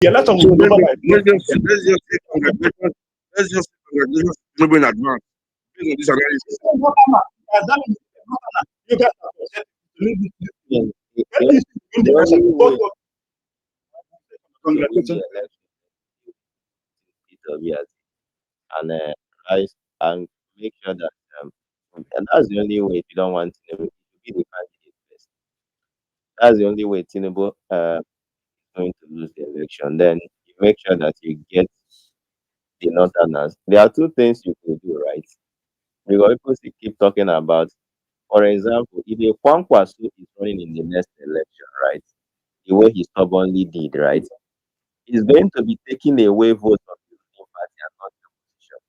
The election So will be over by let's just say congratulations. Let's just say congratulations to Tinubu in advance based on this analysis. you guys are upset to leave this Yeah, when you win the the election, only you vote way for to win congratulations. the election is Obi and rise and make sure that and that's the only way. If you don't want Tinubu to be the candidate first, that's the only way Tinubu going to lose the election. Then you make sure that you get the northerners. There are two things you could do, right? Because people still keep talking about, for example, if a Kwankwaso is running in the next election, right? The way he stubbornly did, right? He's going to be taking away votes from the ruling party and not the opposition.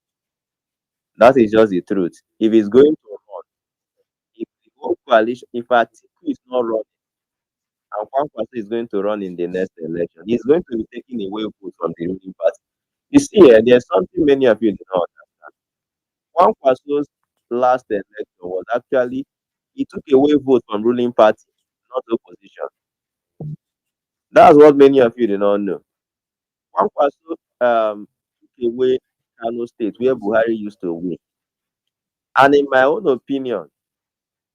That is just the truth. If he's going to run, if the whole coalition, if Atiku is not running and Kwankwaso is going to run in the next election, he's going to be taking away votes from the ruling party. You see, there's something many of you do not understand. Kwankwaso's last election was actually he took away votes from ruling party, not opposition. That's what many of you do not know. Kwankwaso took away Kano State where Buhari used to win. And in my own opinion,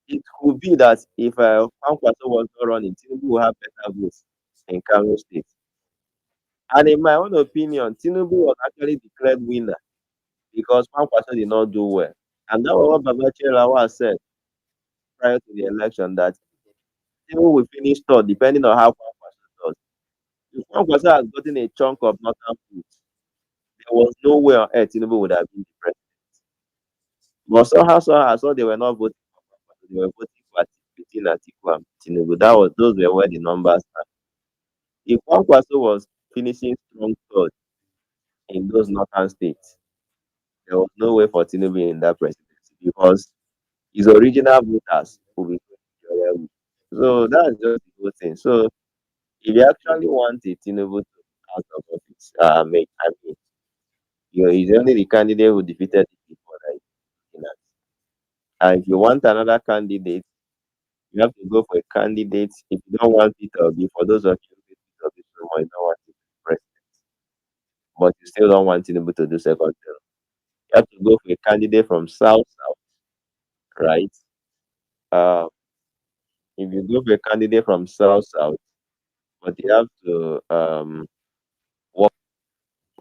it could be that if Kwankwaso was not running, Tinubu would have better votes in Kano State. And in my own opinion, Tinubu was actually declared winner because Kwankwaso did not do well. And that was what Babachir Lawal said prior to the election that Tinubu will finish third depending on how Kwankwaso does. If Kwankwaso has gotten a chunk of northern votes, there was no way on earth Tinubu would have been the president. But somehow, I saw they were not voting for Kwankwaso, they were voting for between Atiku and Tinubu. Those were where the numbers are. If Kwankwaso was finishing strong third in those northern states, there was no way for Tinubu in that presidency because his original voters will be going to. So that's just the whole thing. So if you actually want a Tinubu to out of office, he's only the candidate who defeated the people that he's looking at. And if you want another candidate, you have to go for a candidate. If you don't want Peter Obi, for those of you who hate Peter Obi so much, you don't want him to be president, but you still don't want Tinubu to do second term. You have to go for a candidate from South, right? Uh, if you go for a candidate from South, but you have to work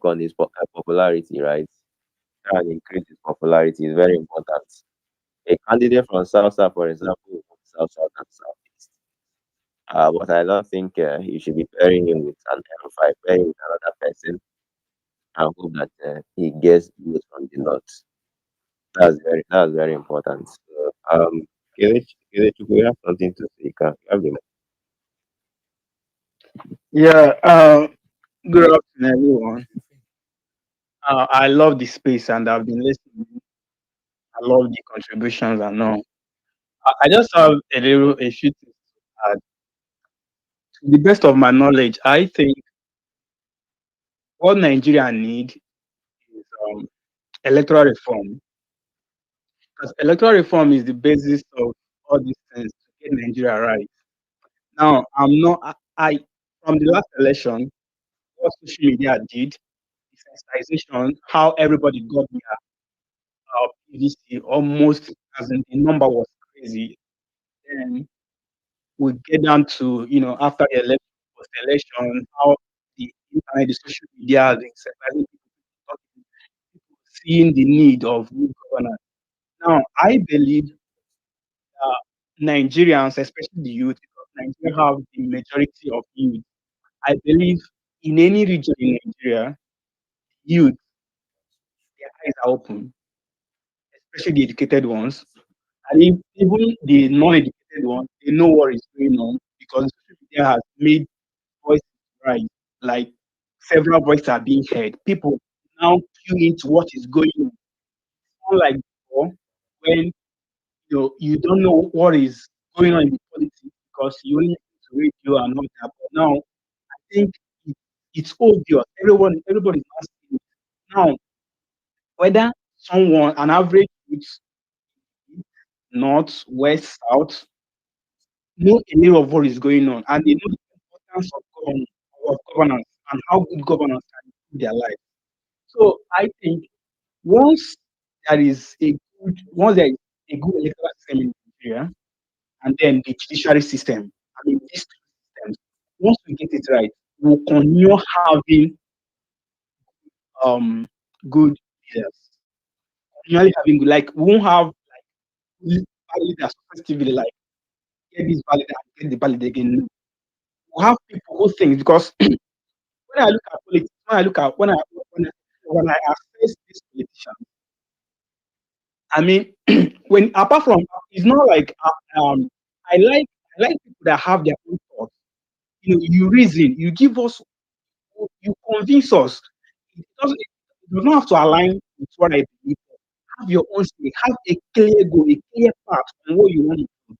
on his popularity, right? And increase his popularity is very important. A candidate from South, for example, from South and Southeast. But I don't think you should be pairing him with an M5, pairing with another person, and hope that he gets votes from the north. That's very important. So, Kelechi, we have something to say. You have the Yeah, good afternoon, everyone. I love the space and I've been listening. I love the contributions and all. I just have a few things to add. To the best of my knowledge, I think what Nigeria need is electoral reform. Because electoral reform is the basis of all these things to get Nigeria right. Now, I'm not, I from the last election, what social media did, the sensitization, how everybody got their PVC almost as in the number was crazy. Then we get down to after the election, post election, how the internet, the social media has been sensitizing people, talking, people seeing the need of good governance. Now, I believe Nigerians, especially the youth, because Nigeria have the majority of youth. I believe in any region in Nigeria, youth, their eyes are open, especially the educated ones. And even the non-educated ones, they know what is going on because social media has made voices rise. Like several voices are being heard. People now tune into what is going on. Unlike before, when you don't know what is going on in the politics because you only listen to radio and all that. But now I think it's obvious. Everybody is now seeing it. Now, whether an average youth, north, west, south, know a little of what is going on and they know the importance of governance. and how good governance can improve their life. So I think once once there is a good electoral system in Nigeria, and then the judiciary system, I mean these two systems, once we get it right, we'll continue having um good leaders. Continually having good, like we won't have bad leaders successively, like get this valid and get the valid again. We have people who think, because when I look at politics, when I look at when I assess these politicians, I mean, when apart from, it's not like I like people that have their own thoughts. You know, you reason, you give us, you convince us. It does not have to align with what I believe. Have your own say. Have a clear goal, a clear path on what you want to do.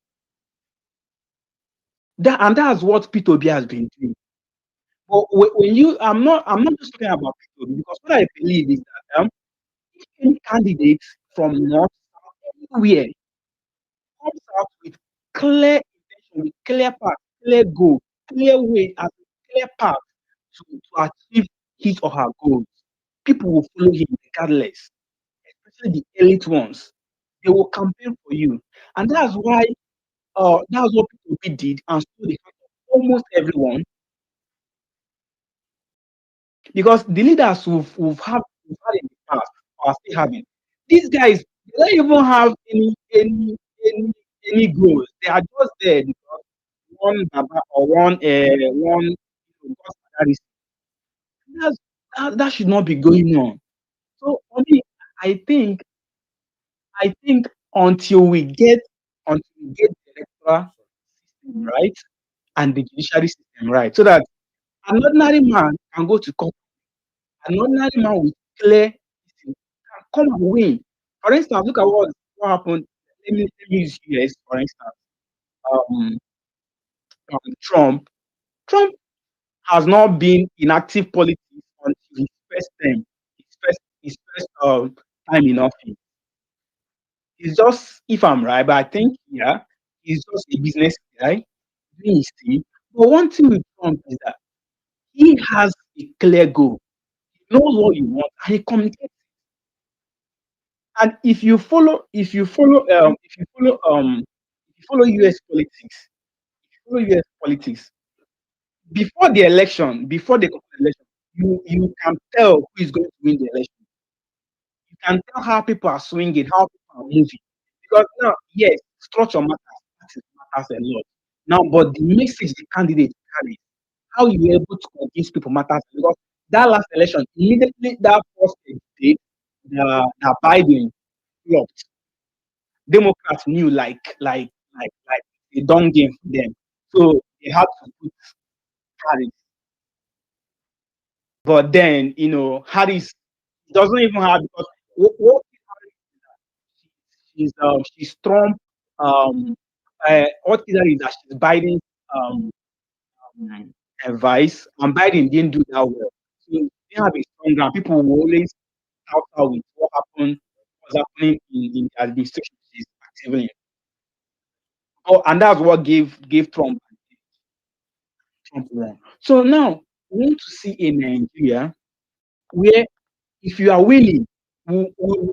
And that's what P2B has been doing. But when I'm not just talking about P2B, because what I believe is that any candidate from north, south, anywhere comes out with clear intention, with clear path, clear goal, clear way, and clear path to achieve his or her goals, people will follow him regardless, especially the elite ones. They will campaign for you. And that's why that's what people did, and so they had almost everyone, because the leaders we've had in the past are still having. These guys, they don't even have any any goals. They are just there because one baba or one because that should not be going on. So for me, I think I think until we get the electoral system right and the judiciary system right, so that an ordinary man can go to court, an ordinary man with clear can come and win. For instance, look at what happened. Let me use US for instance. Um, Trump. Trump has not been in active politics until his first term, his first time in office. He's just, if I'm right, but I think yeah, he's just a business guy doing his thing. But one thing with Trump is that he has a clear goal. He knows what you want, and he communicates. And if you follow US politics, before the election, before the election, you can tell who is going to win the election. You can tell how people are swinging, how people are moving. Because now, yes, structure matters, matters a lot. Now, but the message the candidate carries, how you are able to convince people matters. Because that last election, immediately that first date, the Biden flopped. Democrats knew like a done game for them. So they had to put Harris. But then, Harris doesn't even have, because what she's Trump. What is that is that she's Biden's um, advice, and Biden didn't do that well. So they have a strong ground. People will always talk out with what's happening in the administration she's actively in. Oh, and that's what gave Trump won. So now we want to see a Nigeria where, if you are willing, we'll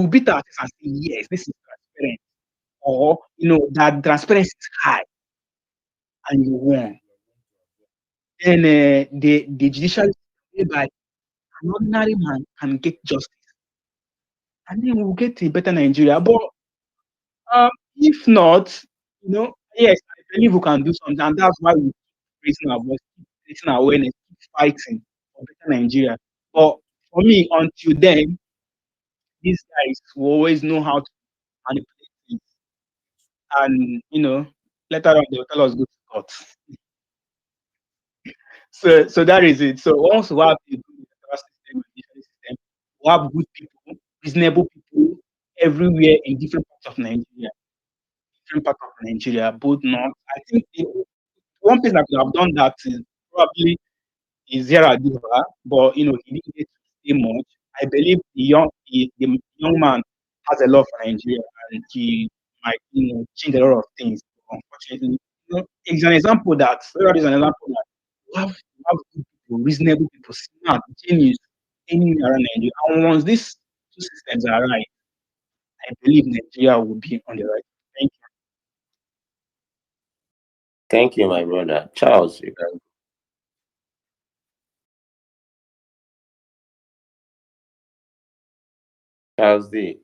beat our chest and say, yes, this is transparent, or that transparency is high, and you won. Then the judiciary, whereby an ordinary man can get justice, and then we'll get a better Nigeria. But if not, yes, I believe we can do something, and that's why we keep raising our voice, keep raising our awareness, keep fighting for better Nigeria. But for me, until then, these guys will always know how to manipulate things, and later on they'll tell us go to court. So that is it. So once we have a good electoral system and judicial system, we have good people, reasonable people everywhere in different parts of Nigeria, both north. I think one place that could have done that is probably is Yaradua, but he didn't get to stay much. I believe the young man has a love for Nigeria, and he might change a lot of things. Unfortunately, it's an example that we have good people people, reasonable people, smart, genius, anywhere around Nigeria. And once these two systems are right, I believe Nigeria will be on the right. Thank you. Thank you, my brother. Charles, you can. Charles D.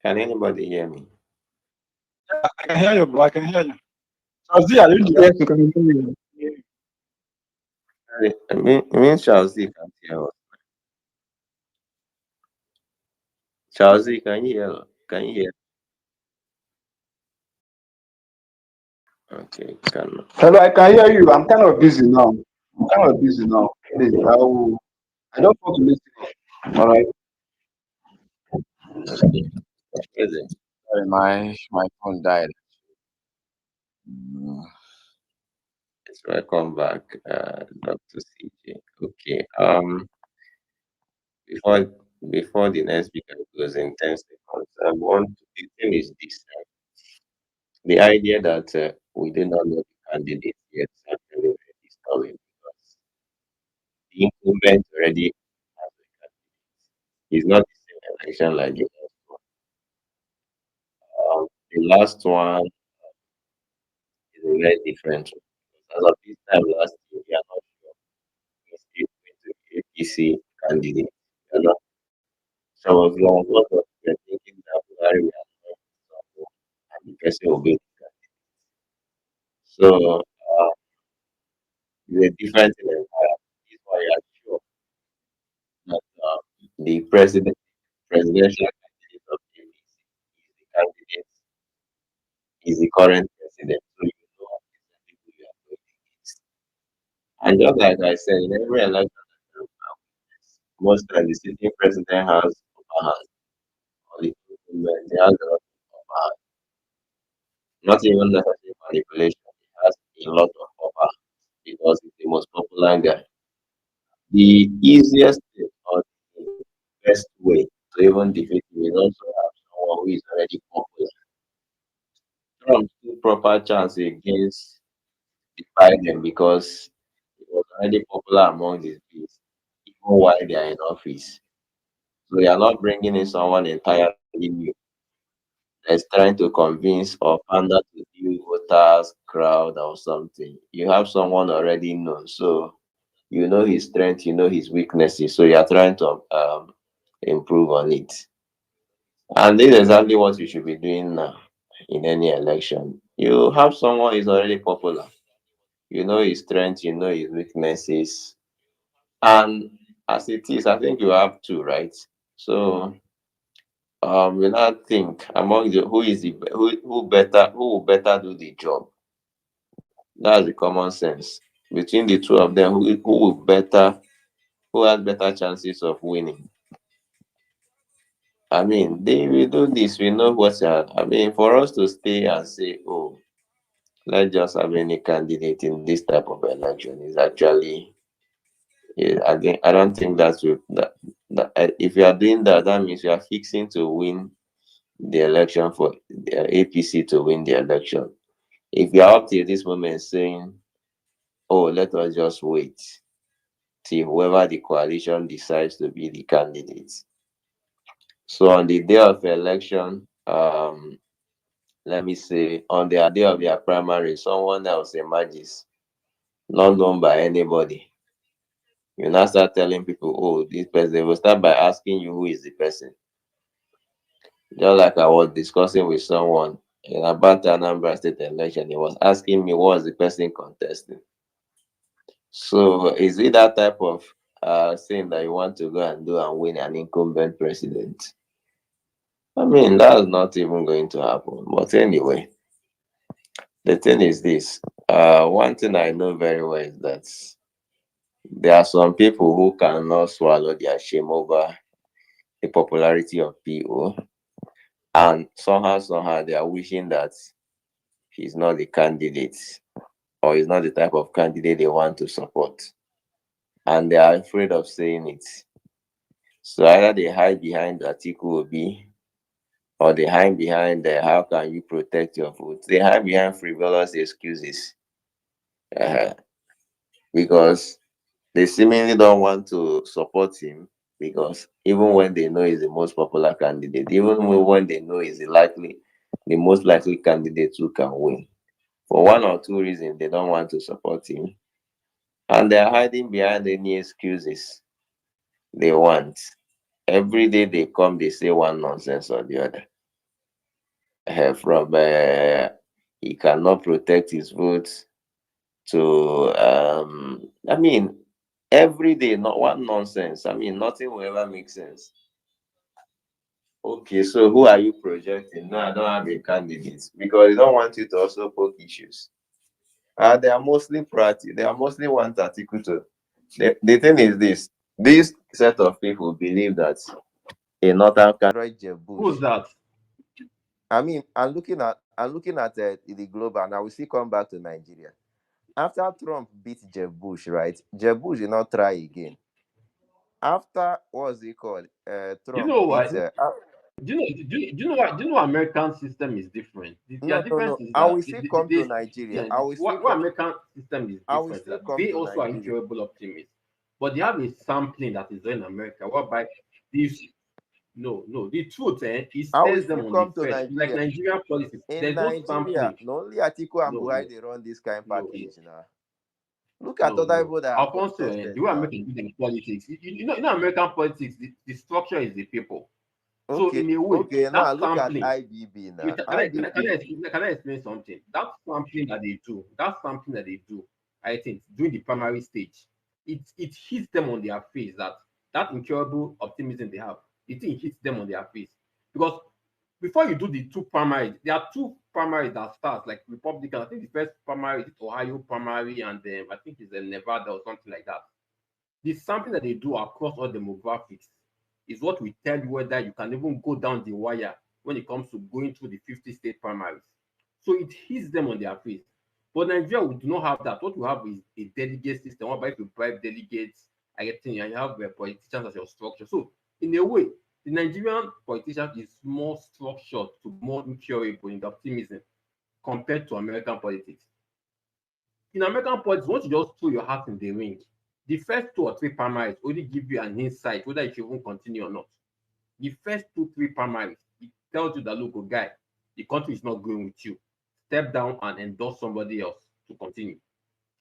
Can anybody hear me? I can hear you, bro. I can hear you. Chazi, are you there? Yes, you can hear me. I mean Charles D can't hear us. Charles D, can you hear? Can you hear? Okay, can. Hello, I can hear you. I'm kind of busy now. Please, I don't want to listen. All right. Okay. Is it? Sorry, my phone died. Mm, Yes, welcome back, Dr. CJ. Okay. Before before the next speaker goes in 10 seconds, the thing is this: the idea that we do not know the candidate yet is actually very disturbing because the incumbent already has a candidate. It's not the same election like the last one. The last one is a very different one. As of this time last year, we are not sure if it's going to be APC candidate. We are not. Some of you are what of you are thinking that Buhari will appoint someone and the person will be the candidate. So it's a different thing entirely. It's why you are sure that the presidential candidate of APC is the candidate, is the current president. So you know exactly who you are going against. And just like I said, in every election, most times the sitting president has upper hand, or the incumbent, he has a lot of upper hand. Not even necessarily manipulation, he has a lot of upper hand because he's the most popular guy. The easiest thing or the best way to even defeat him is also have someone who is already popular. Trump took proper chance against the Biden because he was already popular among his peers, even while they are in office. So you are not bringing in someone entirely new that's trying to convince or pander to new voters, crowd, or something. You have someone already known, so you know his strength, you know his weaknesses, so you are trying to improve on it. And this is exactly what you should be doing now in any election. You have someone who is already popular. You know his strength, you know his weaknesses. And as it is, I think you have two, right? So we now think among the who is the who will better do the job. That's the common sense. Between the two of them, who will better who has better chances of winning. I mean, they will do this. We know what's I mean, for us to stay and say, oh, let's just have any candidate in this type of election is actually, I don't think that's if you are doing that, that means you are fixing to win the election for the APC to win the election. If you are up to this moment saying, oh, let us just wait till whoever the coalition decides to be the candidate. So on the day of election, let me say, on the day of their primary, someone else emerges, not known by anybody. You now start telling people, oh, this person, they will start by asking you who is the person. Just like I was discussing with someone in about the Anambra State election, he was asking me what was the person contesting. So is it that type of thing that you want to go and do and win an incumbent president? I mean, that's not even going to happen. But anyway, the thing is this. One thing I know very well is that there are some people who cannot swallow their shame over the popularity of PO, and somehow they are wishing that he's not the candidate or he's not the type of candidate they want to support, and they are afraid of saying it. So either they hide behind Atiku Obi or they hide behind how can you protect your vote? They hide behind frivolous excuses, uh, because they seemingly don't want to support him, because even when they know he's the most popular candidate, even when they know he's the most likely candidate who can win, for one or two reasons they don't want to support him, and they're hiding behind any excuses they want. Every day they come, they say one nonsense or the other. From he cannot protect his votes to I mean, every day, not one nonsense. I mean, nothing will ever make sense. Okay, so who are you projecting? No, I don't have a candidate, because they don't want you to also poke issues. They are mostly practice. They are mostly want Atiku to. The thing is this set of people believe that a northern can Jeb Who's Bush. that? I mean, I'm looking at the globe, and I will still come back to Nigeria. After Trump beat Jeb Bush, right? Jeb Bush did not try again. After what's it called? You Trump know beat. what? Do you know what? Do you know American system is different? Their No, no, difference no. is I that will still come to Nigeria. I will still what come. American system is I will different is still that come they to also are Nigeria. incurable optimists, but they have a sampling that is done in America, whereby this no the truth it I will tells them still on the come to first, like Nigeria. Nigerian politics. In There's no Nigeria, sampling. not only Atiku and No Buhari no they run this kind of no package now. Look at no other no. people that have Alfonso, contested the way now. American do their politics, you know American politics, the structure is the people. So Okay, in a way, okay. Now that look at sampling. IBB Wait, now. can I IBB. explain something? That sampling that they do, I think, during the primary stage, it hits them on their face that incurable optimism they have. It hits them on their face. Because before you do the two primaries, there are two primaries that start, like Republican. I think the first primary is Ohio primary, and then I think it's Nevada or something like that. The sampling that they do across all demographics is what will tell you whether you can even go down the wire when it comes to going through the 50 state primaries. So it hits them on their face. But Nigeria, we do not have that. What we have is a delegate system, whereby if you bribe delegates, I get things, and you have politicians as your structure. So in a way, the Nigerian politician is more structured to more incurable in the optimism compared to American politics. In American politics, once you just throw your hat in the ring, the first two or three primaries only give you an insight whether you should even continue or not. The first two, three primaries, it tells you that look, oh, guy, the country is not going with you. Step down and endorse somebody else to continue.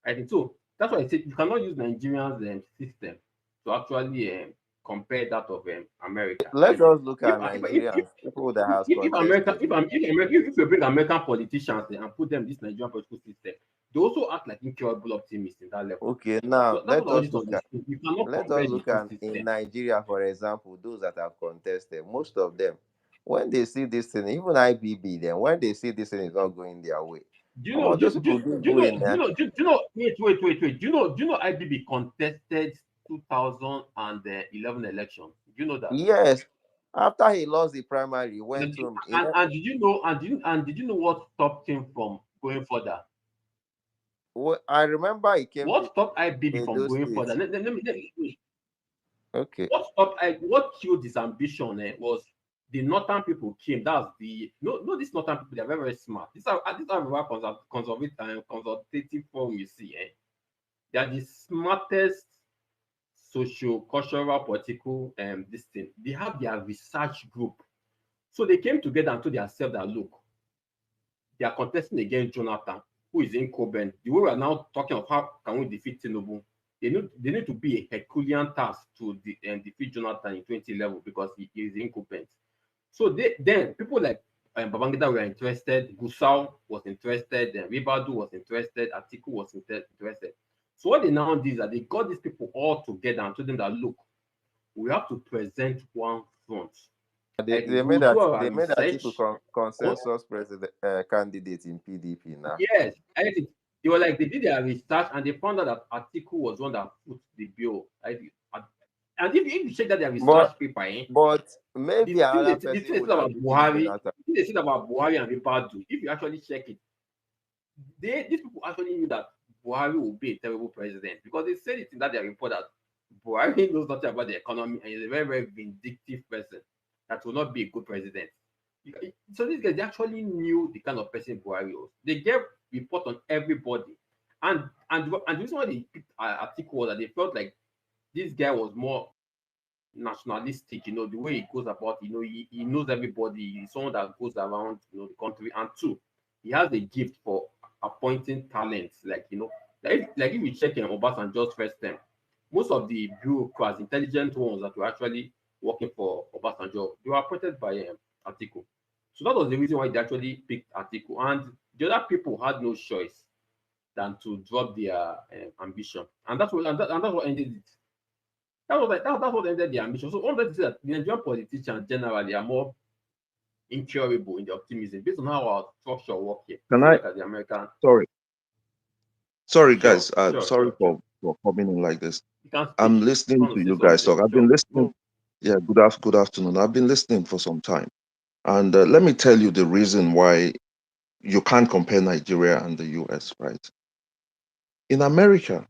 I think so. That's why I said you cannot use Nigerian's system to actually compare that of America. I Let's think just look at Nigerians, people that has if America, contested. if you bring American politicians and put them in this Nigerian political system, they also act like incurable optimists in that level. Okay, now So that's what I want you to understand. You cannot let compare us the look two at in systems. Nigeria, for example, those that have contested, most of them, when they see this thing, even IBB, then when they see this thing is not going their way, Do you some know? of Do, those do, people do do you go know? in Do you there. know? Do you know? Wait. Do you know IBB contested 2011 election? Do you know that? Yes, after he lost the primary, he And, went to and did you know? And did you know what stopped him from going further? I remember he came to What stopped IBB from Edo going further? State. Okay. What killed his ambition was the northern people came. That's the no these northern people, they're very, very smart. These are very conservative and consultative form you see. They are the smartest socio-cultural political this thing. They have their research group. So they came together and told themselves that look, they are contesting against Jonathan, who is incumbent. The way we are now talking of how can we defeat Tinubu, they need to be a Herculean task to defeat Jonathan in 2011 because he is incumbent. So then people like Babangida were interested, Gusau was interested, Ribadu was interested, Atiku was interested. So what they now did is that they got these people all together and told them that look, we have to present one front. They, I think they we made will do that our they made Atiku research. consensus president candidate in PDP now. Yes, I think they were like they did their research and they found out that Atiku was one that put the bill. And if you check that their But research paper, but the maybe thing another the person thing they would said have about beaten Buhari, Jonathan. the thing they said about Buhari and Ribadu, if you actually check it, these people actually knew that Buhari will be a terrible president because they said it in that their report that Buhari knows nothing about the economy and is a very, very vindictive person that will not be a good president. So these guys, they actually knew the kind of person Buhari was. They gave report on everybody, and the reason why they picked Atiku was that they felt like this guy was more nationalistic, the way he goes about, he knows everybody, he's someone that goes around, the country. And two, he has a gift for appointing talents, like if you check in Obasanjo's first term, most of the bureaucrats, intelligent ones that were actually working for Obasanjo, they were appointed by Atiku. So that was the reason why they actually picked Atiku, and the other people had no choice than to drop their ambition, and that's what ended it. That's what ended the ambition. So one of the things that the Nigerian politicians generally are more incurable in the optimism based on how our structure work here. Can So I? look at the American. Sorry, Sure, guys. sure, Sorry sure, sure. for coming in like this. You can I'm speak. You listening want to to say you guys something? talk. I've been Sure. listening. Yeah, good afternoon. I've been listening for some time, and let me tell you the reason why you can't compare Nigeria and the US. Right? In America,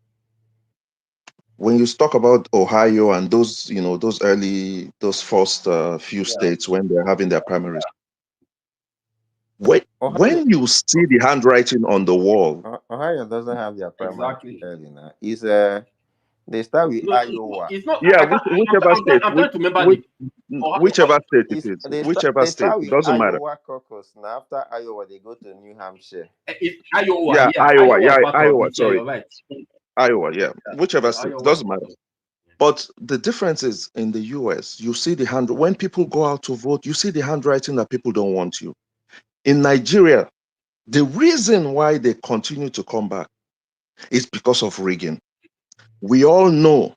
when you talk about Ohio and those, those first few states when they're having their primaries, Ohio, when you see the handwriting on the wall, Ohio doesn't have their primary Exactly. early now. It's they start with No, Iowa. it's not. yeah, I can't. whichever state, I'm trying to remember which, the. Or, or, whichever state it It's is, they start whichever they state, start it with doesn't matter. Iowa caucus. Now after Iowa, they go to New Hampshire. it's Iowa. Yeah, Yeah, Iowa, Iowa yeah, is part of Iowa, it. Yeah, sorry, you're right. Iowa, yeah, whichever Yeah, state, it Iowa is doesn't part matter. of it. But the difference is in the US, you see the hand when people go out to vote, you see the handwriting that people don't want you. In Nigeria, the reason why they continue to come back is because of rigging. We all know,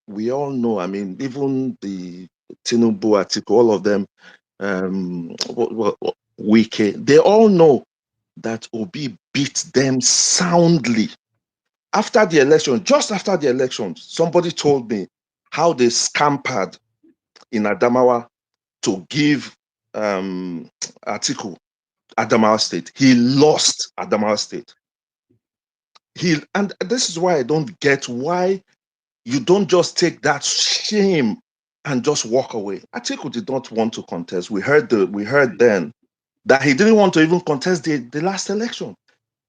I mean, even the Tinubu article, all of them, Wike, they all know that Obi beat them soundly. After the election, just after the election, somebody told me how they scampered in Adamawa to give Atiku Adamawa State. He lost Adamawa State. And this is why I don't get why you don't just take that shame and just walk away. Atiku did not want to contest. We heard then that he didn't want to even contest the last election.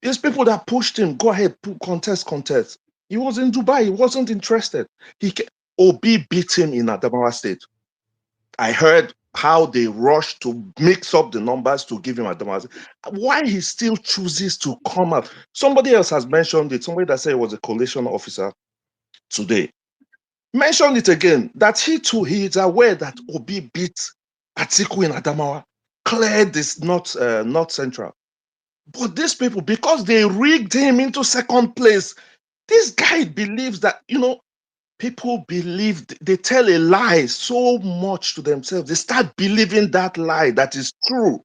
There's people that pushed him. Go ahead, contest. He was in Dubai. He wasn't interested. Obi beat him in Adamawa State. I heard how they rushed to mix up the numbers to give him Adamawa State. Why he still chooses to come out? Somebody else has mentioned it. Somebody that said he was a coalition officer today mentioned it again. That he too, he is aware that Obi beat Atiku in Adamawa, cleared this North Central. But these people, because they rigged him into second place, this guy believes that, people believe, they tell a lie so much to themselves. They start believing that lie that is true.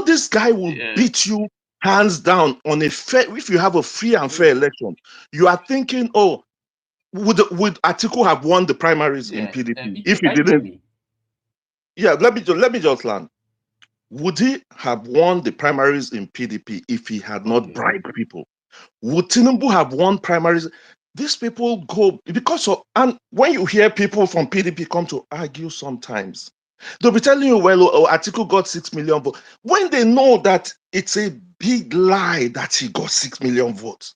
This guy will Yeah. beat you hands down on if you have a free and fair election. You are thinking, oh, would Atiku have won the primaries in Yeah. PDP if EK, he can you hear didn't? me? Yeah, let me just land. Would he have won the primaries in PDP if he had not Okay. bribed people? Would Tinubu have won primaries? These people go because of, and when you hear people from PDP come to argue sometimes, they'll be telling you, well, Atiku got 6 million votes. When they know that it's a big lie that he got 6 million votes.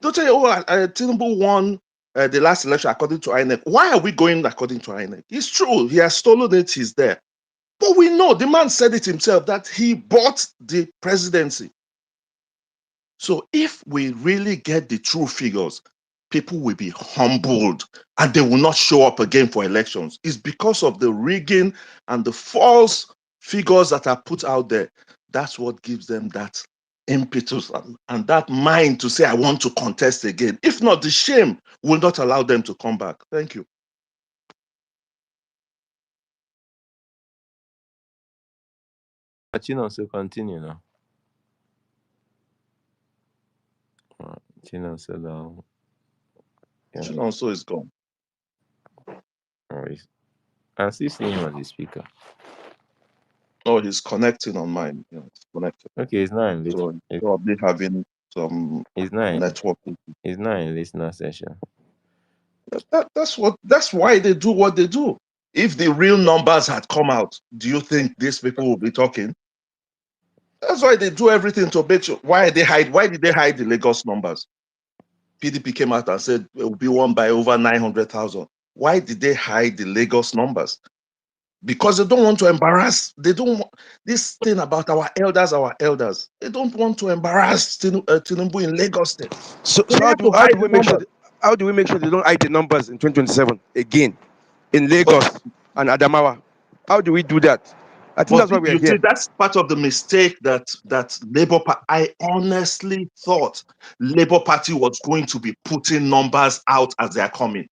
They'll tell you, Tinubu won the last election according to INEC. Why are we going according to INEC? It's true, he has stolen it, he's there. But we know, the man said it himself, that he bought the presidency. So if we really get the true figures, people will be humbled and they will not show up again for elections. It's because of the rigging and the false figures that are put out there. That's what gives them that impetus and that mind to say, I want to contest again. If not, the shame will not allow them to come back. Thank you. Chinonso, continue now. Chinonso now. Yeah. Also is gone. I'm still seeing him on the speaker. Oh, he's connecting on mine. Yeah, it's connected. Okay, it's not in this. So he's probably having some It's not. network. It's not in listener session. That's why they do what they do. If the real numbers had come out, do you think these people will be talking? That's why they do everything to make sure. Why they hide? Why did they hide the Lagos numbers? PDP came out and said it will be won by over 900,000. Why did they hide the Lagos numbers? Because they don't want to embarrass. They don't want this thing about our elders, our elders. They don't want to embarrass Tinubu in Lagos State. So, So so they how have do to how hide do we the make sure numbers. how do we make sure they don't hide the numbers in 2027 again in But Lagos and Adamawa? How do we do that? I think but that's why we are you see, here. that's part of the mistake that Labour Party. I honestly thought Labour Party was going to be putting numbers out as they are coming.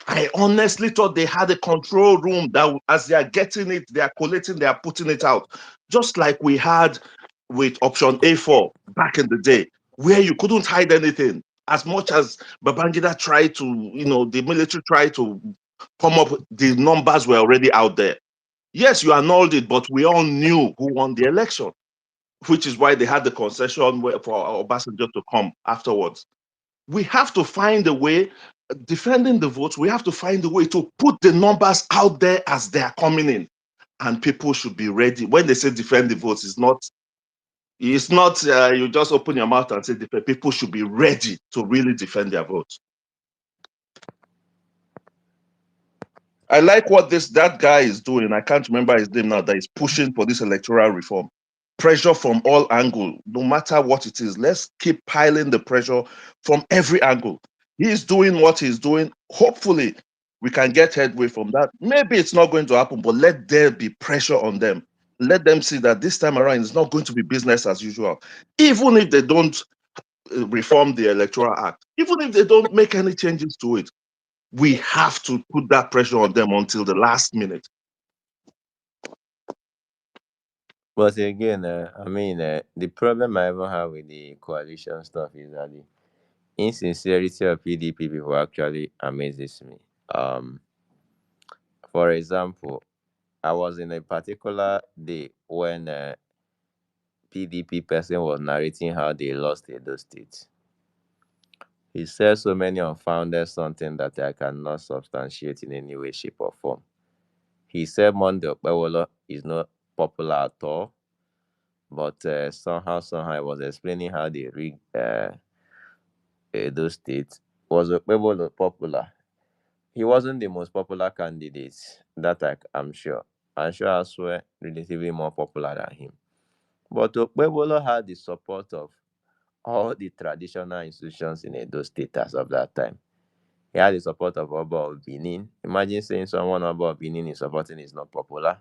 I honestly thought they had a control room that as they are getting it, they are collating, they are putting it out. Just like we had with option A4 back in the day, where you couldn't hide anything. As much as Babangida tried to, the military tried to come up, the numbers were already out there. Yes, you annulled it, but we all knew who won the election, which is why they had the concession for Obasanjo to come afterwards. We have to find a way, defending the votes, we have to find a way to put the numbers out there as they are coming in. And people should be ready. When they say defend the votes, it's not you just open your mouth and say defend. People should be ready to really defend their votes. I like what that guy is doing. I can't remember his name now, that is pushing for this electoral reform. Pressure from all angles, no matter what it is. Let's keep piling the pressure from every angle. He's doing what he's doing. Hopefully, we can get headway from that. Maybe it's not going to happen, but let there be pressure on them. Let them see that this time around it's not going to be business as usual. Even if they don't reform the Electoral Act, even if they don't make any changes to it, we have to put that pressure on them until the last minute. But again, the problem I ever have with the coalition stuff is that the insincerity of PDP people actually amazes me. Um, for example, I was in a particular day when PDP person was narrating how they lost Edo State. He said so many unfounded something that I cannot substantiate in any way, shape, or form. He said Monday Okpewolo is not popular at all, but somehow he was explaining how they rigged Edo State. Was Okpewolo popular? He wasn't the most popular candidate, that I'm sure. I'm sure I swear relatively more popular than him. But Okpebolo had the support of all the traditional institutions in Edo State as of that time. He had the support of Oba of Benin. Imagine saying someone Oba of Benin is supporting is not popular.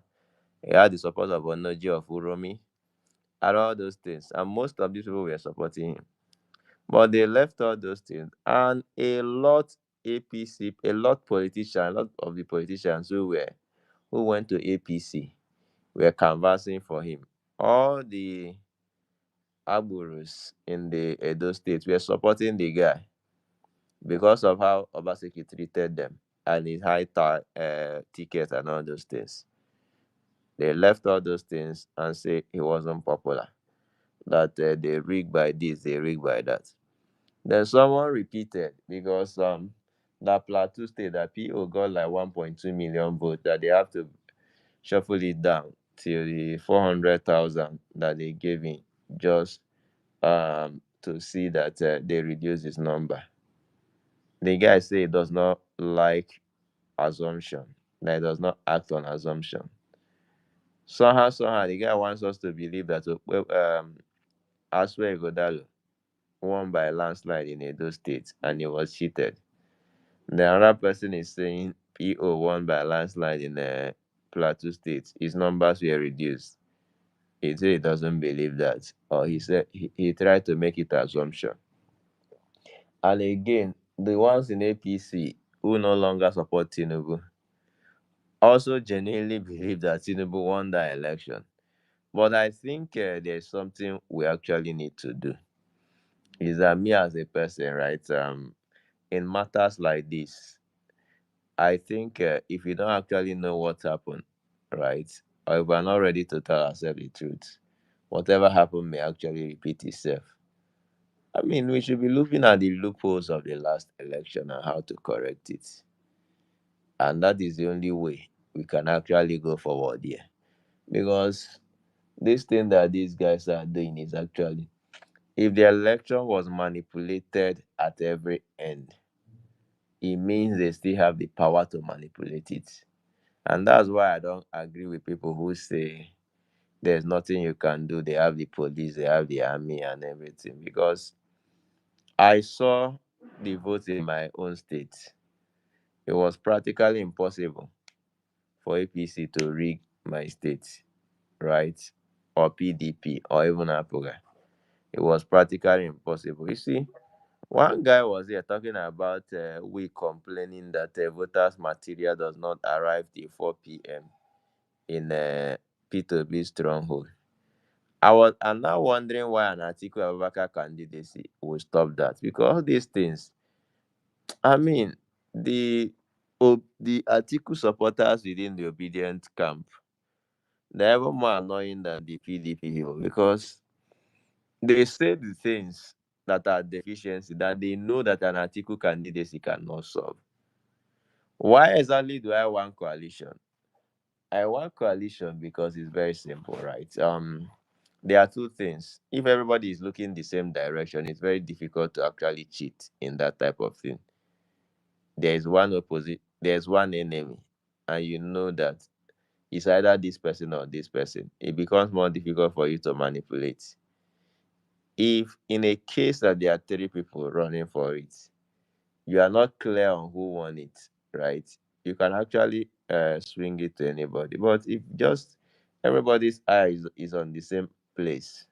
He had the support of Onoji of Uromi and all those things. And most of these people were supporting him. But they left all those things. And a lot APC, a lot of the politicians who went to APC were canvassing for him. All the Aburus in the Edo State were supporting the guy because of how Obaseki treated them and his ticket and all those things. They left all those things and say he wasn't popular. That they rigged by this, they rigged by that. Then someone repeated because that Plateau State, that PO got like 1.2 million votes, that they have to shuffle it down till the 400,000 that they gave him just to see that they reduce his number. The guy say he does not like assumption, that he does not act on assumption. Somehow, the guy wants us to believe that Aswe Godalo won by a landslide in Edo State and he was cheated. The other person is saying PO won by a landslide in Plateau State. His numbers were reduced. He said he doesn't believe that, or he said he tried to make it assumption. And again, the ones in APC who no longer support Tinubu also genuinely believe that Tinubu won that election. But I think there's something we actually need to do. Is that me as a person, right? In matters like this, I think if we don't actually know what happened, right, or if we're not ready to tell ourselves the truth, whatever happened may actually repeat itself. I mean, we should be looking at the loopholes of the last election and how to correct it. and that is the only way we can actually go forward here. Because this thing that these guys are doing is actually, if the election was manipulated at every end, it means they still have the power to manipulate it. And that's why I don't agree with people who say there's nothing you can do. They have the police, they have the army, and everything. Because I saw the votes in my own state. It was practically impossible for APC to rig my state, right? Or PDP, or even Apuga. It was practically impossible. You see, one guy was here talking about we complaining that voters' material does not arrive till 4 p.m. in P2B stronghold. I'm now wondering why an Atiku Abubakar candidacy will stop that, because all these things, I mean, the the Atiku supporters within the obedient camp, they're even more annoying than the PDP people, because they say the things that are deficiency that they know that an Atiku candidacy cannot solve. Why exactly do I want coalition? I want coalition because it's very simple, right? There are two things. If everybody is looking the same direction, it's very difficult to actually cheat in that type of thing. There is one opposite, there's one enemy, and you know that it's either this person or this person. It becomes more difficult for you to manipulate. If in a case that there are three people running for it, you are not clear on who won it, right? You can actually swing it to anybody. But if just everybody's eyes is on the same place,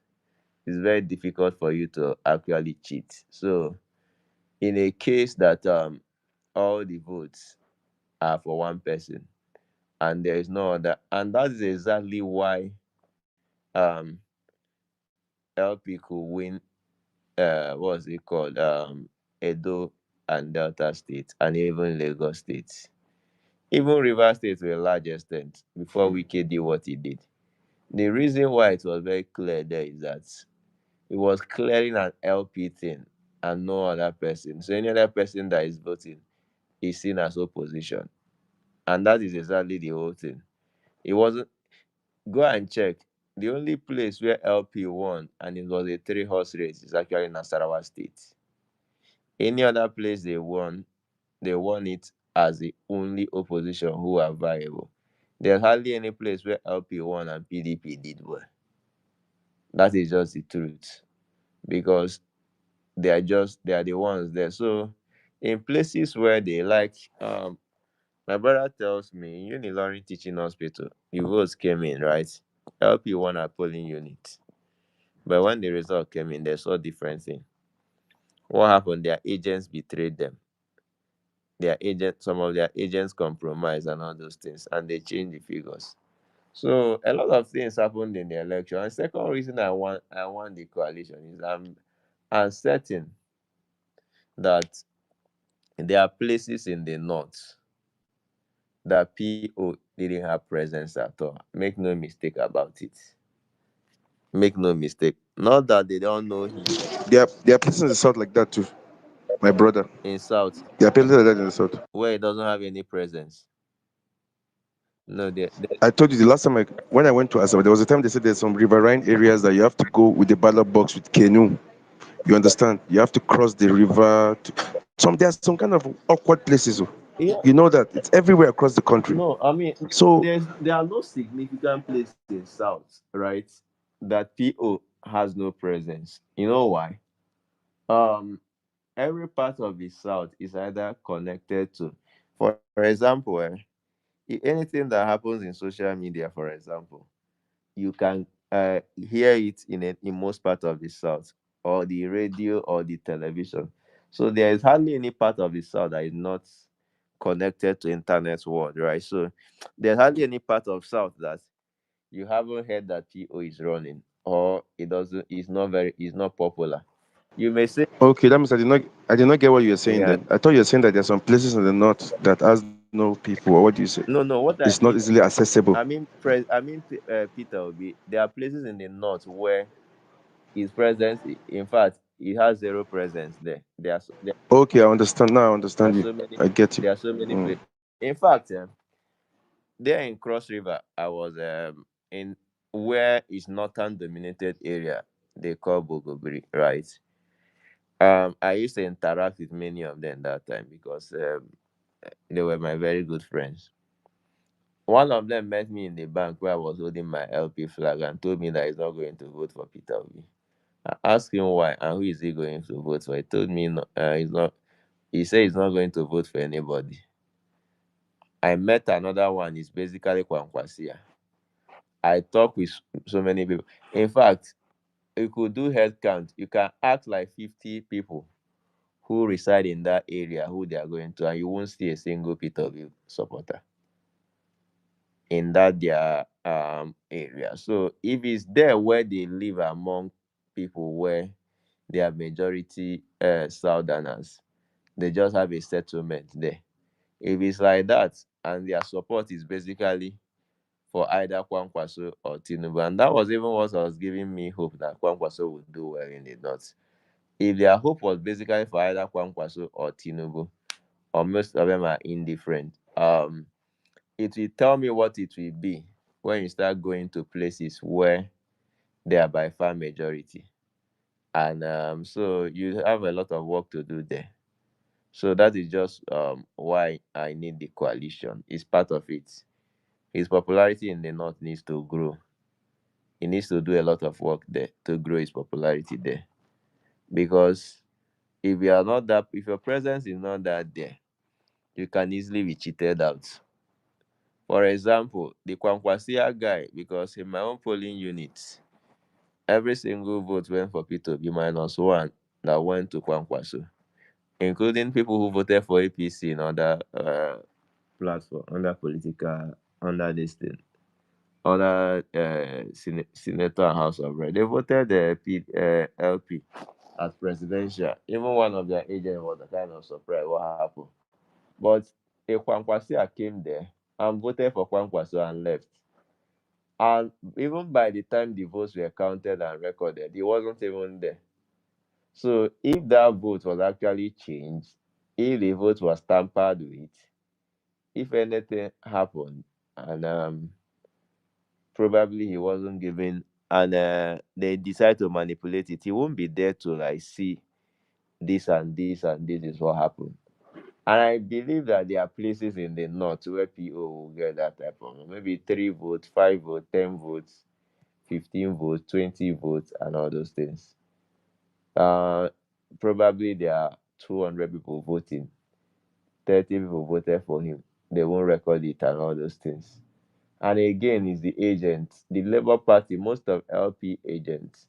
it's very difficult for you to actually cheat. So in a case that all the votes are for one person and there is no other, and that is exactly why um LP could win what's it called, Edo and Delta State, and even Lagos State. Even River State to a large extent before Wike did what he did. The reason why it was very clear there is that it was clearing an LP thing and no other person. So any other person that is voting is seen as opposition. And that is exactly the whole thing. It wasn't, go and check. The only place where LP won and it was a three-horse race is actually Nasarawa State. Any other place they won it as the only opposition who are viable. There's hardly any place where LP won and PDP did well. That is just the truth. Because they are the ones there. So in places where they like, my brother tells me in Unilorin Teaching Hospital, the votes came in, right? LP won a polling unit. But when the result came in, they saw different thing. What happened? Their agents betrayed them. Some of their agents compromised and all those things, and they changed the figures. So a lot of things happened in the election. And second reason I want the coalition is I'm certain that there are places in the north that PO didn't have presence at all. Make no mistake about it. Make no mistake. Not that they don't know him There are places in the south like that too, my brother. in south There are places like that in the south. where he doesn't have any presence. No, I told you the last time when I went to Asaba, there was a time they said there's some riverine areas that you have to go with the ballot box with canoe. You understand? You have to cross the river. There's some kind of awkward places. yeah. You know that it's everywhere across the country. No, I mean So there are no significant places in south, right? That PO has no presence. You know why? Um every part of the south is either connected to, for example, anything that happens in social media, for example, you can hear it in most part of the south, or the radio or the television. So there is hardly any part of the south that is not connected to internet world, right? So there's hardly any part of south that you haven't heard that PO is running, or it doesn't is not popular. You may say, okay, that means I did not get what you were saying yeah, then. I thought you were saying that there's some places in the north that has no people, or what do you say? no, what It's I not mean, easily accessible. Peter Obi, there are places in the north where his presence, in fact, he has zero presence there. Okay, I understand now. I There are understand you. so many I get you. there are so many Mm. places. In fact, there in Cross River, I was in where is northern dominated area they call Bogobri, right? I used to interact with many of them that time because they were my very good friends. One of them met me in the bank where I was holding my LP flag and told me that he's not going to vote for Peter Obi. I asked him why and who is he going to vote for. He told me no, he's not. He said he's not going to vote for anybody. I met another one. He's basically Kwankwasia. I talk with so many people. In fact, you could do head count. You can ask like 50 people who reside in that area who they are going to, and you won't see a single Peter Obi supporter in that their area. So if it's there where they live among people where they are majority southerners, they just have a settlement there. If it's like that and their support is basically for either Kwankwaso or Tinubu, and that was even what was giving me hope that Kwankwaso would do well in the north. If their hope was basically for either Kwankwaso or Tinubu, or most of them are indifferent, it will tell me what it will be when you start going to places where they are by far majority. And so you have a lot of work to do there. So that is just why I need the coalition. It's part of it. His popularity in the north needs to grow. He needs to do a lot of work there to grow his popularity there. Because if you are not that, if your presence is not that there, you can easily be cheated out. For example, the Kwankwasia guy, because in my own polling unit, every single vote went for P2B minus one that went to Kwankwaso, including people who voted for APC in other platform, under political, under this thing, other senator and House of Rep. They voted the LP as presidential. Even one of their agents was a kind of surprised what happened. But a Kwankwasia came there and voted for Kwankwaso and left. And even by the time the votes were counted and recorded, he wasn't even there. So if that vote was actually changed, if the vote was tampered with, if anything happened, and probably he wasn't given, and they decide to manipulate it, he won't be there to like see this and this and this is what happened. And I believe that there are places in the north where people will get that type of maybe 3 votes, 5 votes, 10 votes, 15 votes, 20 votes, and all those things. Uh, Probably there are 200 people voting, 30 people voted for him. They won't record it and all those things. And again, is the agents, the Labour Party, most of LP agents,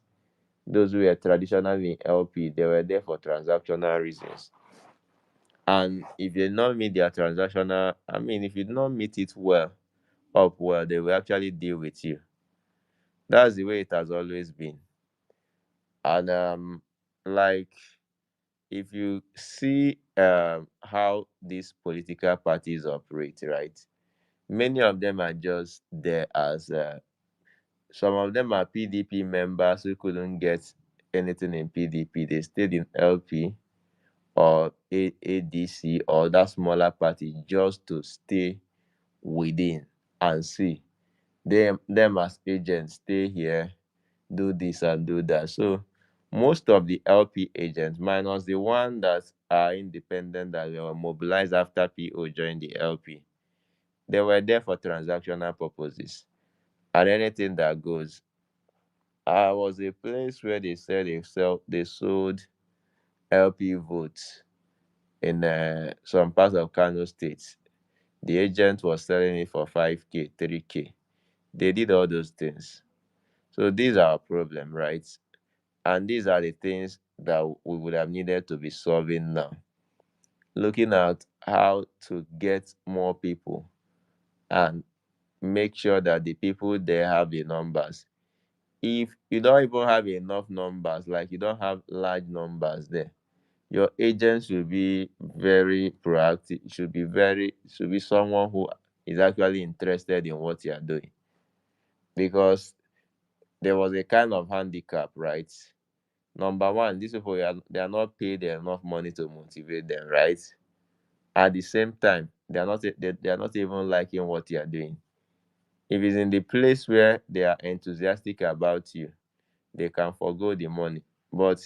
those who were traditionally in LP, they were there for transactional reasons. And if they not meet their transactional, I mean, if you not meet it well, up well, they will actually deal with you. That's the way it has always been. And like if you see how these political parties operate, right? Many of them are just there as some of them are PDP members who couldn't get anything in PDP. They stayed in LP or ADC or that smaller party just to stay within and see them as agents stay here, do this and do that. So most of the LP agents, minus the one that are independent that were mobilized after PO joined the LP, they were there for transactional purposes. And anything that goes. I was a place where they said they sold LP votes in some parts of Kano State. The agent was selling it for 5K, 3K. They did all those things. So these are a problem, right? And these are the things that we would have needed to be solving now. Looking at how to get more people and make sure that the people there have the numbers. If you don't even have enough numbers, like you don't have large numbers there, your agent should be very proactive. Should be someone who is actually interested in what you are doing. Because there was a kind of handicap, right? Number one, these people they are not paid enough money to motivate them, right? At the same time, they are not even liking what you are doing. If it's in the place where they are enthusiastic about you, they can forgo the money. But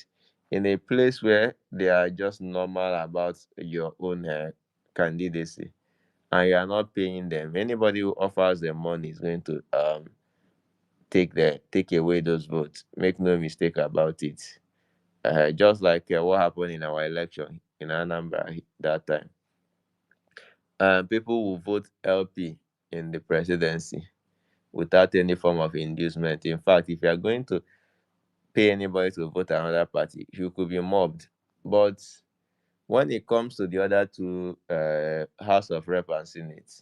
in a place where they are just normal about your own candidacy, and you are not paying them, anybody who offers them money is going to take away those votes. Make no mistake about it. Just like what happened in our election in Anambra that time. People will vote LP in the presidency without any form of inducement. In fact, if you are going to pay anybody to vote another party, you could be mobbed. But when it comes to the other two, House of Rep and Senate,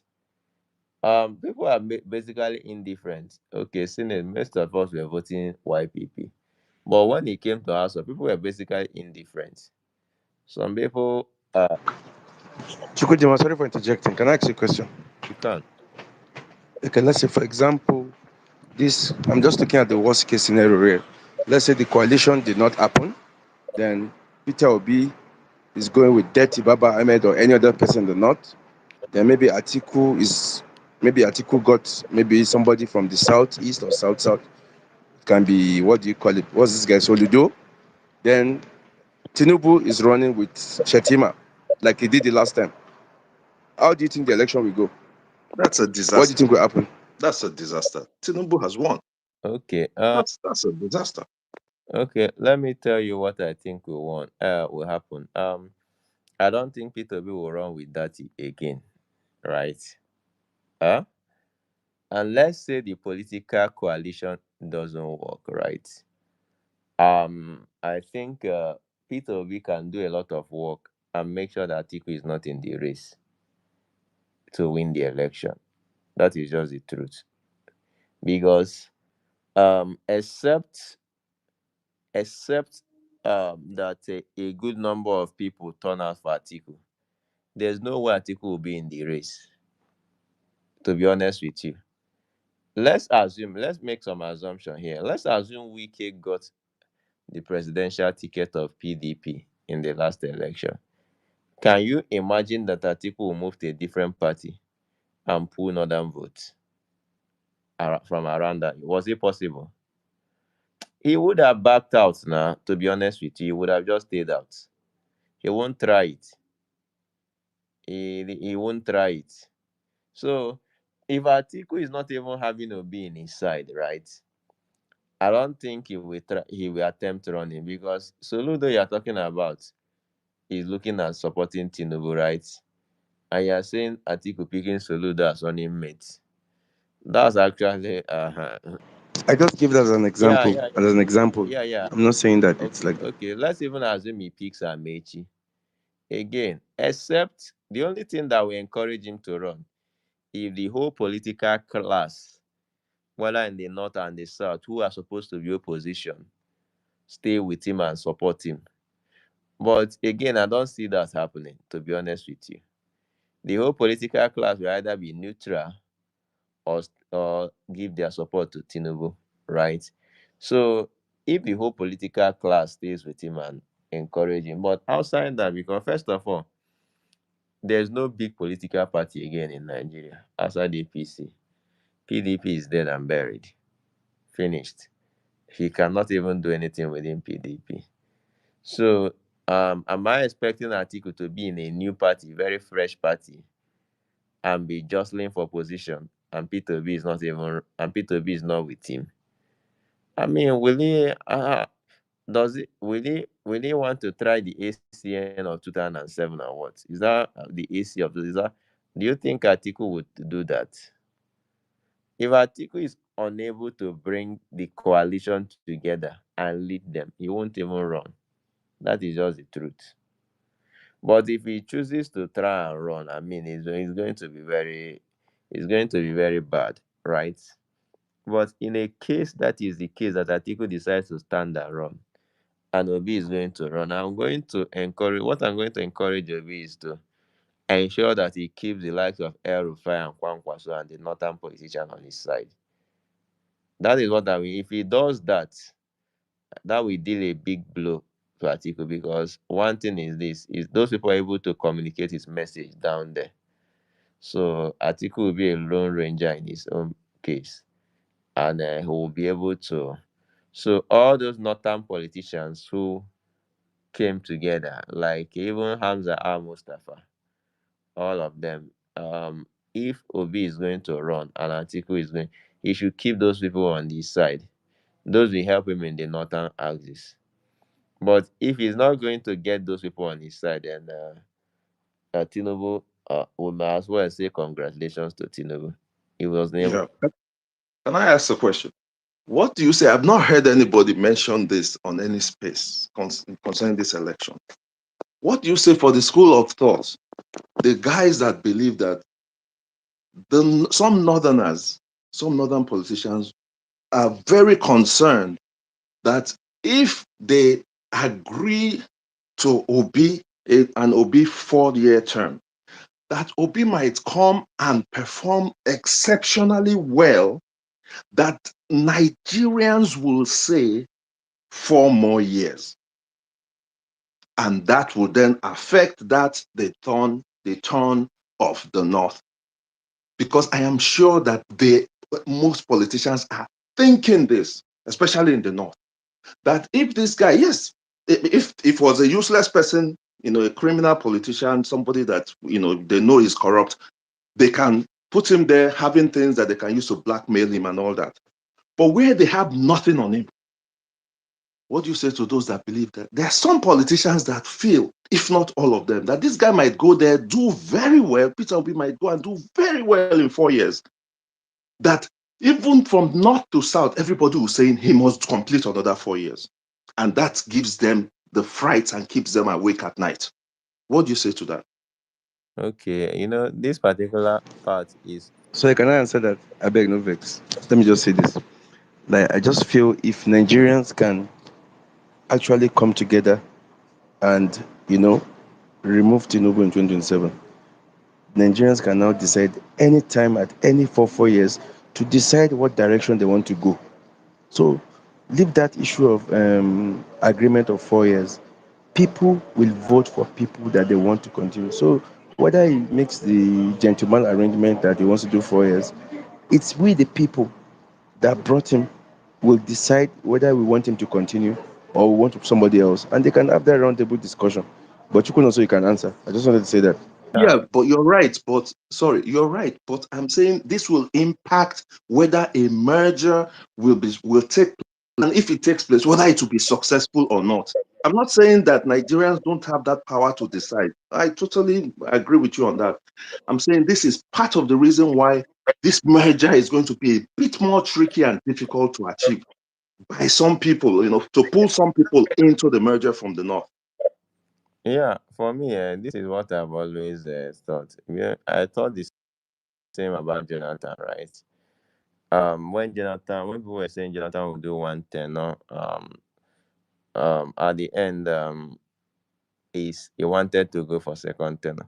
people are basically indifferent. Okay, Senate, most of us were voting YPP, but when it came to House of, people were basically indifferent. Some people, Chukudima, sorry for interjecting. Can I ask you a question? you can. Okay, let's say, for example, this, I'm just looking at the worst case scenario here. Let's say the coalition did not happen, then Peter Obi is going with Dirty Baba Ahmed or any other person in the north. Then maybe Atiku got maybe somebody from the southeast or south. It can be, what do you call it? What's this guy, Soludo? Then Tinubu is running with Shetima, like he did the last time. How do you think the election will go? That's a What do you disaster. think will happen? That's a disaster. Tinubu has won. Okay. That's a disaster. Okay. Let me tell you what I think will happen. I don't think Peter B will run with that again, right? Uh, and let's say the political coalition doesn't work, right? I think Peter Obi can do a lot of work and make sure that Atiku is not in the race to win the election. That is just the truth. Because except that a good number of people turn out for Atiku, there's no way Atiku will be in the race. To be honest with you, let's make some assumption here. Let's assume Wike got the presidential ticket of PDP in the last election. Can you imagine that Atiku will move to a different party and pull northern votes from around that? Was it possible? He would have backed out now, to be honest with you. He would have just stayed out. He won't try it. He won't try it. So if Atiku is not even having Obi in his side, right? I don't think he will attempt running, because Soludo you're talking about is looking at supporting Tinubu, right? And you're saying Atiku picking Soludo as running mate. That's actually I just give that as an yeah, example. yeah, As an example, yeah. I'm not saying that it's Okay, like that. okay. Let's even assume he picks Amechi. Again, except the only thing that will encourage him to run, if the whole political class, whether in the north and the south, who are supposed to be opposition, stay with him and support him. But again, I don't see that happening, to be honest with you. The whole political class will either be neutral or give their support to Tinubu, right? So if the whole political class stays with him and encourage him, but outside that, because first of all, there's no big political party again in Nigeria outside the APC. PDP is dead and buried, finished. He cannot even do anything within PDP. So, am I expecting Atiku to be in a new party, very fresh party, and be jostling for position, and Peter B is not even, and Peter B is not with him? I mean, will he? Does it? Will he want to try the ACN of 2007 or what? Is that the AC of? Is that? Do you think Atiku would do that? If Atiku is unable to bring the coalition together and lead them, he won't even run. That is just the truth. But if he chooses to try and run, I mean, it's going to be very bad, right? But in a case that is the case that Atiku decides to stand and run, and Obi is going to run, what I'm going to encourage Obi is to ensure that he keeps the likes of Rufai and Kwankwaso and the northern politician on his side. That is what I mean. If he does that, that will deal a big blow to Atiku, because one thing is this: is those people are able to communicate his message down there. So Atiku will be a lone ranger in his own case, and he will be able to. So all those northern politicians who came together, like even Hamza Al Mustafa, all of them. If Obi is going to run and Atiku is going, he should keep those people on his side. Those will help him in the northern axis. But if he's not going to get those people on his side, then Tinubu, we might as well say congratulations to Tinubu. He was able. Yeah. Can I ask a question? What do you say? I've not heard anybody mention this on any space concerning this election. What do you say for the school of thought? The guys that believe that some northerners, some northern politicians are very concerned that if they agree to an Obi 4-year term, that Obi might come and perform exceptionally well, that Nigerians will say 4 more years. And that will then affect the turn of the North. Because I am sure that most politicians are thinking this, especially in the North, that if this guy, yes, if it was a useless person, a criminal politician, somebody that, they know is corrupt, they can put him there having things that they can use to blackmail him and all that. But where they have nothing on him, what do you say to those that believe that? There are some politicians that feel, if not all of them, that this guy might go there, do very well. Peter Obi might go and do very well in 4 years. That even from north to south, everybody was saying he must complete another 4 years. And that gives them the fright and keeps them awake at night. What do you say to that? Okay, this particular part is So can I answer that? I beg no vex. Let me just say this. Like I just feel if Nigerians can actually come together and remove Tinubu in 2027, Nigerians can now decide anytime at any 4 years to decide what direction they want to go. So leave that issue of agreement of 4 years. People will vote for people that they want to continue. So whether he makes the gentleman arrangement that he wants to do 4 years, it's we the people that brought him will decide whether we want him to continue or we want somebody else, and they can have that roundtable discussion. But you can also answer. I just wanted to say that. yeah. Yeah, but you're right. But sorry, you're right. But I'm saying this will impact whether a merger will take place, and if it takes place, whether it will be successful or not. I'm not saying that Nigerians don't have that power to decide. I totally agree with you on that. I'm saying this is part of the reason why this merger is going to be a bit more tricky and difficult to achieve by some people, to pull some people into the merger from the north. Yeah, for me, this is what I've always thought. Yeah, I thought the same about Jonathan, right? When people were saying Jonathan will do one tenor, at the end, he wanted to go for second tenor.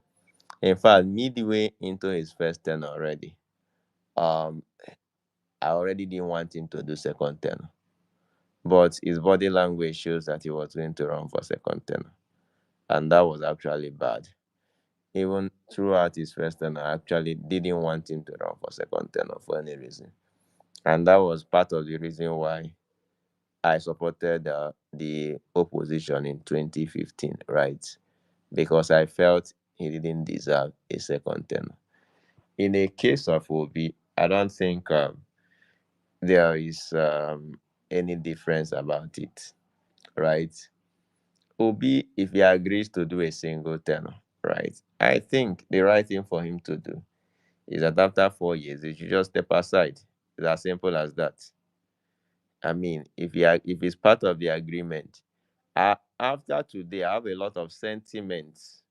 In fact, midway into his first tenor already, um, I already didn't want him to do second tenor, but his body language shows that he was going to run for second tenor, and that was actually bad. Even throughout his first tenor, I actually didn't want him to run for second tenor for any reason, and that was part of the reason why I supported the opposition in 2015, right? Because I felt he didn't deserve a second tenor. In a case of Obi, I don't think there is any difference about it, right? Obi, if he agrees to do a single tenor, right, I think the right thing for him to do is that after 4 years, he should just step aside. It's as simple as that. I mean, if it's part of the agreement, after today, I have a lot of sentiments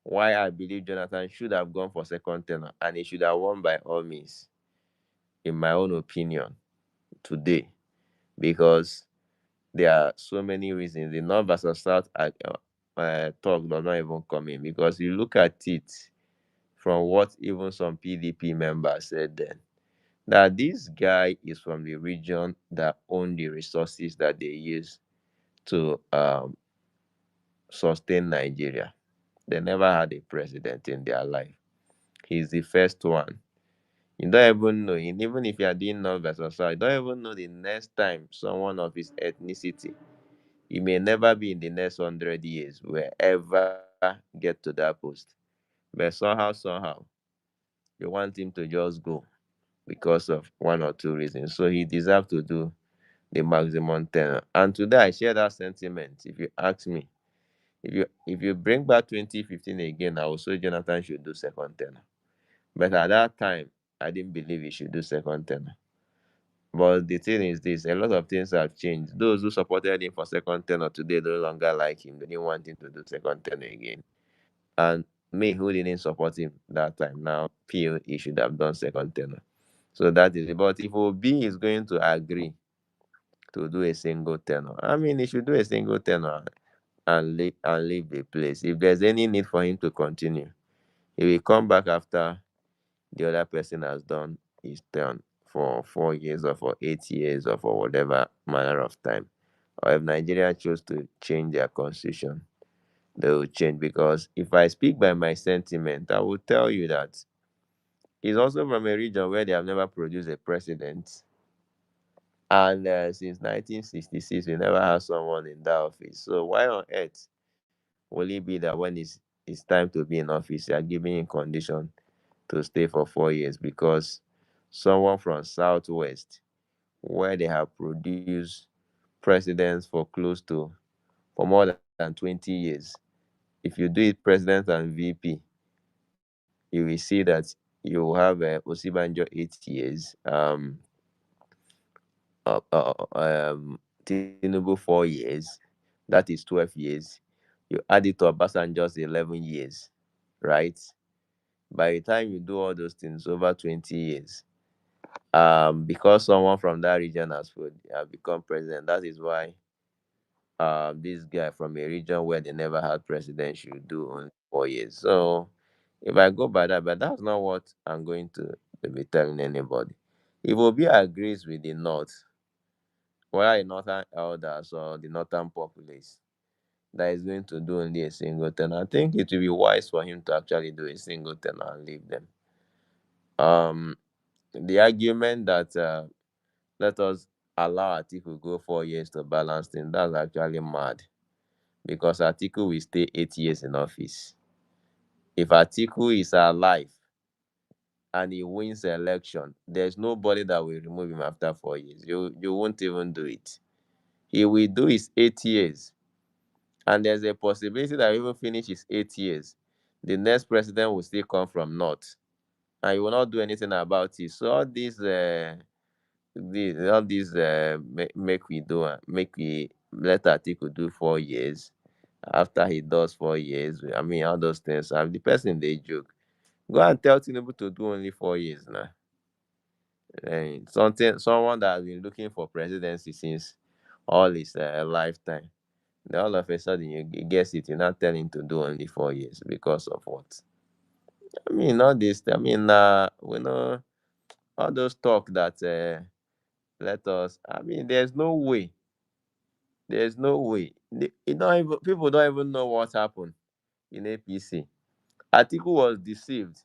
why I believe Jonathan should have gone for second tenor and he should have won by all means, in my own opinion, today, because there are so many reasons. The North versus South talk does not even come in, because you look at it from what even some PDP members said then, that this guy is from the region that own the resources that they use to sustain Nigeria. They never had a president in their life. He's the first one. You don't even know, even if you are doing North versus South, you don't even know the next time someone of his ethnicity, he may never be in the next 100 years, will ever get to that post. But somehow, you want him to just go because of one or two reasons. So he deserves to do the maximum tenure. And today I share that sentiment. If you ask me, if you bring back 2015 again, I will say Jonathan should do second tenure. But at that time, I didn't believe he should do second tenure. But the thing is this, a lot of things have changed. Those who supported him for second tenure today no longer like him. They didn't want him to do second tenure again. And me, who didn't support him that time, now feel he should have done second tenure. So that is it. But if Obi is going to agree to do a single tenure, I mean, he should do a single tenure and leave the place. If there's any need for him to continue, he will come back after the other person has done his turn for 4 years or for 8 years or for whatever manner of time. Or if Nigeria choose to change their constitution, they will change. Because if I speak by my sentiment, I will tell you that he's also from a region where they have never produced a president. And since 1966, we never had someone in that office. So why on earth will it be that when it's time to be in office, you are giving him condition to stay for 4 years? Because someone from Southwest, where they have produced presidents for more than 20 years, if you do it president and VP, you will see that you will have Osibanjo 8 years, Tinubu 4 years, that is 12 years. You add it to Obasanjo's 11 years, right? By the time you do all those things, over 20 years, because someone from that region has become president, that is why this guy from a region where they never had president should do only 4 years. So if I go by that, but that's not what I'm going to be telling anybody. If Obi agrees with the North, whether the Northern elders or the Northern populace, that is going to do only a single term, I think it will be wise for him to actually do a single term and leave them. The argument that let us allow Atiku go 4 years to balance things, that's actually mad. Because Atiku will stay 8 years in office. If Atiku is alive and he wins the election, there's nobody that will remove him after 4 years. You won't even do it. He will do his 8 years. And there's a possibility that he will finish his 8 years. The next president will still come from North. And he will not do anything about it. So all these make we let Atiku do 4 years. After he does 4 years, I mean, all those things. The person they joke. Go and tell Tinubu to do only 4 years now. And someone that has been looking for presidency since all his lifetime. Then all of a sudden you guess it, you're not telling him to do only 4 years because of what? I mean, all this. I mean, we know all those talk that let us. I mean, there's no way. There's no way. People don't even know what happened in APC. Atiku was deceived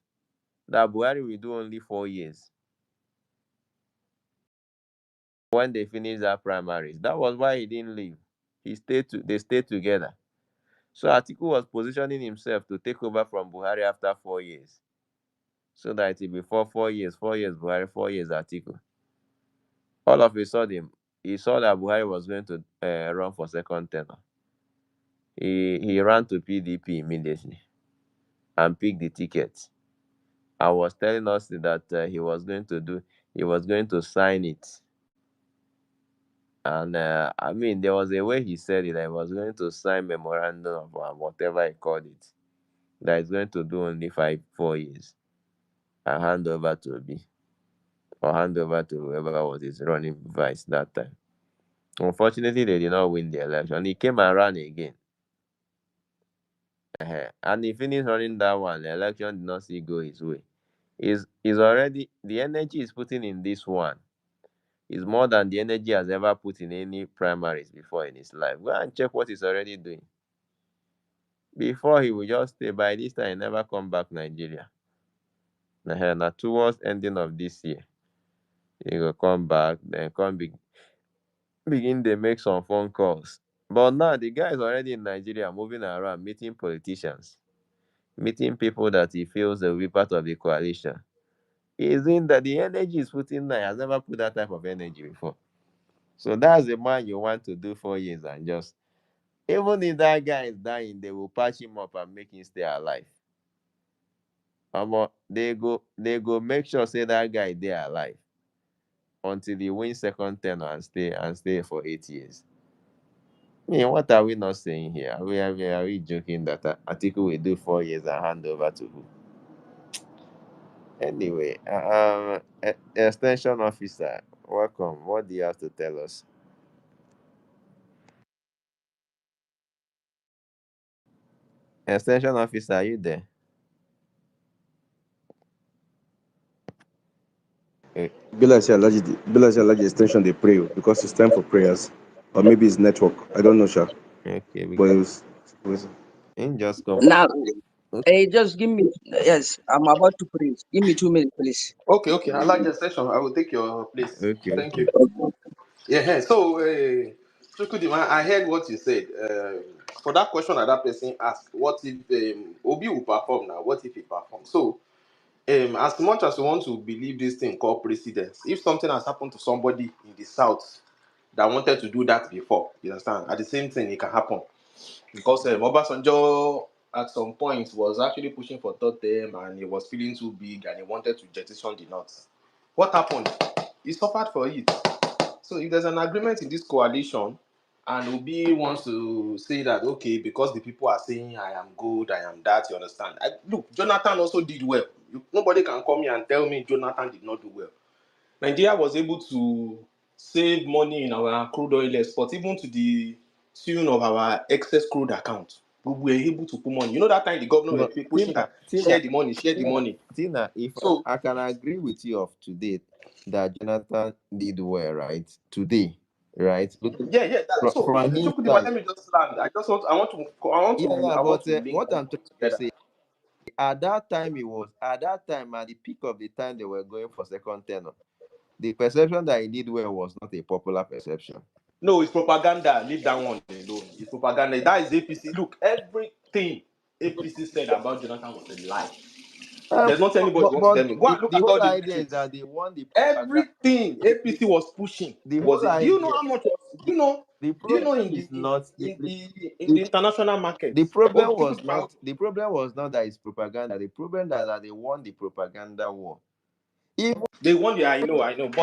that Buhari will do only 4 years when they finished that primaries. That was why he didn't leave. They stayed together. So Atiku was positioning himself to take over from Buhari after 4 years. So that it before 4 years, 4 years Buhari, 4 years Atiku. All of a sudden, he saw that Buhari was going to run for second term. He ran to PDP immediately and picked the ticket. I was telling us that he was going to sign it. And I mean, there was a way he said it. I was going to sign memorandum of whatever he called it. That is going to do only 4 years and hand over to Obi or hand over to whoever was his running vice that time. Unfortunately, they did not win the election. He came and ran again. And he finished running that one. The election did not see go his way. Is already the energy he's putting in this one is more than the energy he has ever put in any primaries before in his life. Go and check what he's already doing. Before he would just stay. By this time, he never come back Nigeria. Now towards ending of this year, he will come back, then begin they make some phone calls. But now the guy is already in Nigeria, moving around, meeting politicians, meeting people that he feels will be part of the coalition. He's in that the energy is putting there. He has never put that type of energy before. So that's the man you want to do 4 years and just, even if that guy is dying, they will patch him up and make him stay alive. They go make sure say that guy they alive until he wins second term and stay for 8 years. What are we not saying here? Are we joking that Atiku will do 4 years and hand over to who? Anyway, extension officer, welcome. What do you have to tell us? Extension officer, are you there? Eh, Bilas extension they pray because it's time for prayers, or maybe it's network. I don't know, sure. Okay, But because it was in just come. Now, Okay. just give me, yes, I'm about to pray. Give me 2 minutes, please. Okay. I like the session. I will take your place. Okay. Thank you. Yeah. So, Chukudima, I heard what you said. For that question that person asked, what if Obi will perform now? What if he performs? So, as much as we want to believe this thing called precedence, if something has happened to somebody in the south that wanted to do that before, you understand? At the same thing, it can happen because Obasanjo at some point was actually pushing for third term and he was feeling too big and he wanted to jettison the North. What happened? He suffered for it. So if there's an agreement in this coalition and Obi wants to say that, okay, because the people are saying I am good, I am that, you understand? Look, Jonathan also did well. Nobody can come here and tell me Jonathan did not do well. Nigeria was able to save money in our crude oil export, even to the tune of our excess crude account. We were able to put money. You know that time the governor But were pushing that share the money, share the money. Tina, if So I can agree with you of today that Jonathan did well, right? Today, right? Looking so from his Chukudi, side, let me just land. I want but to link what all I'm those trying to together. say, at that time, at the peak of the time they were going for second tenor. The perception that he did well was not a popular perception. No, it's propaganda. Leave that one alone. It's propaganda. That is APC. Look, everything APC said about Jonathan was a lie. There's not anybody wants to tell But me. Go and look the at all whole the idea is metrics. that they won the propaganda. Everything APC was pushing The was whole it. Do you know idea, how much was? the, the Do you know problem is not in the, the international the markets? problem Oh, was not the problem was not that it's propaganda. The problem is that they won the propaganda war. Even they won. Yeah, I know.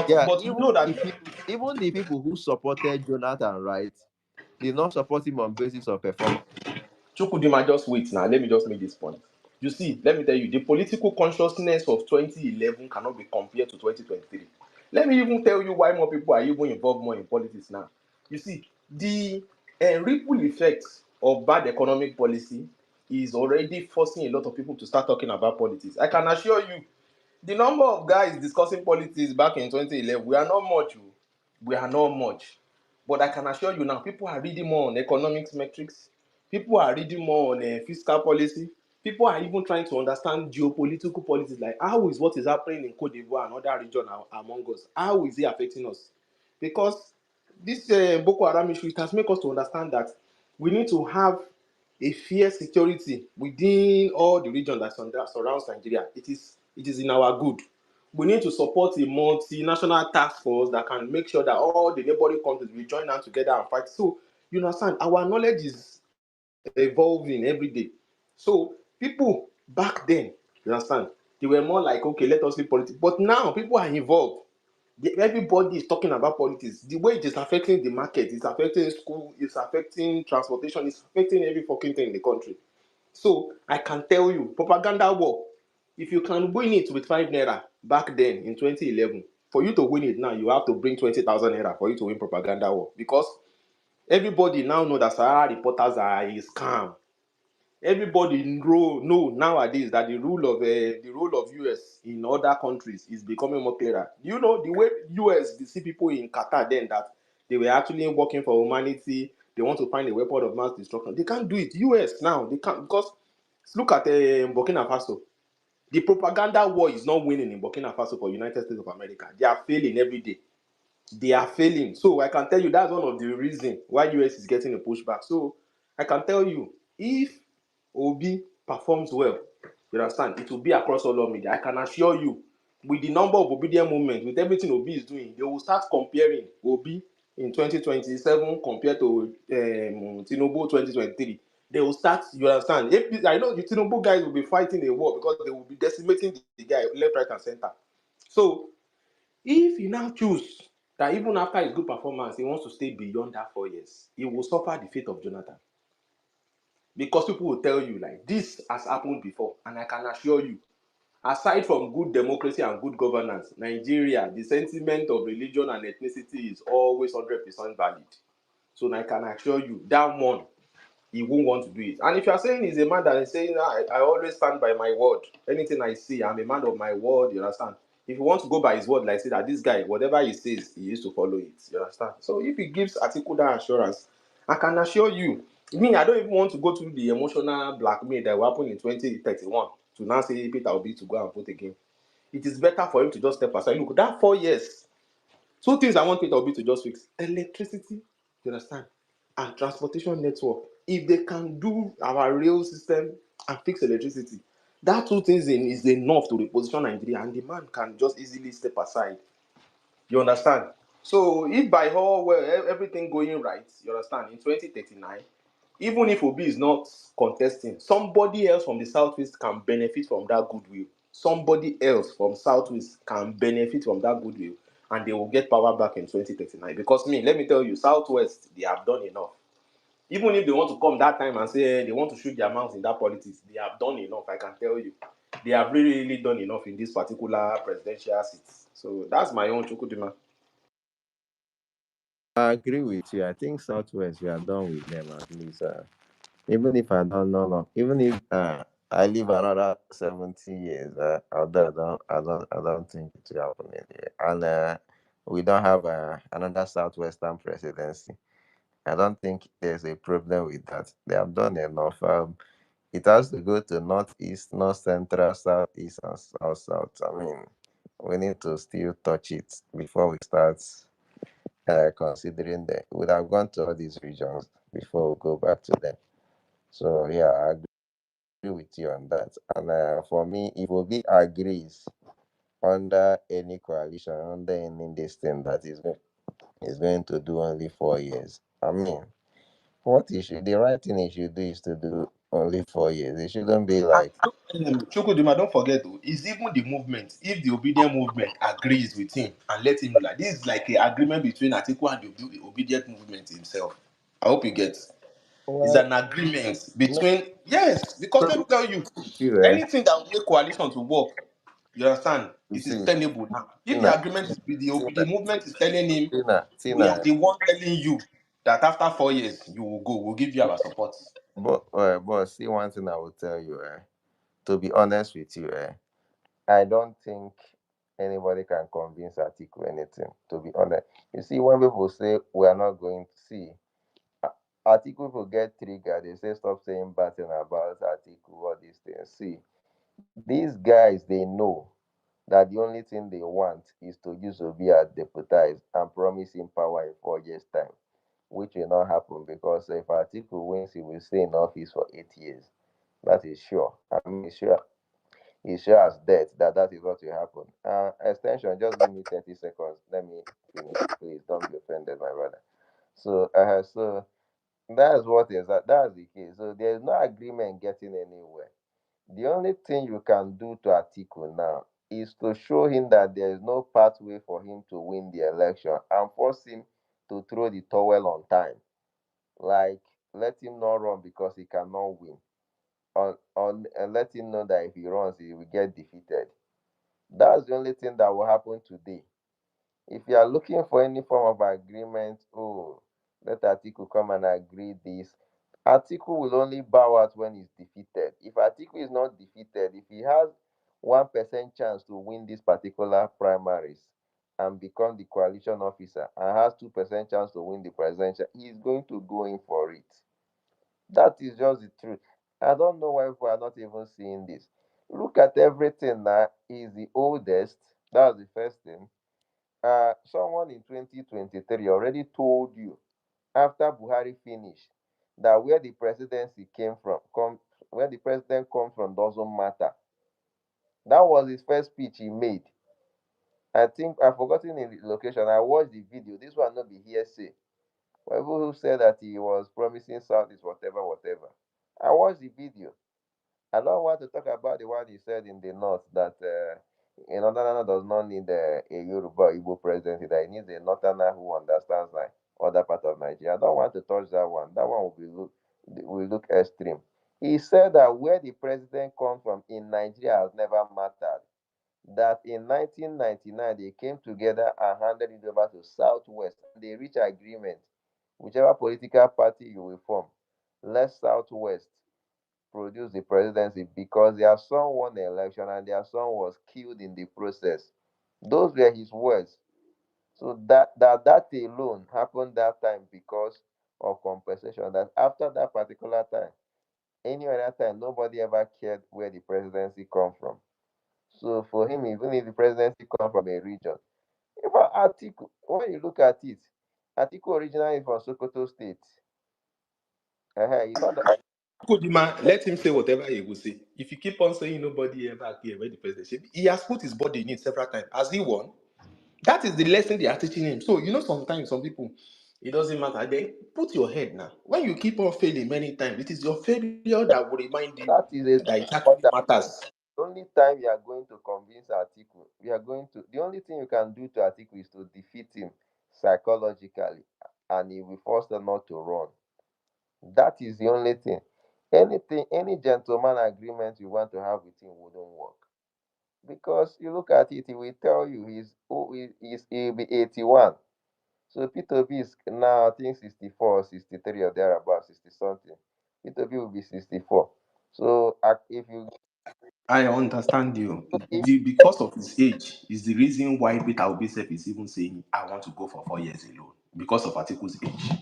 yeah, But you know that even the people who supported Jonathan, right, did not support him on basis of performance. Chukudima, just wait now. Let me just make this point. You see, let me tell you, the political consciousness of 2011 cannot be compared to 2023. Let me even tell you why more people are even involved more in politics now. You see, the ripple effect of bad economic policy is already forcing a lot of people to start talking about politics. I can assure you, the number of guys discussing politics back in 2011, we are not much. We are not much. But I can assure you now, people are reading more on economics metrics. People are reading more on fiscal policy. People are even trying to understand geopolitical politics, like how is what is happening in Cote d'Ivoire and other regions among us? How is it affecting us? Because this Boko Haram issue, it has made us to understand that we need to have a fierce security within all the region that surrounds Nigeria. It is in our good. We need to support a multinational task force that can make sure that all the neighboring countries will join hands together and fight. So, you understand, our knowledge is evolving every day. So, people back then, you understand, they were more like, okay, let us leave politics. But now, people are involved. Everybody is talking about politics. The way it is affecting the market, it's affecting school, it's affecting transportation, it's affecting every fucking thing in the country. So I can tell you, propaganda war, if you can win it with 5 naira back then in 2011, for you to win it now, you have to bring 20,000 naira for you to win propaganda war. Because everybody now know that Sahara reporters are a scam. Everybody know nowadays that the role of US in other countries is becoming more clearer. The way US they see people in Qatar then that they were actually working for humanity, they want to find a weapon of mass destruction. They can't do it. US now, they can't, because look at Burkina Faso. The propaganda war is not winning in Burkina Faso for United States of America. They are failing every day. They are failing. So I can tell you that's one of the reasons why US is getting a pushback. So I can tell you, if Obi performs well, you understand, it will be across all of media. I can assure you, with the number of obedient movements, with everything Obi is doing, they will start comparing Obi in 2027 compared to Tinubu 2023. They will start, you understand. I know the Tinubu guys will be fighting a war because they will be decimating the guy left, right, and center. So if he now choose that even after his good performance, he wants to stay beyond that 4 years, he will suffer the fate of Jonathan. Because people will tell you, like, this has happened before. And I can assure you, aside from good democracy and good governance, Nigeria, the sentiment of religion and ethnicity is always 100% valid. So I can assure you, that one, he won't want to do it. And if you are saying he's a man that is saying, I always stand by my word. Anything I see, I'm a man of my word, you understand? If you want to go by his word, like say that this guy, whatever he says, he used to follow it, you understand? So if he gives Atiku that assurance, I can assure you, I don't even want to go through the emotional blackmail that will happen in 2031 to now say Peter Obi to go and vote again. It is better for him to just step aside. Look, that 4 years, two things I want Peter Obi to just fix: electricity, you understand, and transportation network. If they can do our rail system and fix electricity, that two things is enough to reposition Nigeria, and the man can just easily step aside. You understand? So if by all well everything going right, you understand, in 2039, even if Obi is not contesting, somebody else from the southwest can benefit from that goodwill. Somebody else from southwest can benefit from that goodwill, and they will get power back in 2039. Because let me tell you, southwest, they have done enough. Even if they want to come that time and say they want to shoot their mouths in that politics, they have done enough. I can tell you, they have really done enough in this particular presidential seats. So that's my own Chukudima. I agree with you. I think Southwest, we are done with them at least. Even if I don't know long, even if I live another 70 years, I don't think it will happen anyway. And we don't have another Southwestern presidency. I don't think there's a problem with that. They have done enough. It has to go to northeast, north central, southeast, and south south. I mean, we need to still touch it before we start considering that we would have gone to all these regions before we go back to them. So yeah, I agree with you on that. And for me, if Obi agrees under any coalition, under any this thing that is going to do only 4 years, I mean, what he should, the right thing he should do is to do only 4 years. It shouldn't be like, Chukudima, don't forget, it's even the movement. If the obedient movement agrees with him and let him know, like, this is like an agreement between Atiku and the obedient movement himself. I hope you get. It's well, an agreement no, between, yes, because let me tell you, you, anything that will make coalition to work, you understand, you it is see, tenable now. If the Tina, agreement is the Tina, movement is telling him, we are Tina, the one telling you that after 4 years you will go, we'll give you our support. but see, one thing I will tell you, to be honest with you, I don't think anybody can convince Atiku anything, to be honest. You see, when people say we are not going to see, Atiku people get triggered, they say stop saying bad thing about Atiku, all these things. See, these guys, they know that the only thing they want is to use Obi as deputized and promise him power in 4 years' time, which will not happen because if Atiku wins, he will stay in office for 8 years. That is sure. I mean, it's sure as death that that is what will happen. Extension, just give me 30 seconds. Let me finish. Please don't be offended, my brother. So that's what is that. That's the case. So there's no agreement getting anywhere. The only thing you can do to Atiku now is to show him that there is no pathway for him to win the election and force him to throw the towel on time. Like, let him not run because he cannot win. And let him know that if he runs, he will get defeated. That's the only thing that will happen today. If you are looking for any form of agreement, oh, let Atiku come and agree this. Atiku will only bow out when he's defeated. If Atiku is not defeated, if he has 1% chance to win this particular primaries, and become the coalition officer and has 2% chance to win the presidential, he's going to go in for it. That is just the truth. I don't know why people are not even seeing this. Look at everything now. He's the oldest. That's the first thing. Someone in 2023 already told you after Buhari finished that where the presidency came from, where the president comes from doesn't matter. That was his first speech he made. I think I've forgotten the location. I watched the video. This one not be hearsay. People who said that he was promising Southeast, whatever, whatever. I watched the video. I don't want to talk about the one he said in the north that Northern does not need a Yoruba Igbo presidency, that he needs a Northerner who understands like other part of Nigeria. I don't want to touch that one. That one will look extreme. He said that where the president comes from in Nigeria has never mattered. That in 1999 they came together and handed it over to Southwest and they reached agreement. Whichever political party you will form, let Southwest produce the presidency because their son won the election and their son was killed in the process. Those were his words. So that alone happened that time because of compensation. That after that particular time, any other time, nobody ever cared where the presidency come from. So for him, even if the presidency come from a region, even Atiku, when you look at it, Atiku originally from Sokoto State. It's not that. Kudima, let him say whatever he will say. If you keep on saying nobody ever care where the president, he has put his body in it several times. Has he won? That is the lesson they are teaching him. So sometimes some people, it doesn't matter. They put your head now. When you keep on failing many times, it is your failure that will remind you That is a that it what actually matters. the only time you are going to convince Atiku, the only thing you can do to Atiku is to defeat him psychologically, and he will force them not to run. That is the only thing. Any gentleman agreement you want to have with him wouldn't work. Because you look at it, he will tell you he'll be 81. So P2B is now, I think, 64, 63 or thereabout, 60 something. P2B will be 64. So if you I understand you. if Because of his age is the reason why Peter Obi self is even saying, I want to go for 4 years alone. Because of Atiku's age.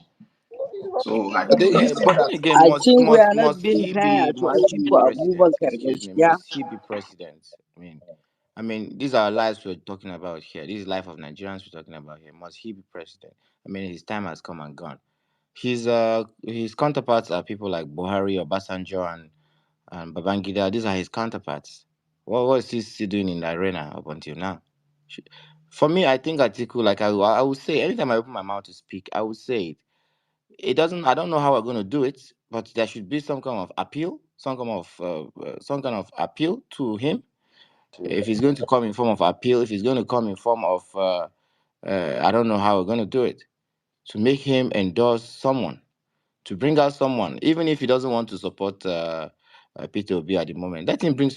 So this thing But then that again, I think we are not must being he fair be to president? Abubakar Excuse me, gaskiya. must he be president? These are lives we're talking about here. This is life of Nigerians we're talking about here. Must he be president? His time has come and gone. His counterparts are people like Buhari, Obasanjo, and Babangida. These are his counterparts. What is he still doing in the arena up until now? Sh- For me, I think Atiku, like I would say, anytime I open my mouth to speak, I would say it. It doesn't. I don't know how we're going to do it, but there should be some kind of appeal, some kind of appeal to him. If he's going to come in form of appeal, if he's going to come in form of, I don't know how we're going to do it, to make him endorse someone, to bring out someone, even if he doesn't want to support Peter Obi at the moment. Let him bring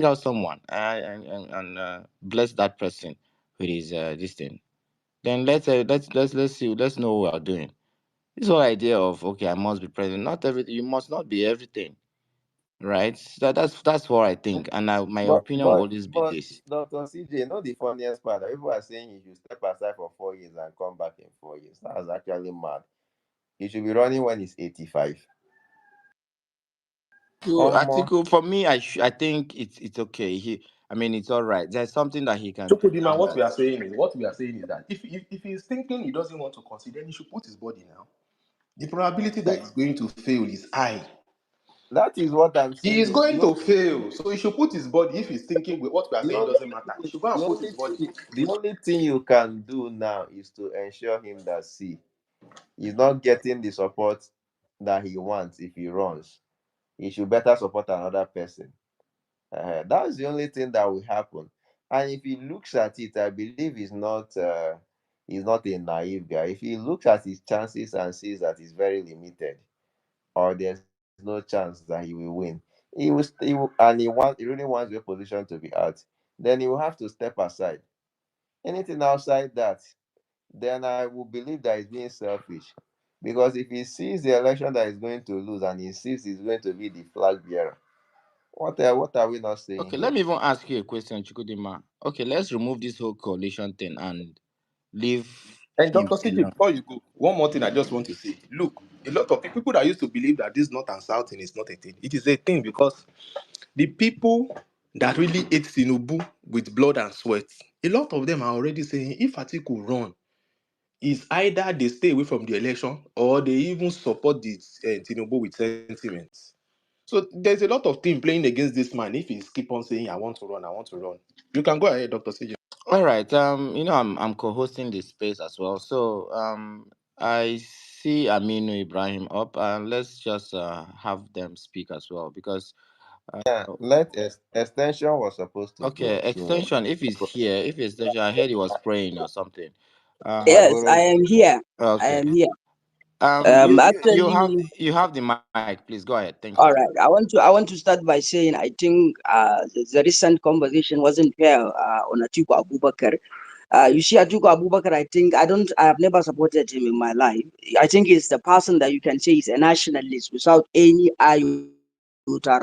out someone, and bless that person with his this thing. Then let's see, let's know what we're doing. This whole idea of, okay, I must be president. Not everything. You must not be everything, right? That's what I think, and my but opinion will but always be but this. Dr. CJ, you know the funniest part? People are saying he should step aside for 4 years and come back in 4 years. That's actually mad. He should be running when he's 85. More. Atiku, for me, I think it's okay. It's all right. There's something that he can do Chukwudima, now what that. we are saying is that if he's thinking he doesn't want to consider, then he should put his body now. The probability that he's going to fail is high. That is what I'm He is saying. going to fail, so he should put his body. If he's thinking with what we are The saying only doesn't matter, he should go the and put only his body. thing the only thing you can do now is to ensure him that he's not getting the support that he wants if he runs. He should better support another person. That's the only thing that will happen. And if he looks at it, I believe he's not a naive guy. If he looks at his chances and sees that he's very limited, or there's no chance that he will win, and he really wants your position to be out, then he will have to step aside. Anything outside that, then I will believe that he's being selfish. Because if he sees the election that he's going to lose and he sees he's going to be the flag bearer, what are we not saying Okay, let here? me even ask you a question, Chukudima. Okay, let's remove this whole coalition thing and leave And him Dr. CJ, alone. before you go, one more thing I just want to say. Look, a lot of people that used to believe that this North and South thing is not a thing. It is a thing because the people that really hate Tinubu with blood and sweat, a lot of them are already saying if Atiku run, is either they stay away from the election or they even support the Tinubu with sentiments. So there's a lot of things playing against this man if he's keep on saying I want to run, I want to run. You can go ahead, Dr. CJ. All right. I'm co-hosting this space as well. So I see Aminu Ibrahim up, and let's just have them speak as well because Yeah, let extension was supposed to okay, go. So extension. If he's here, if extension, I heard he was praying or something. Yes, I Agoro, am here. I Okay. am here. You Actually, have the mic. Please go ahead. Thank you. all right. I want to start by saying I think the recent conversation wasn't fair on Atiku Abubakar. You see, Atiku Abubakar, I have never supported him in my life. I think he's the person that you can say is a nationalist without any iota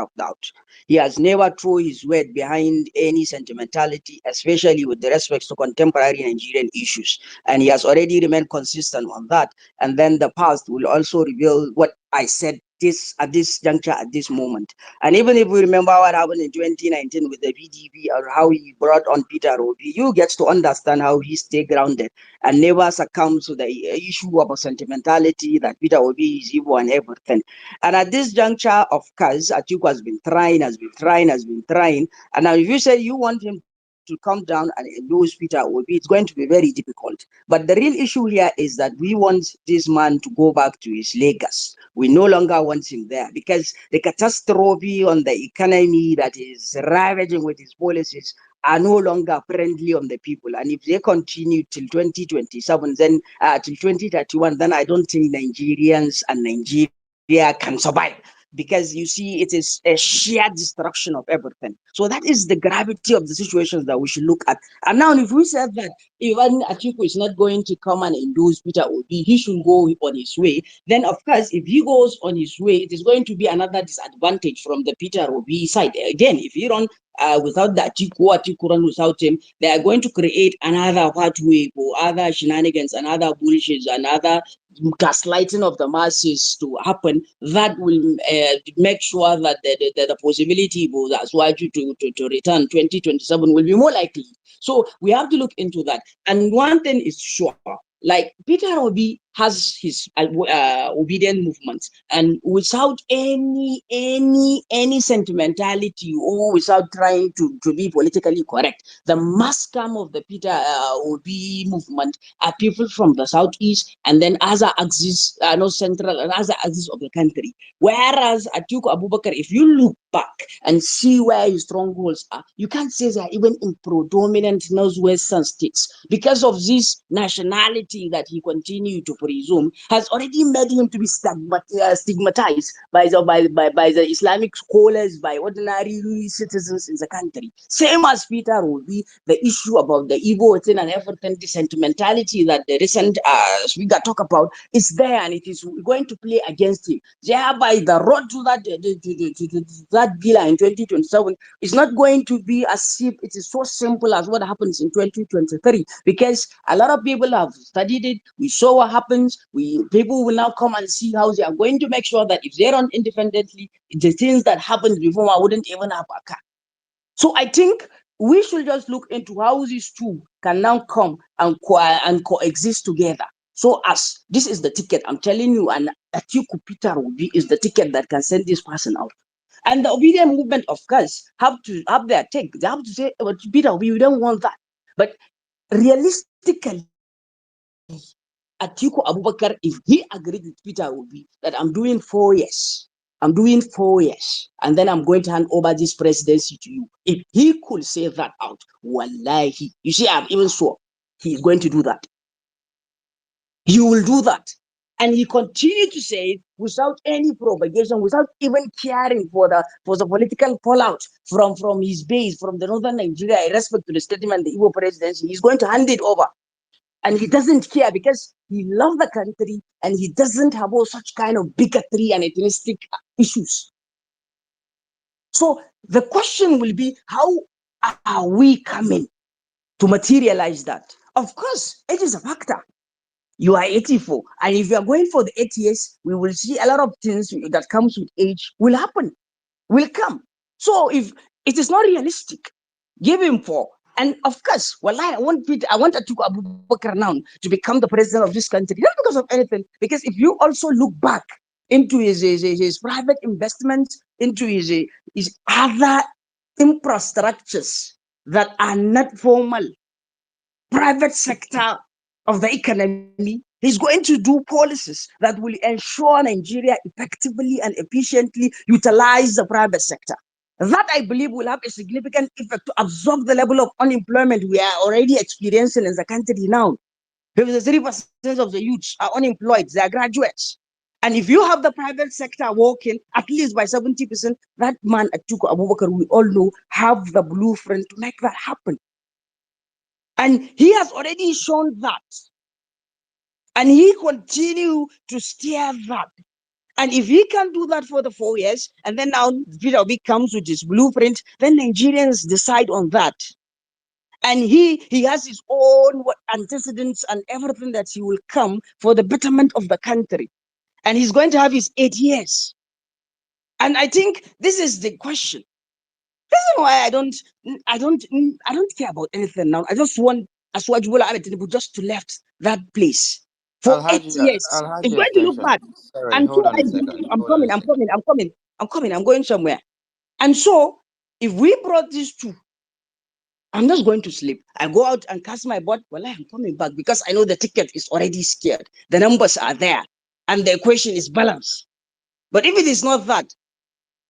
of doubt. He has never thrown his weight behind any sentimentality, especially with the respect to contemporary Nigerian issues. And he has already remained consistent on that. And then the past will also reveal what I said this at this juncture at this moment. And even if we remember what happened in 2019 with the PDP or how he brought on Peter Obi, you get to understand how he stayed grounded and never succumbed to the issue of sentimentality that Peter Obi is evil and everything. And at this juncture, of course, Atiku has been trying, has been trying, has been trying. And now if you say you want him to come down and endorse Peter Obi, it's going to be very difficult. But the real issue here is that we want this man to go back to his Lagos. We no longer want him there because the catastrophe on the economy that is ravaging with his policies are no longer friendly on the people. And if they continue till 2027, then till 2031, then I don't think Nigerians and Nigeria can survive. Because you see, it is a shared destruction of everything. So that is the gravity of the situations that we should look at. And now, if we said that even Atiku is not going to come and endorse Peter Obi, he should go on his way. Then, of course, if he goes on his way, it is going to be another disadvantage from the Peter Obi side. Again, if he run without the Atiku run without him, they are going to create another pathway for other shenanigans, another bullshit, another gaslighting of the masses to happen that will make sure that the possibility for Aswaju to return 2027 will be more likely. So we have to look into that. And one thing is sure, like Peter Obi has his obedient movements, and without any sentimentality or without trying to be politically correct, the mass scum of the Peter Obi movement are people from the southeast and then other axis, no central and other axis of the country. Whereas Atiku Abubakar, if you look back and see where his strongholds are, you can't say they are even in predominant northwestern states because of this nationality that he continued to presume has already made him to be stigmatized by the Islamic scholars, by ordinary citizens in the country. Same as Peter Obi, the issue about the Igbo thing and everything, the sentimentality that the recent speaker talk about is there, and it is going to play against him. Thereby, the road to that villa in 2027 is not going to be as if it is so simple as what happens in 2023, because a lot of people have studied it. We saw what happens. People will now come and see how they are going to make sure that if they run independently, the things that happened before wouldn't even have occurred. So I think we should just look into how these two can now come and coexist together. So as this is the ticket, I'm telling you, and Atiku Peter Obi is the ticket that can send this person out. And the obedient movement, of course, have to have their take. They have to say, Peter Obi, we don't want that. But realistically, Atiku Abubakar, if he agreed with Peter Obi that I'm doing 4 years, and then I'm going to hand over this presidency to you. If he could say that out, wallahi, you see, I'm even sure he's going to do that. He will do that. And he continued to say it without any propagation, without even caring for the political fallout from his base, from the northern Nigeria, in respect to the statement, the Igbo presidency. He's going to hand it over. And he doesn't care because he loves the country and he doesn't have all such kind of bigotry and ethnistic issues. So the question will be, how are we coming to materialize that? Of course, age is a factor. You are 84, and if you are going for the 8 years, we will see a lot of things that comes with age will happen, will come. So if it is not realistic, give him 4. And of course, well, I want Atiku Abubakar now to become the president of this country, not because of anything, because if you also look back into his private investments, into his other infrastructures that are not formal, private sector of the economy, he's going to do policies that will ensure Nigeria effectively and efficiently utilize the private sector. That I believe will have a significant effect to absorb the level of unemployment we are already experiencing in the country now. 53% of the youths are unemployed, they are graduates. And if you have the private sector working at least by 70%, that man Atiku Abubakar, we all know, have the blueprint to make that happen. And he has already shown that. And he continue to steer that. And if he can do that for the 4 years, and then now Fidelity comes with his blueprint, then Nigerians decide on that. And he has his own antecedents and everything that he will come for the betterment of the country. And he's going to have his 8 years. And I think this is the question. This is why I don't care about anything now. I just want Aswaju Ahmed Tinubu just to left that place for 8 years. It's going to look extension. bad. Sorry, And hold so on I a second. believe I'm Hold on a second. coming, I'm going somewhere. And so if we brought these two, I'm just going to sleep. I go out and cast my board. Well, I'm coming back because I know the ticket is already scared. The numbers are there. And the equation is balanced. But if it is not that,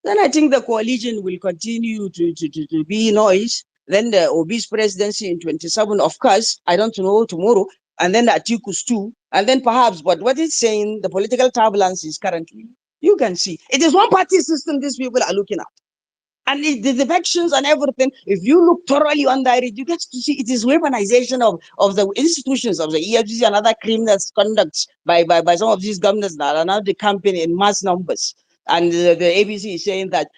then I think the coalition will continue to be noise. Then the Obi's presidency in 27, of course, I don't know tomorrow, and then the Atiku's too, and then perhaps, but what it's saying, the political turbulence is currently, you can see. It is one party system these people are looking at. And the defections and everything, if you look thoroughly under it, you get to see it is weaponization of the institutions of the EFCC and other criminal conducts by some of these governors that are now the campaign in mass numbers. And the ABC is saying that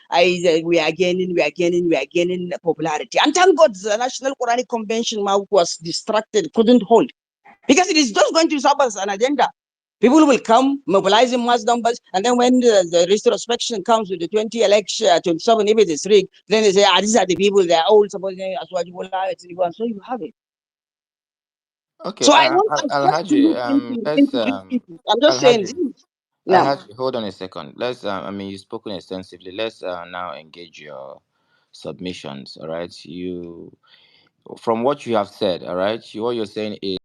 we are gaining popularity. And thank God the National Quranic Convention was distracted, couldn't hold. Because it is just going to serve as an agenda. People will come, mobilize in mass numbers, and then when the retrospection comes with the 20 election, 27, if it is rigged, then they say, these are the people, they are all supposedly as well, and so you have it. Okay, So I want us just to Alhaji, look into let's these issues. I'm just saying Alhaji, this. Yeah. Alhaji, hold on a second. Let's I mean, you've spoken extensively. Let's now engage your submissions. All right, you from what you have said. All right, what you're saying is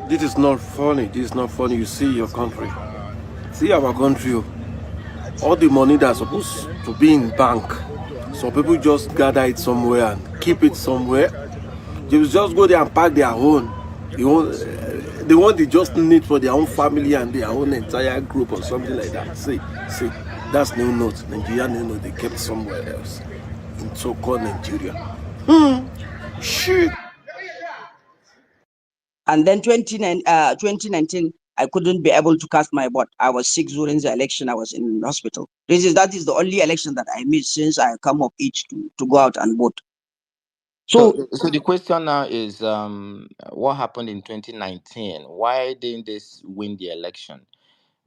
This is not funny. This is not funny. You see your country. See our country. All the money that's supposed to be in bank. Some people just gather it somewhere and keep it somewhere. They will just go there and pack their own. The one they just need for their own family and their own entire group or something like that. See, that's new note. Nigeria new note they kept somewhere else. In so-called Nigeria. Shit. And then 2019, I couldn't be able to cast my vote. I was sick during the election. I was in hospital. That is the only election that I missed since I come of age to go out and vote. so. So the question now is, what happened in 2019? Why didn't they win the election?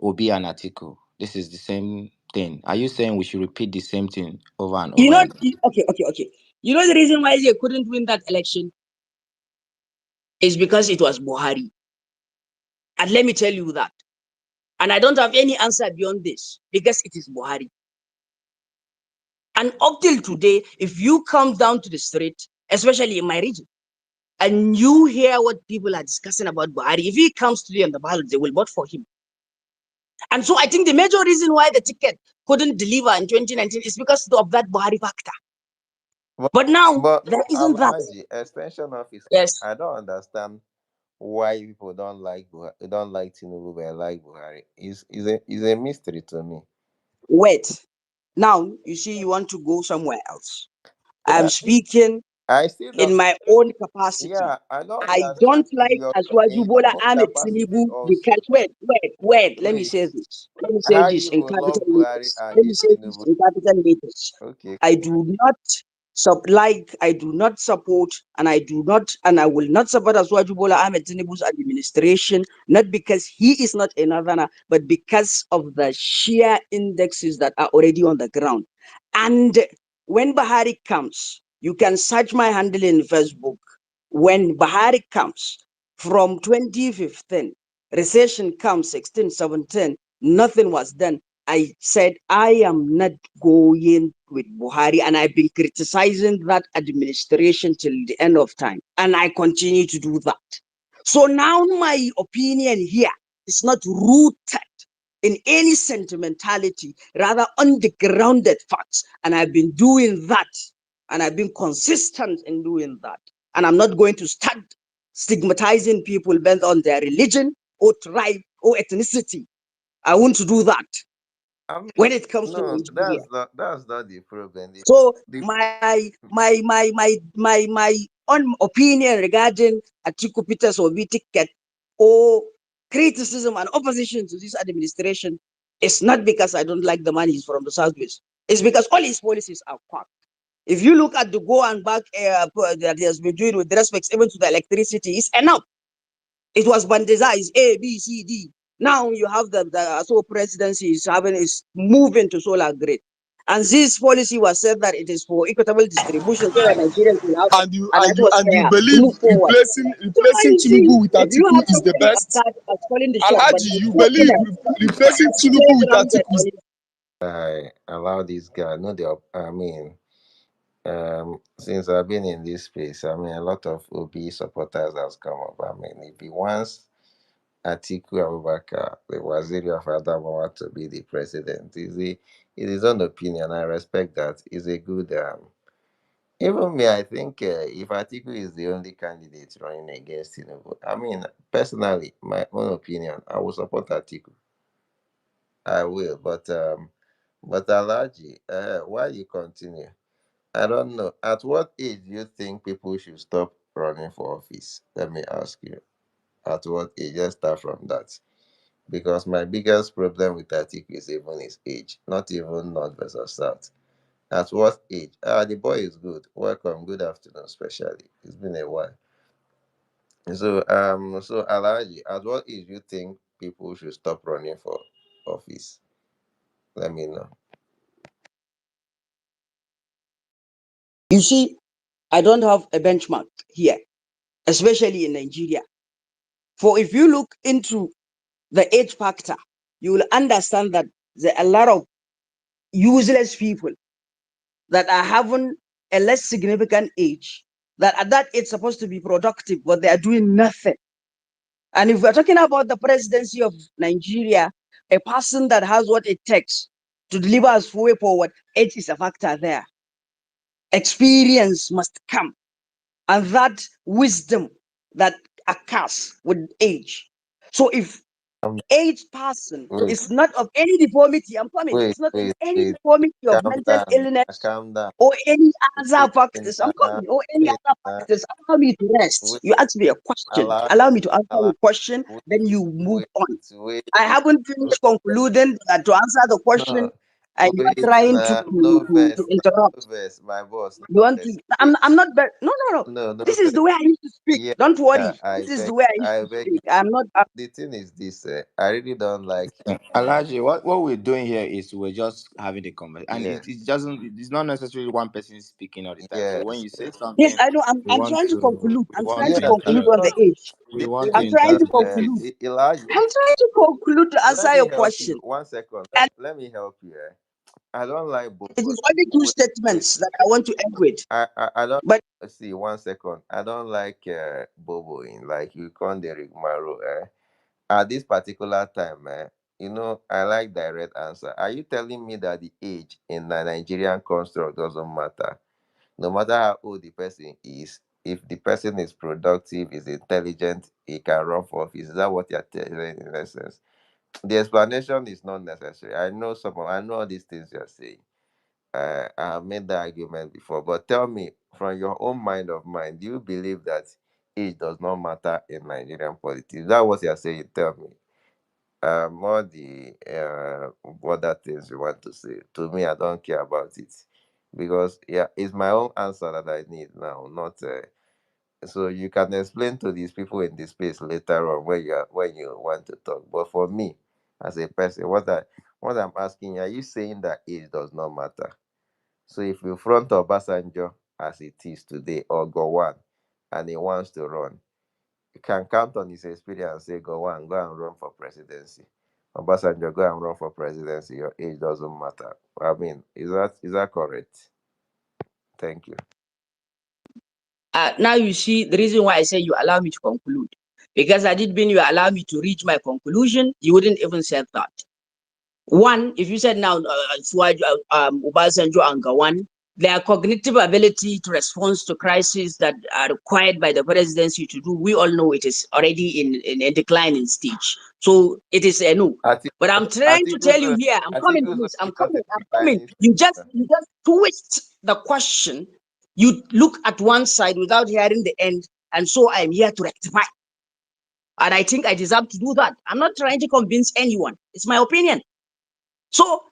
Obi and Atiku. This is the same thing. Are you saying we should repeat the same thing over and over again? Okay. You know the reason why they couldn't win that election is because it was Buhari. And let me tell you that. And I don't have any answer beyond this because it is Buhari. And up till today, if you come down to the street, especially in my region, and you hear what people are discussing about Buhari, if he comes today on the ballot, they will vote for him. And so I think the major reason why the ticket couldn't deliver in 2019 is because of that Buhari factor. But now, there isn't that. Alhaji, extension officer. Yes. I don't understand why people don't like don't like Tinubu but like Buhari. Is a mystery to me. Wait. Now, you see, you want to go somewhere else. I'm Yeah, speaking I still in don't. my own capacity. Yeah, I don't I understand don't like in Aswaju your Bola own Ahmed capacity Tinubu also. because wait. Let me say Please, this. Let me say how this you in will capital love Buhari letters. and Let me hate say this Tinubu? in capital letters. Okay, I cool. do not So, like, I do not support, and I will not support Asuwaju Bola Ahmed Tinubu's administration, not because he is not a northerner, but because of the sheer indexes that are already on the ground. And when Bahari comes, you can search my handle in Facebook. When Bahari comes from 2015, recession comes 16, 17, nothing was done. I said, I am not going with Buhari, and I've been criticizing that administration till the end of time, and I continue to do that. So now my opinion here is not rooted in any sentimentality, rather on the grounded facts, and I've been doing that, and I've been consistent in doing that, and I'm not going to start stigmatizing people based on their religion or tribe or ethnicity. I want to do that I mean, when it comes to no, Nigeria. that's not the problem. So The my own opinion regarding Atiku Peters Obi ticket or criticism and opposition to this administration is not because I don't like the man, he's from the southwest. It's because all his policies are quack. If you look at the go and back that he has been doing with respect even to the electricity, it's enough. It was bandized A, B, C, D. Now you have the so presidency is moving to solar grid. And this policy was said that it is for equitable distribution so that Nigerians will have an and you atmosphere to believe move forward. So replacing you see, Tinubu with if you Atiku have is the somebody like best? that as calling the shot, but Alhaji, the you true believe inner replacing stay Tinubu with grounded Atiku on is it. I allow this guy. No, I mean, since I've been in this space, I mean, a lot of OB supporters has come up. I mean, if he wants Atiku Abubakar, the Waziri of Adamawa, to be the president, it is own opinion. I respect that. It's a good. Even me, I think if Atiku is the only candidate running against Tinubu, I mean, personally, my own opinion, I will support Atiku. I will, but Alaji, why you continue? I don't know. At what age do you think people should stop running for office? Let me ask you. At what age? Let's start from that. Because my biggest problem with Atiku is even his age, not even North versus South. At what age? The boy is good. Welcome. Good afternoon, especially. It's been a while. So Alaji, at what age do you think people should stop running for office? Let me know. You see, I don't have a benchmark here, especially in Nigeria. For if you look into the age factor, you will understand that there are a lot of useless people that are having a less significant age, that at that age supposed to be productive, but they are doing nothing. And if we're talking about the presidency of Nigeria, a person that has what it takes to deliver us way forward, age is a factor there. Experience must come, and that wisdom that occurs with age. So if Um, aged person wait, is not of any deformity, I'm coming, wait, it's not in wait, any wait. deformity of Calm mental down. illness Calm down. or any other Wait, factors, I'm now. coming, or any Wait, other now. factors, allow me to rest. Wait, You ask me a question, allow, allow me to answer allow. your question, Wait, then you move wait, on. wait. I haven't finished concluding to answer the question, No, and you are wait, trying to, nah. No verse, no interrupt. verse. My boss, no You want to? verse. Wait, I'm not. No, no, no. no This is verse. the way I used to speak. Yeah, Don't worry. I This is beg, the way I used I to beg. speak. I'm not. The thing is this, I really don't like. Alhaji, what we're doing here is we're just having a conversation, and Yeah, it doesn't. It's not necessarily one person speaking all the time. So when yes, you say Yes, something, I know. I'm. we I'm want trying to to conclude. we I'm want trying yeah. to to conclude on the inter age. we The want thing to I'm is trying that to interject. conclude. Elijah, I'm trying to conclude to answer let me your help you. question. 1 second. And Let me help you. I don't like it bobo. is only two Wait, wait. statements that I want to end with. I don't But see 1 second. I don't like boboing. Like you can't the rigmarole. At this particular time, I like direct answer. Are you telling me that the age in the Nigerian construct doesn't matter? No matter how old the person is, if the person is productive, is intelligent, he can run for office. Is that what you're telling in essence? The explanation is not necessary. I know all these things you're saying. I have made that argument before, but tell me, from your own mind of mind, do you believe that age does not matter in Nigerian politics? Is that what you're saying? Tell me. All the other things you want to say. To me, I don't care about it. because yeah, it's my own answer that I need now, not so you can explain to these people in this space later on when you want to talk. But for me, as a person, what I'm asking, are you saying that age does not matter? So if you front Obasanjo as it is today or Gowon and he wants to run, you can count on his experience and say, Gowon, go and run for presidency. Obasanjo, go and run for presidency. Your age doesn't matter. I mean, is that correct? Thank you. Now you see the reason why I say you allow me to conclude. Because I did mean you allow me to reach my conclusion, you wouldn't even say that. One, if you said now, Obasanjo and Gawan, their cognitive ability to respond to crises that are required by the presidency to do, we all know it is already in a declining stage. So it is a no. Atiku, But I'm trying to tell you Atiku's here, I'm coming, Atiku's please, I'm not a coming, I'm coming. declining You stage. just twist the question. You look at one side without hearing the end, and so I'm here to rectify. And I think I deserve to do that. I'm not trying to convince anyone. It's my opinion. So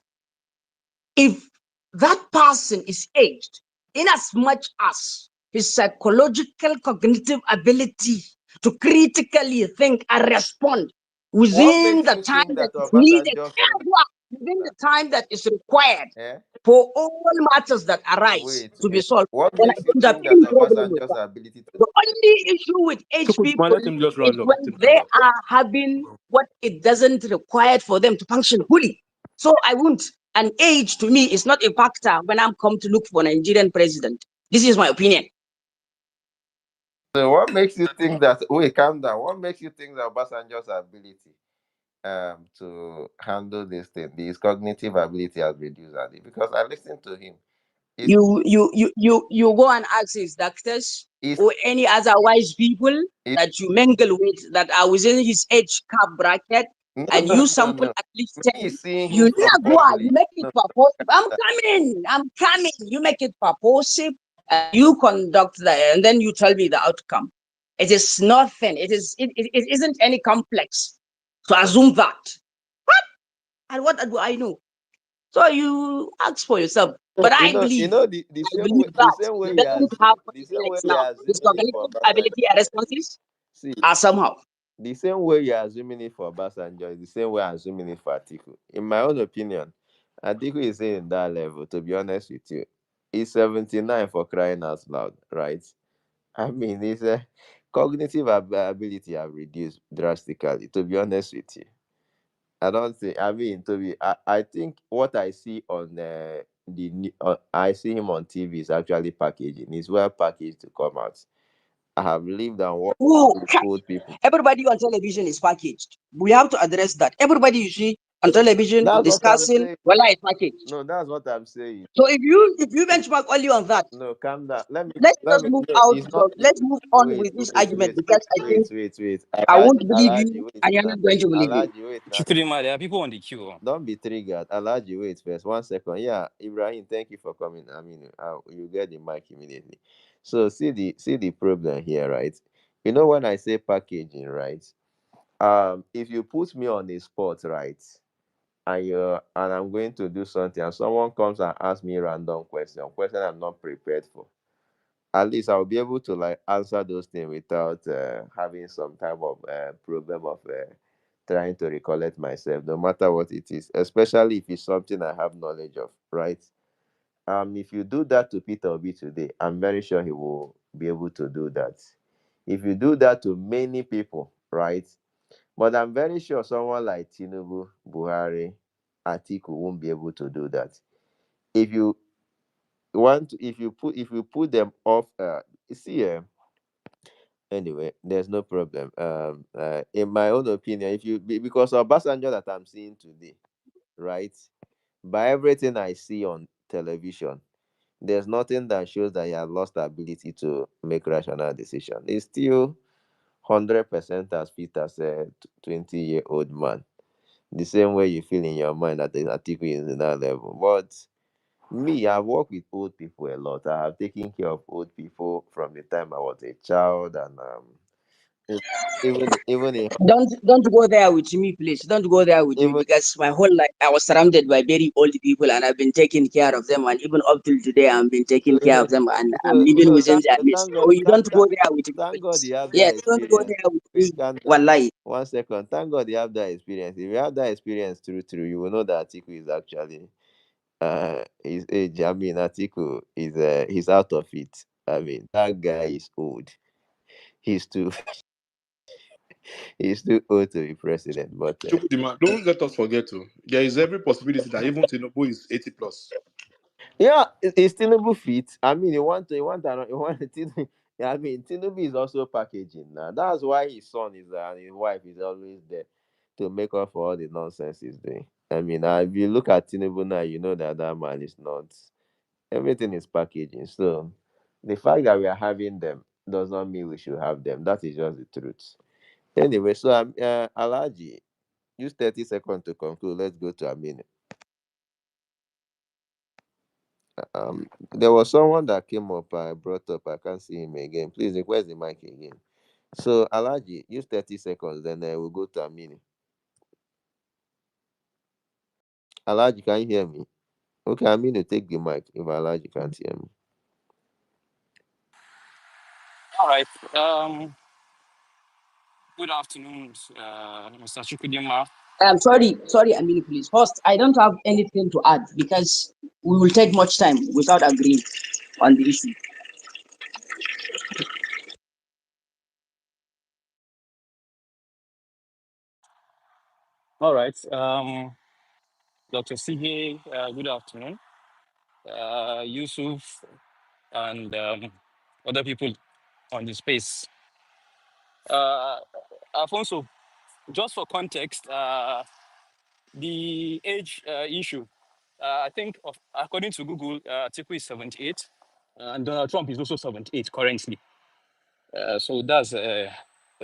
if that person is aged, in as much as his psychological cognitive ability to critically think and respond What within makes the you time think that that is needed, Obasanjo fell within the like time that is required that? Eh? for all matters that arise Wait, to be wait. solved, What then I makes you don't have think that any problem with Obasanjo's that. ability to The only issue with aged Man, people let him just is round up. Let when him they round up. are having what it doesn't require for them to function fully. So I won't. And age to me is not a factor when I'm come to look for a Nigerian president. This is my opinion. So what makes you think that wait, calm down. What makes you think that Obasanjo's ability to handle this thing, his cognitive ability has reduced because I listened to him. It's You go and ask his doctors it's or any other wise people it, that you mingle with that are within his age cap bracket, no and no you no sample no. at least Me 10. seeing You him from never go out, you Beverly. make it No, purposive. I'm coming. You make it purposive, you conduct that, and then you tell me the outcome. It is nothing. It isn't any complex to assume that. And what do I know? So you ask for yourself. But you I know, you believe, know the I same way believe the that same he way doesn't have what the it same way takes you're now. His assuming it for cognitive Obasanjo. ability and responses See, are somehow. the same way you're assuming it for Obasanjo is the same way I'm assuming it for Atiku. In my own opinion, Atiku is in that level, to be honest with you. He's 79 for crying out loud, right? I mean, his cognitive ability have reduced drastically, to be honest with you. I don't think, I mean, to be, I think what I see on I see him on TV is actually packaging. It's well packaged to come out. I have lived and worked Oh, with old people. everybody on television is packaged. We have to address that. Everybody you see on television That's what I'm discussing, saying. well, it's packaged. No, that's what I'm saying. So if you benchmark only on that, No, calm down. let's Let just me. move No, out. it's not. So let's move on Wait, with this wait, argument wait, because I think wait. I won't Alaji, believe Alaji, you wait and you're now. not going to believe me. Alaji, wait now. Chikudi, there are people on the queue. Don't be triggered. Alaji, wait first. 1 second. Yeah, Ibrahim, thank you for coming. I mean, you get the mic immediately. So see the problem here, right? You know when I say packaging, right? If you put me on the spot, right, and I'm going to do something, and someone comes and asks me random question I'm not prepared for, at least I'll be able to like answer those things without having some type of problem of trying to recollect myself, no matter what it is, especially if it's something I have knowledge of, right? If you do that to Peter Obi today, I'm very sure he will be able to do that. If you do that to many people, right? But I'm very sure someone like Tinubu, Buhari, Atiku won't be able to do that. If you if you put them off, you see, anyway, there's no problem. In my own opinion, if you because of Obasanjo that I'm seeing today, right? By everything I see on television, there's nothing that shows that he has lost the ability to make rational decision. He's still 100% as fit as a 20-year-old man. The same way you feel in your mind that the article is in that level. But me, I've worked with old people a lot. I have taken care of old people from the time I was a child, and Even in Don't go there with me, please. Don't go there with me even because my whole life I was surrounded by very old people and I've been taking care of them, and even up till today I've been taking care of them, and I'm living within their midst. So you don't go there with me, thank God please. you have that Yes, don't go experience. there with Wait, me. can 1 second. Thank God you have that experience. If you have that experience through, you will know that Atiku is actually his age. I mean, Atiku is he's out of it. I mean, that guy is old. He's too he's too old to be president. But Chukwudima, don't let us forget to. There is every possibility that even Tinubu is 80 plus. yeah, it's Tinubu fit. I mean, you want Tinubu. I mean, Tinubu is also packaging now. That's why his son is and his wife is always there to make up for all the nonsense he's doing. I mean, if you look at Tinubu now, you know that that man is not. Everything is packaging. So the fact that we are having them does not mean we should have them. That is just the truth. Anyway, so Alaji, use 30 seconds to conclude. Let's go to Amin. There was someone that came up. I brought up. I can't see him again. Please request the mic again. So Alaji, use 30 seconds. Then we'll go to Amin. Alaji, can you hear me? Okay, Amin, take the mic if Alaji can't hear me. All right. Good afternoon, Mr. Chukwudima. I'm sorry, Amini, please. First, I don't have anything to add because we will take much time without agreeing on the issue. All right. Dr. CJ, good afternoon. Yusuf and other people on the space. Alfonso, just for context, the age issue, I think, according to Google, Atiku is 78, and Donald Trump is also 78 currently. So that's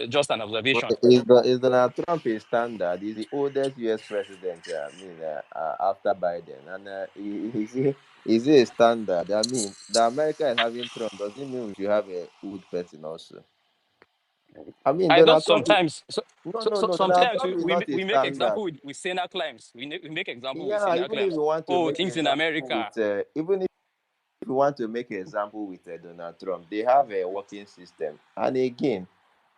just an But observation. is Donald Trump a standard? He's the oldest U.S. president. I mean, after Biden, and is he a standard? I mean, the America is having Trump. Does it mean we should have a old person also? I mean, I thought Donald Trump. sometimes, No. Donald sometimes Trump is not a we make standard. example with Sena claims. We make example with Yeah, Sena even if claims. you want to Oh, make things in example America. with, even if you want to make an example with Donald Trump, they have a working system. And again,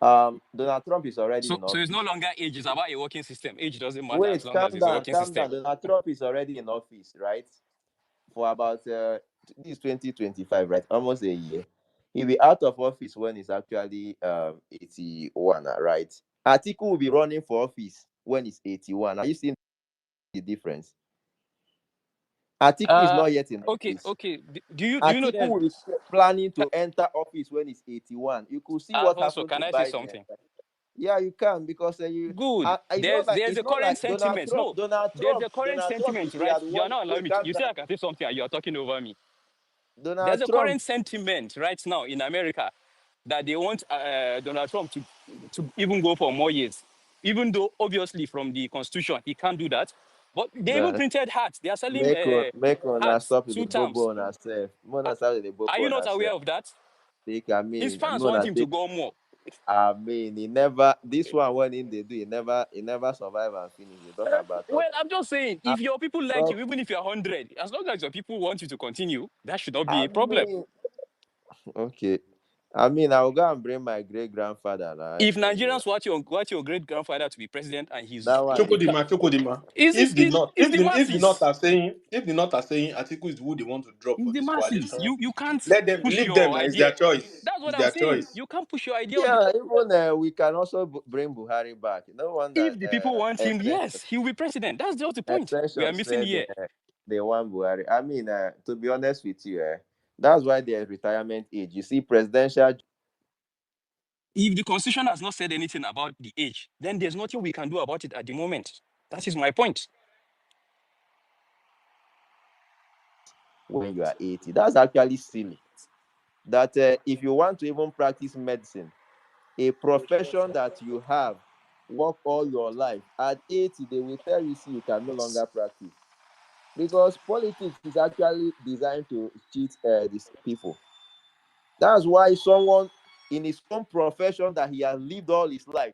Donald Trump is already in So it's no office. longer age, it's about a working system. Age doesn't matter as Wait, long as calm it's a down, working calm system. down. Donald Trump is already in office, right? For about this 2025, right? Almost a year. He'll be out of office when he's actually 81, right? Atiku will be running for office when he's 81. Are you seeing the difference? Atiku is Uh, not yet in office. okay. Do you know Atiku that, will be planning to enter office when he's 81. You could see what Alfonso, happened can to I say Biden. something? Yeah, you can because Good. There's it's a not current like Donald sentiment. Trump. No, there's a current Donald Trump, sentiment, he right? had You are won. not allowing Wait, me to. calm You say down. I can say something and you are talking over me. There's Donald a Trump. current sentiment right now in America that they want Donald Trump to even go for more years, even though obviously from the Constitution he can't do that. But they even Nah, printed hats. They are selling make on hats stop with the two bobo terms. on herself. Uh, Mona stop with the Are bobo you on not aware herself. of that? Take I His mean, fans want Mona him to take. go more. I mean, he never. This one when him they do, he never survive and finish. They talk about Well, others. I'm just saying, I, if your people like Trump, you, even if you're 100, as long as your people want you to continue, that should not be I a problem. mean, okay. I mean, I'll go and bring my great grandfather now. If Anyway, Nigerians want your great grandfather to be president and that one they he talk. Chukwudima. is If the the North masses. are saying, Atiku is who they want to drop It's for the this masses. coalition, You can't let them push leave them your now. It's idea. their choice. That's what It's I'm their saying. choice. You can't push your idea on the. Yeah, even we can also bring Buhari back. No wonder If the people want him, extension yes, he will be president. That's just the point we are extension missing said here. they want Buhari. I mean, to be honest with you, that's why there's retirement age. You see, presidential If the constitution has not said anything about the age, then there's nothing we can do about it at the moment. That is my point. when you are 80, that's actually silly. That if you want to even practice medicine, a profession that you have work all your life at 80, they will tell you see you can no longer practice because politics is actually designed to cheat these people. That's why someone in his own profession that he has lived all his life,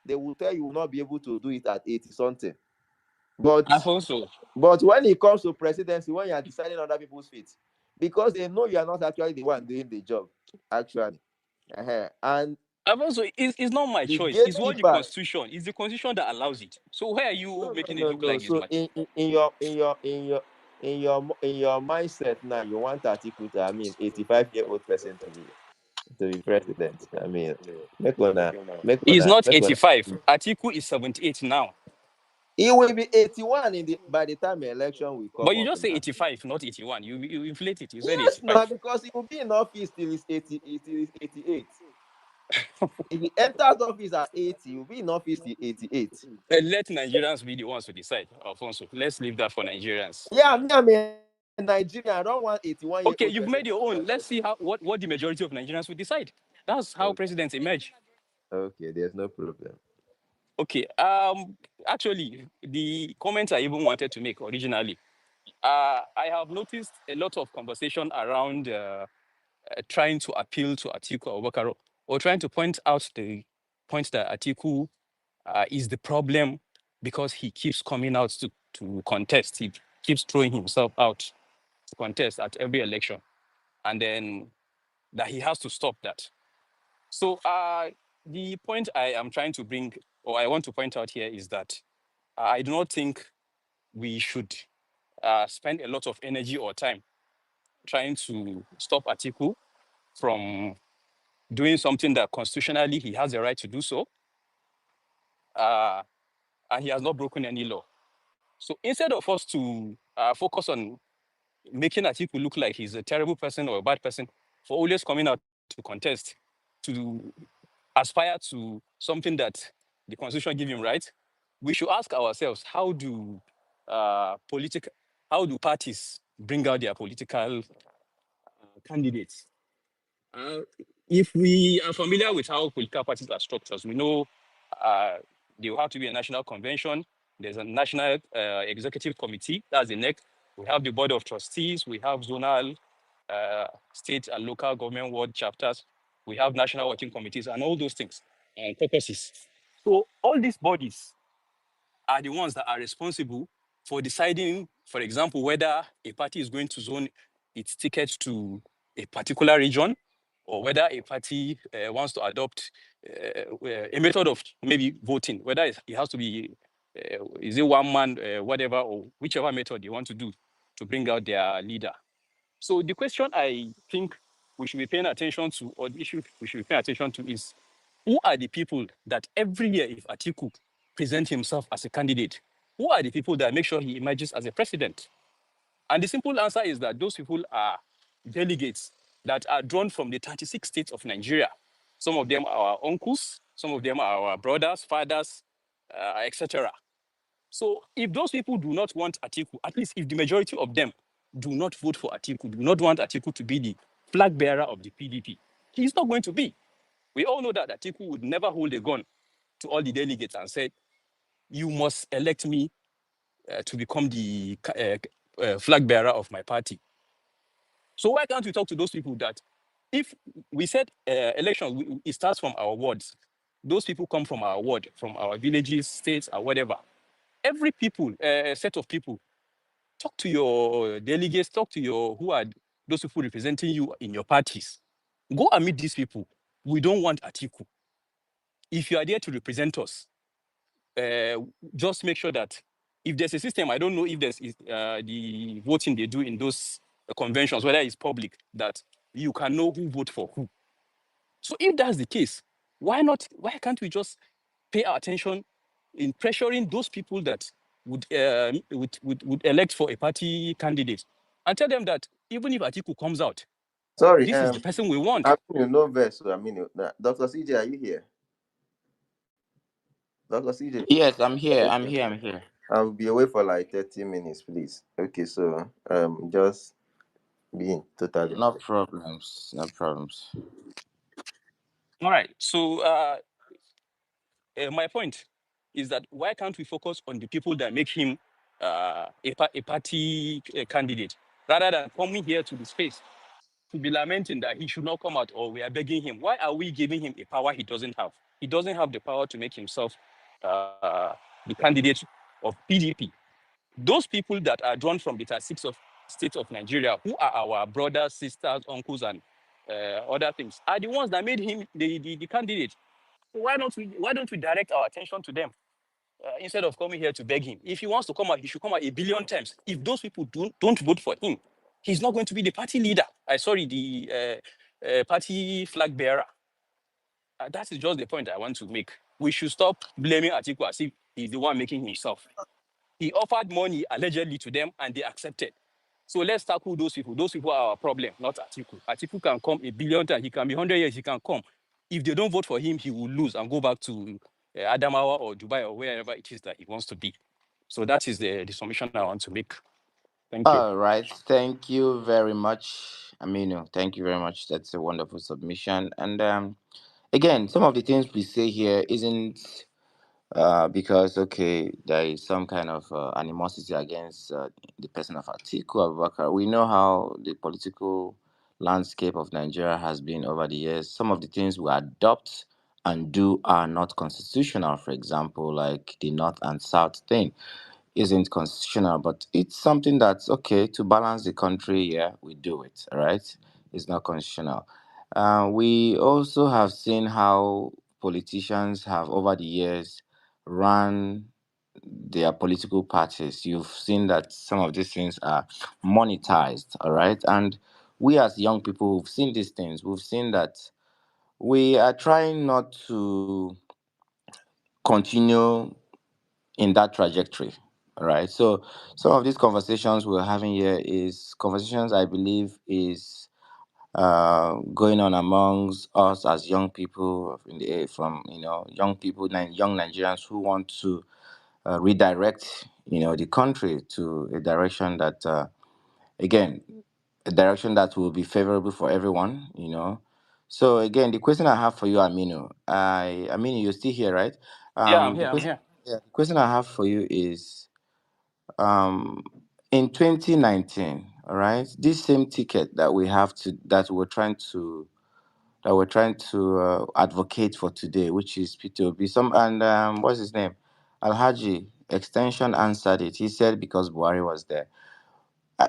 they will tell you will not be able to do it at 80 something. But Alfonso, when it comes to presidency, when you are deciding other people's fate, because they know you are not actually the one doing the job, actually. And Alfonso, it's not my the choice. It's what the gatekeeper. constitution. It's the constitution that allows it. So why are you No, no, making it no, look no. like it's So my? in your mindset now, you want Atiku to, 85-year-old person to be president. Make one, make He's one, not make one. 85. Atiku is 78 now. He will be 81 by the time the election will But come you up just say now. 85, not 81. You inflate it. You said Yes, now 85. because he will be in office till he's 80, till he's 88. If he enters office at 80, he will be in office till 88. Let Nigerians be the ones to decide, Alfonso. Let's leave that for Nigerians. Yeah, I'm a Nigerian. I don't want 81 year Okay, old you've person made to your be own. Let's president. see what the majority of Nigerians will decide. That's how Okay, presidents emerge. okay, there's no problem. Okay. Actually, the comments I even wanted to make originally, I have noticed a lot of conversation around trying to appeal to Atiku Abubakar or trying to point out the point that Atiku is the problem because he keeps coming out to contest. He keeps throwing himself out to contest at every election, and then that he has to stop that. So the point I am trying to bring, or I want to point out here, is that I do not think we should spend a lot of energy or time trying to stop Atiku from doing something that constitutionally he has a right to do so, and he has not broken any law. So instead of us to focus on making Atiku look like he's a terrible person or a bad person for always coming out to contest, to aspire to something that the constitution gives him right, we should ask ourselves, how do parties bring out their political candidates? Uh, if we are familiar with how political parties are structured, we know there will have to be a national convention. There's a national executive committee, that's the NEC. We have the board of trustees. We have zonal, state and local government ward chapters. We have national working committees and all those things and purposes. So all these bodies are the ones that are responsible for deciding, for example, whether a party is going to zone its ticket to a particular region or whether a party wants to adopt a method of maybe voting, whether it has to be, is it one man, whatever, or whichever method they want to do to bring out their leader. So the question I think we should be paying attention to, or the issue we should be paying attention to is, who are the people that every year, if Atiku presents himself as a candidate, who are the people that make sure he emerges as a president? And the simple answer is that those people are delegates that are drawn from the 36 states of Nigeria. Some of them are our uncles, some of them are our brothers, fathers, etc. So if those people do not want Atiku, at least if the majority of them do not vote for Atiku, do not want Atiku to be the flag bearer of the PDP, he's not going to be. We all know that Atiku would never hold a gun to all the delegates and say, you must elect me to become the flag bearer of my party. So why can't we talk to those people that if we said election, it starts from our wards. Those people come from our ward, from our villages, states, or whatever. Every people, set of people, talk to your delegates, talk to who are those people representing you in your parties. Go and meet these people. We don't want Atiku. If you are there to represent us, just make sure that if there's a system, I don't know if there's the voting they do in those conventions, whether it's public, that you can know who vote for who. So if that's the case, why not? Why can't we just pay our attention in pressuring those people that would elect for a party candidate and tell them that even if Atiku comes out, Sorry, this is the person we want. no verse. Dr. CJ, are you here? Dr. CJ, Yes, I'm here. I'm okay. here. I'm here. I'll be away for like 30 minutes, please. Okay, so just being totally. No problems. No problems. All right. So my point is that why can't we focus on the people that make him a party candidate rather than coming here to the space to be lamenting that he should not come out, or we are begging him. Why are we giving him a power he doesn't have? He doesn't have the power to make himself the candidate of PDP. Those people that are drawn from the 36 of states of Nigeria, who are our brothers, sisters, uncles, and other things, are the ones that made him the candidate. So why don't we direct our attention to them instead of coming here to beg him? If he wants to come out, he should come out a billion times. If those people don't vote for him, he's not going to be the party leader. The party flag bearer. That is just the point I want to make. We should stop blaming Atiku as if he's the one making himself. He offered money allegedly to them and they accepted. So let's tackle those people. Those people are our problem, not Atiku. Atiku can come a billion times. He can be 100 years. He can come. If they don't vote for him, he will lose and go back to Adamawa or Dubai or wherever it is that he wants to be. So that is the submission I want to make. Thank you. All right. Thank you very much, Aminu. Thank you very much. That's a wonderful submission. And again, some of the things we say here isn't because okay, there is some kind of animosity against the person of Atiku Abubakar. We know how the political landscape of Nigeria has been over the years. Some of the things we adopt and do are not constitutional. For example, like the North and South thing isn't constitutional, but it's something that's okay to balance the country. Yeah, we do it. All right, it's not constitutional. We also have seen how politicians have over the years run their political parties. You've seen that some of these things are monetized. All right, and we as young people who've seen these things, we've seen that we are trying not to continue in that trajectory. All right. So some of these conversations we're having here is conversations I believe is going on amongst us as young people in the from young people, young Nigerians who want to redirect the country to a direction that again a direction that will be favorable for everyone. So again, the question I have for you, Aminu, you're still here, right? Yeah, I'm The here. I'm question, here. yeah, the question I have for you is, um, in 2019, all right, this same ticket that we have to that we're trying to advocate for today, which is P2B. Some and what's his name, Alhaji Extension answered it. He said because Buhari was there.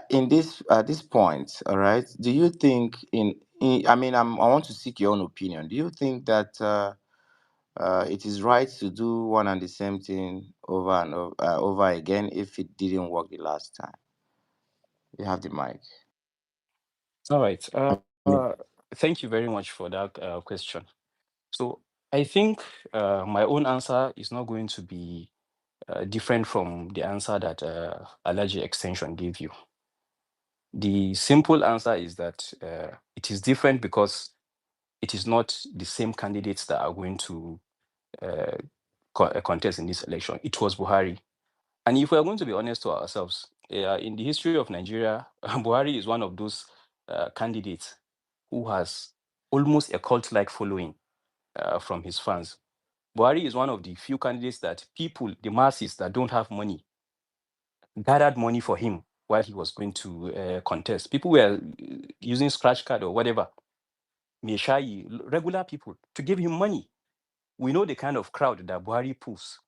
In this at this point, all right, do you think I mean, I want to seek your own opinion. Do you think that it is right to do one and the same thing over and over again if it didn't work the last time? You have the mic. All right. Mm. Thank you very much for that question. So I think my own answer is not going to be different from the answer that Allergy Extension gave you. The simple answer is that it is different because it is not the same candidates that are going to uh, contest in this election. It was Buhari. And if we are going to be honest to ourselves, in the history of Nigeria, Buhari is one of those candidates who has almost a cult-like following from his fans. Buhari is one of the few candidates that people, the masses that don't have money, gathered money for him while he was going to contest. People were using scratch card or whatever, Meshai, regular people, to give him money. We know the kind of crowd that Buhari pulls,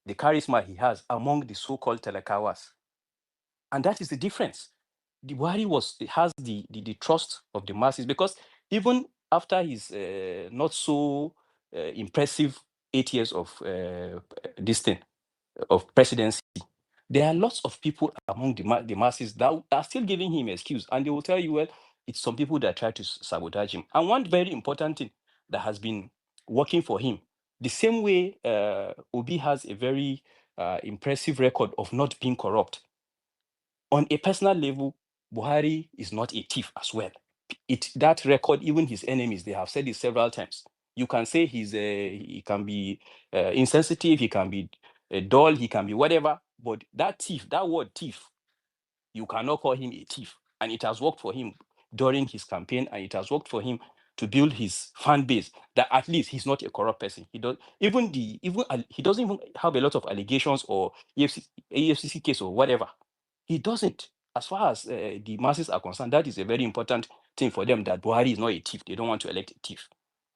the charisma he has among the so-called telekawas. And that is the difference. The Buhari has the trust of the masses, because even after his not so impressive 8 years of this thing, of presidency, there are lots of people among the masses that are still giving him excuse, and they will tell you, well, it's some people that try to sabotage him. And one very important thing that has been working for him, the same way Obi has a very impressive record of not being corrupt. On a personal level, Buhari is not a thief as well. That record, even his enemies, they have said it several times. You can say he can be insensitive, he can be dull, he can be whatever, but that word thief, you cannot call him a thief. And it has worked for him during his campaign, and it has worked for him to build his fan base, that at least he's not a corrupt person. He doesn't even have a lot of allegations or AFCC case or whatever. He doesn't. As far as the masses are concerned, that is a very important thing for them that Buhari is not a thief. They don't want to elect a thief,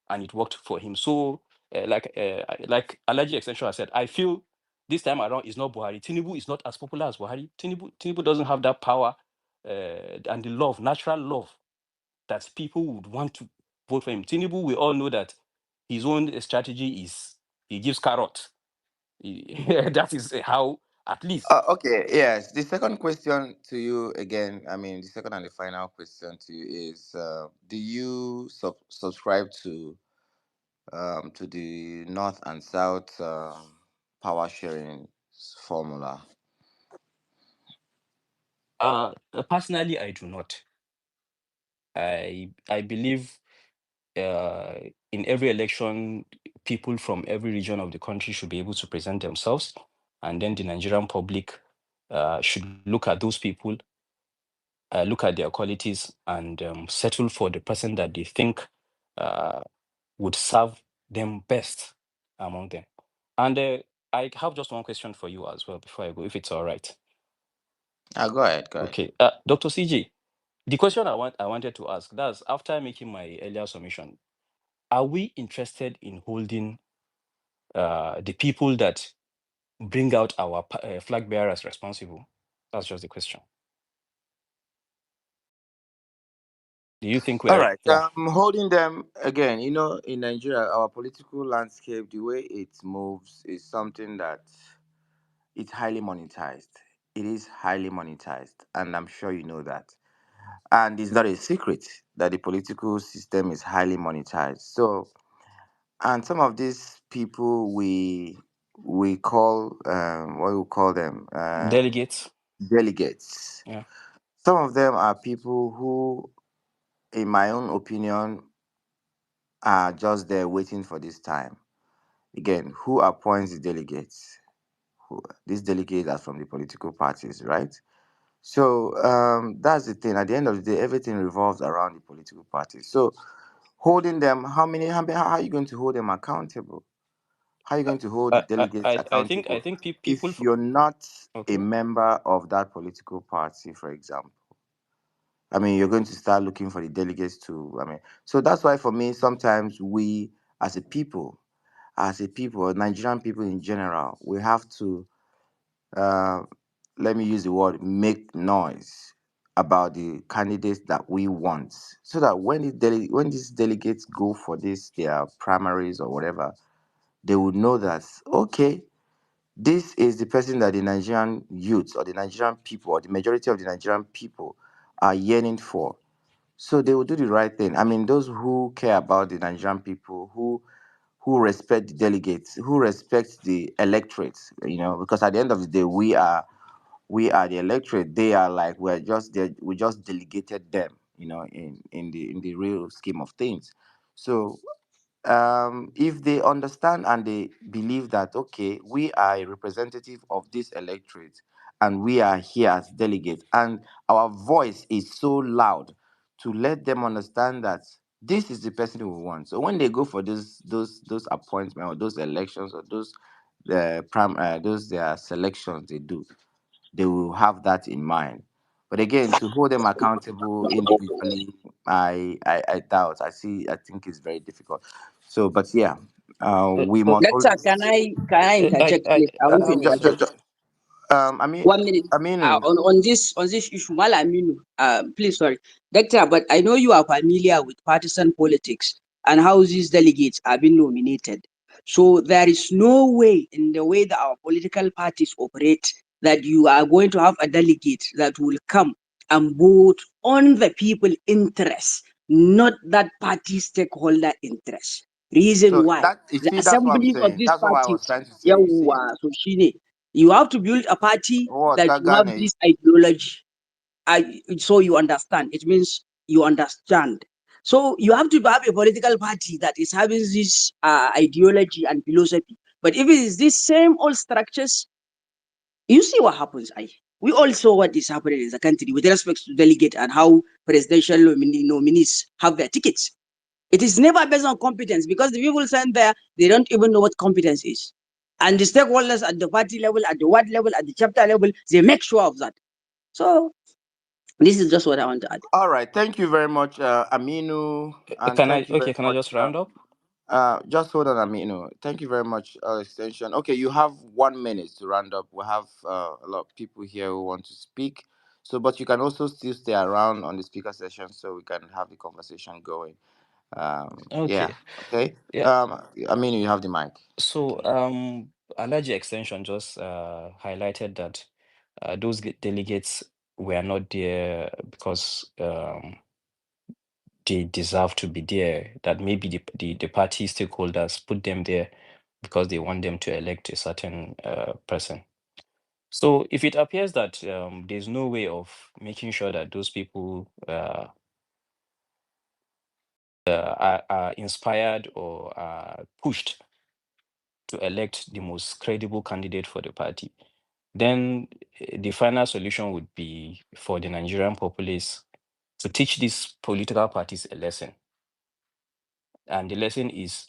and it worked for him. So, like Alaji Extension has said, I feel this time around is not Buhari. Tinubu is not as popular as Buhari. Tinubu doesn't have that power and the love, natural love, that people would want to vote for him. Tinubu, we all know that his own strategy is he gives carrot. That is how, at least. Okay, yes. The second question to you again, I mean, the second and the final question to you is: do you subscribe to the North and South power sharing formula? Personally, I do not. I believe in every election, people from every region of the country should be able to present themselves, and then the Nigerian public should look at those people, look at their qualities, and settle for the person that they think uh, would serve them best among them. And I have just one question for you as well before I go, if it's all right. Go ahead. Go ahead. Okay, Dr. CJ, the question I wanted to ask, that's after making my earlier submission. Are we interested in holding the people that bring out our flag bearers responsible? That's just the question. Do you think All we're, right. yeah, Holding them again, in Nigeria, our political landscape, the way it moves is something that it's highly monetized. It is highly monetized, and I'm sure you know that. And it's not a secret that the political system is highly monetized. So, and some of these people we call what do we call them delegates? delegates. Yeah. Some of them are people who, in my own opinion, are just there waiting for this time. Again, who appoints the delegates? These delegates are from the political parties, right? So that's the thing. At the end of the day, everything revolves around the political parties. So holding them, how are you going to hold them accountable? How are you going to hold the delegates I accountable think people if you're not a okay. member of that political party, for example? I mean, you're going to start looking for the delegates to, I mean, so that's why for me, sometimes we as a people, Nigerian people in general, we have to, uh, let me use the word, make noise about the candidates that we want, so that when these delegates go for their primaries or whatever, they would know that, okay, this is the person that the Nigerian youth or the Nigerian people or the majority of the Nigerian people are yearning for. So they will do the right thing. I mean, those who care about the Nigerian people, who respect the delegates, who respect the electorate, because at the end of the day, we are the electorate. They are like we're just there. We just delegated them, in the real scheme of things. So if they understand and they believe that, okay, we are a representative of this electorate and we are here as delegates, and our voice is so loud to let them understand that this is the person we want. So when they go for those appointments or those elections or those their selections they will have that in mind. But again, to hold them accountable individually, I doubt. I think it's very difficult. So, but yeah, we must Doctor, always. can I interject, I please? I want to interject. I mean, 1 minute. I mean, On this issue, Mala Aminu, please, sorry, Doctor, but I know you are familiar with partisan politics and how these delegates have been nominated. So there is no way in the way that our political parties operate that you are going to have a delegate that will come and vote on the people interest, not that party stakeholder interest. Reason so why? that you The see, that's what I'm assemblies of saying. these That's what I parties, was trying to say. You see, yeah, so shine, you have to build a party what that you have Tagane? this ideology. So you understand. It means you understand. So you have to have a political party that is having this ideology and philosophy. But if it is these same old structures, you see what happens. We all saw what is happening in the country with respect to delegate and how presidential nominees have their tickets. It is never based on competence because the people sent there, they don't even know what competence is. And the stakeholders at the party level, at the ward level, at the chapter level, they make sure of that. So This is just what I want to add. All right. Thank you very much, Aminu, and thank you very Can I much. just round up? Just hold on, Aminu. Thank you very much, Extension. Okay, you have 1 minute to round up. We have a lot of people here who want to speak. So, but you can also still stay around on the speaker session so we can have the conversation going. Yeah. Okay. Okay. Yeah. Aminu, you have the mic. So Allergy Extension just highlighted that those delegates were not there because they deserve to be there, that maybe the party stakeholders put them there because they want them to elect a certain person. So if it appears that there's no way of making sure that those people are inspired or are pushed to elect the most credible candidate for the party, then the final solution would be for the Nigerian populace to teach these political parties a lesson. And the lesson is,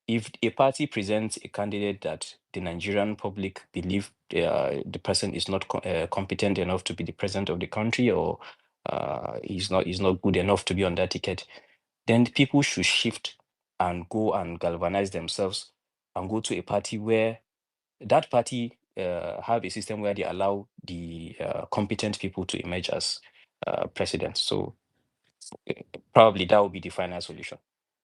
if a party presents a candidate that the Nigerian public believe the person is not competent enough to be the president of the country, or he's not good enough to be on that ticket, then people should shift and go and galvanize themselves and go to a party where that party have a system where they allow the competent people to emerge as president. So probably that will be the final solution.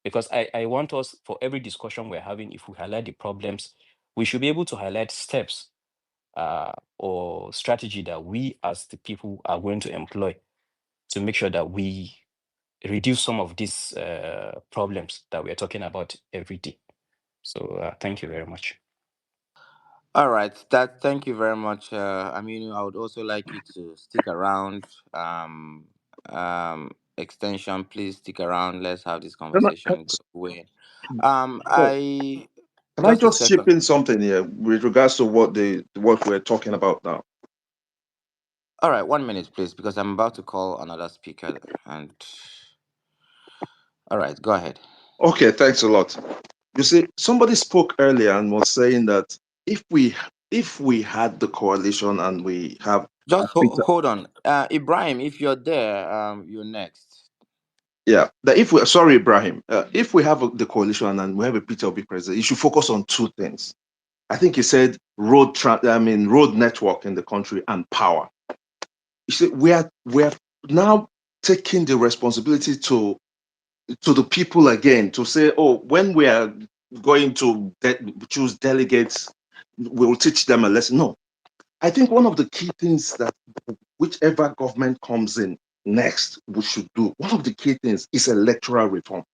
Because I want us, for every discussion we're having, if we highlight the problems, we should be able to highlight steps or strategy that we as the people are going to employ to make sure that we reduce some of these problems that we're talking about every day. So thank you very much. All right. Thank you very much, Aminu. I would also like you to stick around. Extension, please stick around. Let's have this Can conversation going. oh, I can I just a just chip second. in something here with regards to what we're talking about now? All right, 1 minute, please, because I'm about to call another speaker. And all right, go ahead. Okay, thanks a lot. You see, somebody spoke earlier and was saying that if we had the coalition and we have Just hold on, Ibrahim. If you're there, you're next. yeah, that if we sorry Ibrahim, if we have the coalition and we have a Peter Obi president, you should focus on two things. I think he said road network in the country and power. You see, we are now taking the responsibility to the people again to say, oh, when we are going to choose delegates, we'll teach them a lesson. No, I think one of the key things that whichever government comes in next, we should do, one of the key things is electoral reform.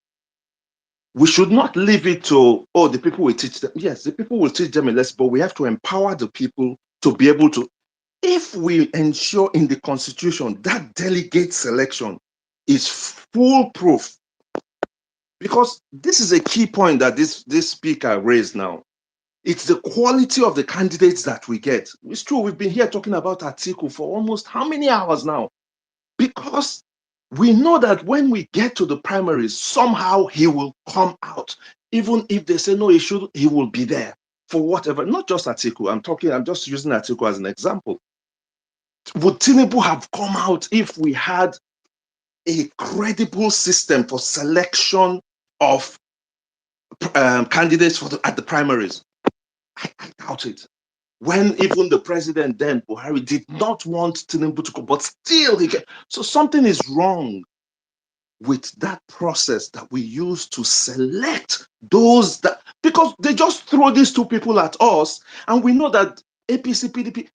We should not leave it to, oh, the people will teach them. Yes, the people will teach them a lesson, but we have to empower the people to be able to. If we ensure in the constitution that delegate selection is foolproof, because this is a key point that this speaker raised now. It's the quality of the candidates that we get. It's true, we've been here talking about Atiku for almost how many hours now? Because we know that when we get to the primaries, somehow he will come out. Even if they say no, he will be there for whatever. Not just Atiku. I'm just using Atiku as an example. Would Tinubu have come out if we had a credible system for selection of candidates at the primaries? I doubt it. When even the president then, Buhari, did not want Tinubu to go, but still he came. So something is wrong with that process that we use to select those that, because they just throw these two people at us, and we know that APC, PDP,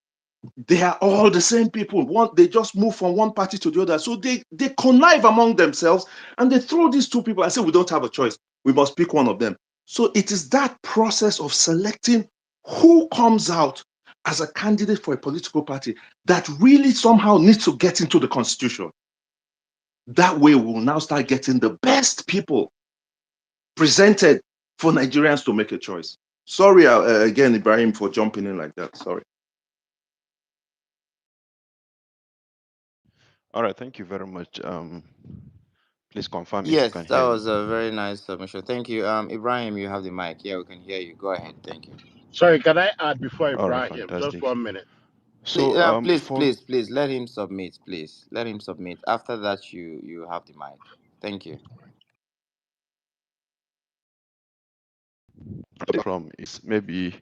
they are all the same people. They just move from one party to the other. So they connive among themselves and they throw these two people and say, we don't have a choice. We must pick one of them. So it is that process of selecting who comes out as a candidate for a political party that really somehow needs to get into the constitution. That way we'll now start getting the best people presented for Nigerians to make a choice. Sorry again, Ibrahim, for jumping in like that. Sorry. All right, thank you very much. Please confirm if you Yes, can that hear me. was a very nice submission. Thank you, Ibrahim. You have the mic. Yeah, we can hear you. Go ahead. Thank you. Sorry, can I add before All right, Ibrahim? Just fantastic. 1 minute. Please, So for please let him submit. Please let him submit. After that, you have the mic. Thank you. from is maybe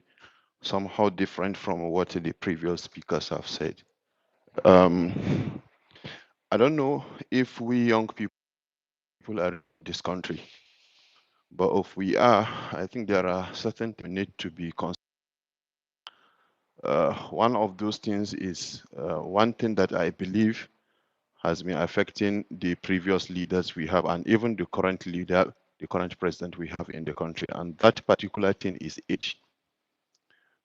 somehow different from what the previous speakers have said. Um, I don't know if we young people are in this country, but if we are, I think there are certain things need to be considered. One of those things is one thing that I believe has been affecting the previous leaders we have, and even the current leader, the current president we have in the country, and that particular thing is age.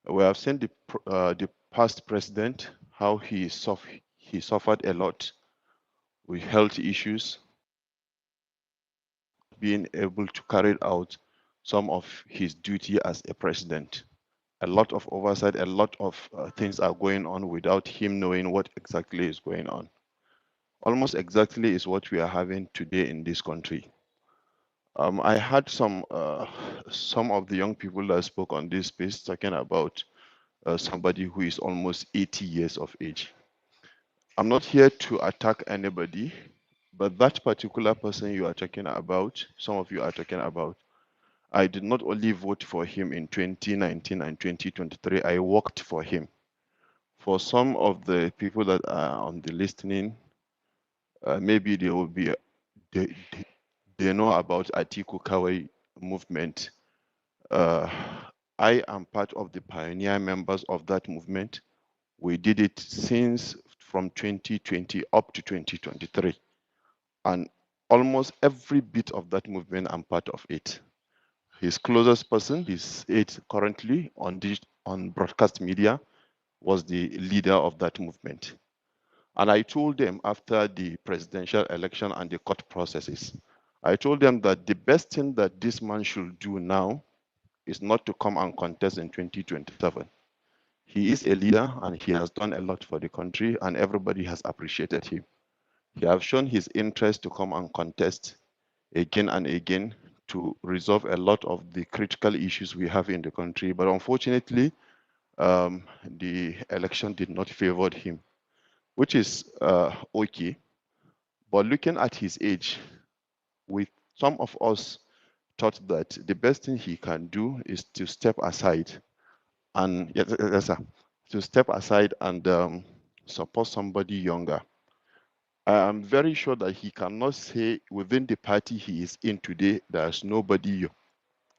We have seen the past president how he suffered a lot with health issues, being able to carry out some of his duty as a president. A lot of oversight, a lot of things are going on without him knowing what exactly is going on. Almost exactly is what we are having today in this country. I had some of the young people that spoke on this space talking about somebody who is almost 80 years of age. I'm not here to attack anybody, but that particular person you are talking about, some of you are talking about, I did not only vote for him in 2019 and 2023, I worked for him. For some of the people that are on the listening, maybe they will be, they, they know about Atiku Kawai movement. I am part of the pioneer members of that movement. We did it since from 2020 up to 2023. And almost every bit of that movement, I'm part of it. His closest person, his aide currently on broadcast media, was the leader of that movement. And I told them after the presidential election and the court processes, I told them that the best thing that this man should do now is not to come and contest in 2027. He is a leader and he has done a lot for the country and everybody has appreciated him. He has shown his interest to come and contest again and again to resolve a lot of the critical issues we have in the country. But unfortunately, the election did not favor him, which is okay. But looking at his age, with some of us thought that the best thing he can do is to step aside and yes, sir, to step aside and support somebody younger. I am very sure that he cannot say within the party he is in today, there's nobody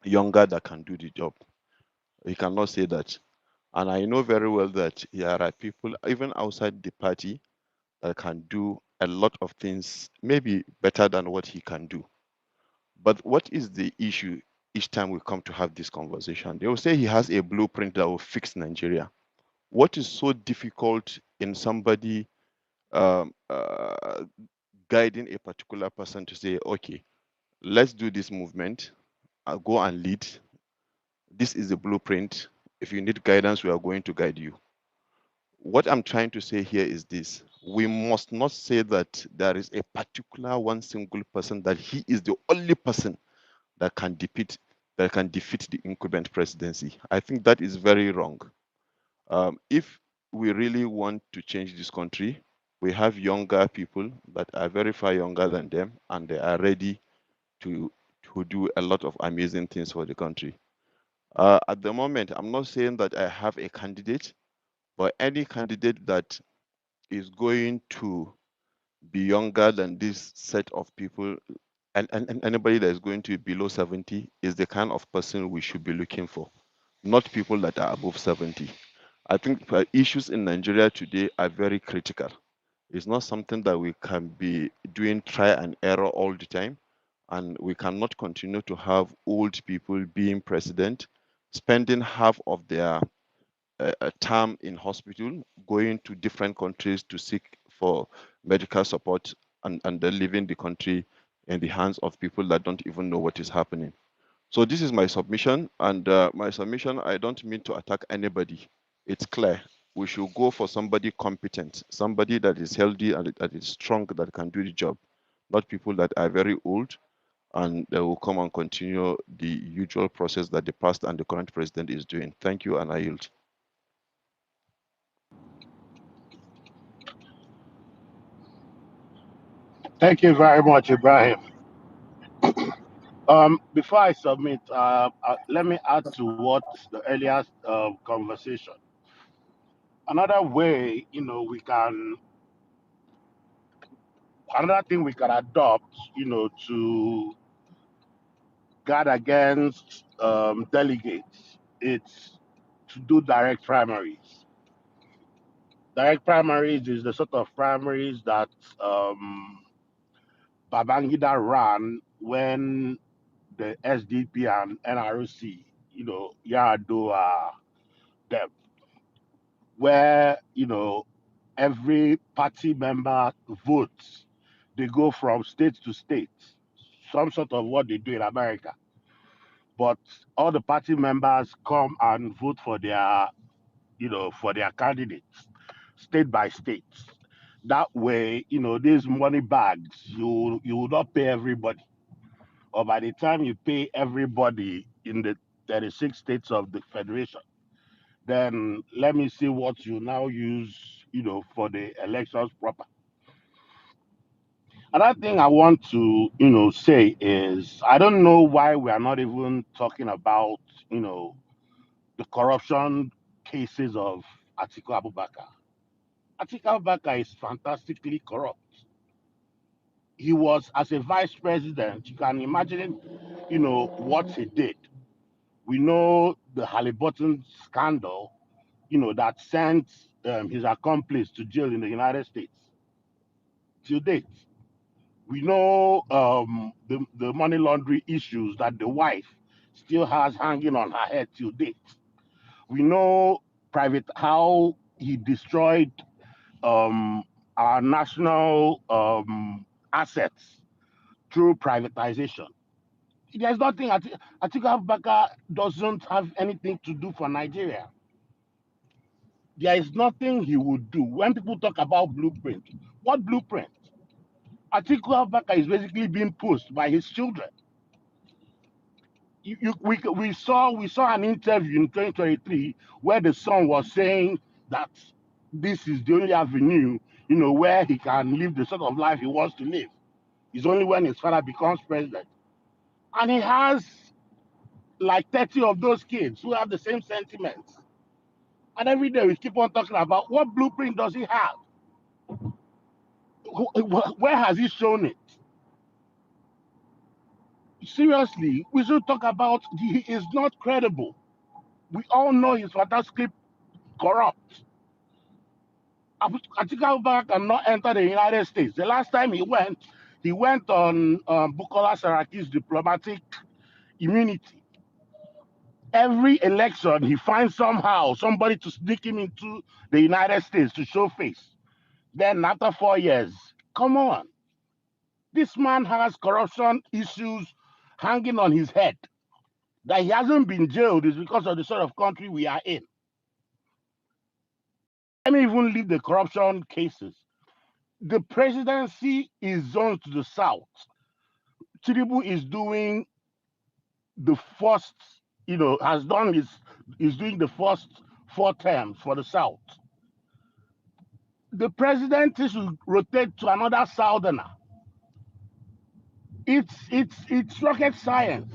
younger that can do the job. He cannot say that. And I know very well that there are people, even outside the party, that can do a lot of things, maybe better than what he can do. But what is the issue each time we come to have this conversation? They will say he has a blueprint that will fix Nigeria. What is so difficult in somebody um, uh, guiding a particular person to say, okay, let's do this movement, go and lead. This is the blueprint. If you need guidance, we are going to guide you. What I'm trying to say here is this. We must not say that there is a particular one single person, that he is the only person that can defeat the incumbent presidency. I think that is very wrong. If we really want to change this country, we have younger people that are very far younger than them, and they are ready to do a lot of amazing things for the country. At the moment, I'm not saying that I have a candidate, but any candidate that is going to be younger than this set of people, and anybody that is going to be below 70 is the kind of person we should be looking for, not people that are above 70. I think issues in Nigeria today are very critical. It's not something that we can be doing try and error all the time. And we cannot continue to have old people being president, spending half of their term in hospital, going to different countries to seek for medical support, and then leaving the country in the hands of people that don't even know what is happening. So this is my submission, and my submission, I don't mean to attack anybody. It's clear. We should go for somebody competent, somebody that is healthy and that is strong, that can do the job, not people that are very old and they will come and continue the usual process that the past and the current president is doing. Thank you, and I yield. Thank you very much, Ibrahim. Before I submit, let me add to what the earlier conversation. Another way, another thing we can adopt, to guard against delegates, it's to do direct primaries. Direct primaries is the sort of primaries that um, Babangida ran when the SDP and NRC, Yar'Adua, them, where, every party member votes. They go from state to state, some sort of what they do in America. But all the party members come and vote for their candidates, state by state. That way, these money bags, you will not pay everybody. Or by the time you pay everybody in the 36 states of the federation, then let me see what you now use, for the elections proper. Another thing I want to, say is I don't know why we are not even talking about, you know, the corruption cases of Atiku Abubakar. Atiku Abubakar is fantastically corrupt. He was as a vice president. You can imagine, what he did. We know the Halliburton scandal, that sent his accomplice to jail in the United States. To date, we know the money laundering issues that the wife still has hanging on her head till date. We know private how he destroyed our national assets through privatization. There's nothing Atiku Abubakar doesn't have anything to do for Nigeria. There is nothing he would do. When people talk about blueprint, what blueprint? Atiku Abubakar is basically being pushed by his children. We saw an interview in 2023 where the son was saying that this is the only avenue, where he can live the sort of life he wants to live. It's only when his father becomes president. And he has like 30 of those kids who have the same sentiments. And every day we keep on talking about what blueprint does he have? Where has he shown it? Seriously, we should talk about he is not credible. We all know he's fantastically corrupt. Atiku Abubakar cannot enter the United States. The last time he went on Bukola Saraki's diplomatic immunity. Every election, he finds somehow somebody to sneak him into the United States to show face. Then after 4 years, come on. This man has corruption issues hanging on his head. That he hasn't been jailed is because of the sort of country we are in. Let me even leave the corruption cases. The presidency is zoned to the south. Tinubu is doing the first, has done is doing the first 4 terms for the south. The president should rotate to another southerner. It's rocket science.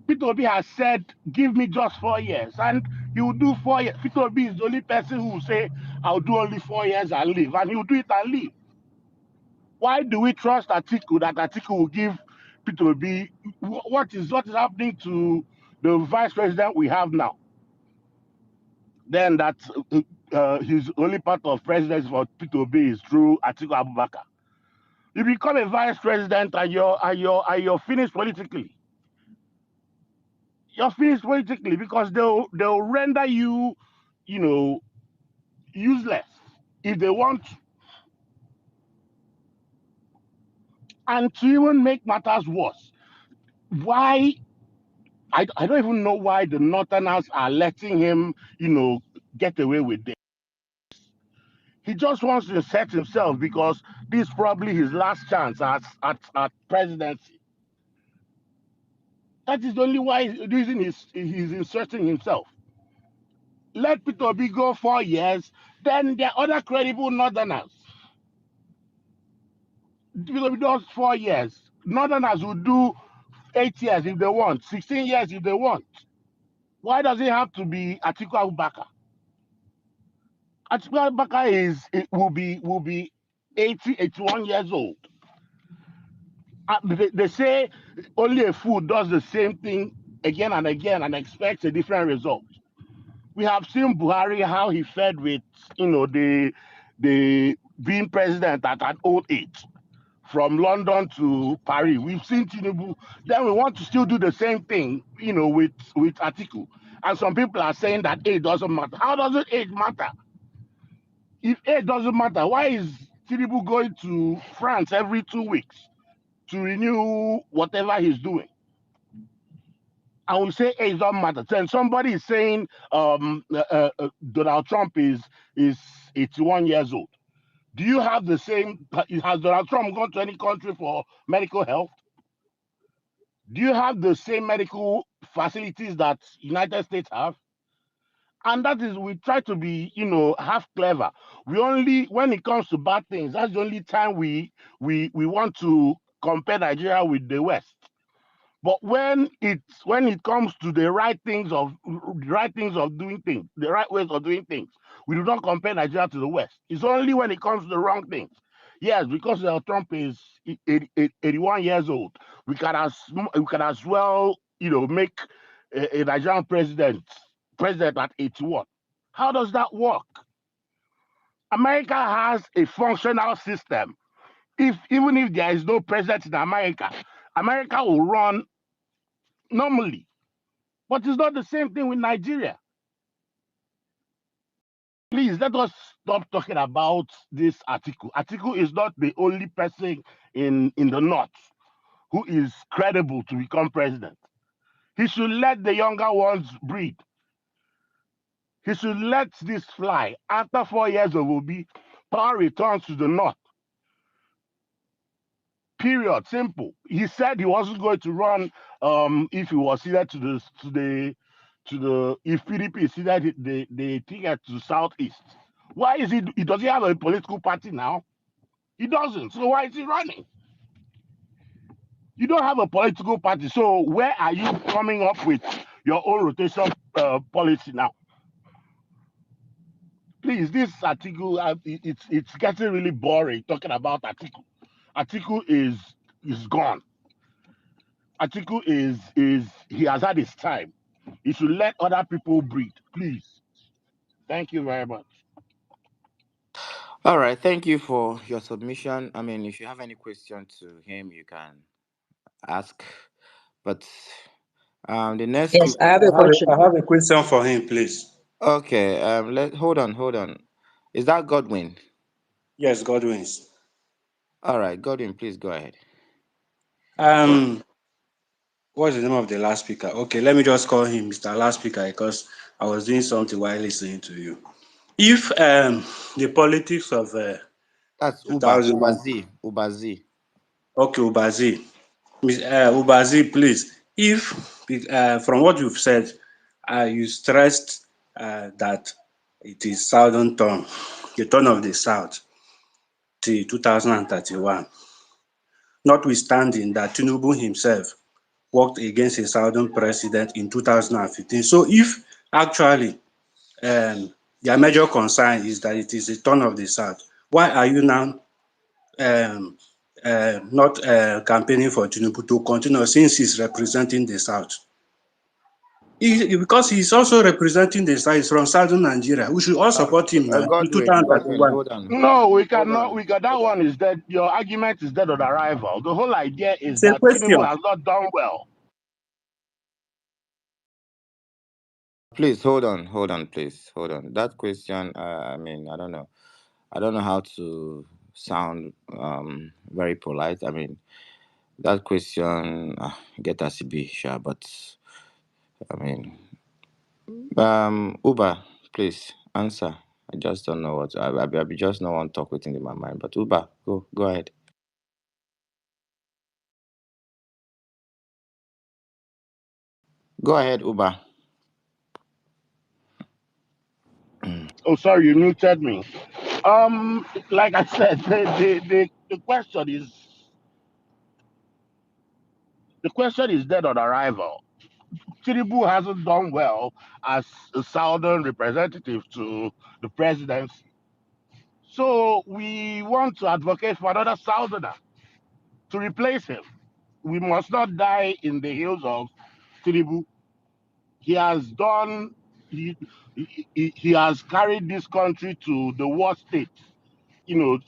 Peter Obi has said, give me just 4 years, and he will do 4 years. Peter Obi is the only person who will say, I'll do only 4 years and leave, and he'll do it and leave. Why do we trust Atiku that Atiku will give Peter Obi? What is happening to the vice president we have now? Then that his only part of presidency for Peter Obi is through Atiku Abubakar. You become a vice president and you're finished politically. You're finished politically because they'll render you, useless if they want. And to even make matters worse, why I don't even know why the Northerners are letting him, get away with this. He just wants to set himself because this is probably his last chance at presidency. That is the only reason he's inserting himself. Let Peter Obi go 4 years, then there are other credible Northerners. Fidelity does 4 years. Northerners will do 8 years if they want, 16 years if they want. Why does it have to be Atiku Abubakar? Atiku Abubakar will be 80, 81 years old. They say only a fool does the same thing again and again and expects a different result. We have seen Buhari how he fared with the being president at an old age, from London to Paris. We've seen Tinubu. Then we want to still do the same thing, with Atiku. And some people are saying that age doesn't matter. How does it age matter? If age doesn't matter, why is Tinubu going to France every 2 weeks to renew whatever he's doing? And we say age doesn't matter. Then somebody is saying Donald Trump is 81 years old. Do you have the same? Has Donald Trump gone to any country for medical health? Do you have the same medical facilities that United States have? And that is, we try to be, half clever. We only, when it comes to bad things, that's the only time we want to compare Nigeria with the West. But when it comes to the right things of doing things, the right ways of doing things, we do not compare Nigeria to the West. It's only when it comes to the wrong things. Yes, because Trump is 81 years old, we can as well, make a Nigerian president at 81. How does that work? America has a functional system. Even if there is no president in America, America will run normally. But it's not the same thing with Nigeria. Please let us stop talking about this Atiku. Atiku is not the only person in the north who is credible to become president. He should let the younger ones breed. He should let this fly. After 4 years of Obi, power returns to the north. Period. Simple. He said he wasn't going to run if he was seated if PDP is seated the ticket to the southeast. Why is he does he have a political party now? He doesn't. So why is he running? You don't have a political party. So where are you coming up with your own rotation policy now? Please, this article, it's getting really boring talking about Atiku. Atiku is gone. Atiku is he has had his time. He should let other people breathe, please. Thank you very much. All right, thank you for your submission. I mean, if you have any question to him, you can ask. But the next Yes, I speaker. have a I question. have a question for him, please. Okay, hold on. Is that Godwin? Yes, Godwins. All right, Godwin, please go ahead. Um, what's the name of the last speaker? Okay, let me just call him Mr. Last Speaker because I was doing something while listening to you. If the politics of That's 2000, Ubazi. okay, Ubazi, Ubazi, please. If from what you've said, you stressed that it is southern turn, the turn of the south till 2031. Notwithstanding that Tinubu himself worked against a southern president in 2015. So if actually their major concern is that it is the turn of the south, why are you now not campaigning for Tinubu to continue since he's representing the south? Because he's also representing the south, he's from southern Nigeria. We should all support him now in Godwin, 2031. hold on. No, we Hold cannot. on. That Hold one on. is dead. Your argument is dead on arrival. The whole idea is It's a that Tinubu question. has not done well. Please hold on, please. Hold on. That question, I mean, I don't know. I don't know how to sound very polite. I mean, that question get us to be sure, but I mean, Uber, please answer. I just don't know what I be just no one talk within in my mind. But Uber, go ahead. Go ahead, Uber. Oh, sorry, you muted me. Like I said, the question is The question is dead on arrival. Tinubu hasn't done well as a southern representative to the presidency. So we want to advocate for another southerner to replace him. We must not die in the hills of Tinubu. He has done, he has carried this country to the worst state, you know,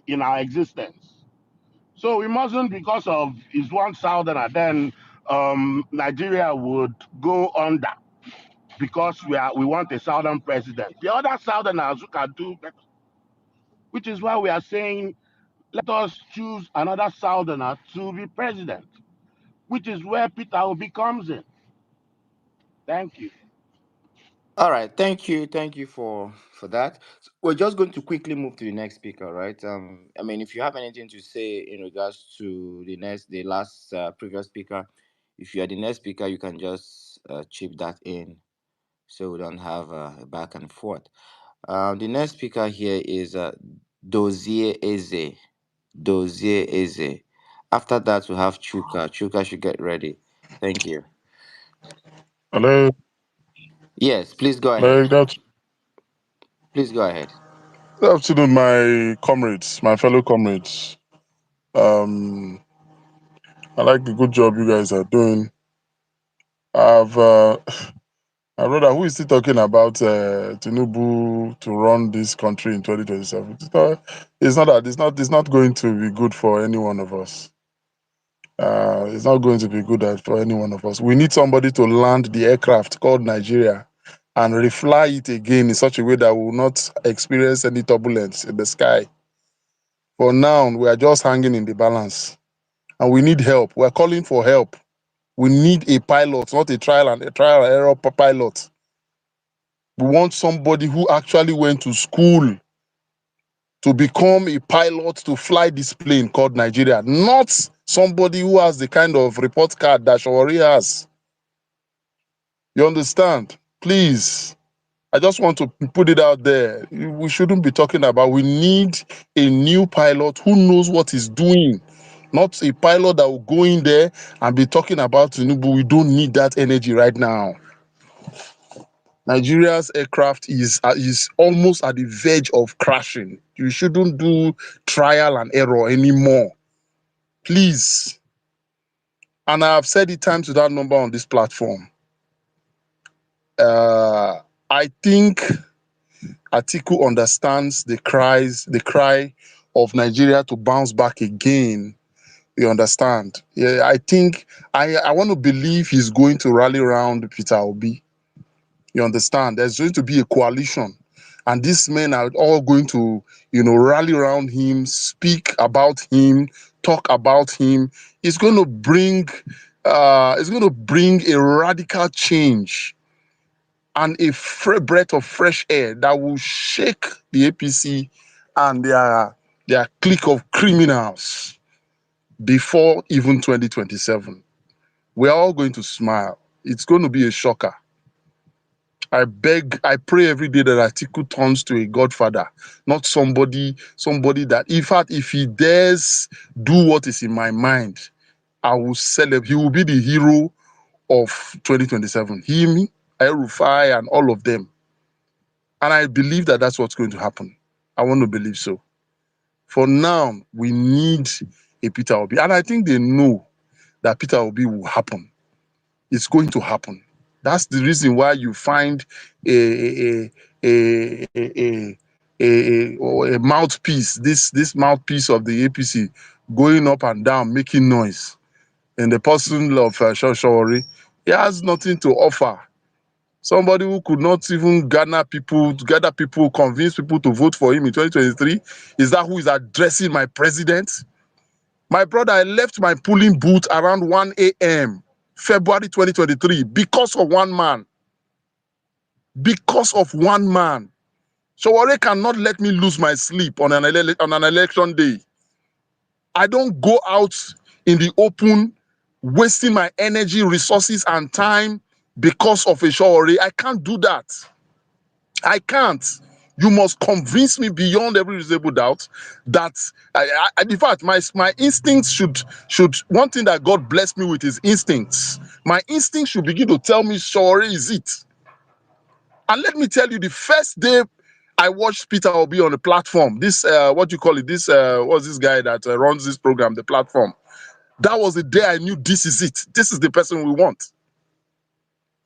in our existence. So we mustn't, because of his one southerner, then Nigeria would go under because we want a southern president. The other southerners who can do better, which is why we are saying let us choose another southerner to be president, which is where Peter Obi comes in. Thank you. All right, thank you for that. So we're just going to quickly move to the next speaker, right? I mean, if you have anything to say in regards to the last previous speaker, if you are the next speaker, you can just chip that in, so we don't have a back and forth. The next speaker here is Dozie Eze. Dozie Eze. After that, we have Chuka. Chuka should get ready. Thank you. Hello, Yes, please go ahead. hello, Please go ahead. good afternoon, my comrades, my fellow comrades. Um, I like the good job you guys are doing. I've, my brother, who is still talking about Tinubu to run this country in 2027? It's not going to be good for any one of us. It's not going to be good for any one of us. We need somebody to land the aircraft called Nigeria and refly it again in such a way that we will not experience any turbulence in the sky. For now, we are just hanging in the balance, and we need help. We're calling for help. We need a pilot, not a trial and error pilot. We want somebody who actually went to school to become a pilot to fly this plane called Nigeria, not somebody who has the kind of report card that Shawari has. You understand? Please. I just want to put it out there. We shouldn't be talking about, we need a new pilot who knows what he's doing, not a pilot that will go in there and be talking about Tinubu. We don't need that energy right now. Nigeria's aircraft is almost at the verge of crashing. You shouldn't do trial and error anymore. Please. And I have said it times without number on this platform. I think Atiku understands the cry of Nigeria to bounce back again. You understand? Yeah, I think I want to believe he's going to rally around Peter Obi. You understand? There's going to be a coalition, and these men are all going to, rally around him, speak about him, talk about him. It's going to bring, a radical change and a breath of fresh air that will shake the APC and their clique of criminals before even 2027. We're all going to smile. It's going to be a shocker. I pray every day that Atiku turns to a godfather, not somebody that, in fact, if he dares do what is in my mind, I will celebrate. He will be the hero of 2027. Him, Rufai, and all of them. And I believe that that's what's going to happen. I want to believe so. For now, we need a Peter Obi. And I think they know that Peter Obi will happen. It's going to happen. That's the reason why you find a mouthpiece, this mouthpiece of the APC going up and down, making noise. In the person of Shawari, he has nothing to offer. Somebody who could not even gather people, convince people to vote for him in 2023. Is that who is addressing my president? My brother, I left my polling booth around 1 a.m. February 2023 because of one man. Because of one man. Shawari cannot let me lose my sleep on an election day. I don't go out in the open, wasting my energy, resources, and time because of a Shawari. I can't do that. I can't. You must convince me beyond every reasonable doubt that, in fact, my instincts should one thing that God blessed me with is instincts. My instincts should begin to tell me, sure is it. And let me tell you, the first day I watched Peter Obi on the platform, this what you call it, this what's this guy that runs this program, the platform. That was the day I knew this is it. This is the person we want.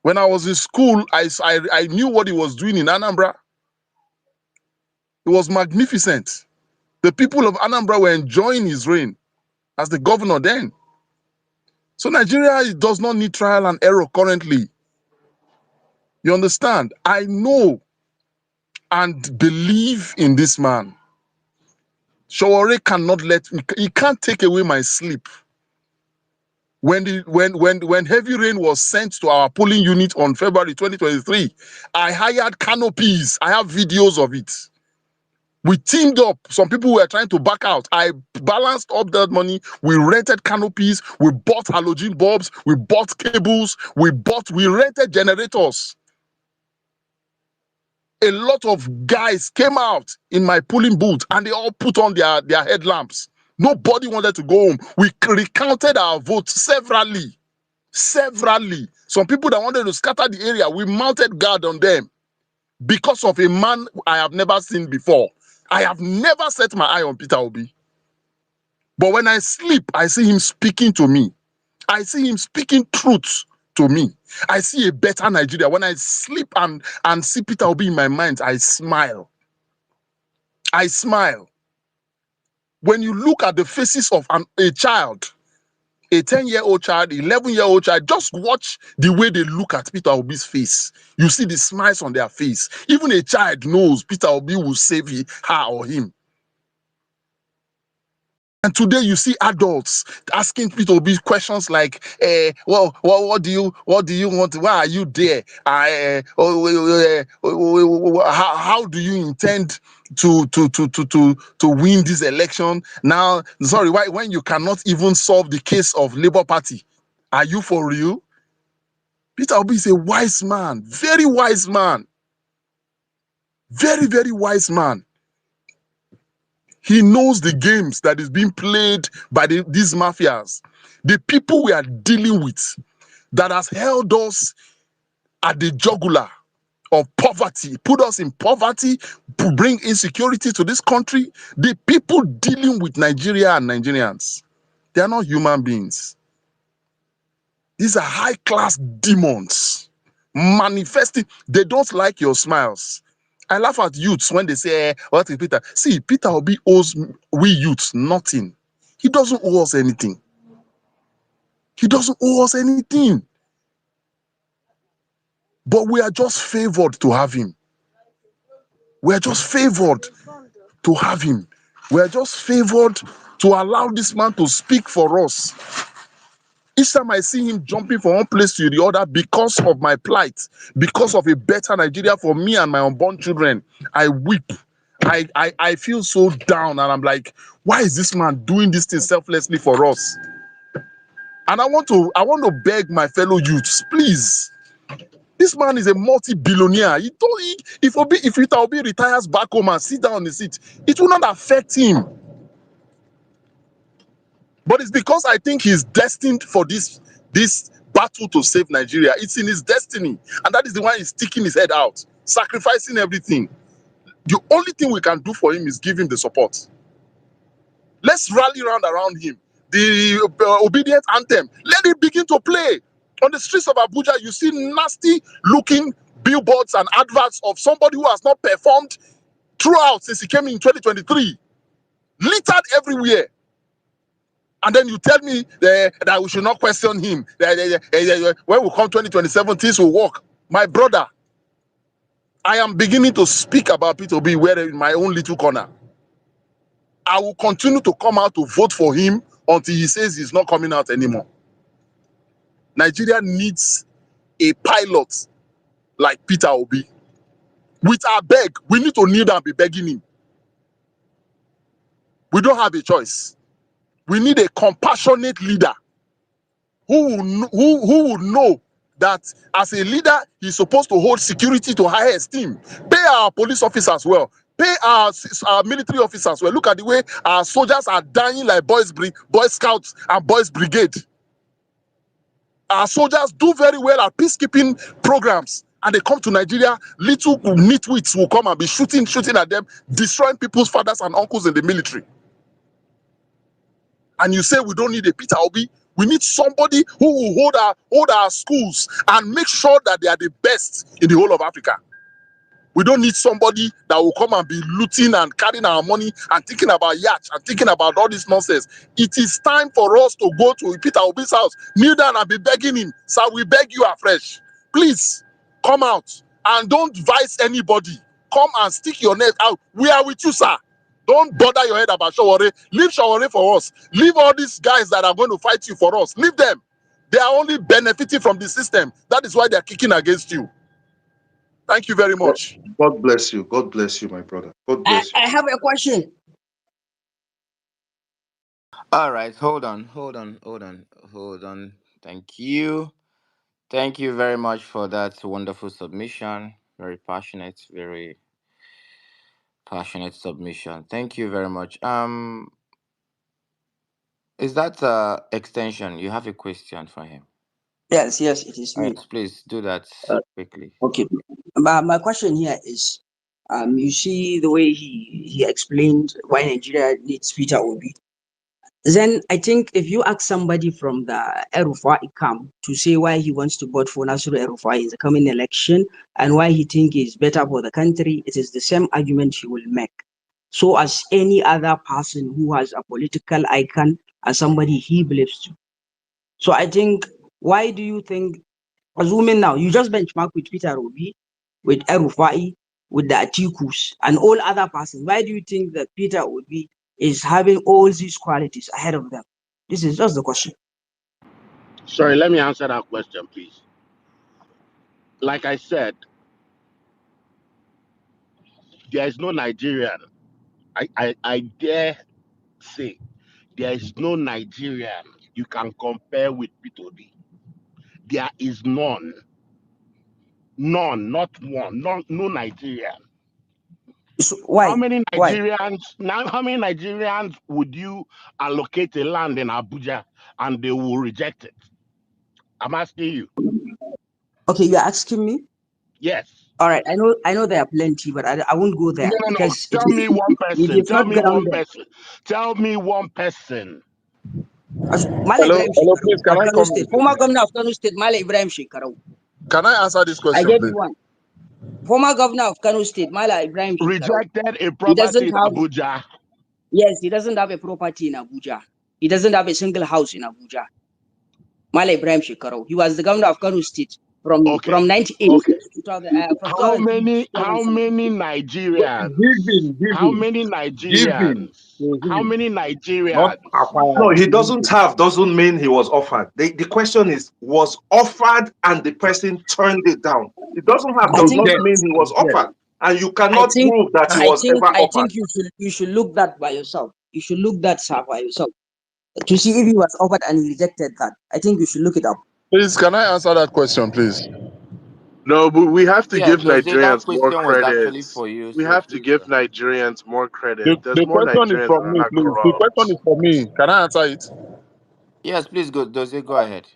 When I was in school, I knew what he was doing in Anambra. It was magnificent. The people of Anambra were enjoying his reign as the governor then. So Nigeria does not need trial and error currently. You understand? I know and believe in this man. Shawore cannot let me, he can't take away my sleep. When heavy rain was sent to our polling unit on February 2023, I hired canopies. I have videos of it. We teamed up. Some people were trying to back out. I balanced up that money. We rented canopies. We bought halogen bulbs. We bought cables. We rented generators. A lot of guys came out in my polling booth and they all put on their headlamps. Nobody wanted to go home. We recounted our votes severally. Some people that wanted to scatter the area, we mounted guard on them because of a man I have never seen before. I have never set my eye on Peter Obi. But when I sleep, I see him speaking to me. I see him speaking truth to me. I see a better Nigeria. When I sleep and see Peter Obi in my mind, I smile. I smile. When you look at the faces of a child, a 10-year-old child, 11-year-old child, just watch the way they look at Peter Obi's face. You see the smiles on their face. Even a child knows Peter Obi will save her or him. And today you see adults asking Peter Obi questions like, what do you want? Why are you there? How do you intend to win this election? Now, sorry, why when you cannot even solve the case of Labour Party? Are you for real? Peter Obi is a wise man, very wise man, very, very wise man. He knows the games that is being played by these mafias. The people we are dealing with that has held us at the jugular of poverty, put us in poverty, to bring insecurity to this country. The people dealing with Nigeria and Nigerians, they are not human beings. These are high-class demons manifesting. They don't like your smiles. I laugh at youths when they say, what is Peter? See, Peter Obi owes we youths nothing. He doesn't owe us anything. He doesn't owe us anything. But we are just favored to have him. We are just favored to have him. We are just favored to allow this man to speak for us. Each time I see him jumping from one place to the other because of my plight, because of a better Nigeria for me and my unborn children, I weep. I feel so down, and I'm like, why is this man doing this thing selflessly for us? And I want to beg my fellow youths, please. This man is a multi-billionaire. If Peter Obi retires back home and sit down on the seat, it will not affect him. But it's because I think he's destined for this battle to save Nigeria. It's in his destiny. And that is the one he's sticking his head out, sacrificing everything. The only thing we can do for him is give him the support. Let's rally around him. The obedient anthem, let it begin to play. On the streets of Abuja, you see nasty looking billboards and adverts of somebody who has not performed throughout since he came in 2023. Littered everywhere. And then you tell me that we should not question him. When we come 2027, things will work. My brother, I am beginning to speak about Peter Obi in my own little corner. I will continue to come out to vote for him until he says he's not coming out anymore. Nigeria needs a pilot like Peter Obi. With our beg, we need to kneel down and be begging him. We don't have a choice. We need a compassionate leader who will know that as a leader, he's supposed to hold security to higher esteem. Pay our police officers well. Pay our military officers well. Look at the way our soldiers are dying like Boy Scouts and Boys Brigade. Our soldiers do very well at peacekeeping programs, and they come to Nigeria, little nitwits will come and be shooting at them, destroying people's fathers and uncles in the military. And you say we don't need a Peter Obi? We need somebody who will hold our schools and make sure that they are the best in the whole of Africa. We don't need somebody that will come and be looting and carrying our money and thinking about yachts and thinking about all this nonsense. It is time for us to go to Peter Obi's house, kneel down and be begging him. Sir, we beg you afresh. Please come out and don't vice anybody. Come and stick your neck out. We are with you, sir. Don't bother your head about Shawore. Leave Shawore for us. Leave all these guys that are going to fight you for us. Leave them. They are only benefiting from the system. That is why they are kicking against you. Thank you very much. God bless you. God bless you, my brother. God bless you. I have a question. All right, hold on. Thank you. Thank you very much for that wonderful submission. Very passionate submission. Thank you very much. Is that extension? You have a question for him? Yes, it is me. Yes, please do that quickly. Okay. My question here is, you see the way he explained why Nigeria needs Peter Obi. Then I think if you ask somebody from the Rufai camp to say why he wants to vote for Nasiru Rufai in the coming election and why he thinks is better for the country, it is the same argument he will make. So as any other person who has a political icon and somebody he believes to. So I think, why do you think, assuming now you just benchmark with Peter Obi, with Rufai, with the Atikus and all other persons, why do you think that Peter Obi is having all these qualities ahead of them? This is just the question. Sorry, let me answer that question, please. Like I said, there is no Nigerian. I dare say there is no Nigerian you can compare with Peter Obi. There is none. None, not one. No Nigerian. So why? How many Why? Nigerians would you allocate a land in Abuja and they will reject it? I'm asking you. Okay, you're asking me? Yes. All right, I know there are plenty, but I won't go there No. because Tell me one it person. is Tell not me one grounded. person. Tell me one person. Mala Hello, Ibrahim please, Shekarau can of I Kano come State, in? former governor of Kano State, Mala Ibrahim Shekarau. Can I answer this I question, gave please? you one. Former governor of Kano State, Mala Ibrahim Shekarau. Rejected a He property doesn't in have, Abuja. yes, he doesn't have a property in Abuja. He doesn't have a single house in Abuja. Mala Ibrahim Shekarau. He was the governor of Kano State Okay. from 98 Okay. to 2000, from How 2003 many to 2017. Nigerians? How many Nigerians? How many Not Nigerians? acquired. No, he doesn't mean he was offered. The question is, was offered and the person turned it down. It doesn't have I does think not mean he was offered. And you I cannot think prove that he was ever I offered. think you should look that by yourself. You should look that up by yourself to see if he was offered and he rejected that. I think you should look it up. Please, can I answer that question, please? No, but we have to Yeah, give Jose, that Nigerians more question was credit. actually for you, We so have to please go give ahead. Nigerians more credit. There's more Nigerians that are not The question corrupt. is for me. Can I answer it? Yes, please go. Jose, go ahead.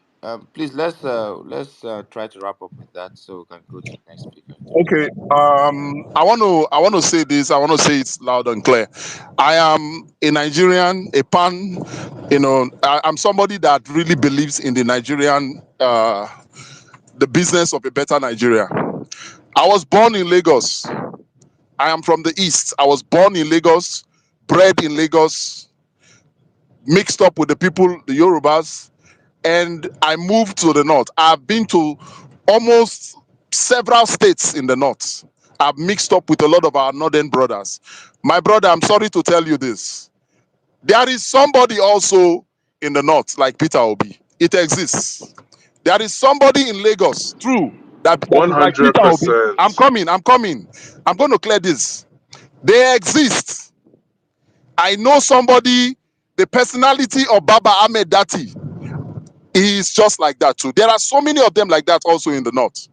Please let's try to wrap up with that so we can go to the next speaker. Okay. I want to say this. I want to say it loud and clear. I am a Nigerian, a pan. I'm somebody that really believes in the Nigerian, the business of a better Nigeria. I was born in Lagos. I am from the East. I was born in Lagos, bred in Lagos, mixed up with the people, the Yorubas, and I moved to the North. I've been to almost several states in the North. I've mixed up with a lot of our Northern brothers. My brother, I'm sorry to tell you this. There is somebody also in the North, like Peter Obi. It exists. There is somebody in Lagos, true, that is like Peter Obi. 100%. I'm coming. I'm going to clear this. They exist. I know somebody, the personality of Baba Ahmed Dati. He's just like that too. There are so many of them like that also in the north.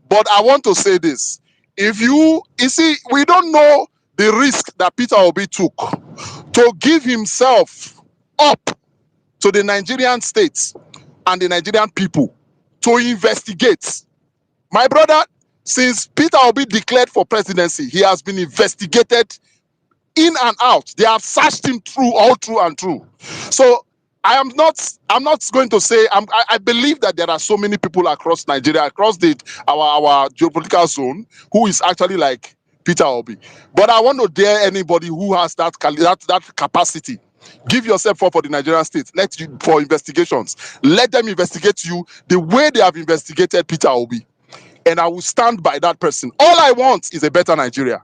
But I want to say this. If you see, we don't know the risk that Peter Obi took to give himself up to the Nigerian states and the Nigerian people to investigate. My brother, since Peter Obi declared for presidency, he has been investigated in and out. They have searched him through, all through and through. So I'm not going to say I believe that there are so many people across Nigeria, across our geopolitical zone, who is actually like Peter Obi. But I want to dare anybody who has that capacity. Give yourself up for the Nigerian state. Let you for investigations. Let them investigate you the way they have investigated Peter Obi. And I will stand by that person. All I want is a better Nigeria.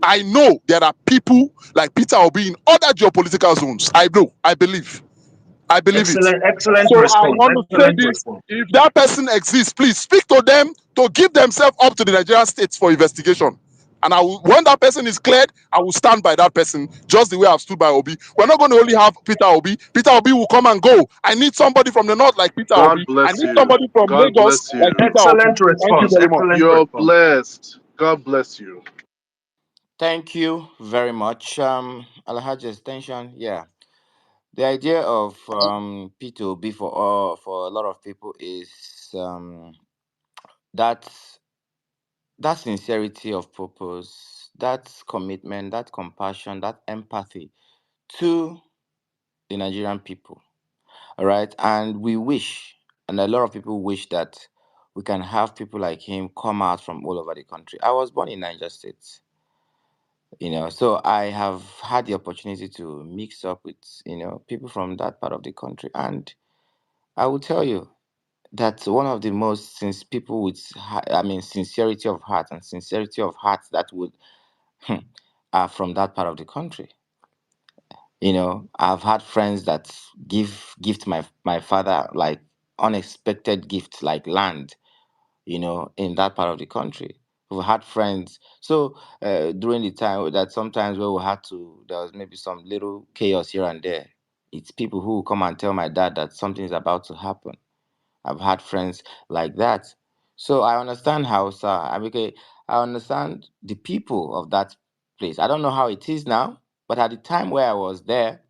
I know there are people like Peter Obi in other geopolitical zones. I know. I believe it. Excellent So I response. want to say Excellent this: response. if that person exists, please speak to them to give themselves up to the Nigerian states for investigation. And when that person is cleared, I will stand by that person just the way I've stood by Obi. We're not going to only have Peter Obi. Peter Obi will come and go. I need somebody from the north like Peter God Obi. I bless need you. somebody from God Lagos bless like you. Peter Obi. Excellent Thank you response. very much. Excellent You're response. blessed. God bless you. Thank you very much. Alhaji Extension, yeah. The idea of P2B for a lot of people is that that sincerity of purpose, that commitment, that compassion, that empathy to the Nigerian people. All right. And we wish, and a lot of people wish that we can have people like him come out from all over the country. I was born in Niger State, so I have had the opportunity to mix up with, people from that part of the country. And I will tell you that one of the most, since people with, sincerity of heart and sincerity of heart that would, are from that part of the country. I've had friends that gift my father like unexpected gifts like land, in that part of the country. We've had friends. So during the time that sometimes where there was maybe some little chaos here and there. It's people who will come and tell my dad that something is about to happen. I've had friends like that. So I understand Hausa. I understand the people of that place. I don't know how it is now, but at the time where I was there,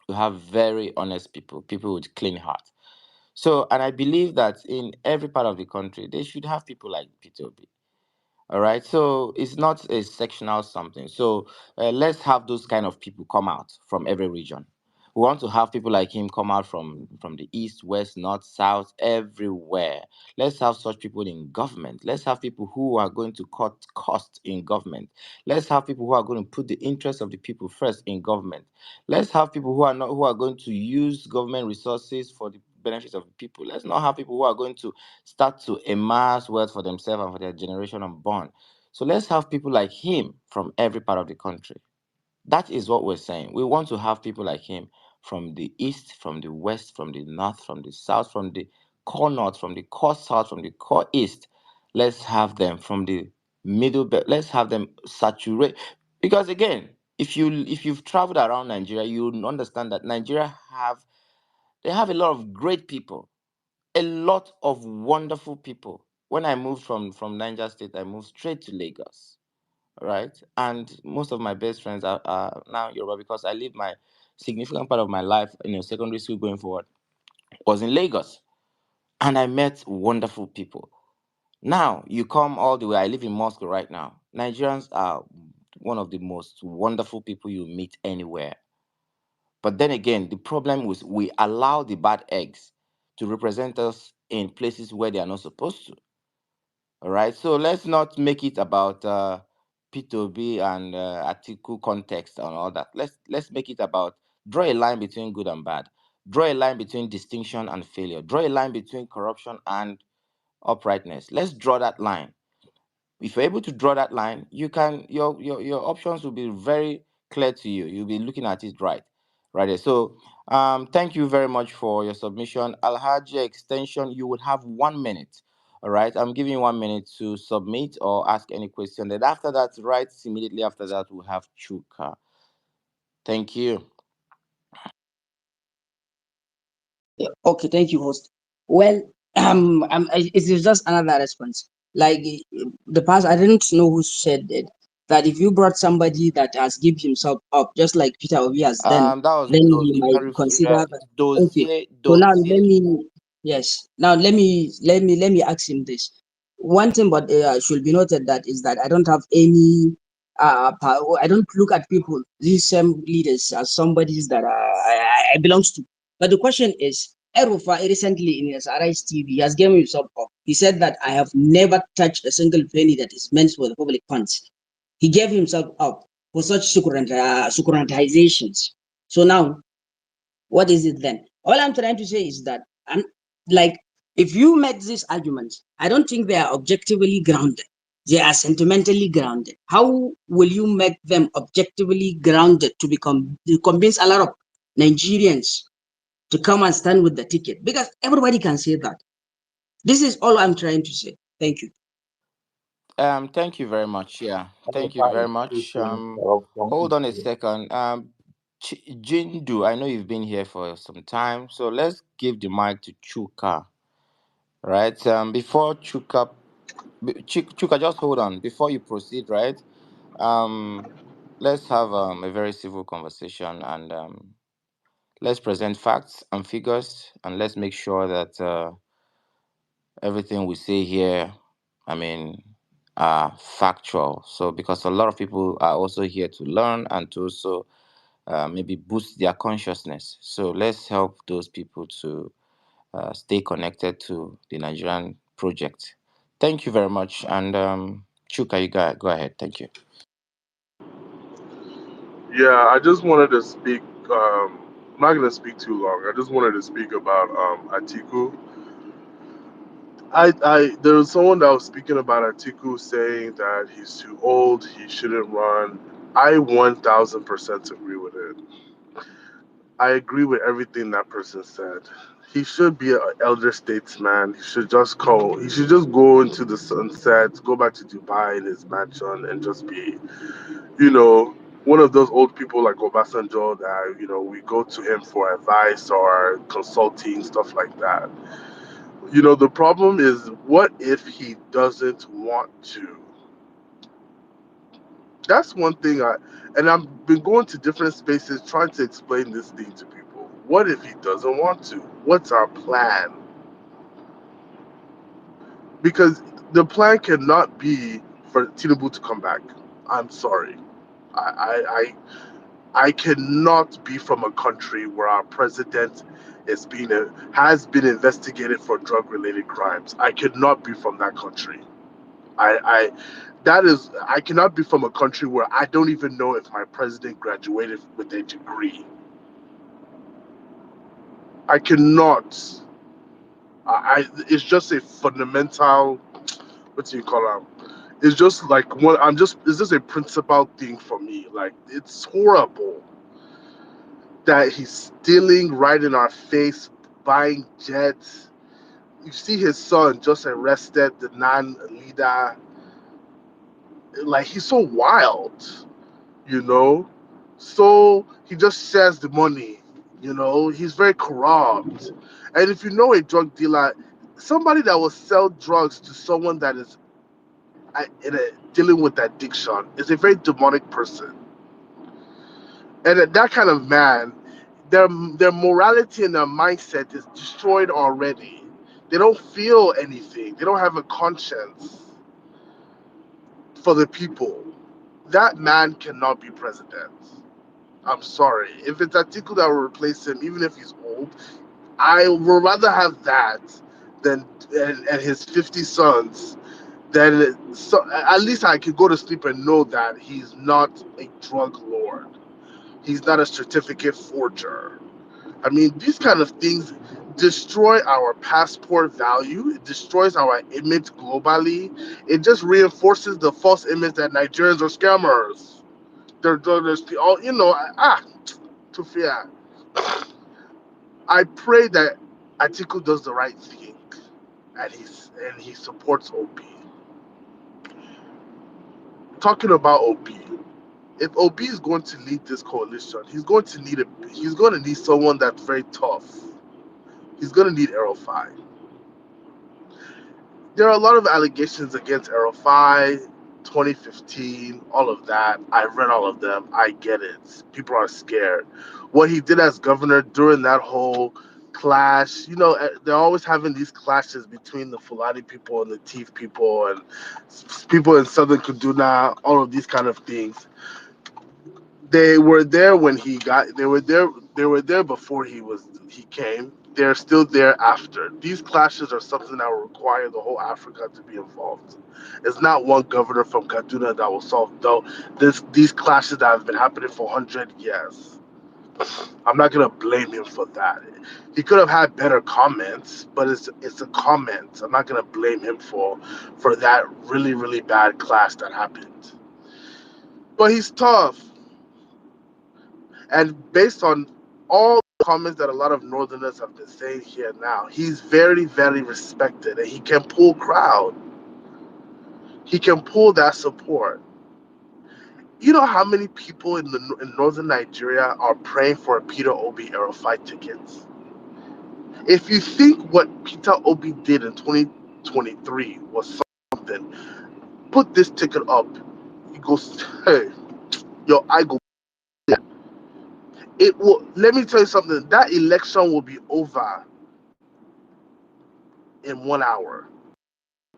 you have very honest people with clean heart. So, and I believe that in every part of the country, they should have people like P2B. All right. So it's not a sectional something. So let's have those kind of people come out from every region. We want to have people like him come out from the east, west, north, south, everywhere. Let's have such people in government. Let's have people who are going to cut costs in government. Let's have people who are going to put the interests of the people first in government. Let's have people who are going to use government resources for the benefits of the people. Let's not have people who are going to start to amass wealth for themselves and for their generation unborn. So let's have people like him from every part of the country. That is what we're saying. We want to have people like him from the east, from the west, from the north, from the south, from the core north, from the core south, from the core east. Let's have them from the middle belt. Let's have them saturate. Because again, if you've traveled around Nigeria, you understand that Nigeria they have a lot of great people, a lot of wonderful people. When I moved from Niger State, I moved straight to Lagos, right? And most of my best friends are now Yoruba because I lived my significant part of my life in secondary school going forward was in Lagos, and I met wonderful people. Now you come all the way. I live in Moscow right now. Nigerians are one of the most wonderful people you meet anywhere. But then again, the problem was we allow the bad eggs to represent us in places where they are not supposed to. All right. So let's not make it about P2B and Atiku context and all that. Let's make it about draw a line between good and bad. Draw a line between distinction and failure. Draw a line between corruption and uprightness. Let's draw that line. If you're able to draw that line, you can your options will be very clear to you. You'll be looking at it right there. So thank you very much for your submission. Alhaji Extension, you would have 1 minute. All right, I'm giving you 1 minute to submit or ask any question. Then after that, right immediately after that, we'll have Chuka. Thank you. Okay, thank you, host. Well, it is just another response. Like the past, I didn't know who said it. That if you brought somebody that has given himself up, just like Peter Obi has done, That was then he might Dozier. consider that. Okay. So now let me, yes. Now let me ask him this. One thing, but should be noted that is that I don't have any. I don't look at people, these same leaders, as somebody that I belongs to. But the question is, Rufai recently in his Arise TV has given himself up. He said that I have never touched a single penny that is meant for the public funds. He gave himself up for such securitizations. So now, what is it then? All I'm trying to say is that, like, if you make these arguments, I don't think they are objectively grounded. They are sentimentally grounded. How will you make them objectively grounded to convince a lot of Nigerians to come and stand with the ticket? Because everybody can say that. This is all I'm trying to say. Thank you. Thank you very much. Yeah, thank you Rufai, very please much. interruption. Hold on a second. Jindu, I know you've been here for some time, so let's give the mic to Chuka. Right. Before Chuka, Chuka, just hold on. Before you proceed, right? Um, let's have a very civil conversation and let's present facts and figures and let's make sure that everything we say here, I mean, are factual. So, because a lot of people are also here to learn and to also maybe boost their consciousness. So, let's help those people to stay connected to the Nigerian project. Thank you very much. And Chuka, you go ahead. Thank you. Yeah, I just wanted to speak. I'm not gonna speak too long. I just wanted to speak about Atiku. There was someone that was speaking about Atiku saying that he's too old, he shouldn't run. I 1000% agree with it. I agree with everything that person said. He should be an elder statesman. He should just go. He should just go into the sunset, go back to Dubai in his mansion, and just be, you know, one of those old people like Obasanjo that we go to him for advice or consulting stuff like that. The problem is, what if he doesn't want to? That's one thing and I've been going to different spaces trying to explain this thing to people. What if he doesn't want to? What's our plan? Because the plan cannot be for Tinubu to come back. I'm sorry. I I cannot be from a country where our president has been investigated for drug related crimes. I cannot be from that country. I I cannot be from a country where I don't even know if my president graduated with a degree. I cannot. It's just a fundamental, what do you call it? It's just like it's just a principal thing for me. Like, it's horrible that he's stealing right in our face, buying jets. You see his son just arrested, the non-leader. Like, he's so wild, you know. So he just shares the money, He's very corrupt. And if you know a drug dealer, somebody that will sell drugs to someone that is dealing with addiction is a very demonic person. And that kind of man, their morality and their mindset is destroyed already. They don't feel anything. They don't have a conscience for the people. That man cannot be president. I'm sorry. If it's Atiku that will replace him, even if he's old, I would rather have that than and his 50 sons. At least I could go to sleep and know that he's not a drug lord. He's not a certificate forger. I mean, these kind of things destroy our passport value. It destroys our image globally. It just reinforces the false image that Nigerians are scammers. They're all, to fear. I pray that Atiku does the right thing and he supports OB. Talking about OB, if OB is going to lead this coalition, he's going to need someone that's very tough. He's going to need Rufai. there are a lot of allegations against Rufai, 2015, all of that. I read all of them. I get it. People are scared. What he did as governor during that whole clash, they're always having these clashes between the Fulani people and the Tiv people and people in southern Kaduna, all of these kind of things. They were there when they were there before he came. They're still there after. These clashes are something that will require the whole Africa to be involved. It's not one governor from Kaduna that will solve though these clashes that have been happening for 100 years. I'm not gonna blame him for that. He could have had better comments, but it's a comment. I'm not gonna blame him for that really, really bad clash that happened. But he's tough. And based on all the comments that a lot of Northerners have been saying here now, he's very, very respected and he can pull crowd. He can pull that support. You know how many people in northern Nigeria are praying for a Peter Obi era fight tickets? If you think what Peter Obi did in 2023 was something, put this ticket up. He goes, hey, yo, I go. It will. Let me tell you something. That election will be over in 1 hour.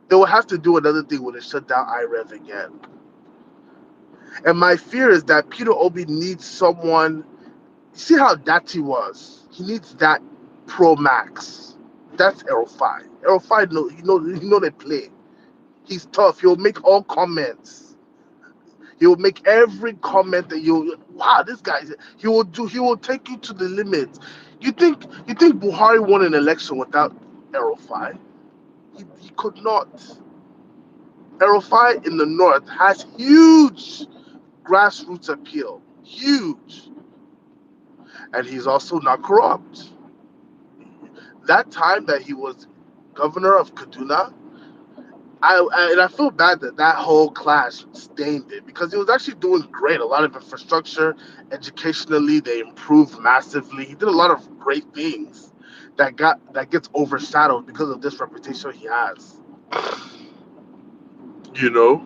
They will have to do another thing when they shut down IREV again. And my fear is that Peter Obi needs someone. See how Dati was? He needs that Pro Max. That's Rufai. Rufai, they play. He's tough. He'll make all comments. He will make every comment that wow, this guy. He will take you to the limit. You think Buhari won an election without Rufai? He could not. Rufai in the north has huge grassroots appeal, huge, and he's also not corrupt. That time that he was governor of Kaduna, I feel bad that whole clash stained it because he was actually doing great. A lot of infrastructure, educationally, they improved massively. He did a lot of great things that gets overshadowed because of this reputation he has. You know,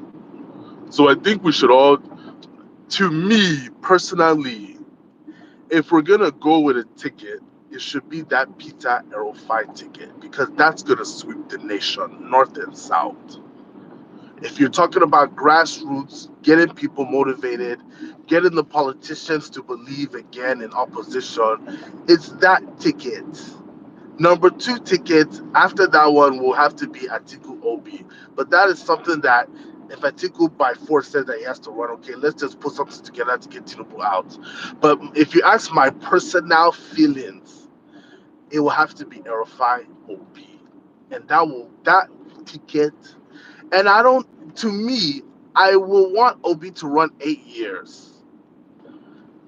so I think we should all, to me personally, if we're gonna go with a ticket, it should be that Peter Errol-Fai ticket because that's gonna sweep the nation, north and south. If you're talking about grassroots, getting people motivated, getting the politicians to believe again in opposition, it's that ticket. Number two ticket, after that one, will have to be Atiku Obi. But that is something that if Atiku by force says that he has to run, okay, let's just put something together to get Tinubu out. But if you ask my personal feelings, it will have to be Erifai Obi. And that ticket, and to me, I will want Obi to run 8 years.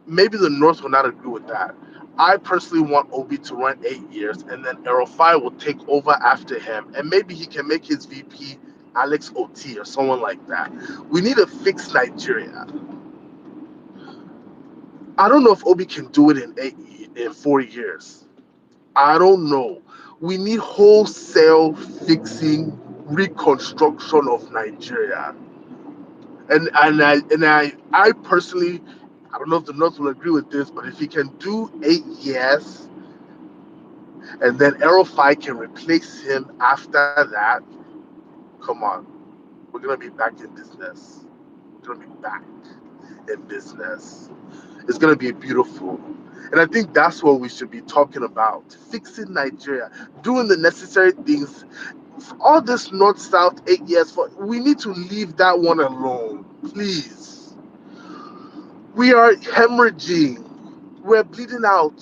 Maybe the North will not agree with that. I personally want Obi to run 8 years, and then Erofai will take over after him, and maybe he can make his VP Alex Oti or someone like that. We need to fix Nigeria. I don't know if Obi can do it in 4 years. I don't know. We need wholesale fixing, reconstruction of Nigeria, and I personally, I don't know if the North will agree with this, but if he can do 8 years and then Errol-Fai can replace him after that, come on, we're gonna be back in business. We're gonna be back in business. It's gonna be beautiful. And I think that's what we should be talking about. Fixing Nigeria, doing the necessary things. All this North South 8 years we need to leave that one alone. Please. We are hemorrhaging. We're bleeding out.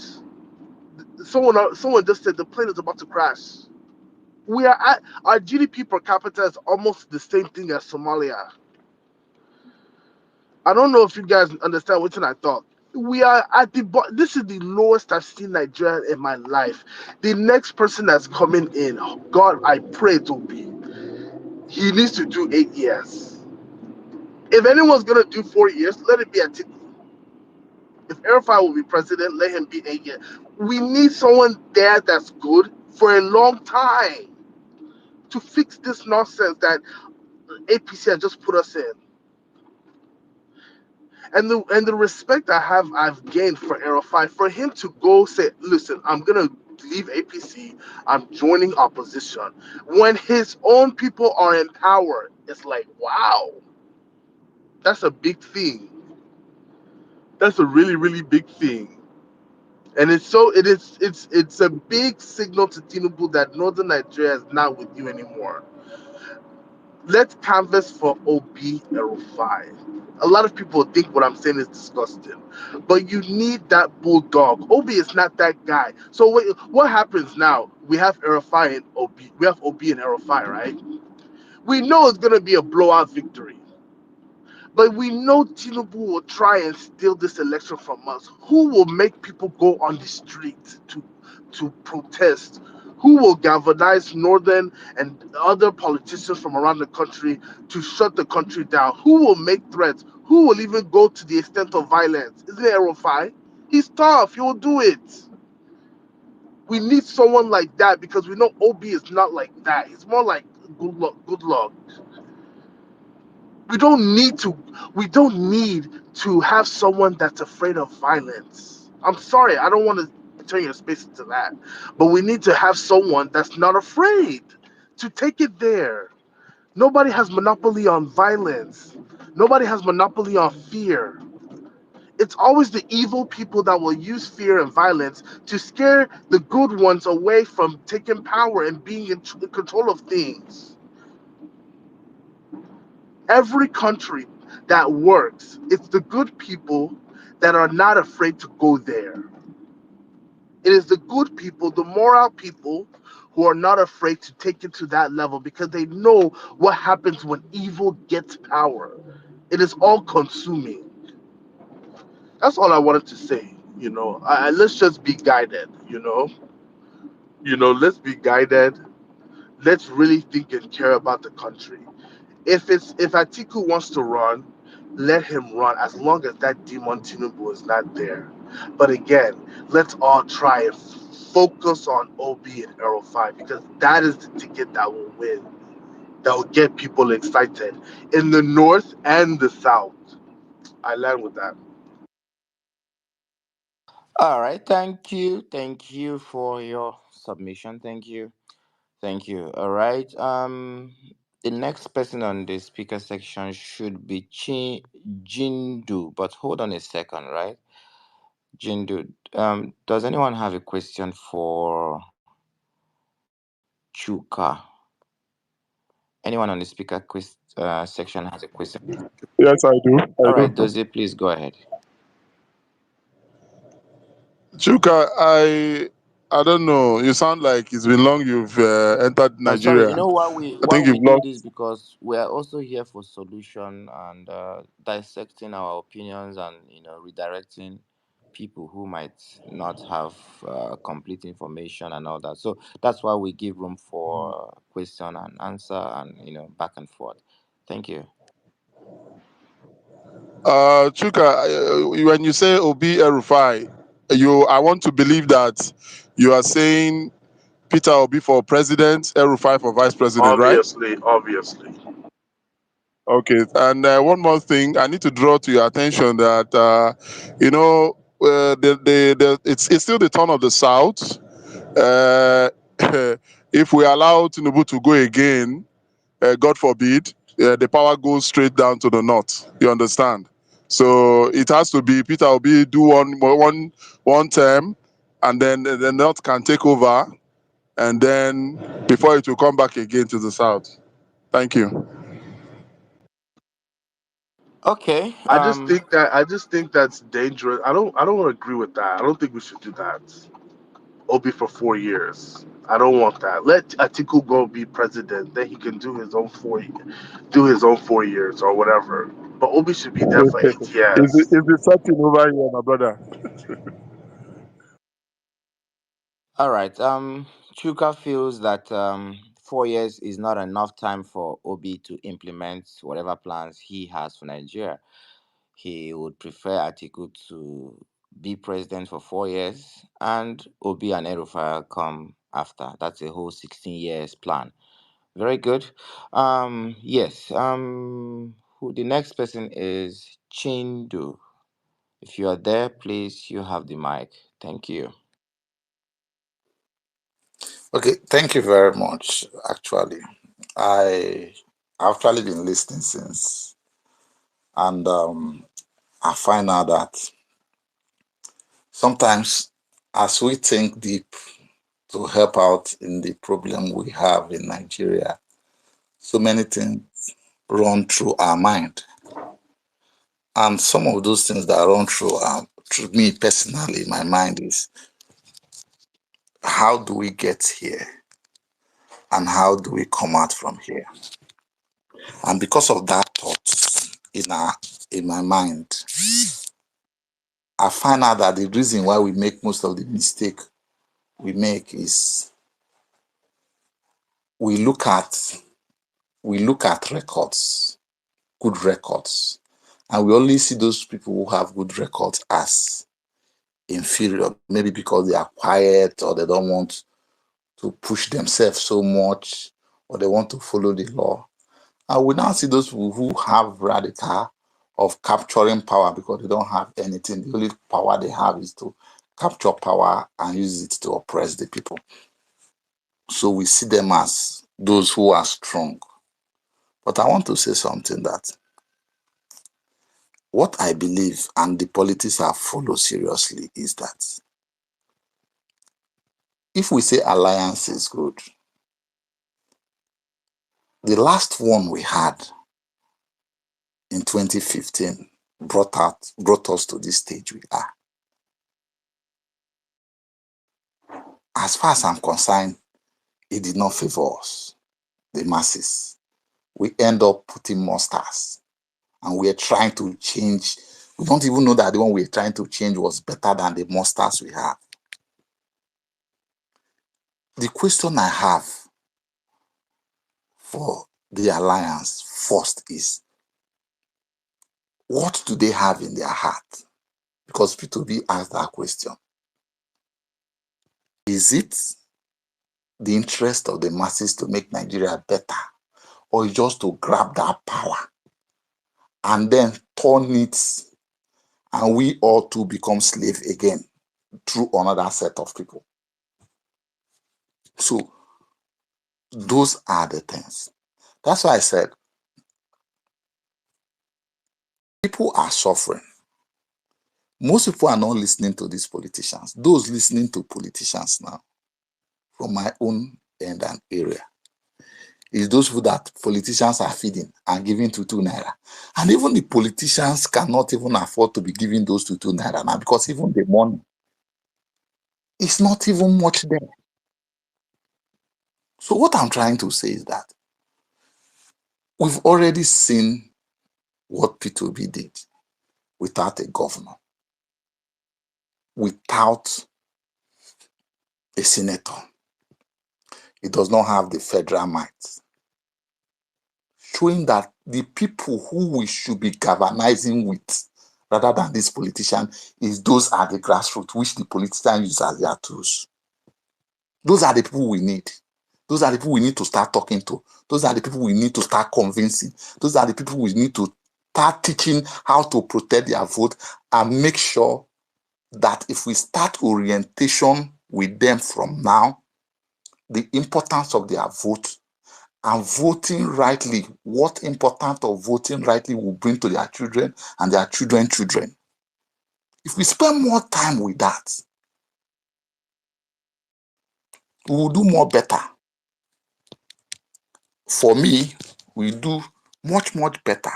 Someone just said the plane is about to crash. Our GDP per capita is almost the same thing as Somalia. I don't know if you guys understand what I thought. We are at this is the lowest I've seen Nigeria in my life. The next person that's coming in, God, I pray to be. He needs to do 8 years. If anyone's gonna do 4 years, let it be Atiku. If Erifai will be president, let him be 8 years. We need someone there that's good for a long time to fix this nonsense that APC has just put us in. And the respect I've gained for Erofai, for him to go say, listen, I'm gonna leave APC, I'm joining opposition, when his own people are in power, it's like, wow, that's a big thing. That's a really, really big thing. And it's a big signal to Tinubu that Northern Nigeria is not with you anymore. Let's canvas for Obi Rufai. A lot of people think what I'm saying is disgusting, but you need that bulldog. Obi is not that guy. So what happens now? We have Rufai and Obi. We have Obi and Rufai, right? We know it's gonna be a blowout victory. But we know Tinubu will try and steal this election from us. Who will make people go on the street to protest? Who will galvanize northern and other politicians from around the country to shut the country down? Who will make threats? Who will even go to the extent of violence? Isn't it Erofai? He's tough. He will do it. We need someone like that because we know Obi is not like that. He's more like good luck. Good luck. We don't need to we don't need to have someone that's afraid of violence. I'm sorry, I don't want to turn your space into that. But we need to have someone that's not afraid to take it there. Nobody has monopoly on violence. Nobody has monopoly on fear. It's always the evil people that will use fear and violence to scare the good ones away from taking power and being in control of things. Every country that works, it's the good people that are not afraid to go there. It is the good people, the moral people, who are not afraid to take it to that level because they know what happens when evil gets power. It is all consuming. That's all I wanted to say. Let's just be guided. Let's be guided. Let's really think and care about the country. If Atiku wants to run, let him run as long as that demon Tinubu is not there. But again, let's all try and focus on Obi and Earl 5 because that is the ticket that will win, that will get people excited in the north and the south. I land with that. All right, thank you for your submission. Thank you. All right. The next person on the speaker section should be Jindu, but hold on a second, right? Jindu, does anyone have a question for Chuka? Anyone on the speaker section has a question? Yes, I do. I All right, do. Dozie, please go ahead. Chuka, I don't know. You sound like it's been long you've entered No, sorry. You Nigeria. know why we I why think we you've do lost. this, because we are also here for solution and dissecting our opinions and redirecting people who might not have complete information and all that. So that's why we give room for question and answer and back and forth. Thank you. Chuka, when you say Obi Rufai, I want to believe that you are saying Peter Obi for president, Rufai for vice president, right? Obviously. Okay. And one more thing, I need to draw to your attention that it's still the turn of the South. Uh, if we allow Tinubu to go again, God forbid, the power goes straight down to the north. You understand? So it has to be Peter Obi do one term, and then the north can take over, and then before it will come back again to the south. Thank you. Okay. I just think that's dangerous. I don't agree with that. I don't think we should do that. Obi for 4 years. I don't want that. Let Atiku go be president. Then he can do his own 4 years or whatever. But Obi should be there for 8 years. Is the setting over here, my brother? All right. Chuka feels that 4 years is not enough time for Obi to implement whatever plans he has for Nigeria. He would prefer Atiku to be president for 4 years and Obi and Erufai come after. That's a whole 16 years plan. Very good. Yes. Who the next person is Chindu. If you are there, please, you have the mic. Thank you. Okay, thank you very much. Actually, I actually been listening since, and I find out that sometimes, as we think deep to help out in the problem we have in Nigeria, so many things run through our mind, and some of those things that run through me personally, my mind is, how do we get here, and how do we come out from here? And because of that thought in my mind, I find out that the reason why we make most of the mistake we make is we look at records, good records, and we only see those people who have good records as inferior, maybe because they are quiet or they don't want to push themselves so much or they want to follow the law. And we now see those people who have radical of capturing power because they don't have anything. The only power they have is to capture power and use it to oppress the people. So we see them as those who are strong. But I want to say something that what I believe and the politics I follow seriously is that if we say alliance is good, the last one we had in 2015 brought us to this stage we are. As far as I'm concerned, it did not favor us, the masses. We end up putting more stars, and we are trying to change. We don't even know that the one we're trying to change was better than the more stars we have. The question I have for the alliance first is, what do they have in their heart? Because P2B asked that question. Is it the interest of the masses to make Nigeria better, or just to grab that power and then turn it, and we all to become slave again through another set of people? So those are the things. That's why I said people are suffering. Most people are not listening to these politicians. Those listening to politicians now, from my own end and area, is those people that politicians are feeding and giving to 2 naira. And even the politicians cannot even afford to be giving those to 2 naira now, because even the money is not even much there. So what I'm trying to say is that we've already seen what P2B did without a governor, without a senator. It does not have the federal might, showing that the people who we should be galvanizing with, rather than this politician, is those at the grassroots, which the politician use as their tools. Those are the people we need. Those are the people we need to start talking to. Those are the people we need to start convincing. Those are the people we need to start teaching how to protect their vote and make sure that if we start orientation with them from now, the importance of their vote and voting rightly, what importance of voting rightly will bring to their children and their children's children. If we spend more time with that, we will do more better. For me, we do much, much better.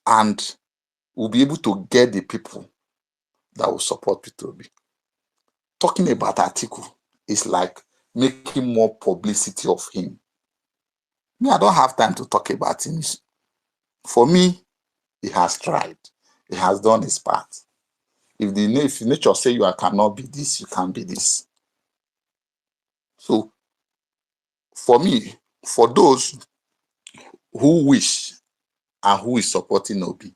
And we'll be able to get the people that will support P2B. Talking about Atiku is like making more publicity of him. Me, I don't have time to talk about him. For me, he has tried. He has done his part. If nature say you cannot be this, you can be this. So for me, for those who wish and who is supporting Obi,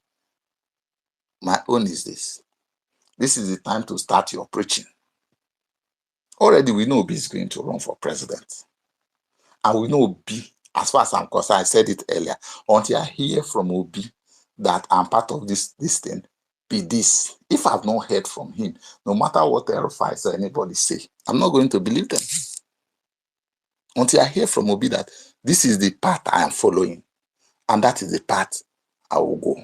my own is this. This is the time to start your preaching. Already we know Obi is going to run for president. And we know Obi, as far as I'm concerned, I said it earlier, until I hear from Obi that I'm part of this thing, be this. If I've not heard from him, no matter what Rufai or anybody say, I'm not going to believe them. Until I hear from Obi that this is the path I am following, and that is the path I will go.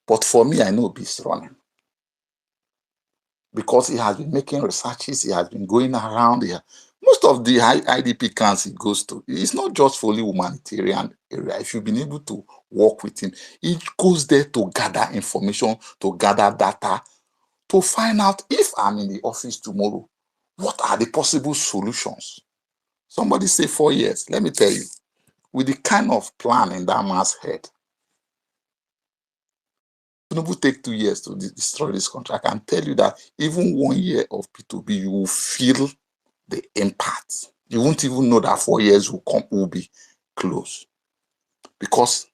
But for me, I know Obi is running. Because he has been making researches, he has been going around here. Most of the IDP camps he goes to, it's not just for only humanitarian area. If you've been able to work with him, he goes there to gather information, to gather data, to find out if I'm in the office tomorrow, what are the possible solutions? Somebody say 4 years. Let me tell you, with the kind of plan in that man's head, Tinubu take 2 years to destroy this country. I can tell you that even 1 year of P2B, you will feel the impact. You won't even know that 4 years will be close, because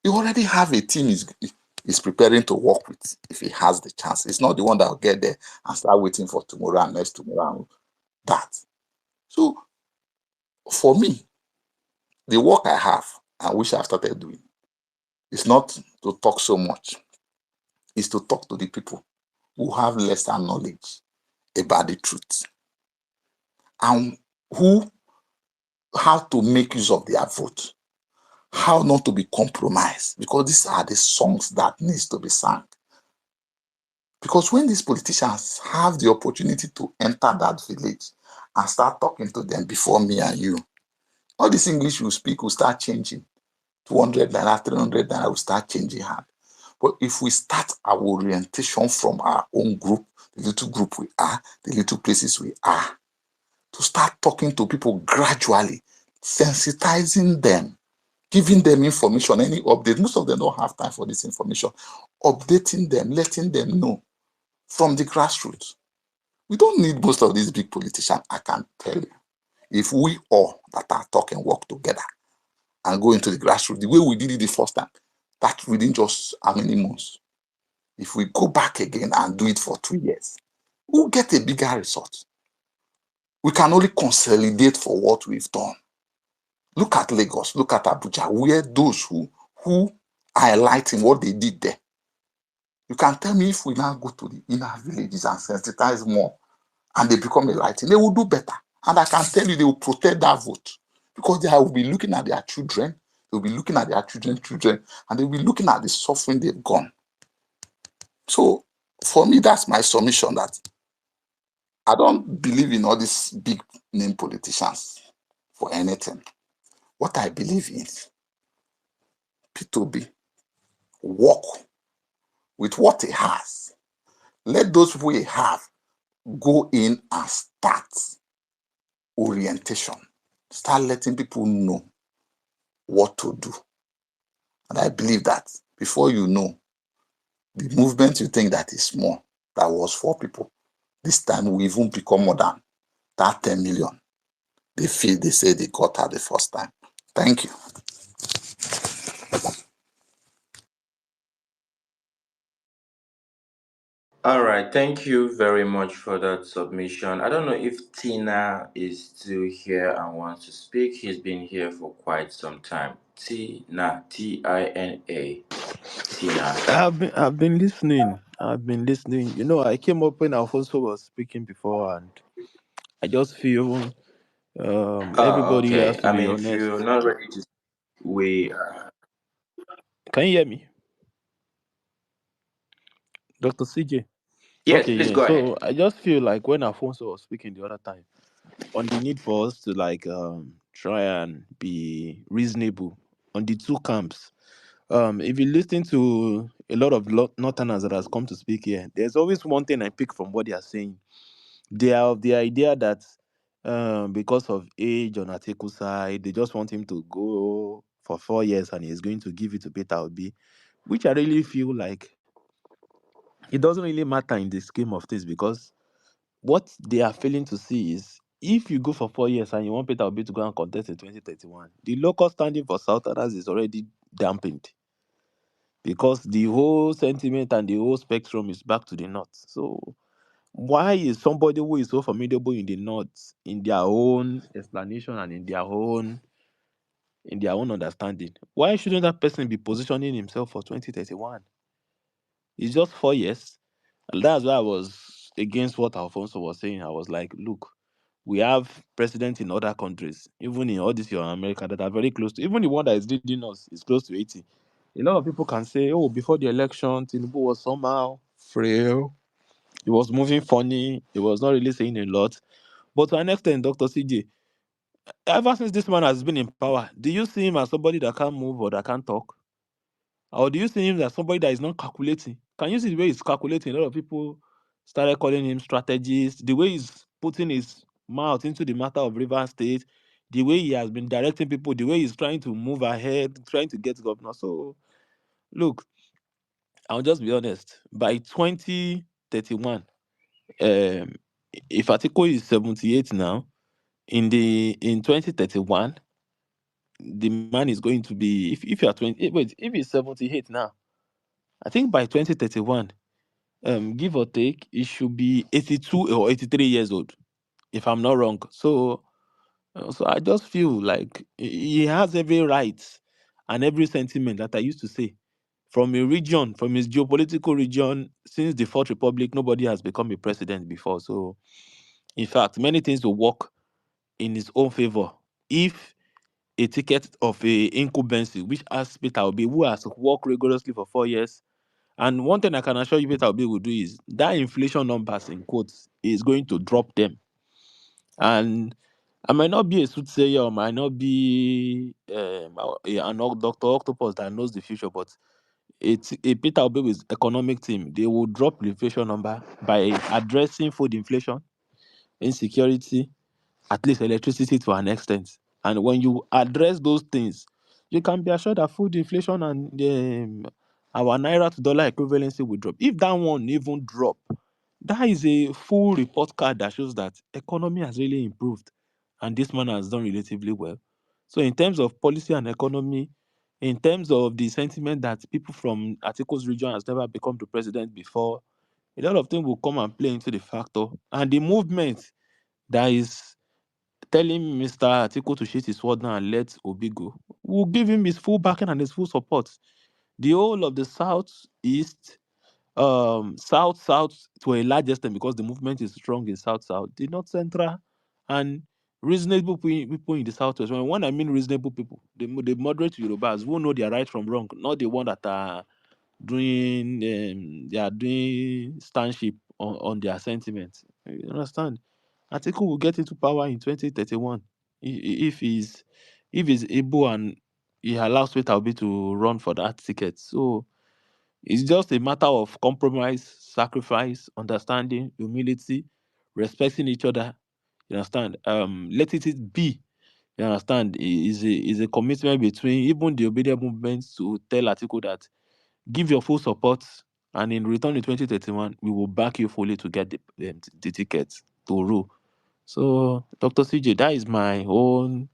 you already have a team is preparing to work with if he has the chance. It's not the one that will get there and start waiting for tomorrow and next tomorrow and that. So for me, the work I have and which I've started doing is not to talk so much. It's to talk to the people who have lesser knowledge about the truth and who how to make use of their vote, how not to be compromised, because these are the songs that needs to be sung. Because when these politicians have the opportunity to enter that village and start talking to them before me and you, all this English we speak will start changing. 200 naira, 300 naira will start changing hand. But if we start our orientation from our own group, the little group we are, the little places we are, to start talking to people gradually, sensitizing them, giving them information, any update. Most of them don't have time for this information. Updating them, letting them know from the grassroots. We don't need most of these big politicians, I can tell you. If we all that are talking work together and go into the grassroots, the way we did it the first time, that within just how many months? If we go back again and do it for 2 years, we'll get a bigger result. We can only consolidate for what we've done. Look at Lagos, look at Abuja, where those who are enlightening what they did there. You can tell me if we now go to the inner villages and sensitize more and they become enlightened, they will do better. And I can tell you they will protect that vote because they will be looking at their children, they'll be looking at their children's children, and they'll be looking at the suffering they've gone. So for me, that's my submission, that I don't believe in all these big name politicians for anything. What I believe in is P2B work with what he has. Let those who he have go in and start orientation. Start letting people know what to do. And I believe that before you know, the movement you think that is small, that was 4 people, this time will even become more than that 10 million. They say they got her the first time. Thank you. All right, thank you very much for that submission. I don't know if Tina is still here and wants to speak. He's been here for quite some time. Tina, Tina. Tina. I've been listening. I've been listening. I came up when Alfonso was speaking before, and I just feel Oh, everybody has okay. to I be mean, if honest. you're not ready to, we. Can you hear me, Dr. CJ? Yes, Okay, please yeah. go ahead. So I just feel like when Alfonso was speaking the other time on the need for us to try and be reasonable on the two camps. If you listen to a lot of Northerners that has come to speak here, there's always one thing I pick from what they are saying. They are of the idea that because of age on Atiku's side, they just want him to go for 4 years and he's going to give it to Peter Obi, which I really feel like it doesn't really matter in the scheme of things, because what they are failing to see is if you go for 4 years and you want Peter Obi to go and contest in 2031, the local standing for Southerners is already dampened because the whole sentiment and the whole spectrum is back to the north. So Why is somebody who is so formidable in the north, in their own explanation and in their own understanding, why shouldn't that person be positioning himself for 2031? It's just 4 years. And that's why I was against what Alfonso was saying. I was like, look, we have presidents in other countries, even in all this your America, that are very close to, even the one that is leading us is close to 80. A lot of people can say, oh, before the election, Tinubu was somehow frail. He was moving funny. He was not really saying a lot. But to an extent, Dr. CJ, ever since this man has been in power, do you see him as somebody that can't move or that can't talk? Or do you see him as somebody that is not calculating? Can you see the way he's calculating? A lot of people started calling him strategist. The way he's putting his mouth into the matter of River State, the way he has been directing people, the way he's trying to move ahead, trying to get governor. So, look, I'll just be honest. By 2031, um, if Atiku is 78 now, in 2031, the man is going to be, if you are 20, wait, if he's 78 now, I think by 2031, give or take, it should be 82 or 83 years old, if I'm not wrong. So I just feel like he has every right and every sentiment that I used to say. From a region, from his geopolitical region, since the Fourth Republic, nobody has become a president before. So, in fact, many things will work in his own favor if a ticket of a incumbency, which has Peter Obi, who has worked rigorously for 4 years. And one thing I can assure you Peter Obi will do is that inflation numbers in quotes is going to drop them. And I might not be a soothsayer, or might not be an Dr. Octopus that knows the future, but it's a Peter Obi with economic team. They will drop the inflation number by addressing food inflation, insecurity, at least electricity to an extent. And when you address those things, you can be assured that food inflation and our naira to dollar equivalency will drop. If that one even drop, that is a full report card that shows that economy has really improved and this man has done relatively well. So in terms of policy and economy, in terms of the sentiment that people from Atiku's region has never become the president before, a lot of things will come and play into the factor. And the movement that is telling Mr. Atiku to shoot his sword now and let Obi go will give him his full backing and his full support. The whole of the South, East, South to a large extent, because the movement is strong in South, the North Central, and reasonable people in the Southwest. When I mean reasonable people, the moderate Yorubas who know their right from wrong, not the one that are doing they are doing stanship on their sentiments. You understand? Atiku will get into power in 2031 if he's able and he allows Peter Obi to run for that ticket. So it's just a matter of compromise, sacrifice, understanding, humility, respecting each other. You understand? Let it be. You understand? Is a commitment between even the obedient movement to tell Atiku that give your full support, and in return in 2031, we will back you fully to get the tickets to rule. So, Dr. CJ, that is my own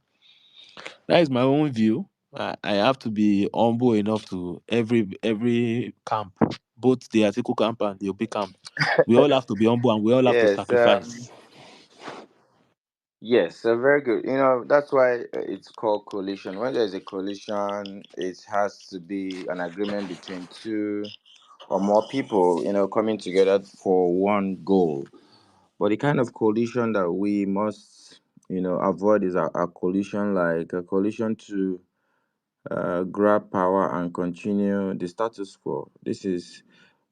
view. I have to be humble enough to every camp, both the Atiku camp and the Obi camp. We all have to be humble and we all have to Yes, sacrifice. yes, very good. You know, that's why it's called coalition. When there's a coalition, it has to be an agreement between two or more people, coming together for one goal. But the kind of coalition that we must, avoid is a coalition like a coalition to grab power and continue the status quo. This is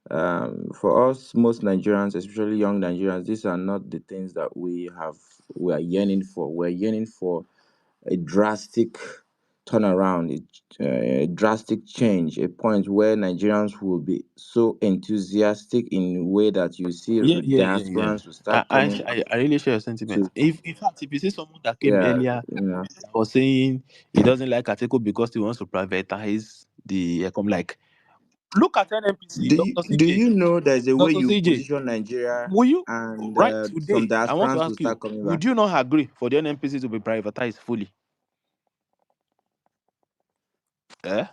for us, most Nigerians, especially young Nigerians, these are not the things that we are yearning for. We're yearning for a drastic turnaround, a drastic change, a point where Nigerians will be so enthusiastic in a way that you see Yeah. diasporans will start coming I really share your sentiment. to, If in fact, if you see someone that came yeah, earlier that was saying he doesn't like Atiku because he wants to privatize the like, look at NNPC, Dr. do CJ, you know there's a way Dr. you CJ. position Nigeria Will you and right some today? I want to diasporans will ask you: start coming back? would you not agree for the NNPC to be privatized fully? Eh?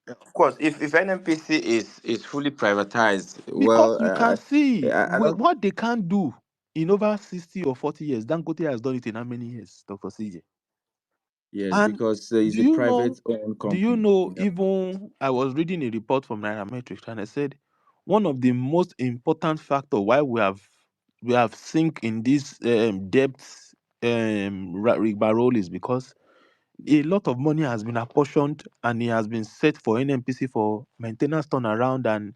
Of course, if NNPC is fully privatized, Because well, you can see I don't. what they can't do in over 60 or 40 years. Dangote has done it in how many years, Dr. CJ? Yes, And because do it's a you know, private owned do you company. know, You know. even I was reading a report from Nairametrics and I said one of the most important factor why we have sink in this debt rigmarole is because a lot of money has been apportioned and it has been set for NNPC for maintenance turnaround and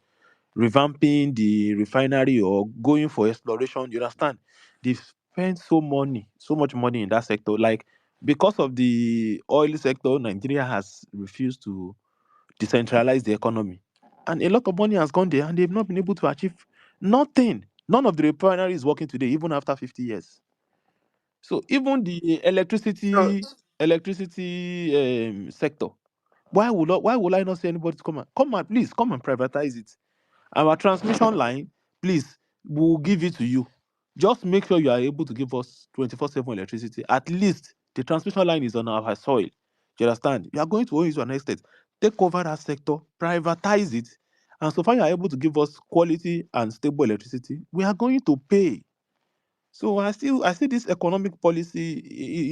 revamping the refinery or going for exploration. You understand? They've spent so much money in that sector. Like because of the oil sector, Nigeria has refused to decentralize the economy. And a lot of money has gone there and they've not been able to achieve nothing. None of the refinery is working today, even after 50 years. So even the So electricity sector, why will I not say anybody to come and please come and privatize it? Our transmission line, please, we'll give it to you. Just make sure you are able to give us 24/7 electricity. At least the transmission line is on our soil. You understand? You are going to own it to an extent. Take over that sector, privatize it, and so far you are able to give us quality and stable electricity, we are going to pay. So I see this economic policy,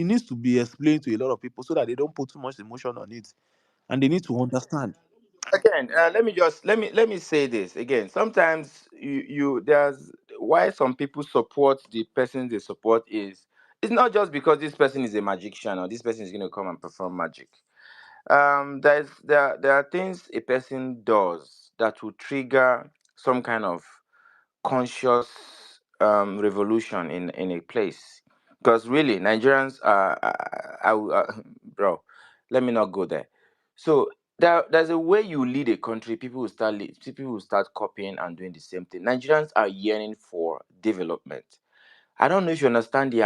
it needs to be explained to a lot of people so that they don't put too much emotion on it and they need to understand. again, let me say this again. Sometimes there's why some people support the person they support is it's not just because this person is a magician or this person is going to come and perform magic. There are things a person does that will trigger some kind of conscious revolution in a place. Because really, Nigerians are, bro, let me not go there. So there's a way you lead a country, people will start copying and doing the same thing. Nigerians are yearning for development. I don't know if you understand the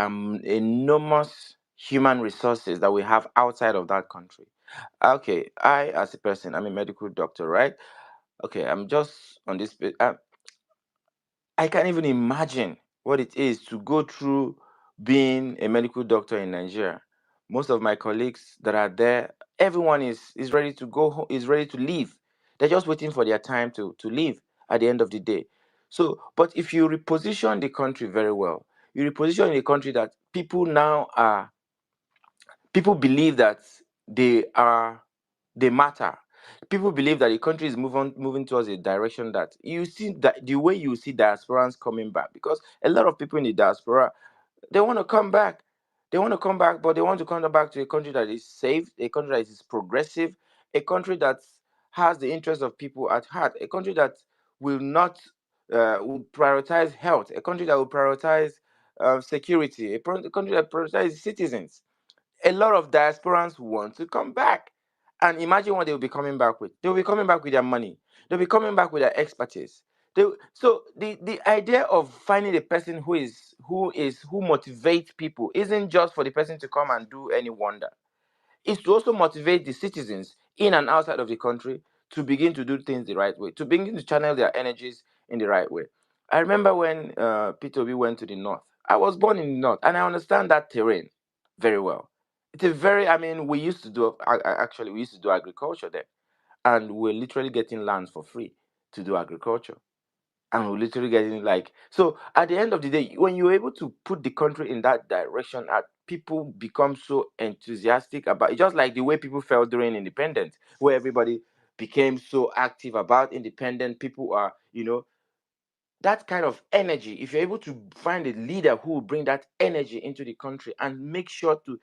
enormous human resources that we have outside of that country. Okay, I as a person, I'm a medical doctor, right? Okay, I'm just on this. I can't even imagine what it is to go through being a medical doctor in Nigeria. Most of my colleagues that are there, everyone is ready to go home, is ready to leave. They're just waiting for their time to leave at the end of the day. So, but if you reposition the country very well, you reposition the country that people believe that they matter. People believe that the country is moving towards a direction that you see that the way you see diasporans coming back, because a lot of people in the diaspora they want to come back. They want to come back, but they want to come back to a country that is safe, a country that is progressive, a country that has the interests of people at heart, a country that will not will prioritize health, a country that will prioritize security, a country that prioritizes citizens. A lot of diasporans want to come back. And imagine what they'll be coming back with. They'll be coming back with their money. They'll be coming back with their expertise. So the idea of finding a person who motivates people isn't just for the person to come and do any wonder. It's to also motivate the citizens in and outside of the country to begin to do things the right way, to begin to channel their energies in the right way. I remember when Peter Obi went to the north. I was born in the north, and I understand that terrain very well. It's a very, I mean, actually, we used to do agriculture there, and we're literally getting lands for free to do agriculture. And we're literally getting like, so at the end of the day, when you're able to put the country in that direction, people become so enthusiastic about it, just like the way people felt during independence, where everybody became so active about independent. People are, that kind of energy. If you're able to find a leader who will bring that energy into the country and make sure to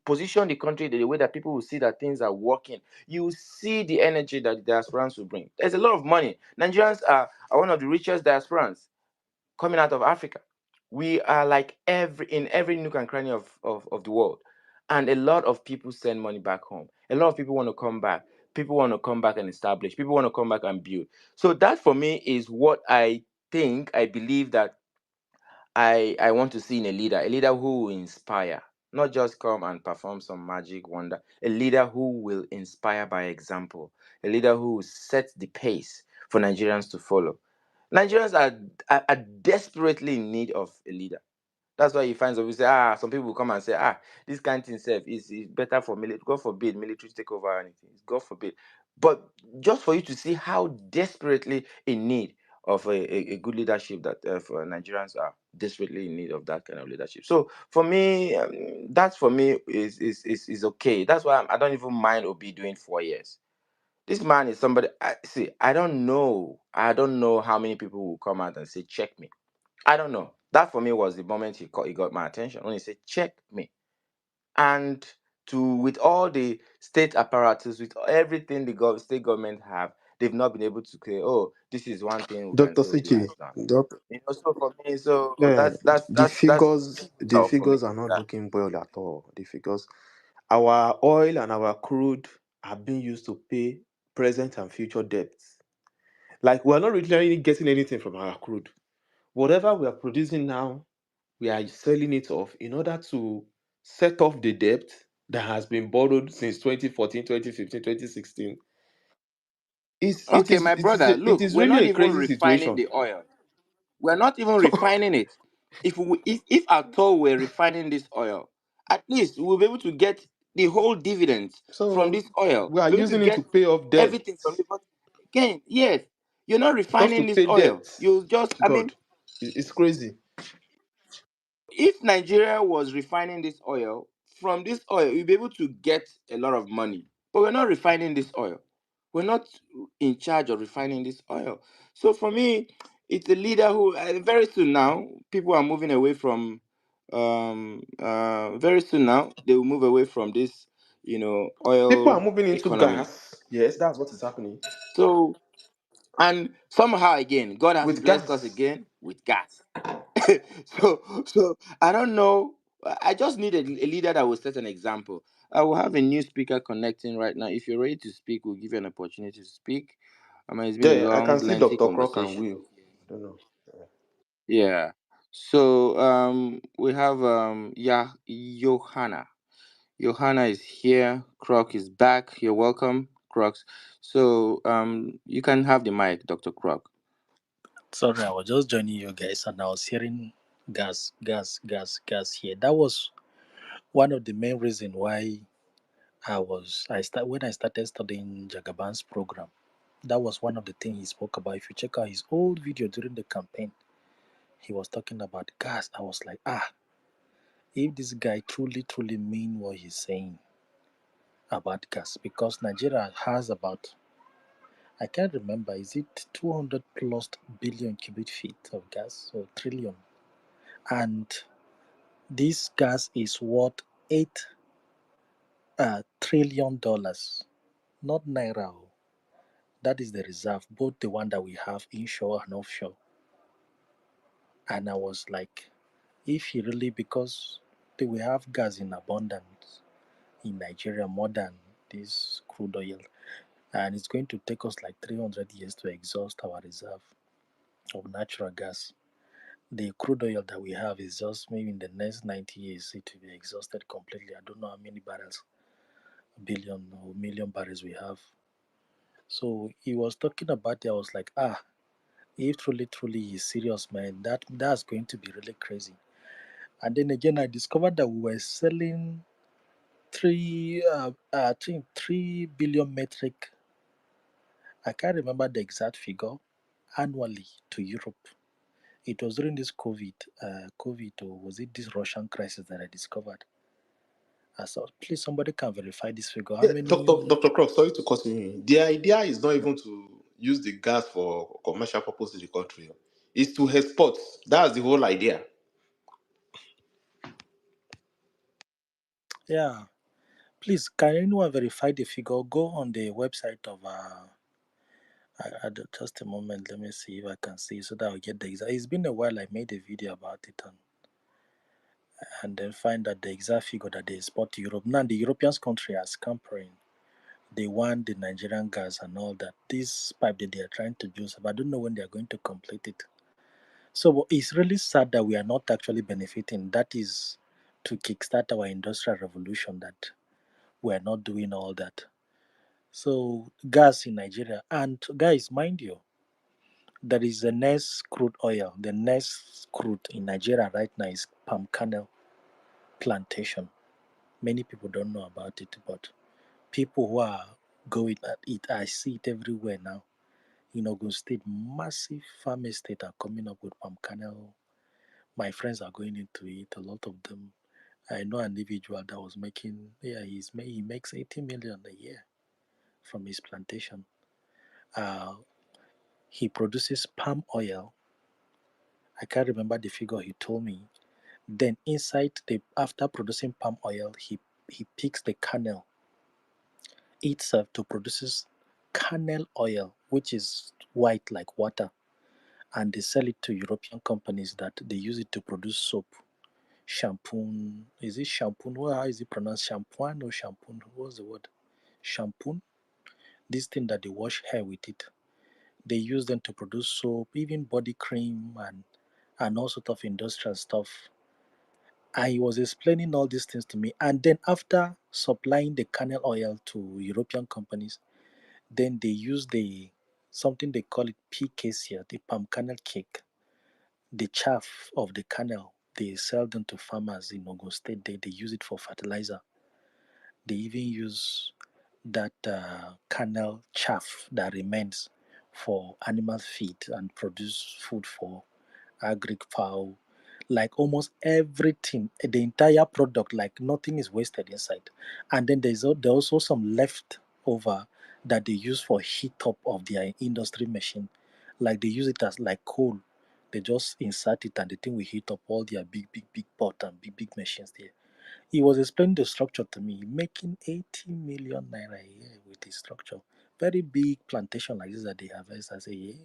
position the country the way that people will see that things are working, you will see the energy that the diasporans will bring. There's a lot of money. Nigerians are one of the richest diasporans coming out of Africa. We are like in every nook and cranny of the world. And a lot of people send money back home. A lot of people want to come back. People want to come back and establish. People want to come back and build. So that for me is what I believe that I want to see in a leader who will inspire, not just come and perform some magic wonder, a leader who will inspire by example, a leader who will set the pace for Nigerians to follow. Nigerians are desperately in need of a leader. That's why you find some people will come and say, this kind of thing self is better for military. God forbid military to take over anything. God forbid. But just for you to see how desperately in need of a good leadership that for Nigerians are desperately in need of that kind of leadership. So for me, that for me is okay. That's why I don't even mind Obi doing 4 years. This man is somebody. See, I don't know. I don't know how many people will come out and say, "Check me." I don't know. That for me was the moment he got my attention when he said, "Check me." And with all the state apparatus, with everything the state government have, they've not been able to say, "Oh, this is one thing we can Dr. say Obi Sichi, has done." Doc, So for me, so the that's figures, the tough for me. figures are not looking well at all. The figures, our oil and our crude are being used to pay present and future debts. Like we're not really getting anything from our crude. Whatever we are producing now, we are selling it off in order to set off the debt that has been borrowed since 2014, 2015, 2016. It Okay, is my it is brother, it look, is we're really not a even crazy refining situation. the oil. We're not even refining it. If at all we're refining this oil, at least we'll be able to get the whole dividends from So this oil. we are We'll be able to using it to get pay off everything debts, from it. But again, yes, you're not just to refining this pay oil. debts. You'll just, I mean, God, it's crazy. if Nigeria was refining this oil, from this oil, we'll be able to get a lot of money. But we're not refining this oil. We're not in charge of refining this oil. So for me, it's a leader who very soon now people are moving away from. Very soon now they will move away from this, People are oil moving into economy. gas. Yes, that's what is happening So and somehow again, God has with blessed us gas. again with gas. So I don't know. I just need a leader that will set an example. I will have a new speaker connecting right now. If you're ready to speak, we'll give you an opportunity to speak. I mean, it's been a Yeah, I long, can see lengthy Dr. Croc and conversation. Will. I don't know. Yeah. So we have Johanna. Johanna is here. Croc is back. You're welcome, Crocs. So you can have the mic, Dr. Croc. Sorry, I was just joining you guys and I was hearing gas, gas, gas, gas here. That was one of the main reasons why when I started studying Jagaban's program. That was one of the things he spoke about. If you check out his old video during the campaign, he was talking about gas. I was like, if this guy truly, truly mean what he's saying about gas, because Nigeria has about, I can't remember, is it 200 plus billion cubic feet of gas or trillion? And this gas is worth $8 trillion, not naira. That is the reserve, both the one that we have inshore and offshore. And I was like, if he really, because we have gas in abundance in Nigeria more than this crude oil, and it's going to take us like 300 years to exhaust our reserve of natural gas. The crude oil that we have is just maybe in the next 90 years it will be exhausted completely. I don't know how many barrels, billion or million barrels we have. So he was talking about it. I was like, if truly, truly he's serious, man, that's going to be really crazy. And then again, I discovered that we were selling 3 billion metric. I can't remember the exact figure annually to Europe. It was during this COVID, or was it this Russian crisis that I discovered? I thought, please, somebody can verify this figure. How Yeah, many? Dr. Croc, sorry to cut you in. The idea is not even to use the gas for commercial purpose in the country. It's to export. That's the whole idea. Yeah, please, can anyone verify the figure? Go on the website of just a moment. Let me see if I can see so that I'll get the exact. It's been a while. I made a video about it and then find out the exact figure that they export to Europe. Now the European country are scampering. They want the Nigerian gas and all that. This pipe that they are trying to use, but I don't know when they are going to complete it. So it's really sad that we are not actually benefiting. That is to kickstart our industrial revolution that we are not doing all that. So gas in Nigeria, and guys, mind you, there is the next crude oil. The next crude in Nigeria right now is palm kernel plantation. Many people don't know about it, but people who are going at it. I see it everywhere now. In Ogun State, massive farm estate are coming up with palm kernel. My friends are going into it. A lot of them. I know an individual that was making. Yeah, he makes 80 million a year from his plantation. Uh, he produces palm oil. I can't remember the figure he told me. Then inside the after producing palm oil, he picks the kernel itself to produces kernel oil, which is white like water, and they sell it to European companies that they use it to produce soap, shampoo. Is it shampoo? How is it pronounced? Shampoo or shampoo? What's the word? Shampoo. This thing that they wash hair with it. They use them to produce soap, even body cream, and all sort of industrial stuff. And he was explaining all these things to me. And then after supplying the kernel oil to European companies, then they use the something they call it PKC, the palm kernel cake, the chaff of the kernel. They sell them to farmers in Ogun State. They use it for fertilizer. They even use that kernel chaff that remains for animal feed and produce food for agric fowl, like almost everything, the entire product, like nothing is wasted inside. And then there's also some left over that they use for heat up of their industry machine. Like they use it as like coal. They just insert it and the thing will heat up all their big pot and big machines there. He was explaining the structure to me, making 80 million naira a year with the structure. Very big plantation like this that they harvest as a year.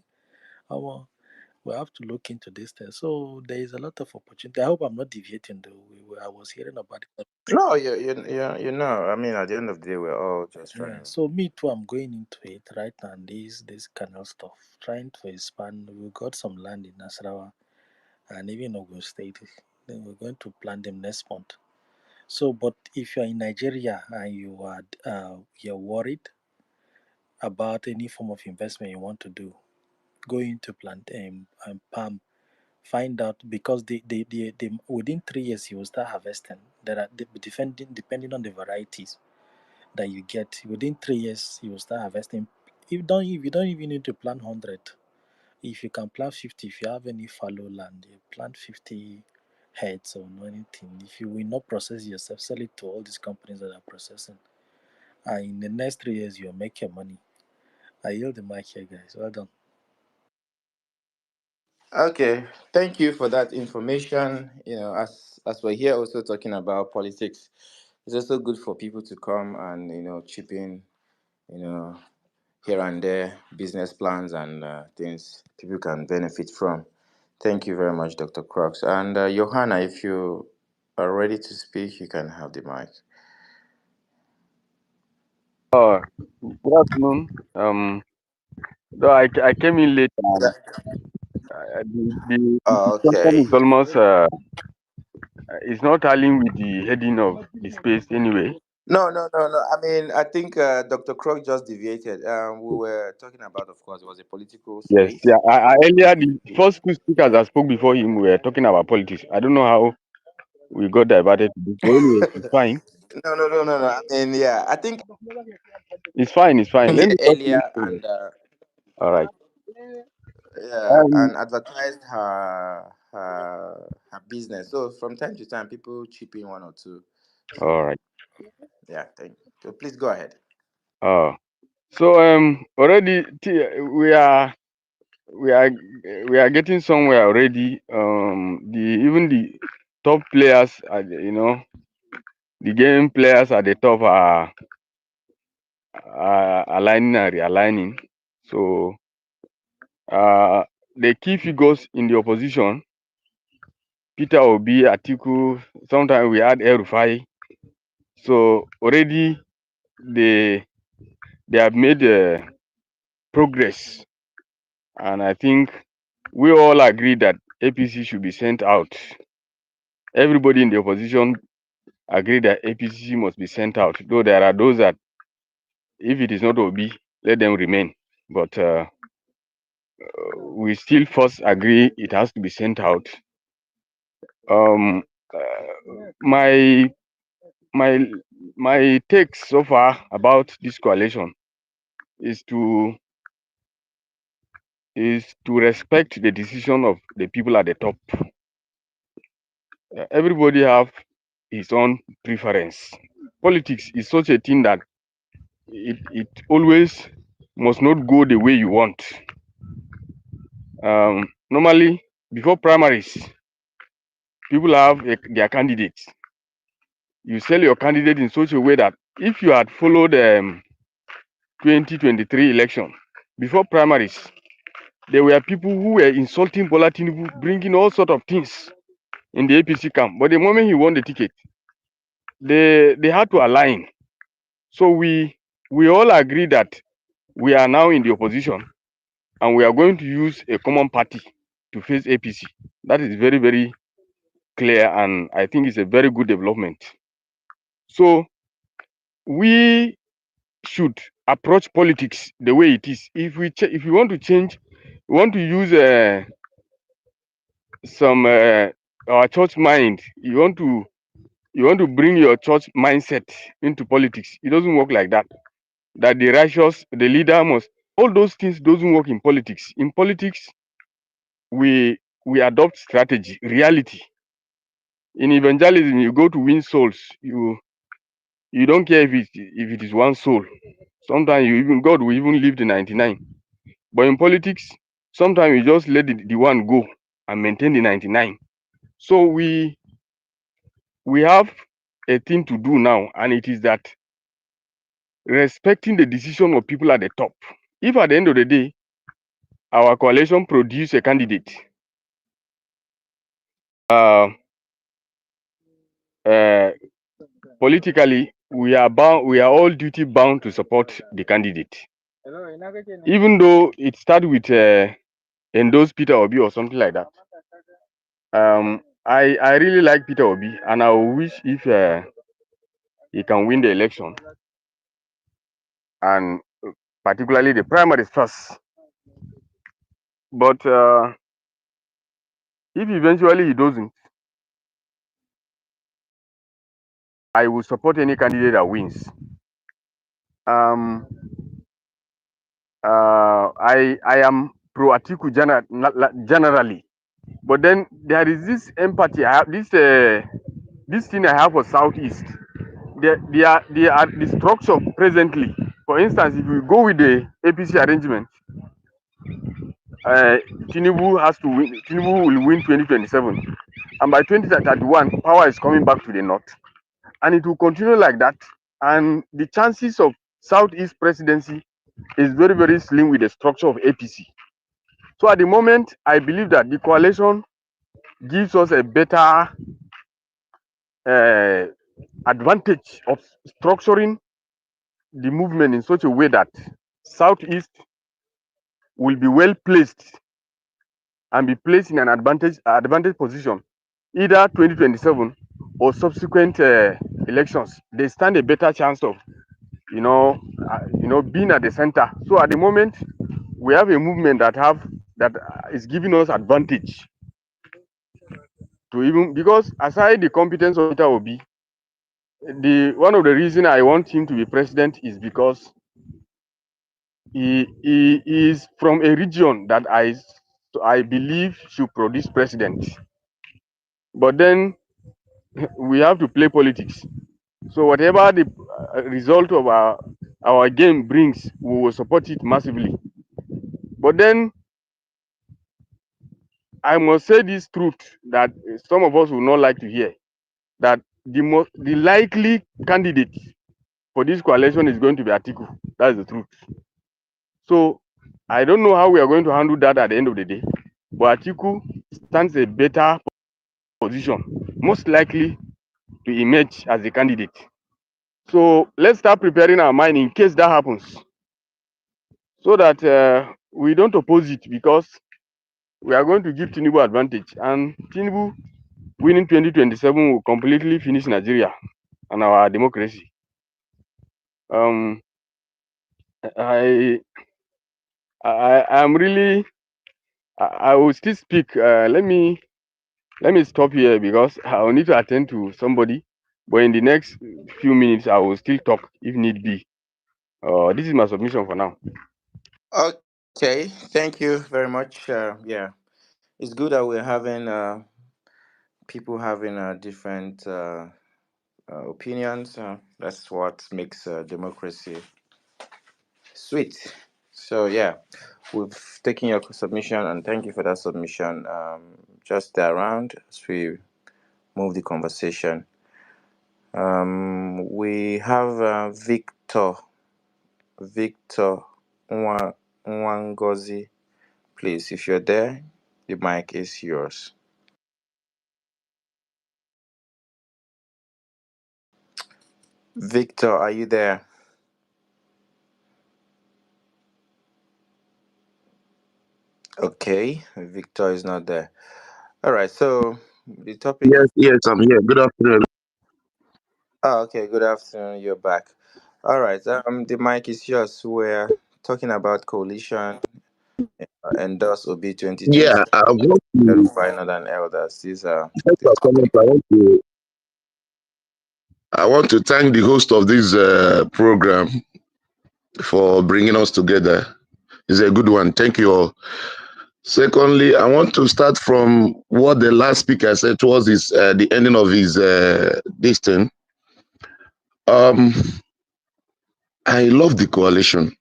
We have to look into this thing. So there is a lot of opportunity. I hope I'm not deviating though. I was hearing about it. No, you know. I mean, at the end of the day, we're all just Yeah. trying. So me too, I'm going into it right now. This canal stuff, trying to expand. We got some land in Nasarawa and even Ogun State. Then we're going to plant them next month. So, but if you're in Nigeria and you're worried about any form of investment you want to do, go into plant palm. Find out because they within 3 years you will start harvesting. There are depending on the varieties that you get. Within 3 years you will start harvesting. If you don't even need to plant 100, if you can plant 50, if you have any fallow land, you plant 50 heads or anything. If you will not process yourself, sell it to all these companies that are processing. And in the next 3 years you'll make your money. I yield the mic here, guys. Well done. Okay, thank you for that information. As we're here also talking about politics, it's also good for people to come and chip in, you know, here and there, business plans and things people can benefit from. Thank you very much, Dr. Crocs. And Johanna, if you are ready to speak, you can have the mic. Good afternoon. Though I came in late, and the discussion Okay. is almost it's not tallying with the heading of the space anyway. No. I mean, I think Dr. Croc just deviated. We were talking about, of course, it was a political Yes, space. yeah. I earlier the first two speakers that spoke before him were talking about politics. I don't know how we got diverted to this. But anyway, it's fine. No. I mean, yeah, I think It's fine. It's fine. Let me just earlier and all right. yeah, and advertised her business. So from time to time, people chip in one or two. All So right. yeah, thank you. So please go ahead. Oh, so already we are we are getting somewhere already. Even the top players are the game players at the top are aligning and realigning. So the key figures in the opposition, Peter Obi, Atiku, sometimes we add Rufai. So already they have made progress, and I think we all agree that APC should be sent out. Everybody in the opposition agree that APC must be sent out, though there are those that if it is not Obi, let them remain. But we still first agree it has to be sent out. Um, my my takes so far about this coalition. is to respect the decision of the people at the top. Everybody have his own preference. Politics is such a thing that it always must not go the way you want. Normally, before primaries, people have their candidates. You sell your candidate in such a way that if you had followed 2023 election, before primaries, there were people who were insulting Bola Tinubu, bringing all sort of things in the APC camp. But the moment he won the ticket, they had to align. So we all agree that we are now in the opposition and we are going to use a common party to face APC. That is very, very clear, and I think it's a very good development. So we should approach politics the way it is. If we want to change, we want to use some our church mind. You want to bring your church mindset into politics. It doesn't work like that. That the righteous, the leader must. All those things doesn't work in politics. In politics, we adopt strategy, reality. In evangelism, you go to win souls. You don't care if it is one soul. Sometimes God will even leave the 99. But in politics, sometimes you just let the one go and maintain the 99. So we have a thing to do now, and it is that respecting the decision of people at the top. If at the end of the day, our coalition produce a candidate, politically, we are all duty bound to support the candidate. Even though it started with Endorse Obi or something like that. I really like Peter Obi, and I wish if he can win the election, and particularly the primaries first. But if eventually he doesn't, I will support any candidate that wins. I am pro Atiku generally, but then there is this empathy I have, this thing I have for Southeast. The structure presently. For instance, if we go with the APC arrangement, Tinubu has to win. Tinubu will win 2027, and by 2031, power is coming back to the north, and it will continue like that. And the chances of Southeast presidency is very, very slim with the structure of APC. So at the moment, I believe that the coalition gives us a better advantage of structuring the movement in such a way that Southeast will be well placed and be placed in an advantage position, either 2027 or subsequent elections. They stand a better chance of, being at the center. So at the moment, we have a movement that is giving us advantage to even, because aside the competence of Peter Obi, one of the reasons I want him to be president is because he is from a region that I believe should produce president. But then we have to play politics. So whatever the result of our game brings, we will support it massively. But then I must say this truth that some of us will not like to hear, that the likely candidate for this coalition is going to be Atiku. That is the truth. So I don't know how we are going to handle that at the end of the day. But Atiku stands a better position, most likely to emerge as a candidate. So let's start preparing our mind in case that happens, so that we don't oppose it, because we are going to give Tinubu advantage, and Tinubu winning 2027 will completely finish Nigeria and our democracy. I am really, I will still speak. Let me stop here because I will need to attend to somebody. But in the next few minutes, I will still talk if need be. This is my submission for now. Okay, thank you very much. Yeah, it's good that we're having people having different opinions. That's what makes democracy sweet. So yeah, we've taken your submission and thank you for that submission. Just stay around as we move the conversation. We have Victor Nwangozi. Please, if you're there, the mic is yours. Victor, are you there? Okay, Victor is not there. All right, so the topic. Yes, yes, I'm here. Good afternoon. Oh, okay. Good afternoon. You're back. All right. The mic is yours. We're talking about coalition, endorse Obi Yeah, 2020, I want to Rufai Northern Elders. These are first the and foremost, topic. I want to thank the host of this program for bringing us together. It's a good one. Thank you all. Secondly, I want to start from what the last speaker said towards his the ending of his this thing. Um, I love the coalition,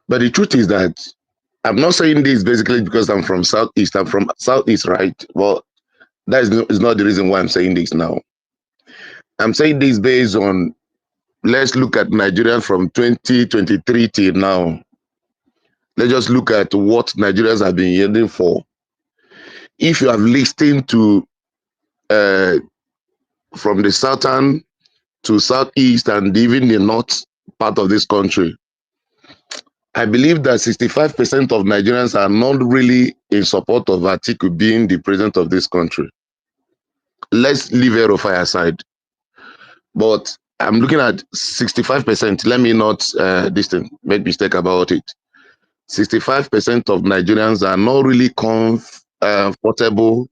but the truth is that I'm not saying this basically because I'm from Southeast. I'm from Southeast, right? Well, that is not the reason why I'm saying this now. I'm saying this based on, let's look at Nigeria from 2023 till now. Let's just look at what Nigerians have been yearning for. If you have listened to uh, from the southern to southeast and even the north part of this country, I believe that 65% of Nigerians are not really in support of Atiku being the president of this country. Let's leave Rufai aside. But I'm looking at 65%. Let me not make mistake about it. 65% of Nigerians are not really comfortable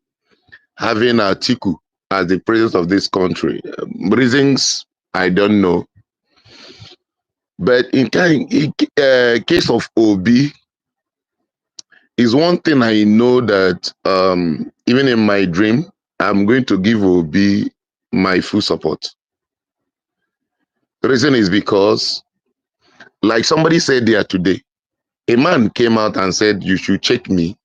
having Atiku as the president of this country. Reasons I don't know. But in case of Obi, is one thing I know that even in my dream, I'm going to give Obi my full support. The reason is because, like somebody said there today, a man came out and said, you should check me.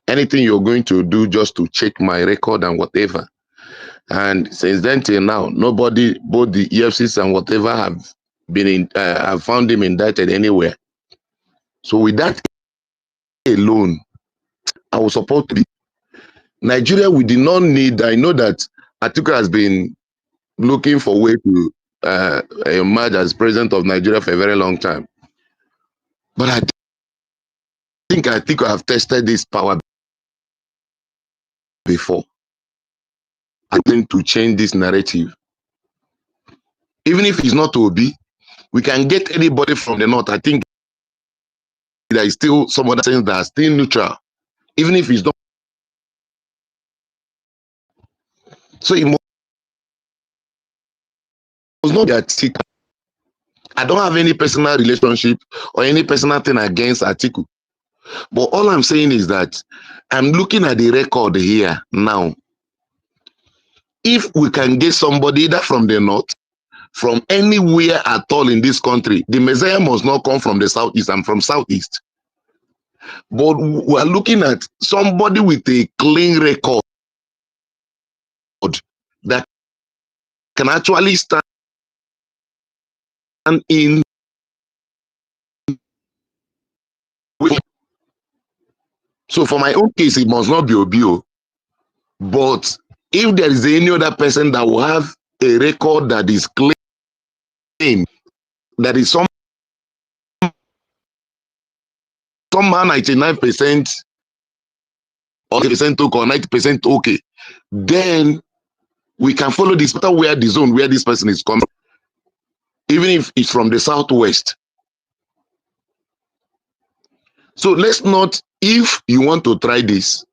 Anything you're going to do just to check my record and whatever. And since then till now, nobody, both the EFCs and whatever, have found him indicted anywhere. So with that alone, I was supposed to be Nigeria. We did not need. I know that Atiku has been looking for a way to emerge as president of Nigeria for a very long time, but I think Atiku have tested this power before. I think to change this narrative, even if it's not Obi, we can get anybody from the north. I think there is still some other things that are still neutral, even if it's not. So it must not be Atiku. I don't have any personal relationship or any personal thing against Atiku. But all I'm saying is that I'm looking at the record here now. If we can get somebody either from the north, from anywhere at all in this country, the Messiah must not come from the southeast. I'm from southeast. But we're looking at somebody with a clean record that can actually stand in. So for my own case, it must not be Obio. But if there is any other person that will have a record that is clean, that is somehow 99% or 90% okay or 90% okay, then we can follow this matter where the zone where this person is coming, even if it's from the southwest. So let's not, if you want to try this,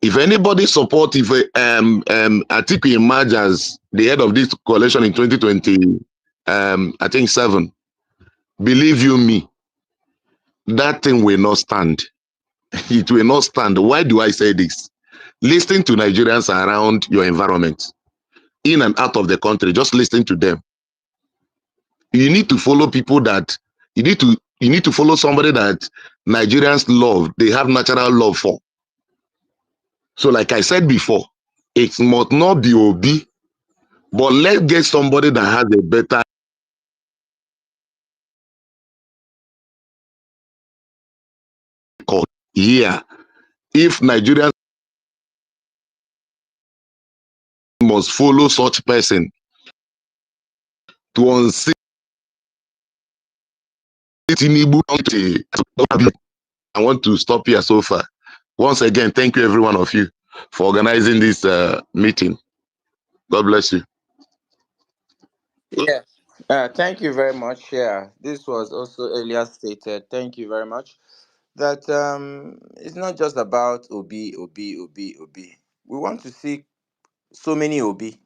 if anybody support, if Atiku emerge as the head of this coalition in 2020, I think 7, believe you me, that thing will not stand. It will not stand. Why do I say this? Listen to Nigerians around your environment, in and out of the country. Just listen to them. You need to follow people that you need to follow somebody that Nigerians love. They have natural love for. So, like I said before, it must not be Obi, but let's get somebody that has a better record. Yeah. If Nigerians must follow such person to unseat Tinubu, I want to stop here so far. Once again, thank you every one of you for organizing this meeting. God bless you. Yeah. Thank you very much. Yeah, this was also earlier stated. Thank you very much. That it's not just about Obi, Obi, Obi, Obi. We want to see so many Obi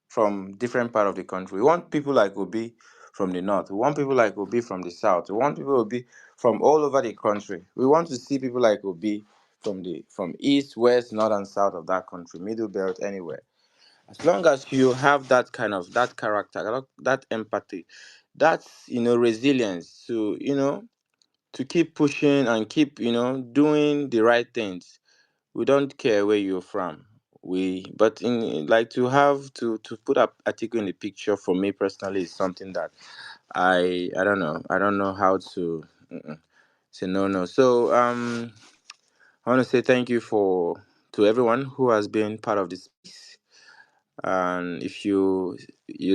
from different part of the country. We want people like Obi from the north. We want people like Obi from the south. We want people Obi from all over the country. We want to see people like Obi from east, west, north, and south of that country, middle belt, anywhere. As long as you have that kind of that character, that empathy, that's resilience to to keep pushing and keep doing the right things. We don't care where you're from. But in like to have to put up Atiku in the picture for me personally is something that I don't know. I don't know how to say no. So I want to say thank you to everyone who has been part of this space. And if you're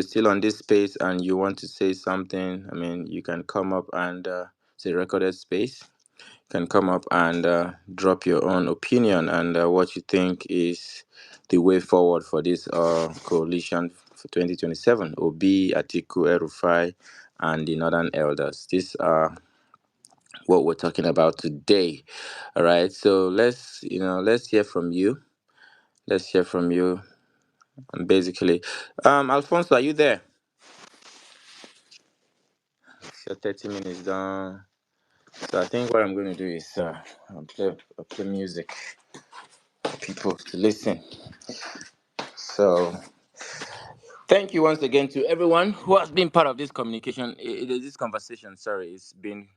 still on this space and you want to say something, I mean, you can come up and say recorded space. Can come up and drop your own opinion and what you think is the way forward for this coalition for 2027. Obi, Atiku, Rufai, and the Northern Elders. These are what we're talking about today. All right. So let's hear from you. Let's hear from you. And basically, Alfonso, are you there? So 30 minutes done. So I think what I'm going to do is I'll play music for people to listen. So thank you once again to everyone who has been part of this this conversation. Sorry, it's been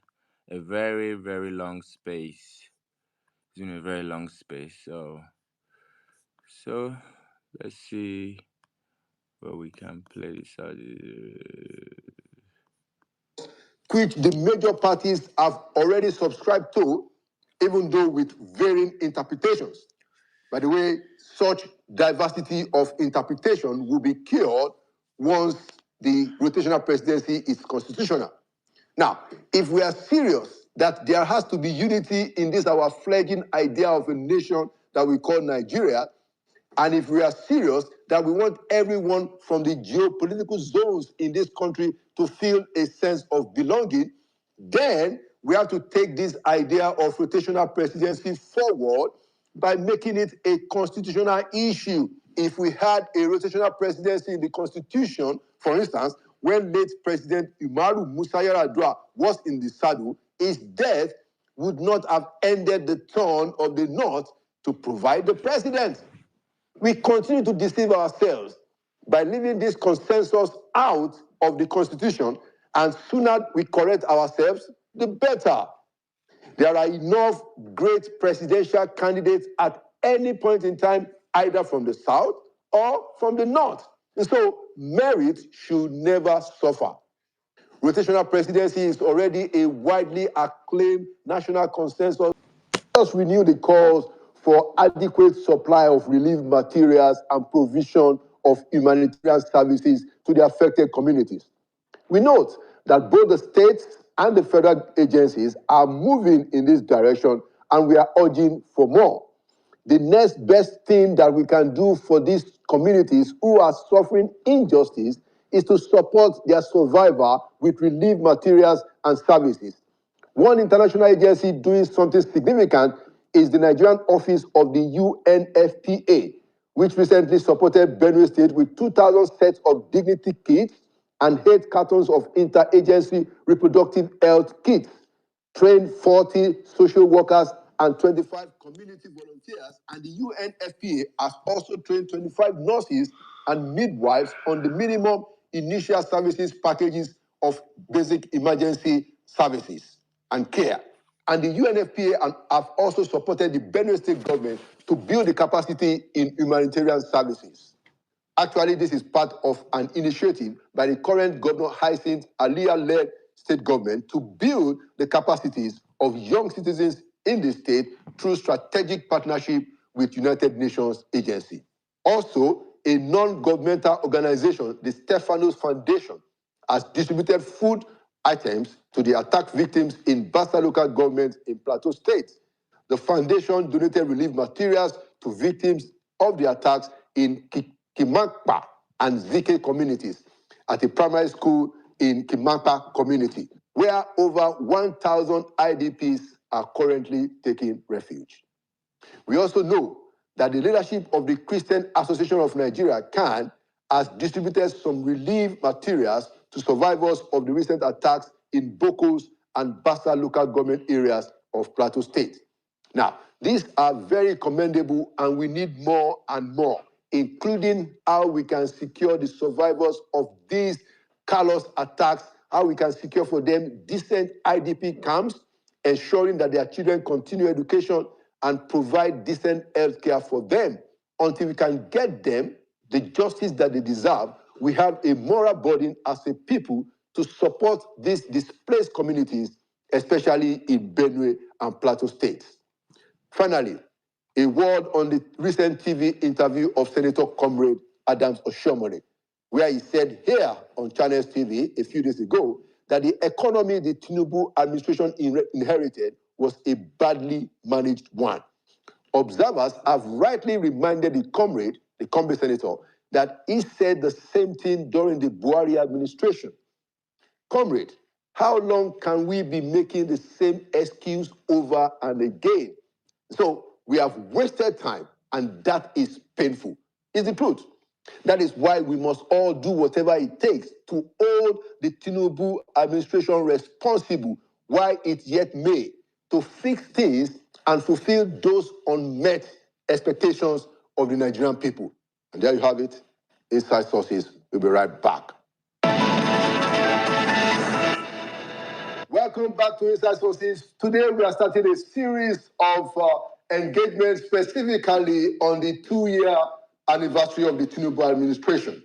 a very, very long space. It's been a very long space. So let's see where we can play this out. Which the major parties have already subscribed to, even though with varying interpretations. By the way, such diversity of interpretation will be cured once the rotational presidency is constitutional. Now, if we are serious that there has to be unity in this our fledgling idea of a nation that we call Nigeria, and if we are serious that we want everyone from the geopolitical zones in this country to feel a sense of belonging, then we have to take this idea of rotational presidency forward by making it a constitutional issue. If we had a rotational presidency in the constitution, for instance, when late President Umaru Musa Yar'Adua was in the saddle, his death would not have ended the turn of the North to provide the president. We continue to deceive ourselves by leaving this consensus out of the Constitution, and sooner we correct ourselves, the better. There are enough great presidential candidates at any point in time, either from the South or from the North. And so merit should never suffer. Rotational presidency is already a widely acclaimed national consensus. Let us renew the calls for adequate supply of relief materials and provision of humanitarian services to the affected communities. We note that both the states and the federal agencies are moving in this direction, and we are urging for more. The next best thing that we can do for these communities who are suffering injustice is to support their survival with relief materials and services. One international agency doing something significant is the Nigerian office of the UNFPA, which recently supported Benue State with 2,000 sets of dignity kits and 8 cartons of interagency reproductive health kits, trained 40 social workers and 25 community volunteers, and the UNFPA has also trained 25 nurses and midwives on the minimum initial services packages of basic emergency services and care. And the UNFPA have also supported the Benue State government to build the capacity in humanitarian services. Actually, this is part of an initiative by the current Governor Hyacinth Aliyah-led state government to build the capacities of young citizens in the state through strategic partnership with United Nations Agency. Also, a non-governmental organization, the Stephanos Foundation, has distributed food items to the attack victims in Bassa local government in Plateau State. The foundation donated relief materials to victims of the attacks in Kimakpa and Zike communities at a primary school in Kimakpa community, where over 1,000 IDPs are currently taking refuge. We also know that the leadership of the Christian Association of Nigeria, CAN, has distributed some relief materials to survivors of the recent attacks in Bokos and Bassa local government areas of Plateau State. Now, these are very commendable, and we need more and more, including how we can secure the survivors of these callous attacks, how we can secure for them decent IDP camps, ensuring that their children continue education and provide decent health care for them. Until we can get them the justice that they deserve, we have a moral burden as a people to support these displaced communities, especially in Benue and Plateau states. Finally, a word on the recent TV interview of Senator Comrade Adams Oshiomhole, where he said here on Channels TV a few days ago that the economy the Tinubu administration inherited was a badly managed one. Observers have rightly reminded the comrade senator, that he said the same thing during the Buhari administration. Comrade, how long can we be making the same excuse over and again? So we have wasted time, and that is painful. It's the truth. That is why we must all do whatever it takes to hold the Tinubu administration responsible while it yet may, to fix things and fulfill those unmet expectations of the Nigerian people. And there you have it. Inside Sources. We'll be right back. Welcome back to Inside Sources. Today we are starting a series of engagements specifically on the 2-year anniversary of the Tinubu administration.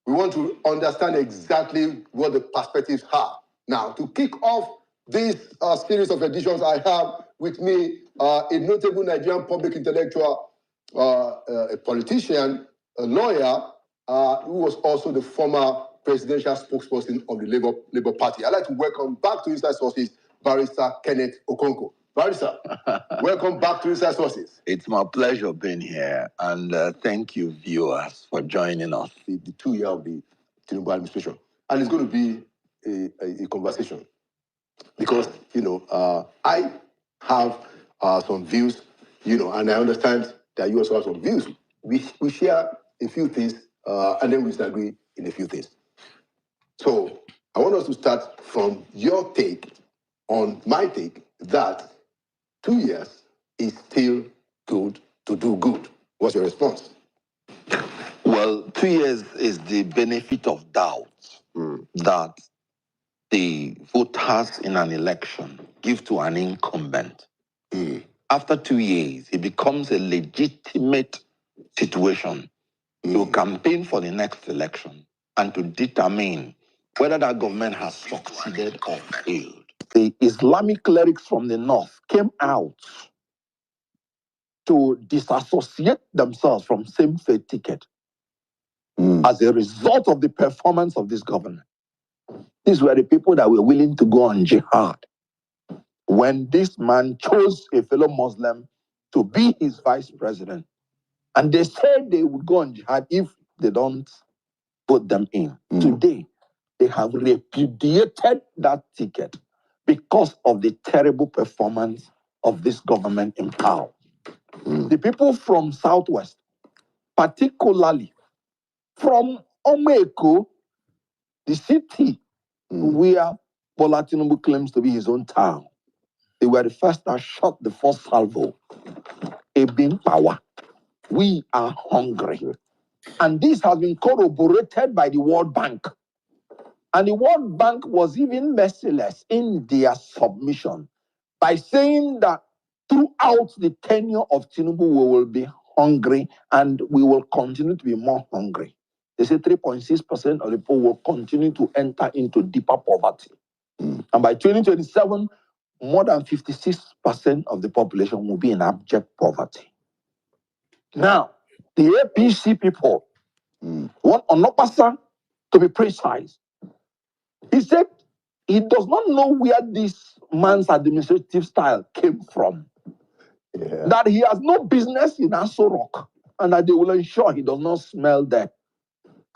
We want to understand exactly what the perspectives are. Now, to kick off this series of editions, I have with me a notable Nigerian public intellectual, a politician, a lawyer, who was also the former presidential spokesperson of the Labour Party. I'd like to welcome back to Inside Sources, Barrister Kenneth Okonkwo. Barrister, welcome back to Inside Sources. It's my pleasure being here, and thank you, viewers, for joining us. The 2 year of the Tinubu administration. And it's going to be a conversation because, I have some views, and I understand that you also have some views. We share a few things, and then we disagree in a few things. So I want us to start from your take on my take that 2 years is still good to do good. What's your response? Well, 2 years is the benefit of doubt that the voters in an election give to an incumbent. After 2 years, it becomes a legitimate situation to campaign for the next election and to determine whether that government has succeeded or failed. The Islamic clerics from the north came out to disassociate themselves from same-faith ticket as a result of the performance of this government. These were the people that were willing to go on jihad when this man chose a fellow Muslim to be his vice president. And they said they would go on jihad if they don't put them in. Today, they have repudiated that ticket because of the terrible performance of this government in power. The people from Southwest, particularly from Omeko, the city where Bola Tinubu claims to be his own town, they were the first that shot the first salvo. Ebin power. We are hungry. And this has been corroborated by the World Bank. And the World Bank was even merciless in their submission by saying that throughout the tenure of Tinubu, we will be hungry and we will continue to be more hungry. They say 3.6% of the people will continue to enter into deeper poverty. And by 2027, more than 56% of the population will be in abject poverty. Now, the APC people want Onopasa to be precise. He said he does not know where this man's administrative style came from. Yeah. That he has no business in Aso Rock and that they will ensure he does not smell there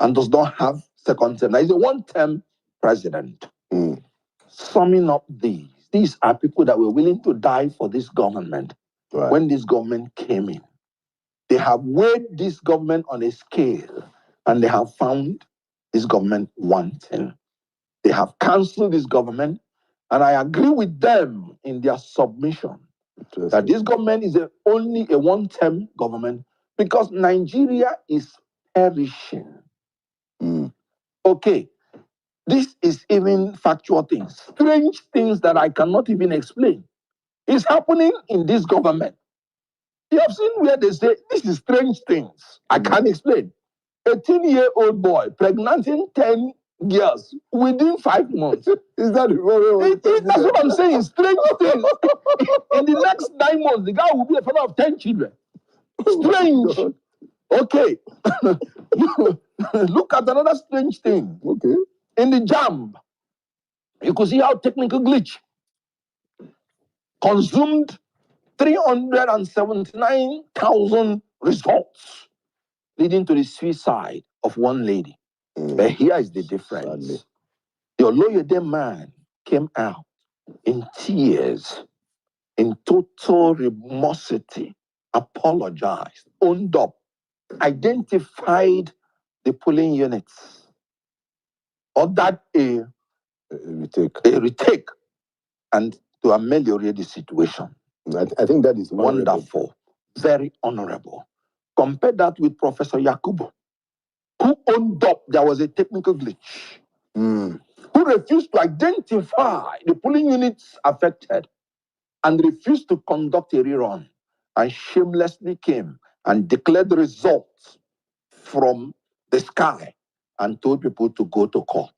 and does not have second term. Now, he's a one-term president. Summing up these are people that were willing to die for this government when this government came in. They have weighed this government on a scale and they have found this government wanting. They have cancelled this government, and I agree with them in their submission that this government is only a one-term government because Nigeria is perishing. Okay, this is even factual things, strange things that I cannot even explain. It's happening in this government. You have seen where they say, this is strange things. I can't explain. A 10-year-old boy pregnanting 10 girls within 5 months. Is that that's what I'm saying, strange things. In the next 9 months, the guy will be a father of 10 children. Strange. Okay. Look at another strange thing. Okay. In the JAMB, you could see how technical glitch consumed 379,000 results, leading to the suicide of one lady. But here is the difference. Your lawyer, the man, came out in tears, in total remorse, apologized, owned up, identified the polling units, ordered a retake, and to ameliorate the situation. I think that is wonderful, very honorable. Compare that with Professor Yakubu, who owned up there was a technical glitch, who refused to identify the polling units affected and refused to conduct a rerun and shamelessly came and declared the results from the sky and told people to go to court.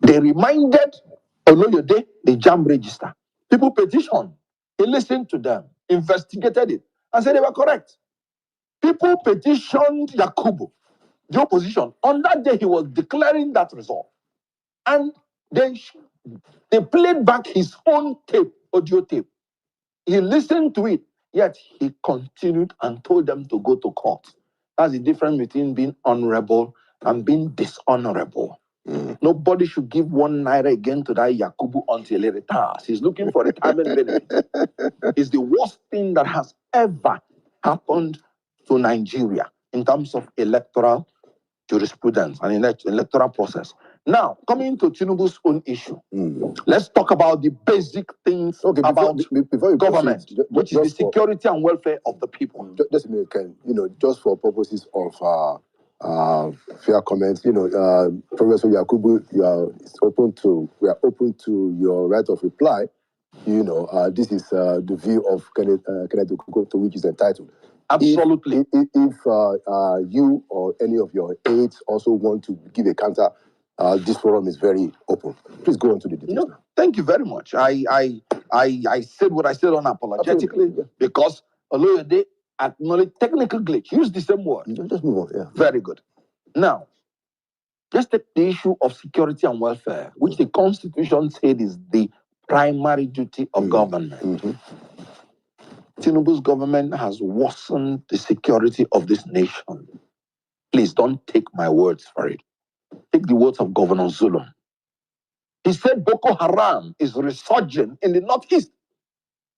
They reminded Oloyede the JAM register. People petitioned. He listened to them, investigated it, and said they were correct. People petitioned Yakubu, the opposition. On that day, he was declaring that result. And they played back his own tape, audio tape. He listened to it, yet he continued and told them to go to court. That's the difference between being honorable and being dishonorable. Nobody should give 1 naira again to that Yakubu until he retires. He's looking for retirement benefit. It's the worst thing that has ever happened to Nigeria in terms of electoral jurisprudence and electoral process. Now, coming to Tinubu's own issue, let's talk about the basic things about before government, proceed, which is the security and welfare of the people. Just a minute, Ken. Just for purposes of fair comments, Professor Yakubu, we are open to your right of reply. This is the view of Kenneth Okuko, to which is entitled. Absolutely. If you or any of your aides also want to give a counter, this forum is very open. Please go on to the details. No, thank you very much. I said what I said unapologetically because although they acknowledge technical glitch, use the same word. Just move on. Yeah. Very good. Now, let's take the issue of security and welfare, which the Constitution said is the primary duty of government. Tinubu's government has worsened the security of this nation. Please don't take my words for it. Take the words of Governor Zulum. He said Boko Haram is resurging in the northeast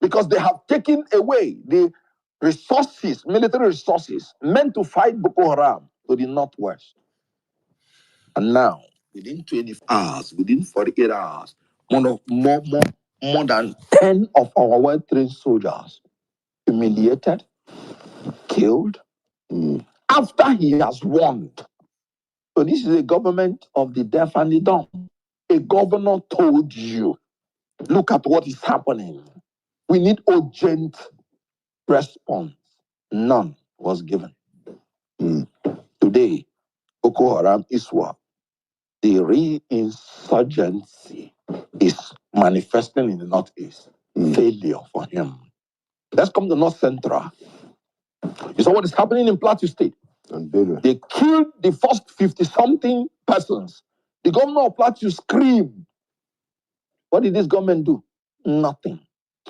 because they have taken away the resources, military resources, meant to fight Boko Haram to the northwest. And now within 24 hours, within 48 hours, more than 10 of our well-trained soldiers humiliated, killed, after he has won. So this is a government of the deaf and the dumb. A governor told you, look at what is happening. We need urgent response. None was given. Today, Boko Haram Iswa, the reinsurgency is manifesting in the Northeast. Failure for him. Let's come to North Central. You saw what is happening in Plateau State. They killed the first 50-something persons. The governor of Plateau screamed. What did this government do? Nothing.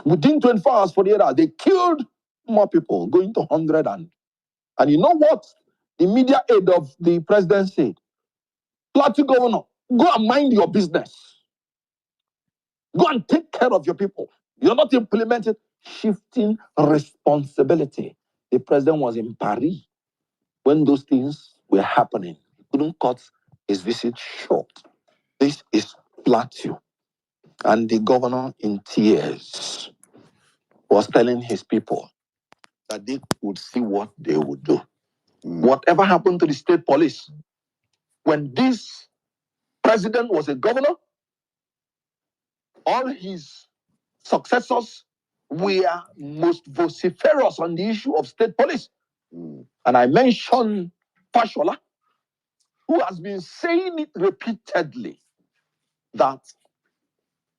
Within 24 hours, 48 hours, they killed more people, going to 100. And you know what the media aide of the president said? Plateau governor, go and mind your business. Go and take care of your people. You're not implementing shifting responsibility. The president was in Paris when those things were happening. He couldn't cut his visit short. This is Plateau. And the governor, in tears, was telling his people that they would see what they would do. Whatever happened to the state police? When this president was a governor, all his successors were most vociferous on the issue of state police. And I mentioned Fashola, who has been saying it repeatedly, that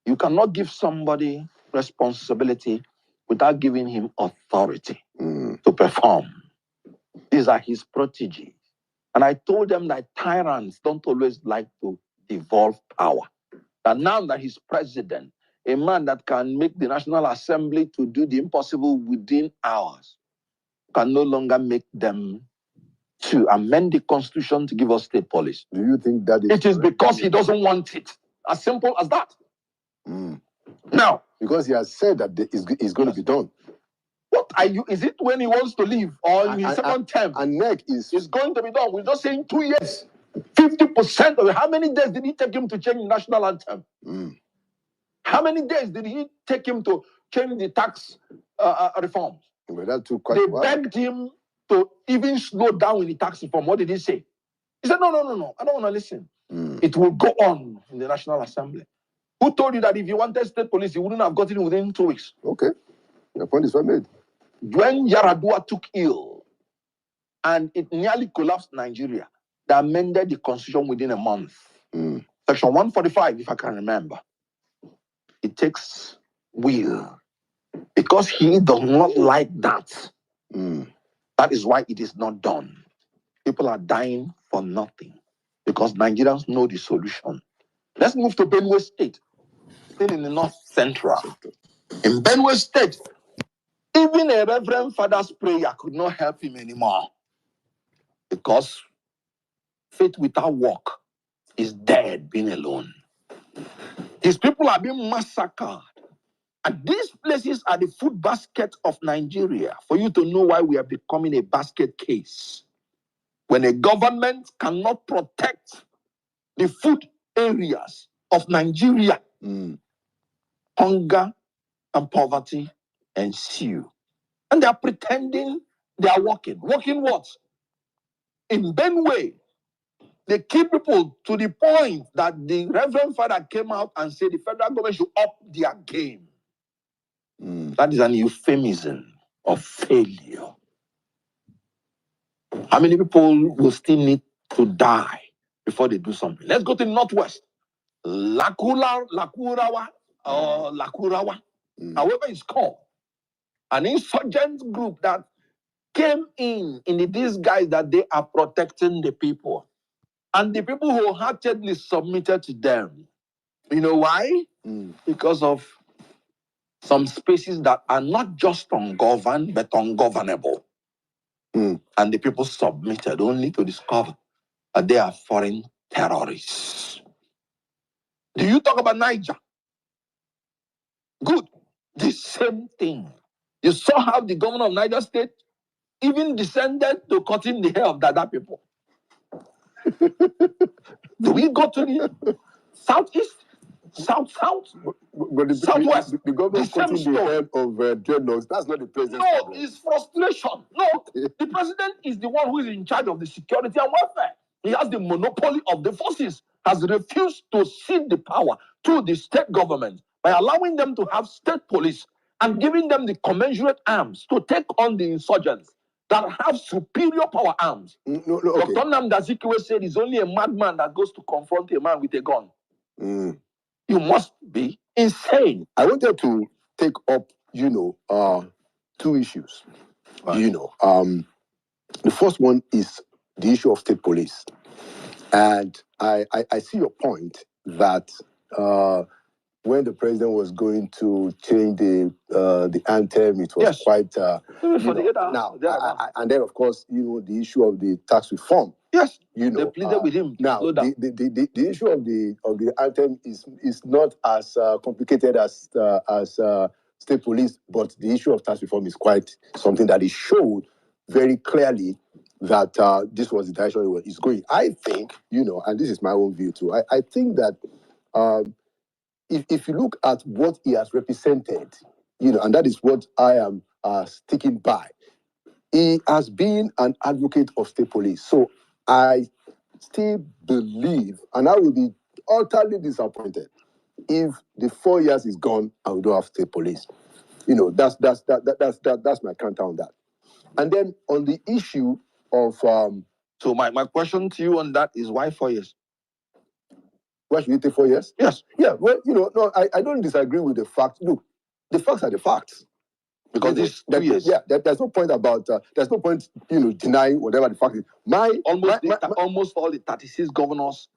you cannot give somebody responsibility without giving him authority to perform. These are his protégés. And I told them that tyrants don't always like to devolve power. That now that he's president, a man that can make the National Assembly to do the impossible within hours, can no longer make them to amend the Constitution to give us state police. Do you think that is... It is because he doesn't want it. As simple as that. Now, because he has said that it's going to be done. What are you? Is it when he wants to leave or in his second term? And next is going to be done. We're just saying 2 years. 50% of it. How many days did it take him to change the national anthem? How many days did it take him to change the tax reforms? Well, that took quite a while. They begged him to even slow down with the tax reform. What did he say? He said, no. I don't want to listen. It will go on in the National Assembly. Who told you that if you wanted state police, you wouldn't have gotten it within 2 weeks? Okay. Your point is well made. When Yaradua took ill and it nearly collapsed Nigeria, they amended the constitution within a month. Section 145, if I can remember. It takes will. Because he does not like that. That is why it is not done. People are dying for nothing. Because Nigerians know the solution. Let's move to Benue State. Still in the North Central. In Benue State, even a reverend father's prayer could not help him anymore. Because faith without work is dead, being alone. His people are being massacred. And these places are the food basket of Nigeria. For you to know why we are becoming a basket case. When a government cannot protect the food areas of Nigeria, hunger and poverty ensue. And they are pretending they are working. Working what? In Benue, they keep people to the point that the Reverend Father came out and said the federal government should up their game. That is an euphemism of failure. How many people will still need to die before they do something? Let's go to the Northwest. Lakurawa, however it's called. An insurgent group that came in the disguise that they are protecting the people. And the people wholeheartedly submitted to them. You know why? Because of some spaces that are not just ungoverned, but ungovernable. And the people submitted only to discover that they are foreign terrorists. Do you talk about Niger? Good. The same thing. You saw how the governor of Niger State even descended to cutting the hair of Dada people. The Do we go to the southeast, south, But southwest? the government The same cutting the story. head of dreadlocks, that's not the president's No, problem. it's frustration. No, the president is the one who is in charge of the security and welfare. He has the monopoly of the forces, has refused to cede the power to the state government by allowing them to have state police and giving them the commensurate arms to take on the insurgents that have superior power arms. Okay. Dr. Nnamdi Azikiwe said it's only a madman that goes to confront a man with a gun. You must be insane. I wanted to take up, two issues. Right. The first one is the issue of state police. And I see your point that when the president was going to change the anthem, it was quite and then of course the issue of the tax reform. Yes, they pleaded with him. Now the issue of the anthem is not as complicated as state police, but the issue of tax reform is quite something that is showed very clearly that this was the direction it's going. I think, and this is my own view too, I think that if you look at what he has represented, and that is what I am sticking by, he has been an advocate of state police. So I still believe, and I will be utterly disappointed if the 4 years is gone and we don't have state police. That's my counter on that. And then on the issue of so my question to you on that is why 4 years? Why should it take 4 years? Yes. Yeah. Well, no, I don't disagree with the facts. Look, the facts are the facts. Because this 2 years. Yeah, there's no point about there's no point denying whatever the fact is. Almost all the 36 governors,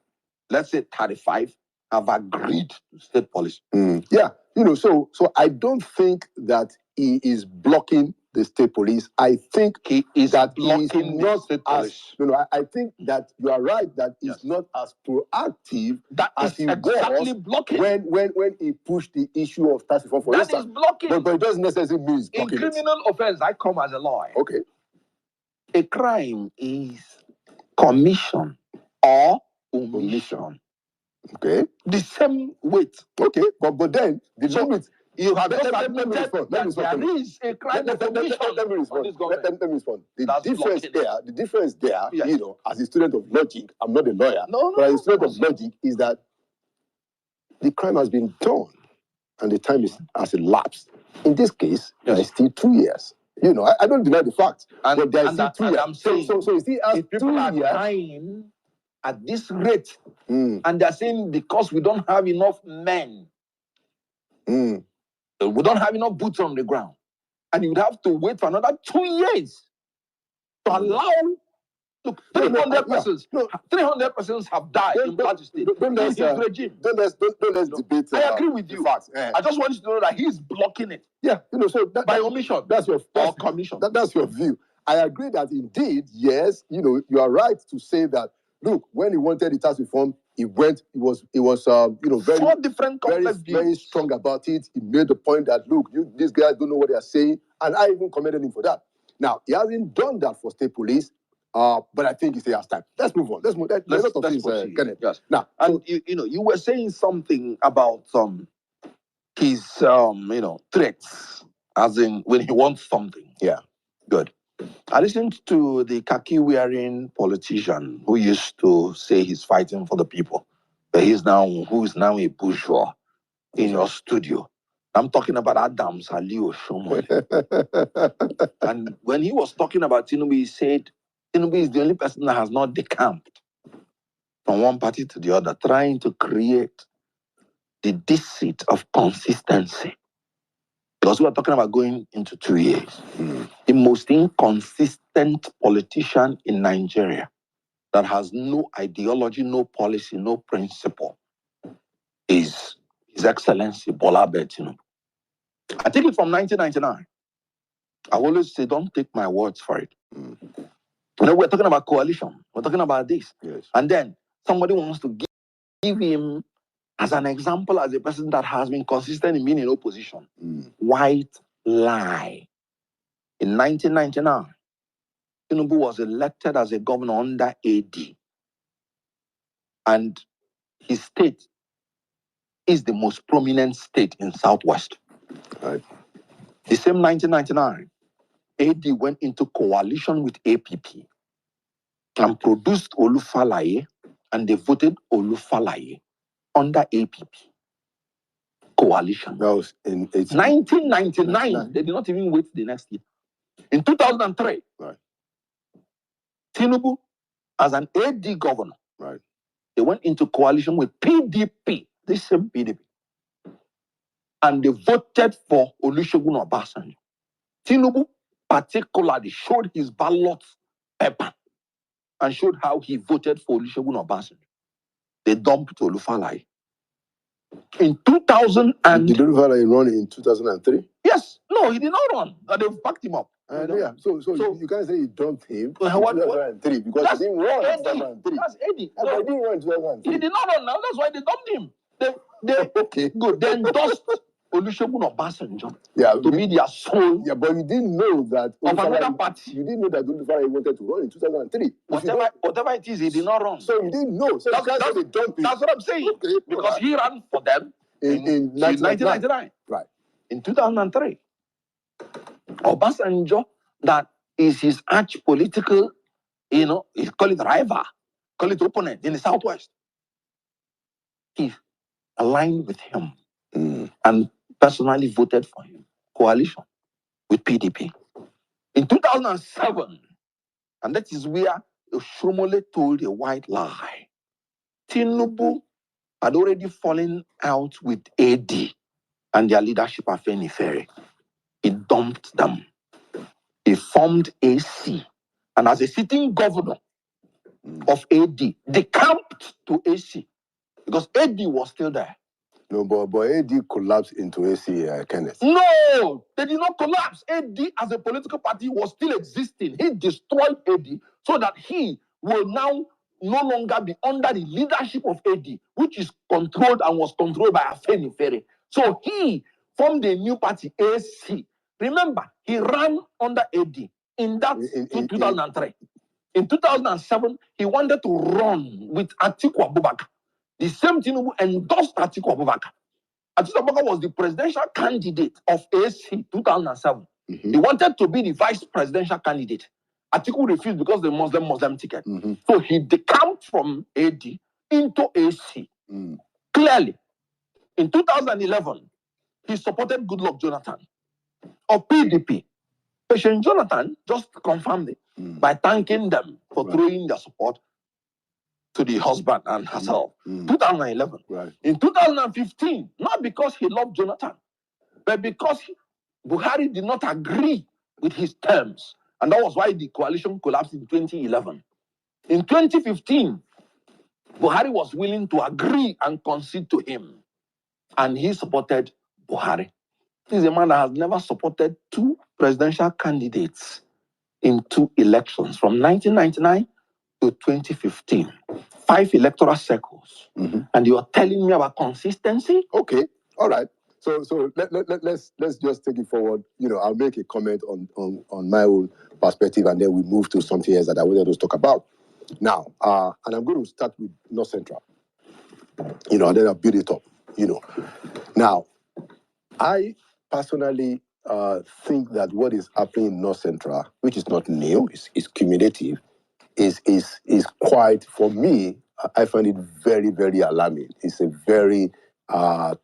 let's say 35, have agreed to state policy. Yeah, so I don't think that he is blocking the state police. I think he is blocking the state police. I think that you are right that he's not as proactive as he was blocking when he pushed the issue of tax reform. That is blocking. But it doesn't necessarily mean he's blocking. In criminal offense, I come as a lawyer. Okay. A crime is commission or omission. Okay. The same weight. Okay, but then the limit. You have let me respond. There is a crime of omission. Let me respond. Let me respond. The difference there, yes. As a student of logic, I'm not a lawyer, but as a student of logic, is that the crime has been done and the time has elapsed. In this case, it's still 2 years. I don't deny the fact, but there's still 2 years. I'm saying, so you see, as if people are dying at this rate, and they're saying because we don't have enough men, we don't have enough boots on the ground, and you would have to wait for another 2 years to allow. Look, 300 persons. 300 persons have died in Plateau State. Don't let's debate. I agree with you. Facts. I just want you to know that he's blocking it. Yeah, so by omission. That's your commission. That's your view. I agree that indeed, yes, you are right to say that. Look, when he wanted the tax reform, he was very 4 different very strong about it. He made the point that look, these guys don't know what they are saying, and I even commended him for that. Now he hasn't done that for state police, but I think he still has time. Let's move on. Let's proceed. Yes. Now, and you were saying something about his threats, as in when he wants something. Yeah. Good. I listened to the khaki-wearing politician who used to say he's fighting for the people, but who is now a bourgeois in your studio. I'm talking about Adams Ali Oshomole. And when he was talking about Tinubu, he said Tinubu is the only person that has not decamped from one party to the other, trying to create the deceit of consistency. Because we are talking about going into 2 years. The most inconsistent politician in Nigeria that has no ideology, no policy, no principle is His Excellency Bola Ahmed Tinubu. I take it from 1999. I always say, don't take my words for it. We're talking about coalition. We're talking about this. Yes. And then somebody wants to give him as an example as a person that has been consistent in being in opposition. White lie. In 1999, Tinubu was elected as a governor under AD. And his state is the most prominent state in Southwest. Right. The same 1999, AD went into coalition with APP and produced Olufalaye, and they voted Olufalaye under APP coalition. That was in 1999. They did not even wait the next year. In 2003, right, Tinubu, as an AD governor, right, they went into coalition with PDP, this same PDP, and they voted for Olusegun Obasanjo. Tinubu particularly showed his ballot paper and showed how he voted for Olusegun Obasanjo. They dumped Olufalaye. In 2000 and... Did Olufalaye run in 2003? Yes. No, he did not run. They backed him up. Yeah. So you can't say he dumped him in 2003 because he didn't run in 2003. That's Eddie. No, he didn't run in 2003. He did not run now. That's why they dumped him. They okay. Good. They endorsed Olusegun Obasanjo to be their sole. Yeah, but you didn't know that of another party. You didn't know that Olufalaye wanted to run in 2003. Whatever it is, he did not run. So you didn't know. So that's they dumped him. That's what I'm saying. Okay, because he ran for them in 1999. Right. In 2003, Obasanjo, that is his arch political, he call it rival, call it opponent in the Southwest. He aligned with him and personally voted for him, coalition with PDP. In 2007, and that is where Shomole told a white lie. Tinubu had already fallen out with AD and their leadership at Ferry. He dumped them. He formed AC. And as a sitting governor of AD, decamped to AC because AD was still there. No, but AD collapsed into AC, Kenneth. No, they did not collapse. AD as a political party was still existing. He destroyed AD so that he will now no longer be under the leadership of AD, which is controlled and was controlled by Afenifere. So he formed a new party, AC. Remember, he ran under AD in 2003. In 2007, he wanted to run with Atiku Abubakar. The same Tinubu endorsed Atiku Abubakar. Atiku Abubakar was the presidential candidate of AC 2007. Mm-hmm. He wanted to be the vice presidential candidate. Atiku refused because the Muslim ticket. Mm-hmm. So he decamped from AD into AC. Mm. Clearly, in 2011, he supported Goodluck Jonathan of PDP. Patient Jonathan just confirmed it by thanking them for throwing their support to the husband and herself. 2011. Right. In 2015, not because he loved Jonathan, but because Buhari did not agree with his terms. And that was why the coalition collapsed in 2011. In 2015, Buhari was willing to agree and concede to him. And he supported Buhari. This is a man that has never supported two presidential candidates in two elections from 1999 to 2015. 5 electoral circles. Mm-hmm. And you are telling me about consistency? Okay, all right. So let's just take it forward. I'll make a comment on my own perspective, and then we move to something else that I wanted to talk about. Now, and I'm going to start with North Central. And then I'll build it up. Now, I personally think that what is happening in North Central, which is not new, is cumulative, is quite, for me, I find it very, very alarming. It's a very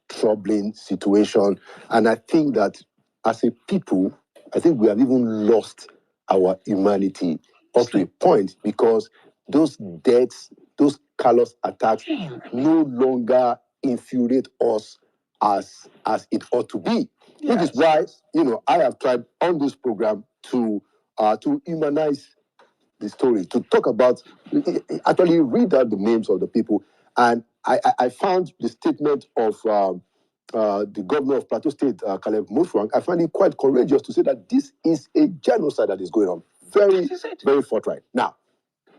troubling situation. And I think that as a people, I think we have even lost our humanity up to a point, because those deaths, those callous attacks no longer infuriate us as it ought to be. Yes. Which is why, I have tried on this program to humanize the story, to talk about, actually read out the names of the people. And I found the statement of the governor of Plateau State, Caleb Mutfwang. I find it quite courageous to say that this is a genocide that is going on. Very, very forthright. Now,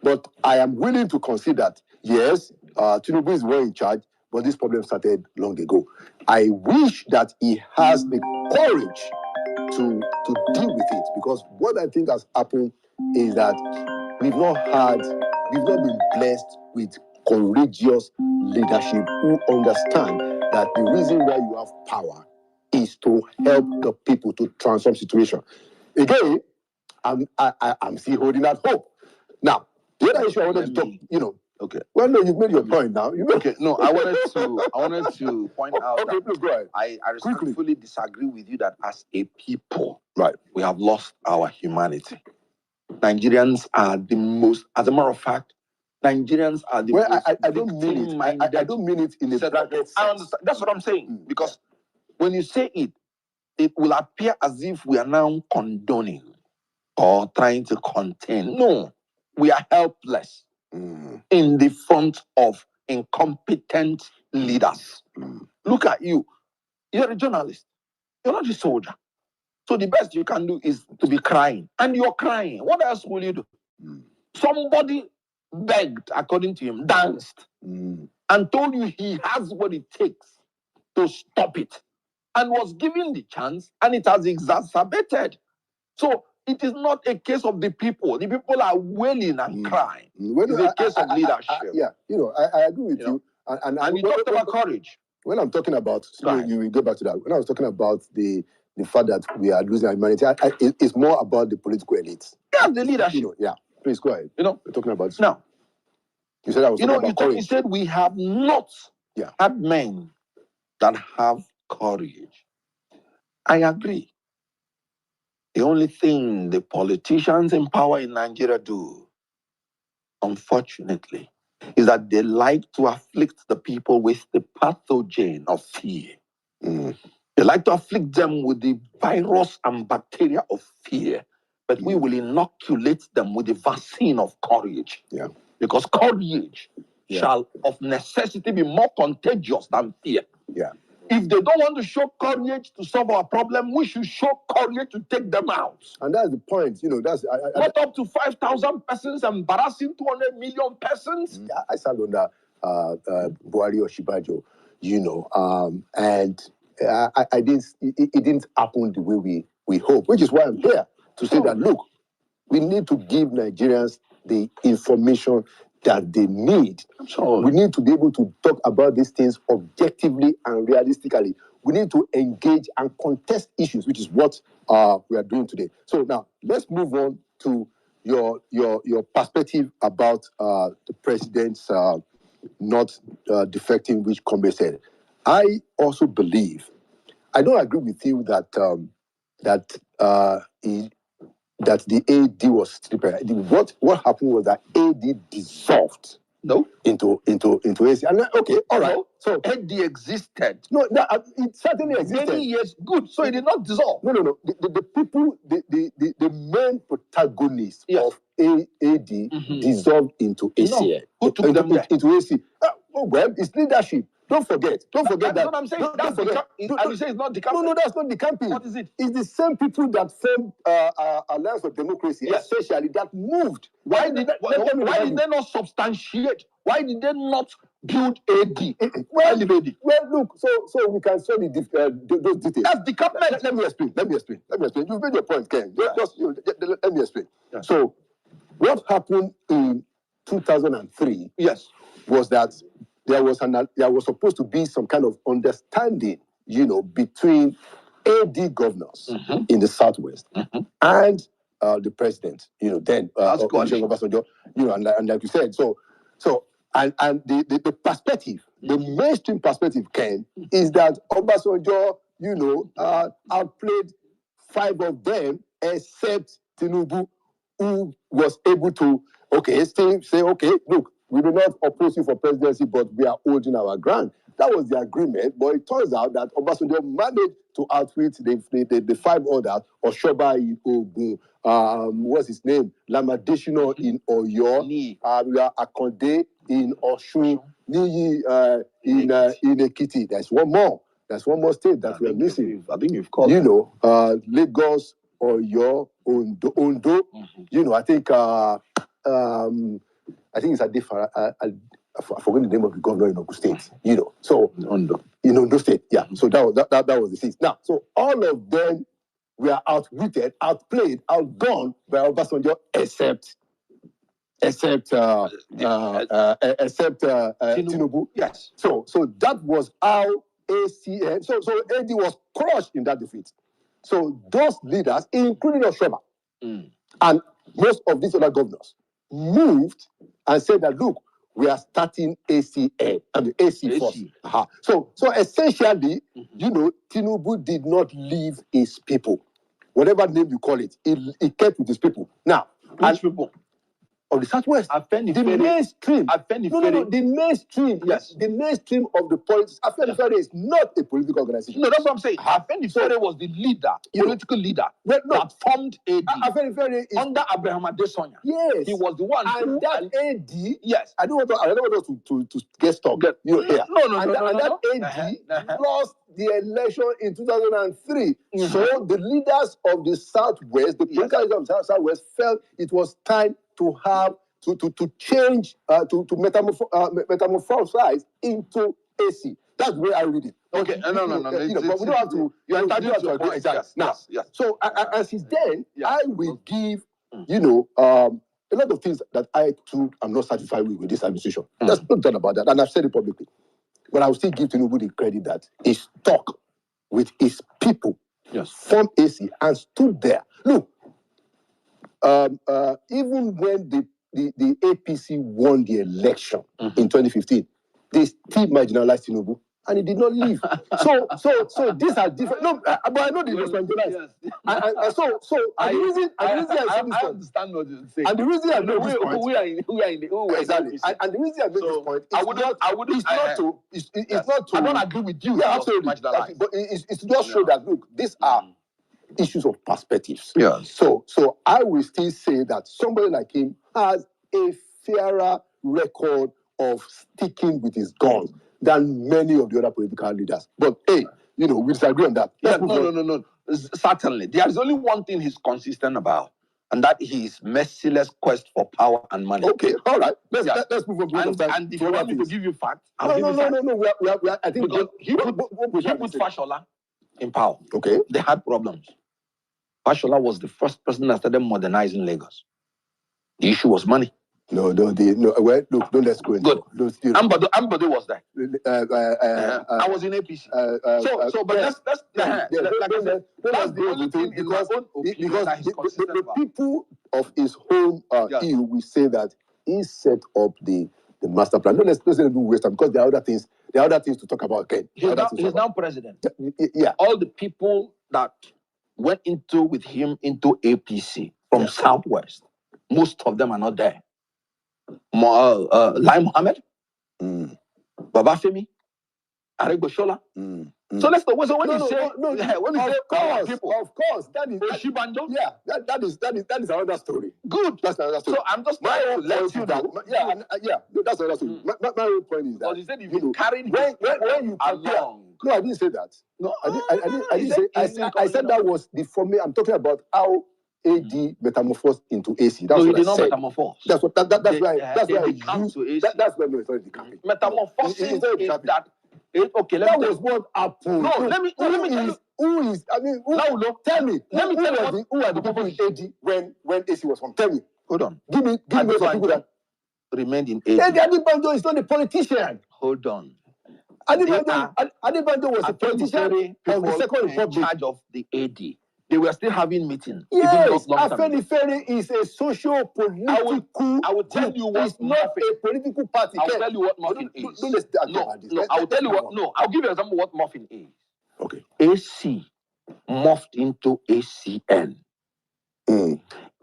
but I am willing to concede that, yes, Tinubu is well in charge, but this problem started long ago. I wish that he has the courage to deal with it, because what I think has happened is that we've not been blessed with courageous leadership who understand that the reason why you have power is to help the people to transform situation. Again, I'm still holding that hope. Now, the other issue I wanted to talk, okay. Well, no, you've made your point now. Okay, no, I wanted to point out that please go ahead. I respectfully disagree with you that as a people, right, we have lost our humanity. Nigerians are the most, as a matter of fact, Nigerians are the most. I don't mean it. I don't mean it in a bracket sense. I understand. That's what I'm saying. Because when you say it, it will appear as if we are now condoning or trying to contain. No, we are helpless in the front of incompetent leaders. Look at you. You're a journalist. You're not a soldier. So the best you can do is to be crying. And you're crying. What else will you do? Somebody begged, according to him, danced, and told you he has what it takes to stop it, and was given the chance, and it has exacerbated. So it is not a case of the people. The people are wailing and crying. It's a case of leadership. I agree with you. And you talked about courage. When I'm talking about, you will go back to that. When I was talking about the fact that we are losing our humanity, it's more about the political elites. Yeah, the leadership. Please go ahead. We're talking about this. Now, you said I was talking about courage. You said we have not had men that have courage. I agree. The only thing the politicians in power in Nigeria do, unfortunately, is that they like to afflict the people with the pathogen of fear. They like to afflict them with the virus and bacteria of fear, but we will inoculate them with the vaccine of courage. Because courage shall of necessity be more contagious than fear. If they don't want to show courage to solve our problem, we should show courage to take them out. And that's the point. That's not up to 5,000 persons, embarrassing 200 million persons. I sat under Buhari or Shibajo, and I didn't. It didn't happen the way we hope, which is why I'm here to say that. Look, we need to give Nigerians the information that they need. We need to be able to talk about these things objectively and realistically. We need to engage and contest issues, which is what we are doing today. So now let's move on to your perspective about the president's not defecting, which Combe said. I also believe, I don't agree with you that that the AD was stripped. What happened was that AD dissolved. No, into AC. And okay, all right. No. So AD existed. No, it certainly existed. Many years. Good. So it did not dissolve. No. The people, the main protagonists of AD dissolved into AC. No. Who took them there? Into AC. Well, it's leadership. Don't forget that. That's what I'm saying. Don't forget. And you say it's not decamping? No, that's not decamping. What is it? It's the same people that formed Alliance for Democracy, especially that moved. Why did they not substantiate? Why did they not build AD? Well, look. So we can study those details. That's decampment. Let me explain. You've made your point, Ken. Let me explain. Yeah. So, what happened in 2003? Yes, was that there was supposed to be some kind of understanding, between AD governors in the Southwest and the president, then Obasanjo, and like you said, and the perspective, the mainstream perspective, Ken, is that Obasanjo, outplayed 5 of them except Tinubu, who was able to still say, look, we do not oppose you for presidency, but we are holding our ground. That was the agreement, but it turns out that Obasanjo managed to outwit the 5 others, Oshoba in Ogun, what's his name? Lamadeshino in Oyo, Akonde in Oshun, Niyi in Ekiti. There's one more state that we're missing. I think you've called Lagos, Oyo, Ondo. I think it's a different. I forgot the name of the governor in Ogun State. So in Ondo State, yeah. So that was the thing. Now, so all of them were outwitted, outplayed, outgone by Obasanjo, except except Tinubu. Yes. So that was how ACN. So AD was crushed in that defeat. So those leaders, including Oshoma, and most of these other governors, moved and said that, look, we are starting ACN and the AC first. So essentially, Tinubu did not leave his people. Whatever name you call it, he kept with his people. Now, which people? Of the Southwest. The mainstream. No, the mainstream. Yes. The mainstream of the politics. Afenifere is not a political organization. No, that's what I'm saying. Afenifere was the leader, political leader, that formed AD. Afenifere is under Abraham Adesanya. Yes. He was the one. And that AD. Yes. I don't want us to get stuck. No. That AD lost the election in 2003. So the leaders of the Southwest, the political leaders of the Southwest, felt it was time to have to change to metamorphosize into AC. That's the way I read it. Okay, no. But we don't have to. You are entitled to agree. Exactly. Now, so and since then, I will give a lot of things that I too am not satisfied with this administration. There's no doubt about that, and I've said it publicly. But I will still give Tinubu the credit that he stuck with his people, formed AC, and stood there. Look. Even when the APC won the election in 2015, they still marginalized Tinubu, and he did not leave. So these are different. No, but I know they was marginalized. I understand what you're saying. And the reason I made this point, exactly. And the reason I made this point, it's not to. I don't agree with you. Yeah, absolutely. But it's to just show that look, these are issues of perspectives. Yes. So I will still say that somebody like him has a fairer record of sticking with his guns than many of the other political leaders. But hey, we disagree on that. No. Certainly. There is only one thing he's consistent about, and that is his merciless quest for power and money. Okay, all right. Let's move on. And if you want me to give you facts, No. I think he put Fashola in power. Okay. They had problems. Fashola was the first person that started modernizing Lagos. The issue was money. No. Well, look, don't let's go into those. Ambode was there. I was in APC. That's the only thing in my own opinion that he's consistent about. The people of his own will say that he set up the master plan. Let's do waste time, because there are other things. There are other things to talk about. Okay. He's now president. Yeah. All the people that went with him into APC from Southwest, most of them are not there. Lai Mohammed, Babafemi, Aregbesola. So let's go. So when you say, of course, that is Oshibando. Yeah, that is another story. Good. That's another story. So I'm just trying to let you know. That's another story. My whole point is that. Because he said if you carrying when you along. No, I didn't say that. No, I didn't say. I said that was the formula. I'm talking about how AD metamorphosed into AC. That's what I said. Metamorphose. That's what. That's why I used. That's why it's not the campaign. Metamorphosing is that. Okay, that was what happened. No, let me tell you. Who is? I mean, tell me. Let me tell you. Who are the people in AD when AC was formed? Tell me. Hold on. Give me the people that remained in AD. Adebanjo is not a politician. Hold on. Adebanjo was a politician of the Second Republic. In charge of the AD. They were still having meetings. Yes, Afenifere is a socio-political. I will tell you what. It's not a political party. I'll tell you what muffin is. I'll tell you what. No, I'll give you an example what muffin is. Okay. AC morphed into ACN.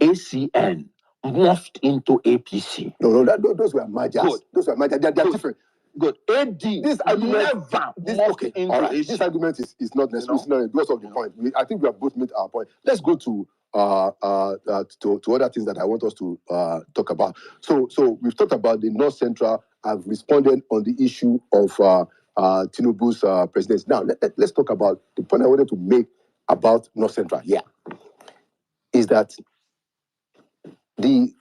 ACN morphed into APC. No, those were mergers. Good. Those were mergers. They're different. Good. AD. This argument this argument is not necessary because of the point. I think we have both made our point. Let's go to other things that I want us to talk about. So we've talked about the North Central. I've responded on the issue of Tinubu's presidency. Now let's talk about the point I wanted to make about North Central. Yeah, is that we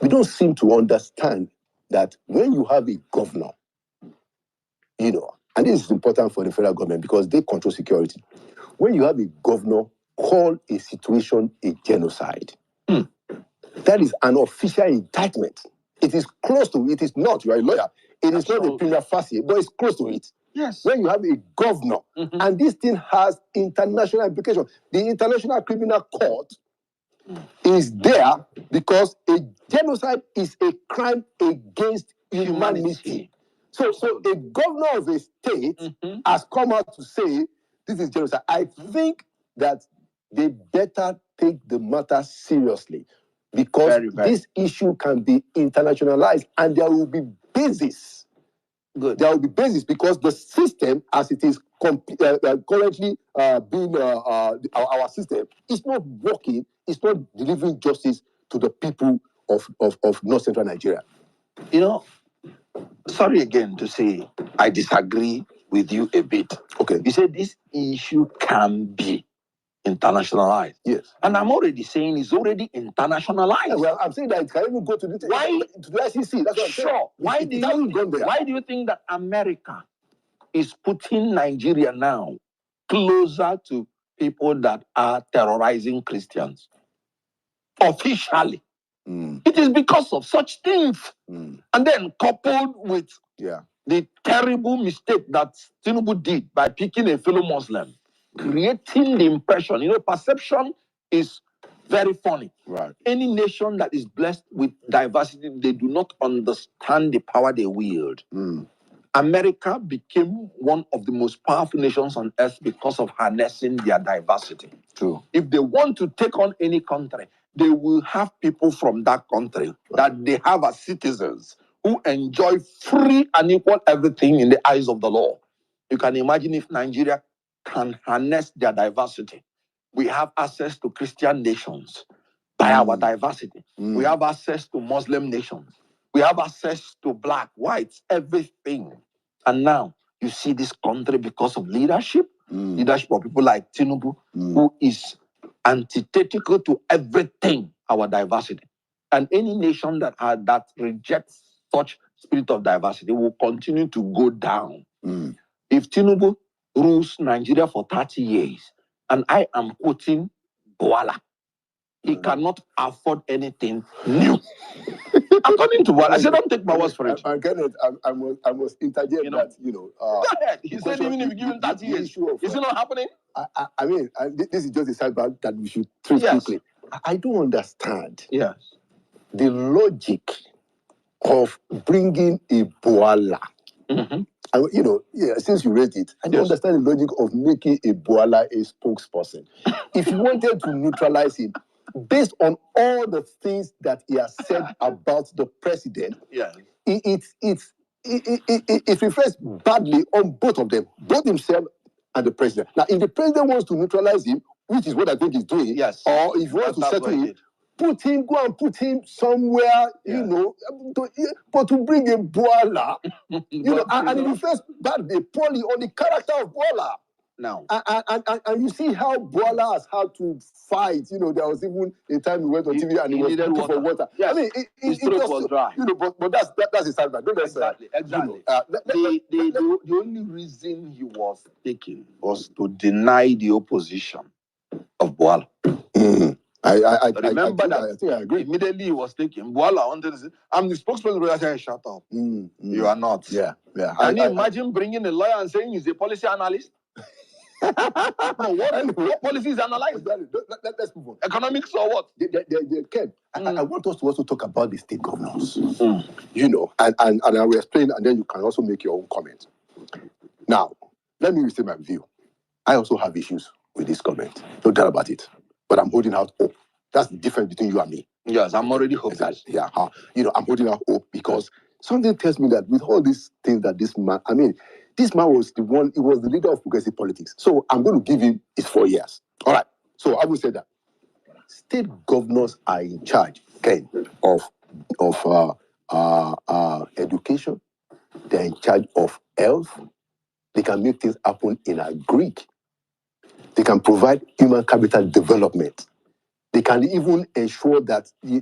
don't seem to understand that when you have a governor, and this is important for the federal government because they control security. When you have a governor call a situation a genocide, That is an official indictment. It is close to it. Is not. You are a lawyer. It is not a prima facie, but it's close to it. Yes. When you have a governor, and this thing has international implications. The International Criminal Court is there because a genocide is a crime against humanity. So a governor of a state has come out to say this is genocide. I think that they better take the matter seriously because this issue can be internationalized and there will be basis. Good. There will be basis because the system, as it is currently being our system, is not working. It's not delivering justice to the people of North Central Nigeria. You know, sorry again to say I disagree with you a bit. Okay. You said this issue can be internationalized. Yes. And I'm already saying it's already internationalized. Yeah, well, I'm saying that it can even go to the ICC. That's what I'm saying. Why do you think that America is putting Nigeria now closer to people that are terrorizing Christians? Officially. It is because of such things. And then coupled with the terrible mistake that Tinubu did by picking a fellow Muslim, creating the impression, perception is very funny. Right. Any nation that is blessed with diversity, they do not understand the power they wield. America became one of the most powerful nations on earth because of harnessing their diversity. True. If they want to take on any country, they will have people from that country that they have as citizens who enjoy free and equal everything in the eyes of the law. You can imagine if Nigeria can harness their diversity. We have access to Christian nations by our diversity. We have access to Muslim nations. We have access to black, whites, everything. And now you see this country because of leadership of people like Tinubu, who is antithetical to everything, our diversity. And any nation that rejects such spirit of diversity will continue to go down. If Tinubu rules Nigeria for 30 years, and I am quoting Boala, he cannot afford anything new. According to what I said, don't take my words for it. I must interject that, Go ahead. He said even if you give him 30 years, is it not happening? I mean, this is just a sidebar that we should treat quickly. I don't understand the logic of bringing a Boala. Since you read it, I don't understand the logic of making a Boala a spokesperson. If you wanted to neutralize him, based on all the things that he has said about the president, it reflects badly on both of them, both himself and the president. Now, if the president wants to neutralize him, which is what I think he's doing, or if he wants to settle him, go and put him somewhere, but to bring a Boala, and it reflects badly, poorly on the character of Boala. Now, and you see how Boala has had to fight. There was even a time we went on TV and he was looking for water. Yes. I mean, his throat was dry. But that's his argument. Exactly. The only reason he was taken was to deny the opposition of Boala. I remember that. I think I agree. Immediately he was taken. Boala wanted to say, I'm the spokesperson. I said, shut up. You are not. Yeah. Can you imagine bringing a lawyer and saying he's a policy analyst? What policy is analyzed? Let's move on. Economics or what? Ken, I want us to also talk about the state governors. And I will explain, and then you can also make your own comment. Now, let me restate my view. I also have issues with this comment. No doubt about it. But I'm holding out hope. That's the difference between you and me. Yes, I'm already hopeful. Exactly. Yeah. I'm holding out hope because something tells me that with all these things that this man was the one, he was the leader of progressive politics. So I'm going to give him his 4 years. All right. So I will say that state governors are in charge, Ken, of education. They're in charge of health. They can make things happen in a Greek. They can provide human capital development. They can even ensure that the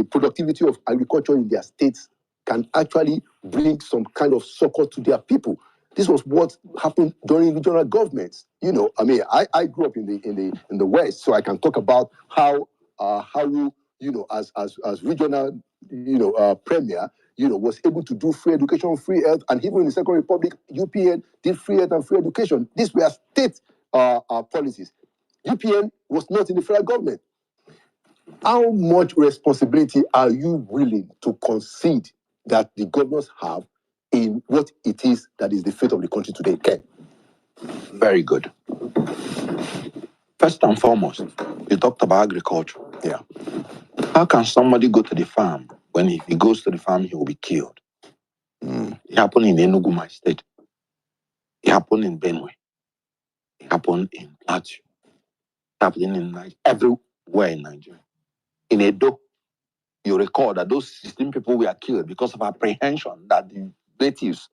productivity of agriculture in their states can actually bring some kind of succor to their people. This was what happened during regional governments. I grew up in the West, so I can talk about how how as regional premier, was able to do free education, free health, and even in the Second Republic, UPN did free health and free education. These were state policies. UPN was not in the federal government. How much responsibility are you willing to concede that the governors have in what it is that is the fate of the country today, Ken? Very good. First and foremost, you talked about agriculture. Yeah. How can somebody go to the farm when if he goes to the farm, he will be killed? It happened in Enugu, my state. It happened in Benue. It happened in Plateau. It happened in Nigeria, everywhere in Nigeria. In Edo, you recall that those 16 people were killed because of apprehension that the natives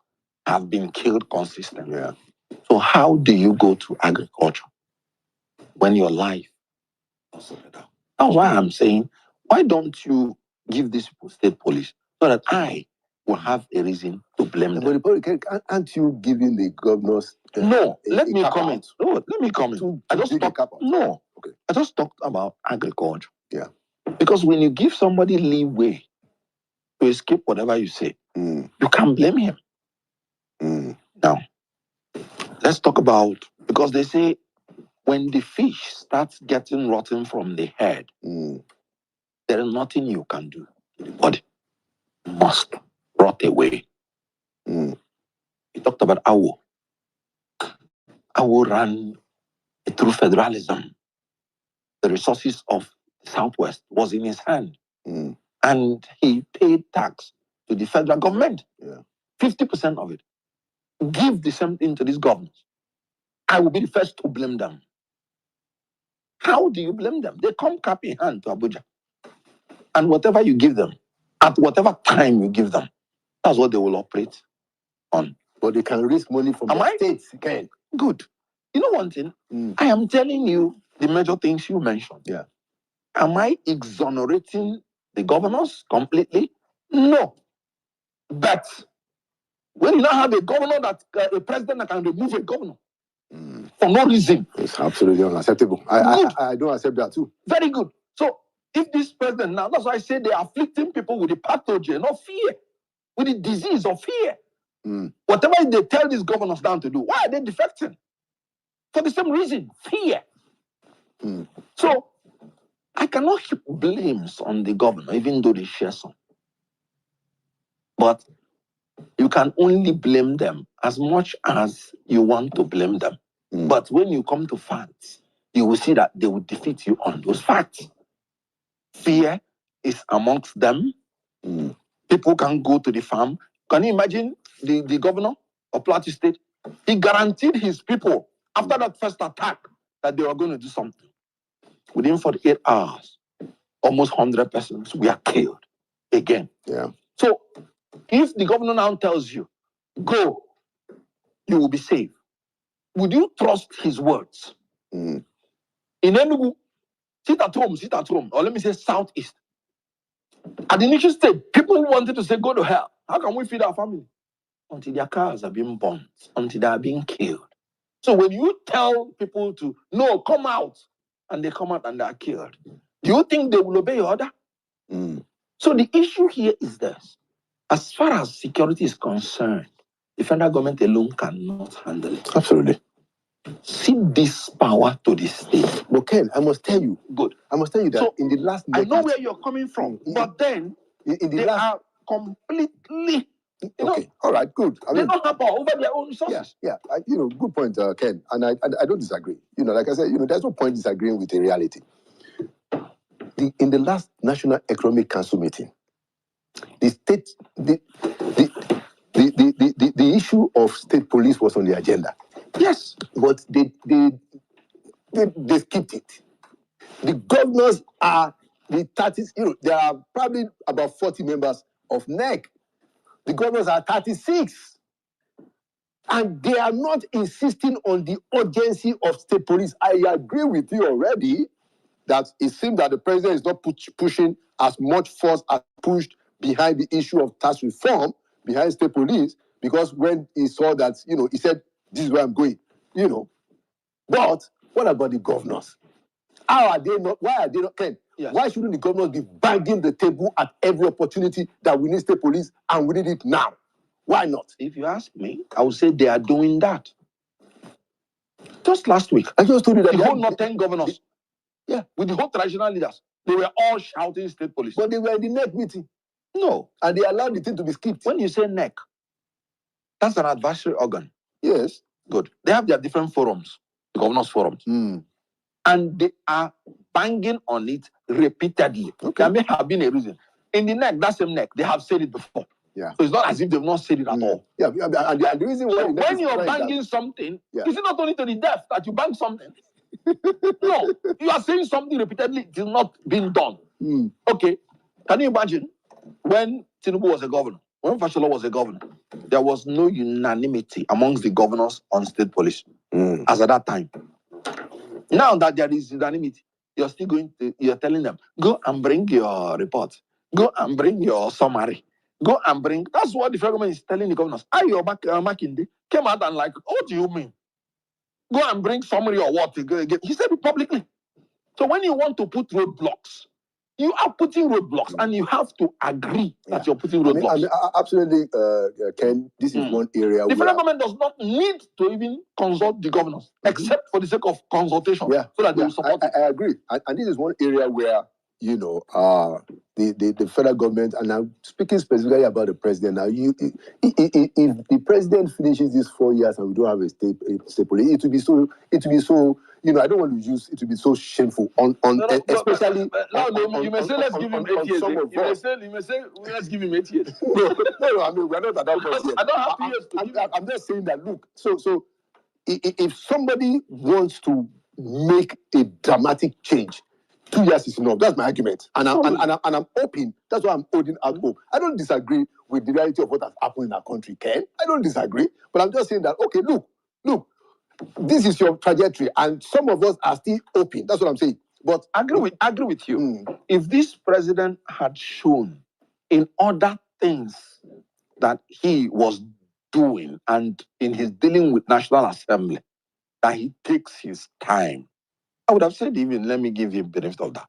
have been killed consistently. Yeah. So how do you go to agriculture when your life was sorted out? That's why I'm saying, why don't you give these people state police so that I will have a reason to blame them? But aren't you giving the governors? No, let me comment. No, let me comment. I just talked about agriculture. Yeah. Because when you give somebody leeway to escape whatever you say, you can't blame him. Now, let's talk about, because they say when the fish starts getting rotten from the head, there is nothing you can do. The body must rot away. He talked about Awo. Awo ran through federalism. The resources of the Southwest was in his hand. And he paid tax to the federal government. 50% of it. Give the same thing to these governors. I will be the first to blame them. How do you blame them? They come cap in hand to Abuja. And whatever you give them, at whatever time you give them, that's what they will operate on. But they can raise money from the states again. Good. You know one thing? I am telling you the major things you mentioned. Yeah. Am I exonerating the governors completely? No. But when you now have a governor a president that can remove a governor for no reason, it's absolutely unacceptable. I don't accept that too. Very good. So if this president now, that's why I say they're afflicting people with the pathogen of fear, with the disease of fear. Whatever they tell these governors down to do, why are they defecting? For the same reason, fear. So I cannot heap blames on the governor, even though they share some. But you can only blame them as much as you want to blame them. But when you come to facts, you will see that they will defeat you on those facts. Fear is amongst them. People can go to the farm. Can you imagine the governor of Plateau State? He guaranteed his people after that first attack that they were going to do something. Within 48 hours, almost 100 persons were killed again. Yeah. So if the governor now tells you, go, you will be safe, would you trust his words? In Enugu, sit at home, or let me say Southeast. At the initial stage, people wanted to say, go to hell. How can we feed our family? Until their cars are being burnt, until they are being killed. So when you tell people to, no, come out, and they come out and they are killed, do you think they will obey your order? So the issue here is this. As far as security is concerned, the federal government alone cannot handle it. Absolutely. Cede this power to the state. But Ken, I must tell you. Good. I must tell you that So, in the last I know where you're coming from, but then they are completely, okay, all right, good. They don't have power over their own resources. Yeah. Good point, Ken. And I don't disagree. Like I said, there's no point disagreeing with the reality. In the last National Economic Council meeting, the issue of state police was on the agenda. Yes, but they skipped it. The governors are the 30s. There are probably about 40 members of NEC. The governors are 36. And they are not insisting on the urgency of state police. I agree with you already that it seems that the president is not pushing as much force as pushed behind the issue of tax reform, behind state police, because when he saw that, he said, this is where I'm going, But what about the governors? How are they not? Why are they not? Ken, yes. Why shouldn't the governors be banging the table at every opportunity that we need state police and we need it now? Why not? If you ask me, I would say they are doing that. Just last week, I just told you that the whole Northern governors, with the whole traditional leaders, they were all shouting state police. But they were in the NEC meeting. No. And they allowed the thing to be skipped. When you say NEC, that's an advisory organ. Yes. Good. They have their different forums, the governors' forums. And they are banging on it repeatedly. Okay. There may have been a reason. In the NEC, that same NEC, they have said it before. Yeah. So it's not as if they've not said it at all. Yeah, and the reason why... So when you're banging something, is it not only to the deaf that you bang something? No, you are saying something repeatedly, it is not being done. Okay, can you imagine when Tinubu was a governor, when Fashola was a governor, there was no unanimity amongst the governors on state police as at that time. Now that there is unanimity, you're still you're telling them, go and bring your report, go and bring your summary, go and bring. That's what the federal government is telling the governors. Makinde came out and like, what do you mean? Go and bring summary or what? He said it publicly. So when you want to put roadblocks, you are putting roadblocks, and you have to agree that you're putting roadblocks. I mean, absolutely, Ken. This is one area the federal government does not need to even consult the governors, except for the sake of consultation, so that they will support it. I agree, and this is one area where the federal government, and I'm speaking specifically about the president now. If the president finishes these 4 years and we don't have a state police, it will be so. I don't want to use it to be so shameful especially. You may say let's give him 8 years. You may say let's give him 8 years. No, I mean we're not at that point yet. I don't have 2 years to give him. I'm just saying that. Look, so if somebody wants to make a dramatic change, 2 years is enough. That's my argument, and I'm hoping. That's why I'm holding out hope. I don't disagree with the reality of what has happened in our country, Ken. I don't disagree, but I'm just saying that. Okay, look. This is your trajectory, and some of us are still hoping. That's what I'm saying. But agree with you. If this president had shown in other things that he was doing, and in his dealing with National Assembly, that he takes his time, I would have said even let me give him benefit of that.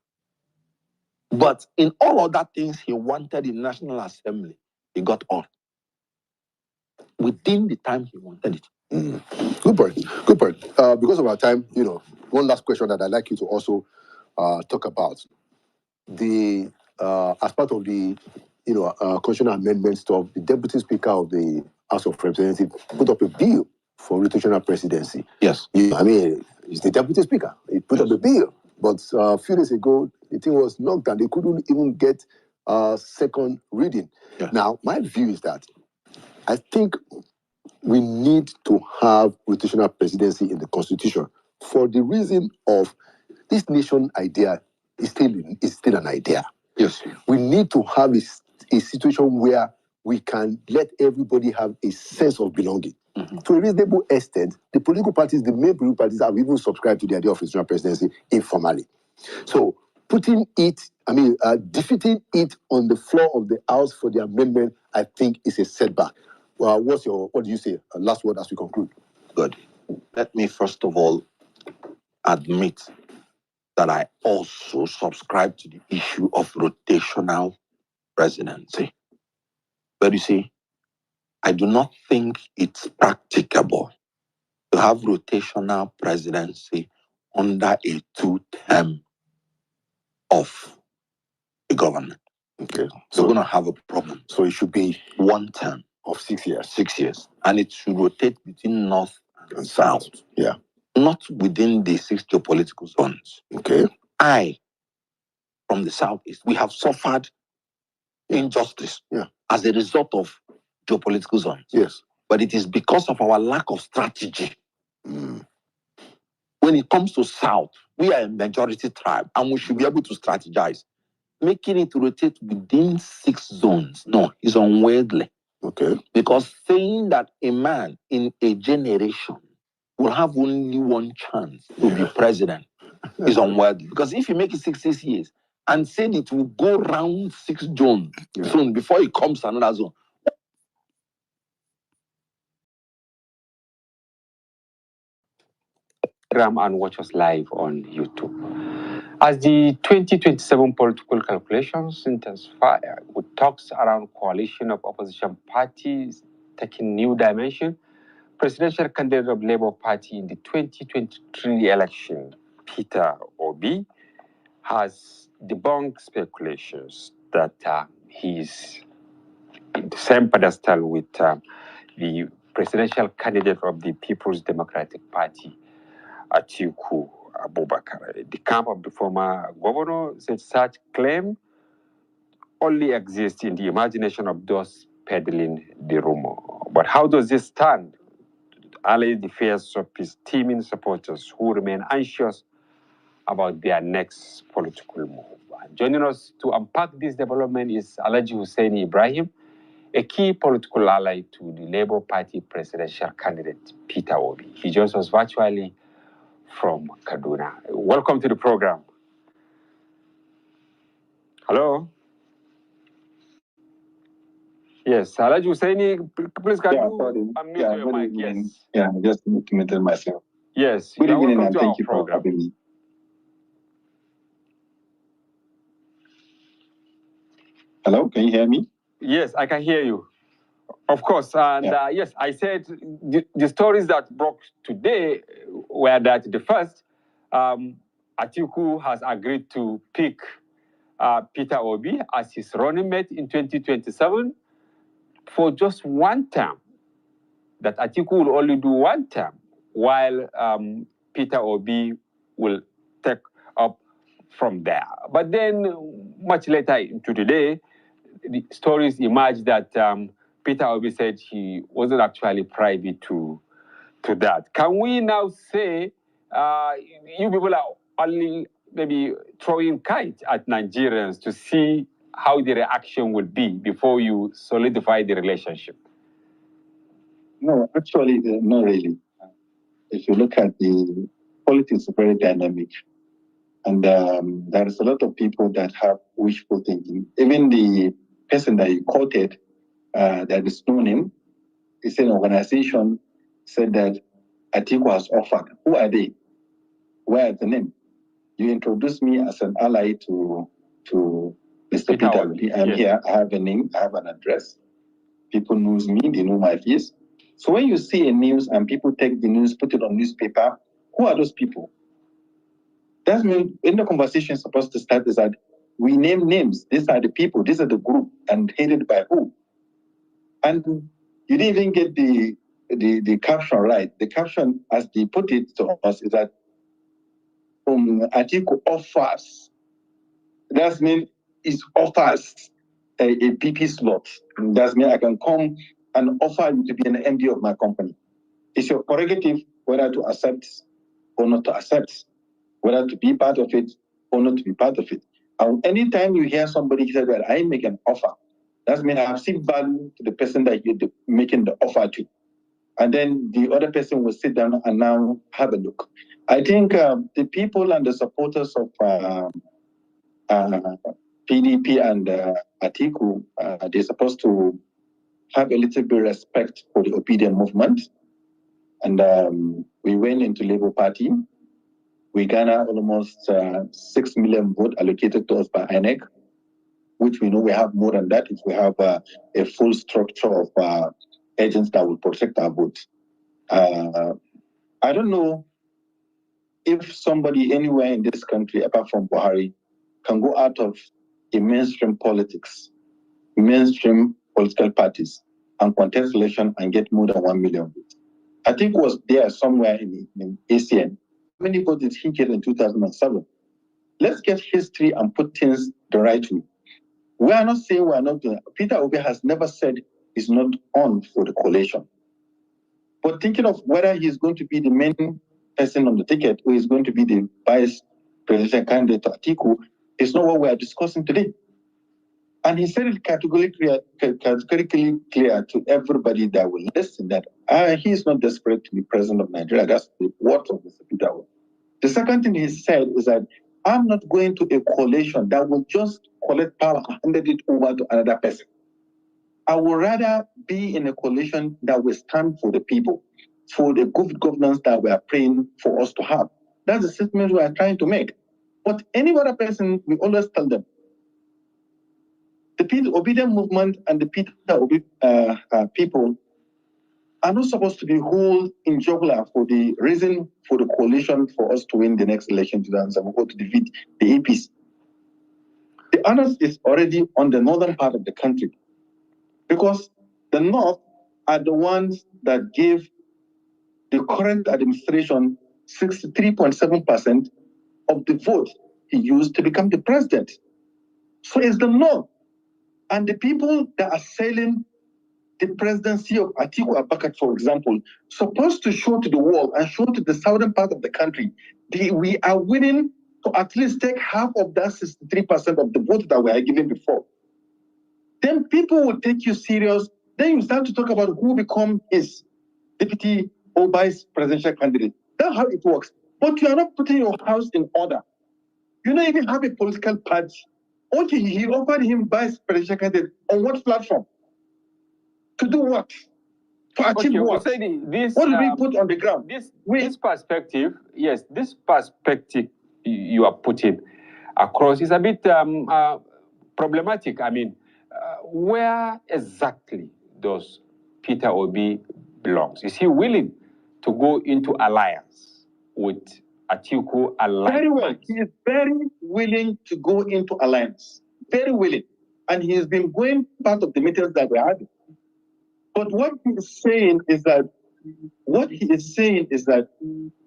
But in all other things he wanted in National Assembly, he got on within the time he wanted it. Good point. Because of our time, one last question that I'd like you to also talk about. As part of the constitutional amendment stuff, the Deputy Speaker of the House of Representatives put up a bill for rotational presidency. Yes. I mean, he's the Deputy Speaker. He put up a bill. But a few days ago, the thing was knocked and they couldn't even get a second reading. Yeah. Now, my view is that I think we need to have rotational presidency in the Constitution for the reason of this nation idea is still an idea. Yes. We need to have a situation where we can let everybody have a sense of belonging. To a reasonable extent, the political parties, the main political parties, have even subscribed to the idea of rotational presidency informally. So defeating it on the floor of the House for the amendment, I think, is a setback. What do you say? Last word as we conclude. Good. Let me first of all admit that I also subscribe to the issue of rotational presidency. But you see, I do not think it's practicable to have rotational presidency under a 2-term of the government. Okay. So we're going to have a problem. So it should be 1 term of 6 years. 6 years. And it should rotate between North and South. Yeah. Not within the 6 geopolitical zones. Okay. From the Southeast, we have suffered injustice as a result of geopolitical zones. Yes. But it is because of our lack of strategy. When it comes to South, we are a majority tribe and we should be able to strategize. Making it rotate within 6 zones, no, is unwieldy. Okay. Because saying that a man in a generation will have only one chance to be president is unworthy. Because if you make it 6 years and say it will go round 6 zones soon before it comes to another zone. And watch us live on YouTube. As the 2027 political calculations intensify, with talks around coalition of opposition parties taking new dimension, presidential candidate of Labour Party in the 2023 election, Peter Obi, has debunked speculations that he's in the same pedestal with the presidential candidate of the People's Democratic Party, Atiku Abubakar. The camp of the former governor said such claim only exists in the imagination of those peddling the rumor. But how does this stand? Allay the fears of his teeming supporters who remain anxious about their next political move. And joining us to unpack this development is Alhaji Hussein Ibrahim, a key political ally to the Labour Party presidential candidate Peter Obi. He joins us virtually from Kaduna. Welcome to the program. Hello. Yes, Alhaji Husseini, please can you unmute your mic? Yes. Yeah, just muted myself. Yes. Good evening and thank you for having me. Hello, can you hear me? Yes, I can hear you. Of course, and yes, I said the stories that broke today were that the first, Atiku has agreed to pick Peter Obi as his running mate in 2027 for just one term. That Atiku will only do one term, while Peter Obi will take up from there. But then, much later into the day, the stories emerged that Peter Obi said he wasn't actually privy to that. Can we now say you people are only maybe throwing kites at Nigerians to see how the reaction will be before you solidify the relationship? No, actually, not really. If you look at the politics, very dynamic. And there is a lot of people that have wishful thinking. Even the person that you quoted, that is known him, it's an organization said that Atiku has offered. Who are they? Where is the name? You introduced me as an ally to Mr. Peter. I'm here. I have a name. I have an address. People knows me. They know my face. So when you see a news and people take the news, put it on newspaper, who are those people? That means in the conversation supposed to start is that we name names. These are the people. These are the group, and headed by who? And you didn't even get the caption right. The caption, as they put it to us, is that Atiku offers. That means it offers a PP slot. That means I can come and offer you to be an MD of my company. It's your prerogative whether to accept or not to accept, whether to be part of it or not to be part of it. And anytime you hear somebody say that I make an offer, that means I have seen value to the person that you're making the offer to. And then the other person will sit down and now have a look. I think the people and the supporters of PDP and Atiku, they're supposed to have a little bit of respect for the obedient movement. And we went into Labour Party. We garnered almost 6 million votes allocated to us by INEC, which we know we have more than that if we have a full structure of agents that will protect our votes. I don't know if somebody anywhere in this country, apart from Buhari, can go out of the mainstream politics, mainstream political parties, and contest election and get more than 1 million votes. I think was there somewhere in ACN. How many votes did he get in 2007? Let's get history and put things the right way. We are not saying we are not doing. Peter Obi has never said he's not on for the coalition. But thinking of whether he's going to be the main person on the ticket or he's going to be the vice presidential candidate to Atiku is not what we are discussing today. And he said it categorically clear to everybody that will listen that he is not desperate to be president of Nigeria. That's the words of Mr. Peter Obi. The second thing he said is that I'm not going to a coalition that will just collect power and hand it over to another person. I would rather be in a coalition that will stand for the people, for the good governance that we are praying for us to have. That's the statement we are trying to make. But any other person, we always tell them, the Peter Obedient movement and the Peter Obi people are not supposed to be whole in juggler for the reason for the coalition for us to win the next election 2007 or to defeat the APC. The onus is already on the northern part of the country because the North are the ones that gave the current administration 63.7% of the vote he used to become the president. So it's the North and the people that are selling the presidency of Atiku Abubakar, for example, supposed to show to the world and show to the southern part of the country, we are willing to at least take half of that 63% of the vote that we are given before. Then people will take you serious. Then you start to talk about who become his deputy or vice presidential candidate. That's how it works. But you are not putting your house in order. You don't even have a political party. Okay, he offered him vice presidential candidate on what platform? To do what? To achieve what? What do we put on the ground? This perspective, yes, this perspective you are putting across is a bit problematic. I mean, where exactly does Peter Obi belongs? Is he willing to go into alliance with Atiku alliance? Very well. He is very willing to go into alliance. Very willing. And he has been going part of the meetings that we had. But what he is saying is that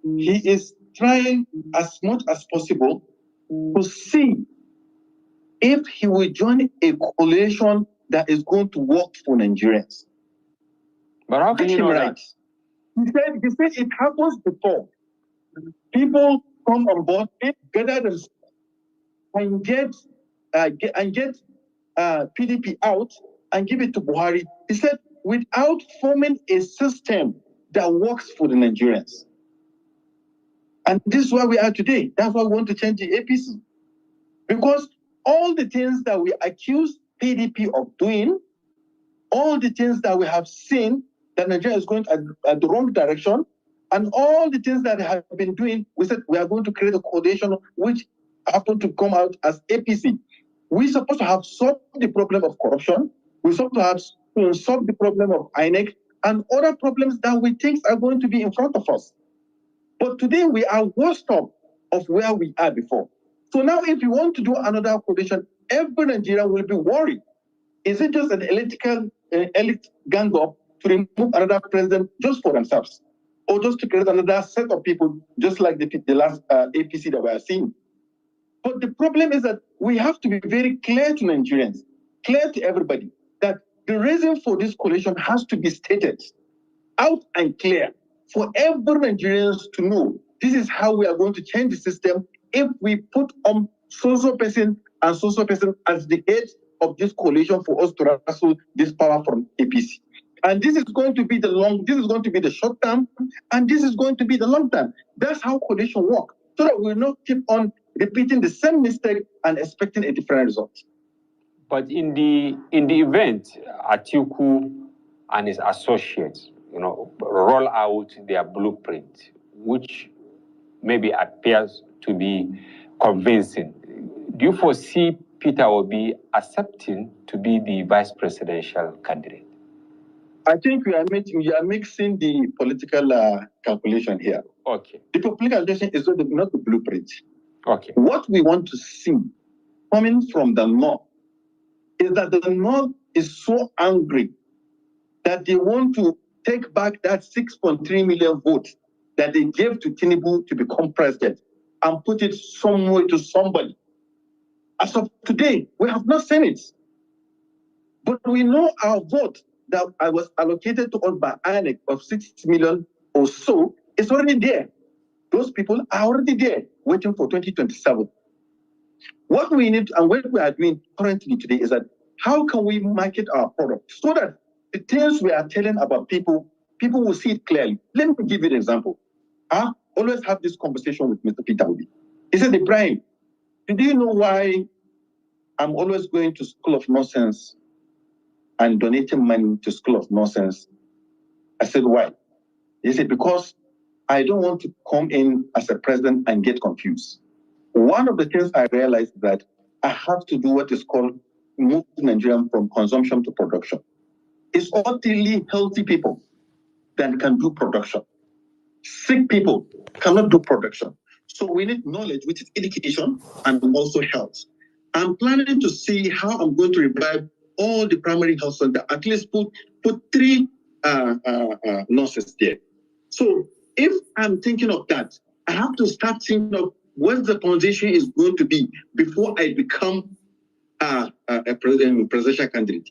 he is trying as much as possible to see if he will join a coalition that is going to work for Nigerians. But how can you know that? He said it happens before. People come on board, gather themselves, and get PDP out and give it to Buhari. He said, without forming a system that works for the Nigerians. And this is where we are today. That's why we want to change the APC. Because all the things that we accuse PDP of doing, all the things that we have seen that Nigeria is going at the wrong direction, and all the things that they have been doing, we said we are going to create a coalition which happened to come out as APC. We're supposed to have solved the problem of corruption. We're supposed to have solved the problem of INEC and other problems that we think are going to be in front of us. But today we are worse off of where we are before. So now if you want to do another coalition, every Nigerian will be worried. Is it just an elite gang up to remove another president just for themselves? Or just to create another set of people just like the last APC that we are seeing? But the problem is that we have to be very clear to Nigerians, clear to everybody, that the reason for this coalition has to be stated out and clear for every Nigerians to know this is how we are going to change the system if we put on so-so person and so-so person as the head of this coalition for us to wrestle this power from APC. And this is going to be the short term, and this is going to be the long term. That's how coalition work, so that we will not keep on repeating the same mistake and expecting a different result. But in the event Atiku and his associates, roll out their blueprint, which maybe appears to be convincing, do you foresee Peter Obi accepting to be the vice presidential candidate? I think you are mixing the political calculation here. Okay. The political calculation is not the blueprint. Okay. What we want to see coming from the North is that the North is so angry that they want to take back that 6.3 million votes that they gave to Tinubu to become president and put it somewhere to somebody. As of today, we have not seen it. But we know our vote that I was allocated to us by INEC of 6 million or so is already there. Those people are already there waiting for 2027. What we need and what we are doing currently today is that how can we market our product so that the things we are telling about people will see it clearly. Let me give you an example. I always have this conversation with Mr. Peter Obi. He said, Ibrahim, do you know why I'm always going to School of Nonsense and donating money to School of Nonsense? I said, why? He said, because I don't want to come in as a president and get confused. One of the things I realized that I have to do what is called move Nigeria from consumption to production. It's only healthy people that can do production. Sick people cannot do production. So we need knowledge, which is education and also health. I'm planning to see how I'm going to revive all the primary health centers, at least put 3 nurses there. So if I'm thinking of that, I have to start thinking of what the foundation is going to be before I become a presidential candidate.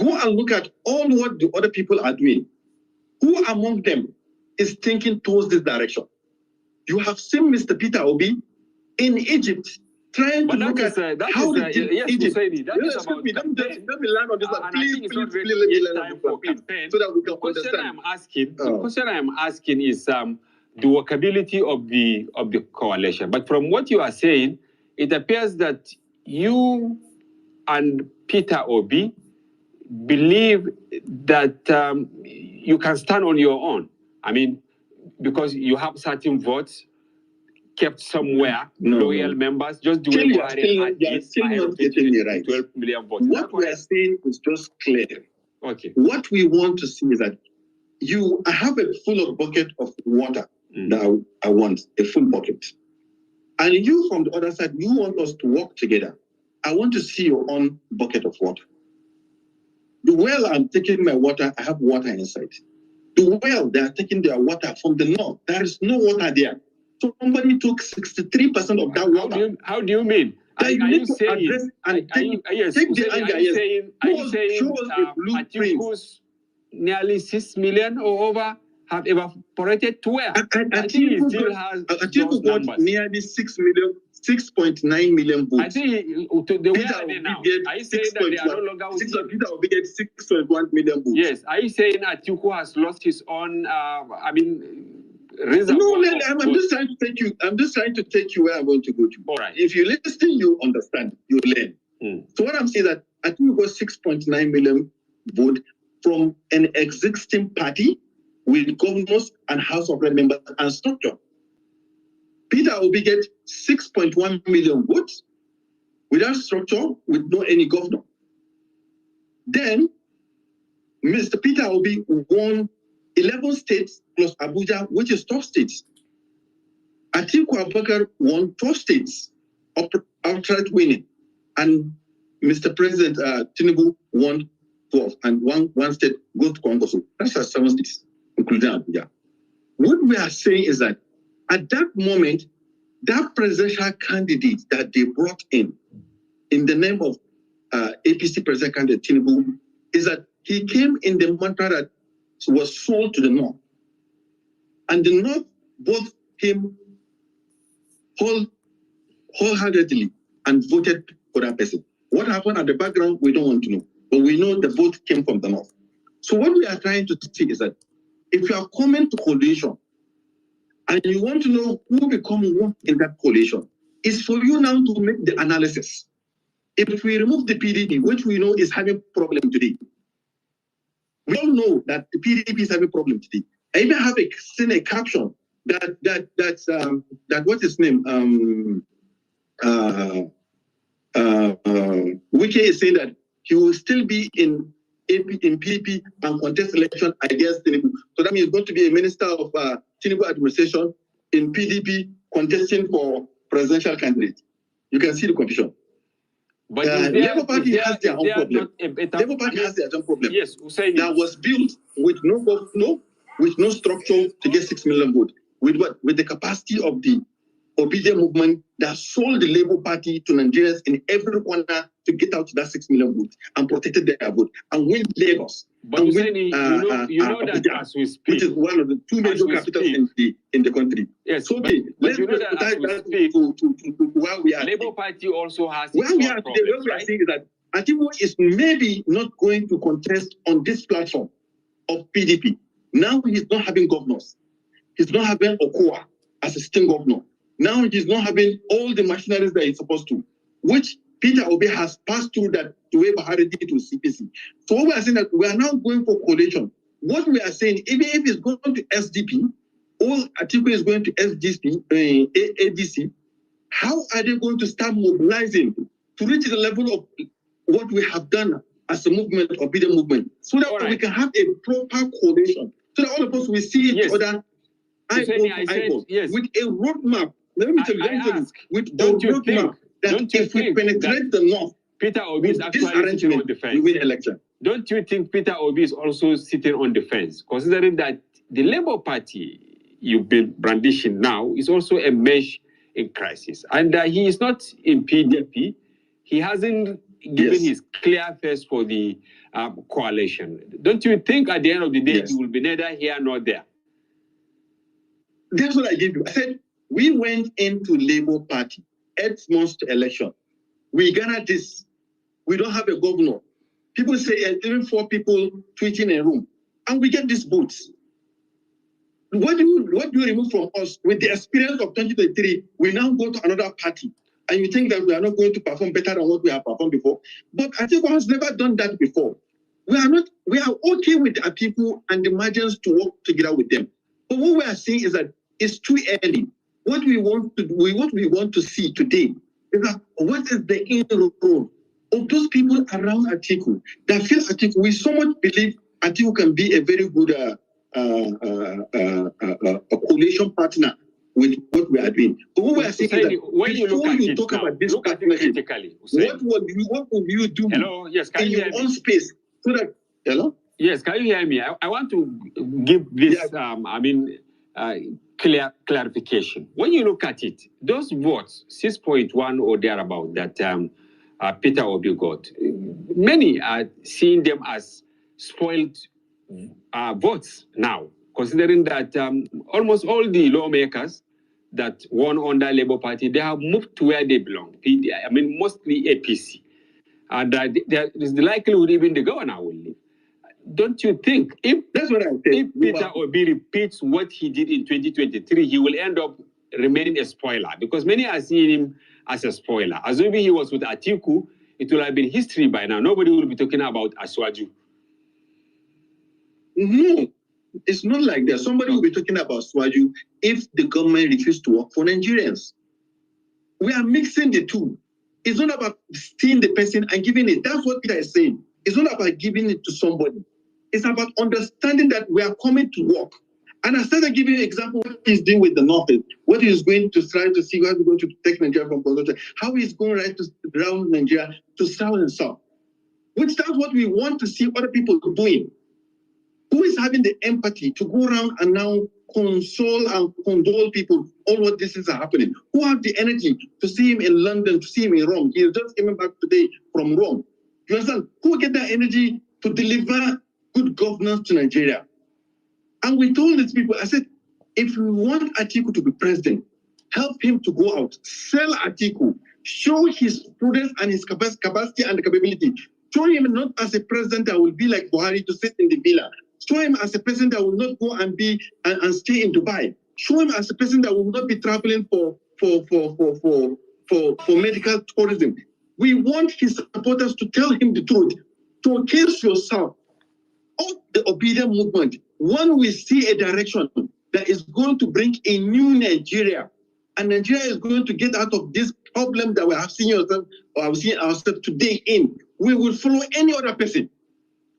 Go and look at all what the other people are doing. Who among them is thinking towards this direction? You have seen Mr. Peter Obi in Egypt trying to look at how they did Egypt. Let me learn on this one. Please, let me learn on this one, please, so that we can understand. The question I'm asking is the workability of the coalition. But from what you are saying, it appears that you and Peter Obi believe that you can stand on your own. I mean, because you have certain votes kept somewhere, loyal members, just the way you are still not getting me right. 12 million votes. What we are saying is just clear. Okay. What we want to see is that I have a full of bucket of water that I want, a full bucket. And you from the other side, you want us to work together. I want to see your own bucket of water. The well I'm taking my water, I have water inside. The well, they are taking their water from the north. There is no water there. So somebody took 63% of that water. How do you mean? Are you saying Atiku's nearly 6 million or over have evaporated to where? Atiku still has Atiku got nearly 6 million, 6.9 million votes. I think the way are they now? Are you saying that they are no longer with him? Peter will get 6.1 million votes. Yes. Are you saying Atiku has lost his own? No, I'm just trying to take you. I'm just trying to take you where I'm going to go to. All right. If you listen, you understand. You learn. So what I'm saying is that Atiku got 6.9 million votes from an existing party with governors and House of Rep members and structure. Peter Obi get 6.1 million votes without structure, with no any governor. Then Mr. Peter Obi won 11 states plus Abuja, which is top states. Atiku Abubakar won 12 states, outright winning. And Mr. President Tinubu won 12, and one state goes to Congo. So that's 7 states, including Abuja. What we are saying is that at that moment, that presidential candidate that they brought in the name of APC president candidate Tinubu, is that he came in the mantra that was sold to the North. And the North bought him wholeheartedly and voted for that person. What happened at the background, we don't want to know. But we know the vote came from the North. So what we are trying to see is that if you are coming to coalition and you want to know who become what in that coalition, it's for you now to make the analysis. If we remove the PDP, which we know is having problem today, we all know that the PDP is having a problem today. I even have seen a caption that what's his name? Wike is saying that he will still be in PDP and contest election against Tinubu. So that means he's going to be a minister of Tinubu administration in PDP contesting for presidential candidate. You can see the confusion. But Labour Party has their own problem. Labour Party has their own problem. Yes, that was built with no structure to get 6 million votes. With what? With the capacity of the obedient movement that sold the Labour Party to Nigerians in every corner to get out to that 6 million votes and protected their vote and win Lagos. But and you know that as we speak, which is one of the 2 major capitals in the country. Yes, so let's put that to where we are. Labour Party also has where we are today. What we are saying is that Atiku is maybe not going to contest on this platform of PDP. Now he's not having governors. He's not having Okoa as a sitting governor. Now he's not having all the machineries that he's supposed to, which Peter Obi has passed through that to where Bahari did to CPC. So what we are saying that we are now going for coalition. What we are saying, even if it's going to SDP, or Atiku is going to SDC, ADC, how are they going to start mobilizing to reach the level of what we have done as a movement, or be the movement, so that we can have a proper coalition, so that all of us will see each other eyeball with a roadmap. Let me tell you, with a roadmap that if we penetrate the north, Peter Obi is actually sitting on the fence. We win election. Don't you think Peter Obi is also sitting on the fence, considering that the Labour Party you've been brandishing now is also a mesh in crisis, and he is not in PDP. He hasn't given his clear face for the coalition. Don't you think at the end of the day he will be neither here nor there? That's what I gave you. I said we went into Labour Party 8 months to election. We garnered this. We don't have a governor. People say even 4 people tweeting in a room, and we get these votes. What do you remove from us with the experience of 2023? We now go to another party, and you think that we are not going to perform better than what we have performed before. But Atiku has never done that before. We are okay with our people and the margins to work together with them. But what we are seeing is that it's too early. What we want to see today is that what is the end role of those people around Atiku that feel Atiku? We so much believe Atiku can be a very good a coalition partner with what we are doing. But what we are saying is that when you look at you it talk now, about this look at it partnership, critically. what will you do in your own space so that Yes, can you hear me? I want to give this clear clarification. When you look at it, those votes, 6.1 or thereabout, that Peter Obi got, many are seeing them as spoiled votes now, considering that almost all the lawmakers that won under Labour Party, they have moved to where they belong. Mostly APC. And there is the likelihood even the governor will leave. Don't you think if Peter Obi repeats what he did in 2023, he will end up remaining a spoiler? Because many are seeing him as a spoiler. As if he was with Atiku, it will have been history by now. Nobody will be talking about Aswaju. No, it's not like that. Somebody will be talking about Aswaju if the government refuses to work for Nigerians. We are mixing the two. It's not about seeing the person and giving it. That's what Peter is saying. It's not about giving it to somebody. It's about understanding that we are coming to work. And I started giving you an example of what he's doing with the North, what he's going to try to see, how he's going to take Nigeria from corruption, how he's going right to round Nigeria to south and south. Which that's what we want to see other people doing. Who is having the empathy to go around and now console and condole people all what this is happening? Who have the energy to see him in London, to see him in Rome? He just came back today from Rome. You understand? Who get that energy to deliver good governance to Nigeria? And we told these people, I said, if we want Atiku to be president, help him to go out, sell Atiku, show his prudence and his capacity and capability. Show him not as a president that will be like Buhari to sit in the villa. Show him as a president that will not go and be and stay in Dubai. Show him as a president that will not be traveling for medical tourism. We want his supporters to tell him the truth. Showcase yourself. Of the obedient movement, when we see a direction that is going to bring a new Nigeria, and Nigeria is going to get out of this problem that we have seen ourselves today in, we will follow any other person.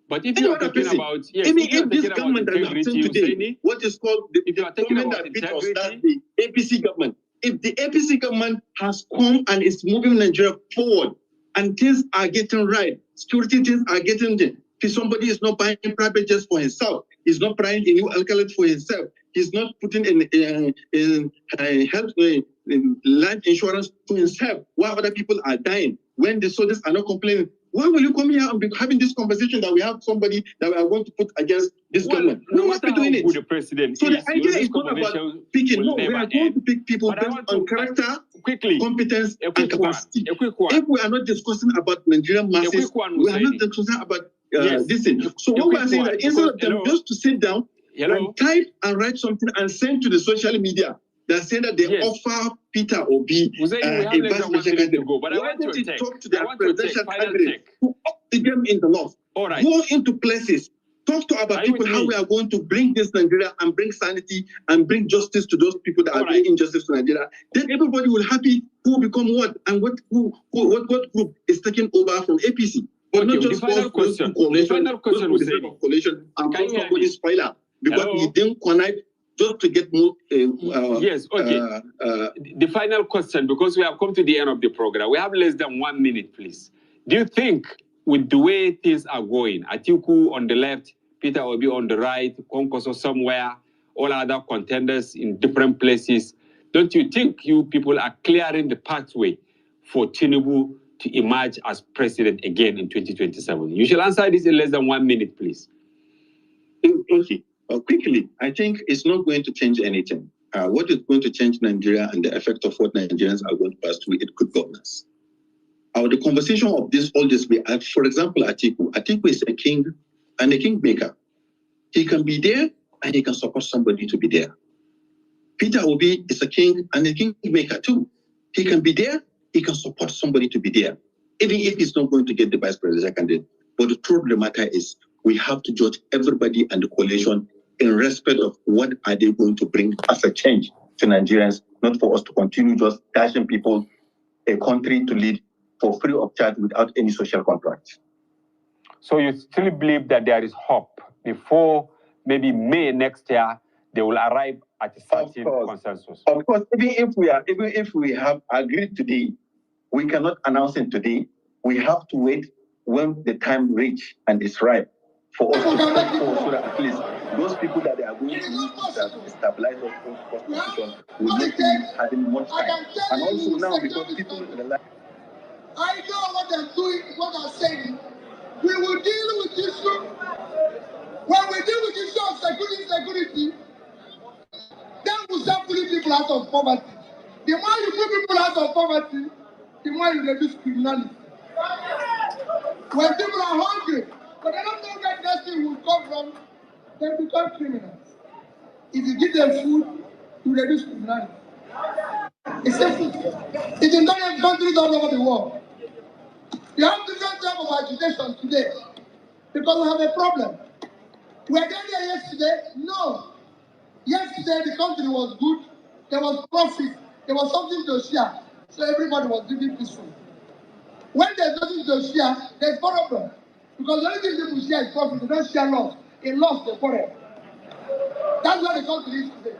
But if you are talking about, if this government that we have seen today, what is called the government that beat us, that's the APC government. If the APC government has come and is moving Nigeria forward, and things are getting right, security things are getting there. If somebody is not buying private jets for himself, he's not buying a new alcohol for himself, he's not putting in health life insurance to himself, while other people are dying, when the soldiers are not complaining. Why will you come here and be having this conversation that we have somebody that we are going to put against this government? No matter how good the president so the idea is not about picking. No, we are going to pick people based on character, competence, and capacity. If we are not discussing about Nigerian masses, we are not discussing about this thing. So what we are saying is that instead of them just to sit down and type and write something and send to the social media, they're saying that they offer Peter Obi a vice president to go. But why don't you talk to their presidential candidate to up the game in the north? Go into places talk to our people how we are going to bring this Nigeria and bring sanity and bring justice to those people that are doing injustice to Nigeria. Then everybody will happy who become what and what group is taking over from APC. But not just the final question. The final question was coalition and call somebody spoiler because he didn't connect just to get more. Yes, okay. The final question, because we have come to the end of the program. We have less than 1 minute, please. Do you think, with the way things are going, Atiku on the left, Peter Obi on the right, Konkoso somewhere, all other contenders in different places, don't you think you people are clearing the pathway for Tinubu to emerge as president again in 2027? You should answer this in less than 1 minute, please. Okay. Quickly, I think it's not going to change anything. What is going to change Nigeria and the effect of what Nigerians are going to pass through is good governance. The conversation of all this, for example, Atiku is a king and a kingmaker. He can be there and he can support somebody to be there. Peter Obi is a king and a kingmaker too. He can be there, he can support somebody to be there, even if he's not going to get the vice presidential candidate. But the truth of the matter is, we have to judge everybody and the coalition in respect of what are they going to bring as a change to Nigerians, not for us to continue just dashing people a country to lead for free of charge without any social contract. So you still believe that there is hope before maybe May next year they will arrive at a certain consensus? Of course, even if we have agreed today, we cannot announce it today. We have to wait when the time reach and it's ripe for us to step forward so that at least those people that they are going to use to stabilize our constitution will not be having much time. And also now, because people realize, I know what they're doing, what they're saying. We will deal with issue. When we deal with issue of security, then we start putting people out of poverty. The more you put people out of poverty, the more you reduce criminality. When people are hungry, but they don't know where that thing will come from, they become criminals. If you give them food, you reduce criminality. It's simple. It's in different countries all over the world. You have different type of agitation today because we have a problem. Were they there yesterday? No. Yesterday the country was good. There was profit. There was something to share. So everybody was living peacefully. When there's nothing to share, there's problem. Because the only thing people share is profit. They don't share loss. In loss, they quarrel. That's where the country is today.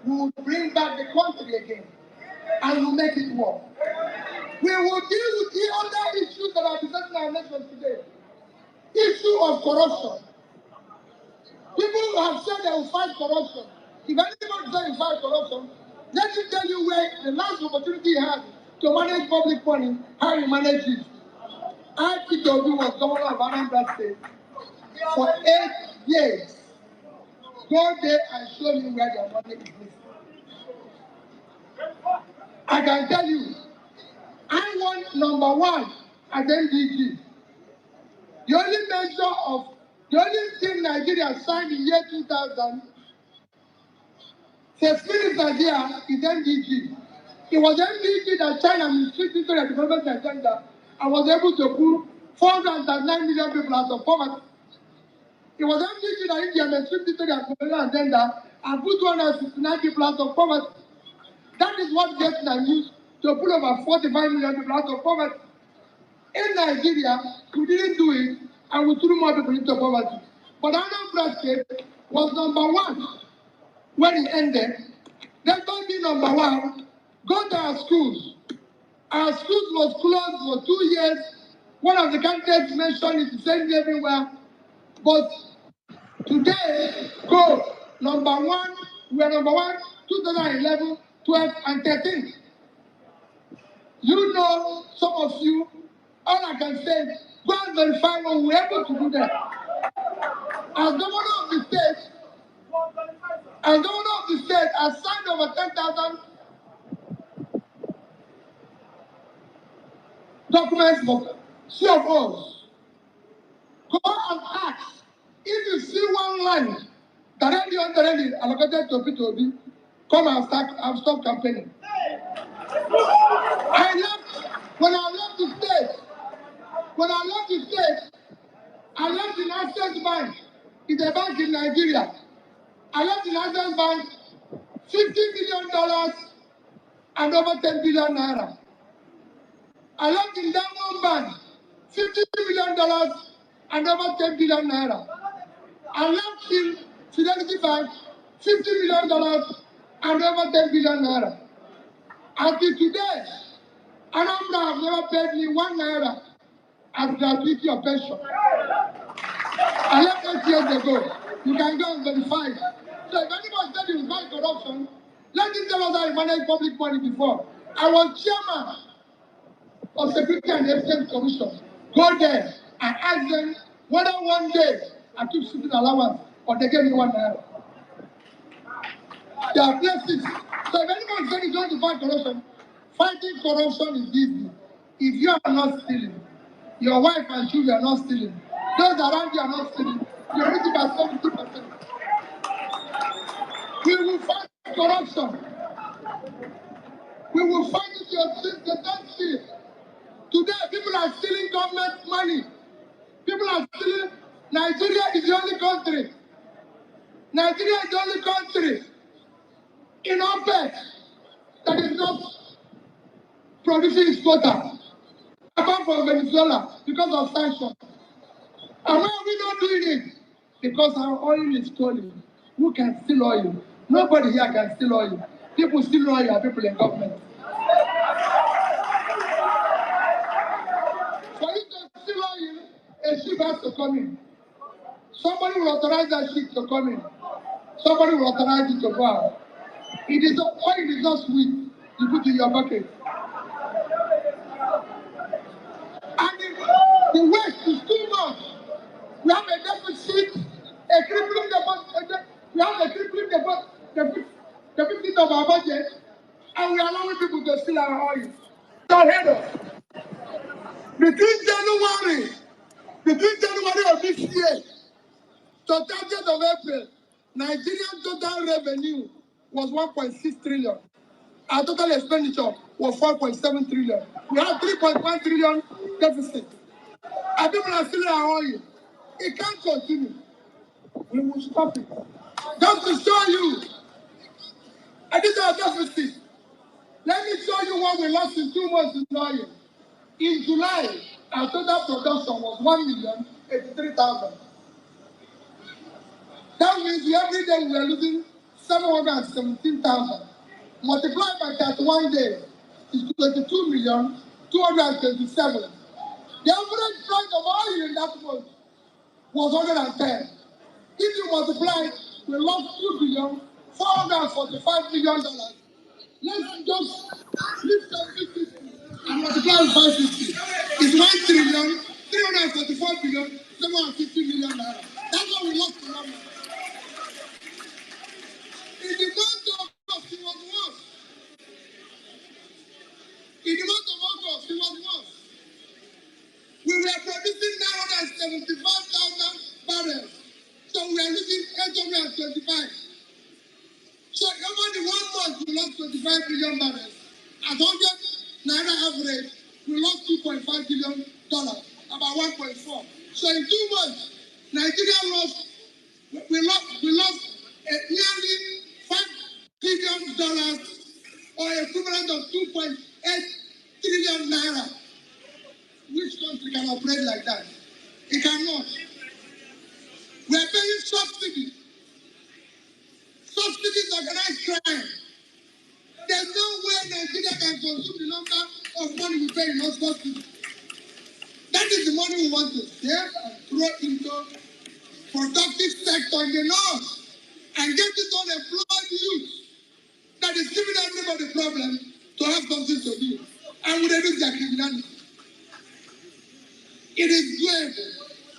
We will bring back the country again. And we'll make it work. We will deal with the other issues that are besetting our nation today. Issue of corruption. People have said they will fight corruption. If anybody says he fight corruption, let me tell you where the last opportunity he had to manage public money, how he managed it. Atiku was governor of Anambra State for 8 years. Go there and show me where their money is missing. I can tell you, I want #1 at NDG. The only thing Nigeria signed in year 2000, the spirit Nigeria is NDG. It was NDG that China mistreated into the development agenda and was able to pull 409 million people out of poverty. It was NDG that India mistreated into the development agenda and put 269 people out of poverty. That is what gets used to pull over 45 million people out of poverty. In Nigeria, we didn't do it, and we threw more people into poverty. But Anambra State was #1 when it ended. They told me #1, go to our schools. Our schools was closed for 2 years. One of the candidates mentioned it, saying everywhere. But today, go #1. We are #1, 2011, 12, and 13. You know, some of you, all I can say, go and verify when we're able to do that. As governor of the state, I signed over 10,000 documents for CFOs. Go and ask. If you see one line directly allocated to P2B, come and stop campaigning. When I left the state, I left in Access Bank. is a bank in Nigeria. I left in Access Bank $50 million and over 10 billion naira. I left in Diamond Bank $50 million and over 10 billion naira. I left in Fidelity Bank $50 million and over 10 billion naira. Until today, Anambra have never paid me 1 naira as gratuity of pension. I left 8 years ago. You can go and verify. So if anybody said he was fight corruption, let him tell us how he managed public money before. I was chairman of Security and Exchange Commission. Go there and ask them whether one day I took student allowance or they gave me 1 naira. There are places. So if anyone said he's going to fight corruption, fighting corruption is easy. If you are not stealing, your wife and children are not stealing, those around you are not stealing, you're reaching by 70%. We will fight corruption. We will fight it till the don't steal. Today, people are stealing government money. People are stealing. Nigeria is the only country. Nigeria is the only country in OPEC that is not producing its quota, apart from Venezuela, because of sanctions. And why are we not doing it? Because our oil is stolen. Who can steal oil? Nobody here can steal oil. People steal oil are people in government. For you to steal oil, a ship has to come in. Somebody will authorize that ship to come in. Somebody will authorize it to go out. It is not, oil is not sweet. You put in your bucket. And the waste is too much. We have a deficit, a crippling deficit. We have a crippling deficit of our budget, and we are allowing people to steal our oil. So head up. Between January of this year to 30th of April, Nigerian total revenue was 1.6 trillion. Our total expenditure was 4.7 trillion. We have 3.1 trillion deficit. And people are stealing our oil. It can't continue. We will stop it. Just to show you, and this is our deficit. Let me show you what we lost in 2 months in oil. In July, our total production was 1,083,000. That means every day we are losing 717,000. Multiplied by 31 days is 22,227,000. The average price of oil in that month was 110. If you multiply, we lost $2,445,000,000. Let's just lift up 50 and multiply with 550. It's 1,344,750,000,000. That's what we lost in one month. In the month of August, it was worse. In the month of August, it was worse. We were producing 975,000 barrels. So we are losing 825. So over the 1 month, we lost 25 billion barrels. At 100 naira average, we lost $2.5 billion, about 1.4. So in 2 months, Nigeria lost, we lost nearly $5 billion or equivalent of 2.8 trillion naira. Which country can operate like that? It cannot. We are paying subsidies. Subsidies organized crime. There's no way Nigeria can consume the number of money we pay in hospitals. That is the money we want to save and throw into productive sector in the north and get this unemployed youth that is giving everybody problem to have something to do and we reduce their criminality. It is doable.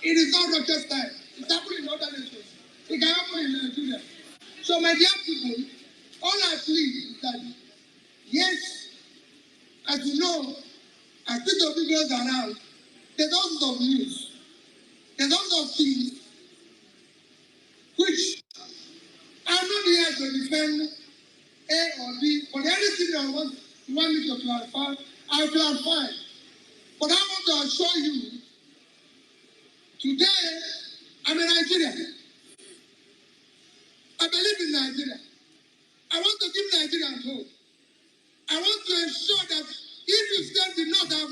It is not rocket science. It's happening in other nations. It can happen in Nigeria. So my dear people, all I plead is that yes, as you know, as people goes around, there's also of news. There's also of things which I'm not here to defend A or B, but anything I want me to clarify, I'll clarify. But I want to assure you, today, I'm a Nigerian. in Nigeria. I want to give Nigerians hope. I want to ensure that if you still did not have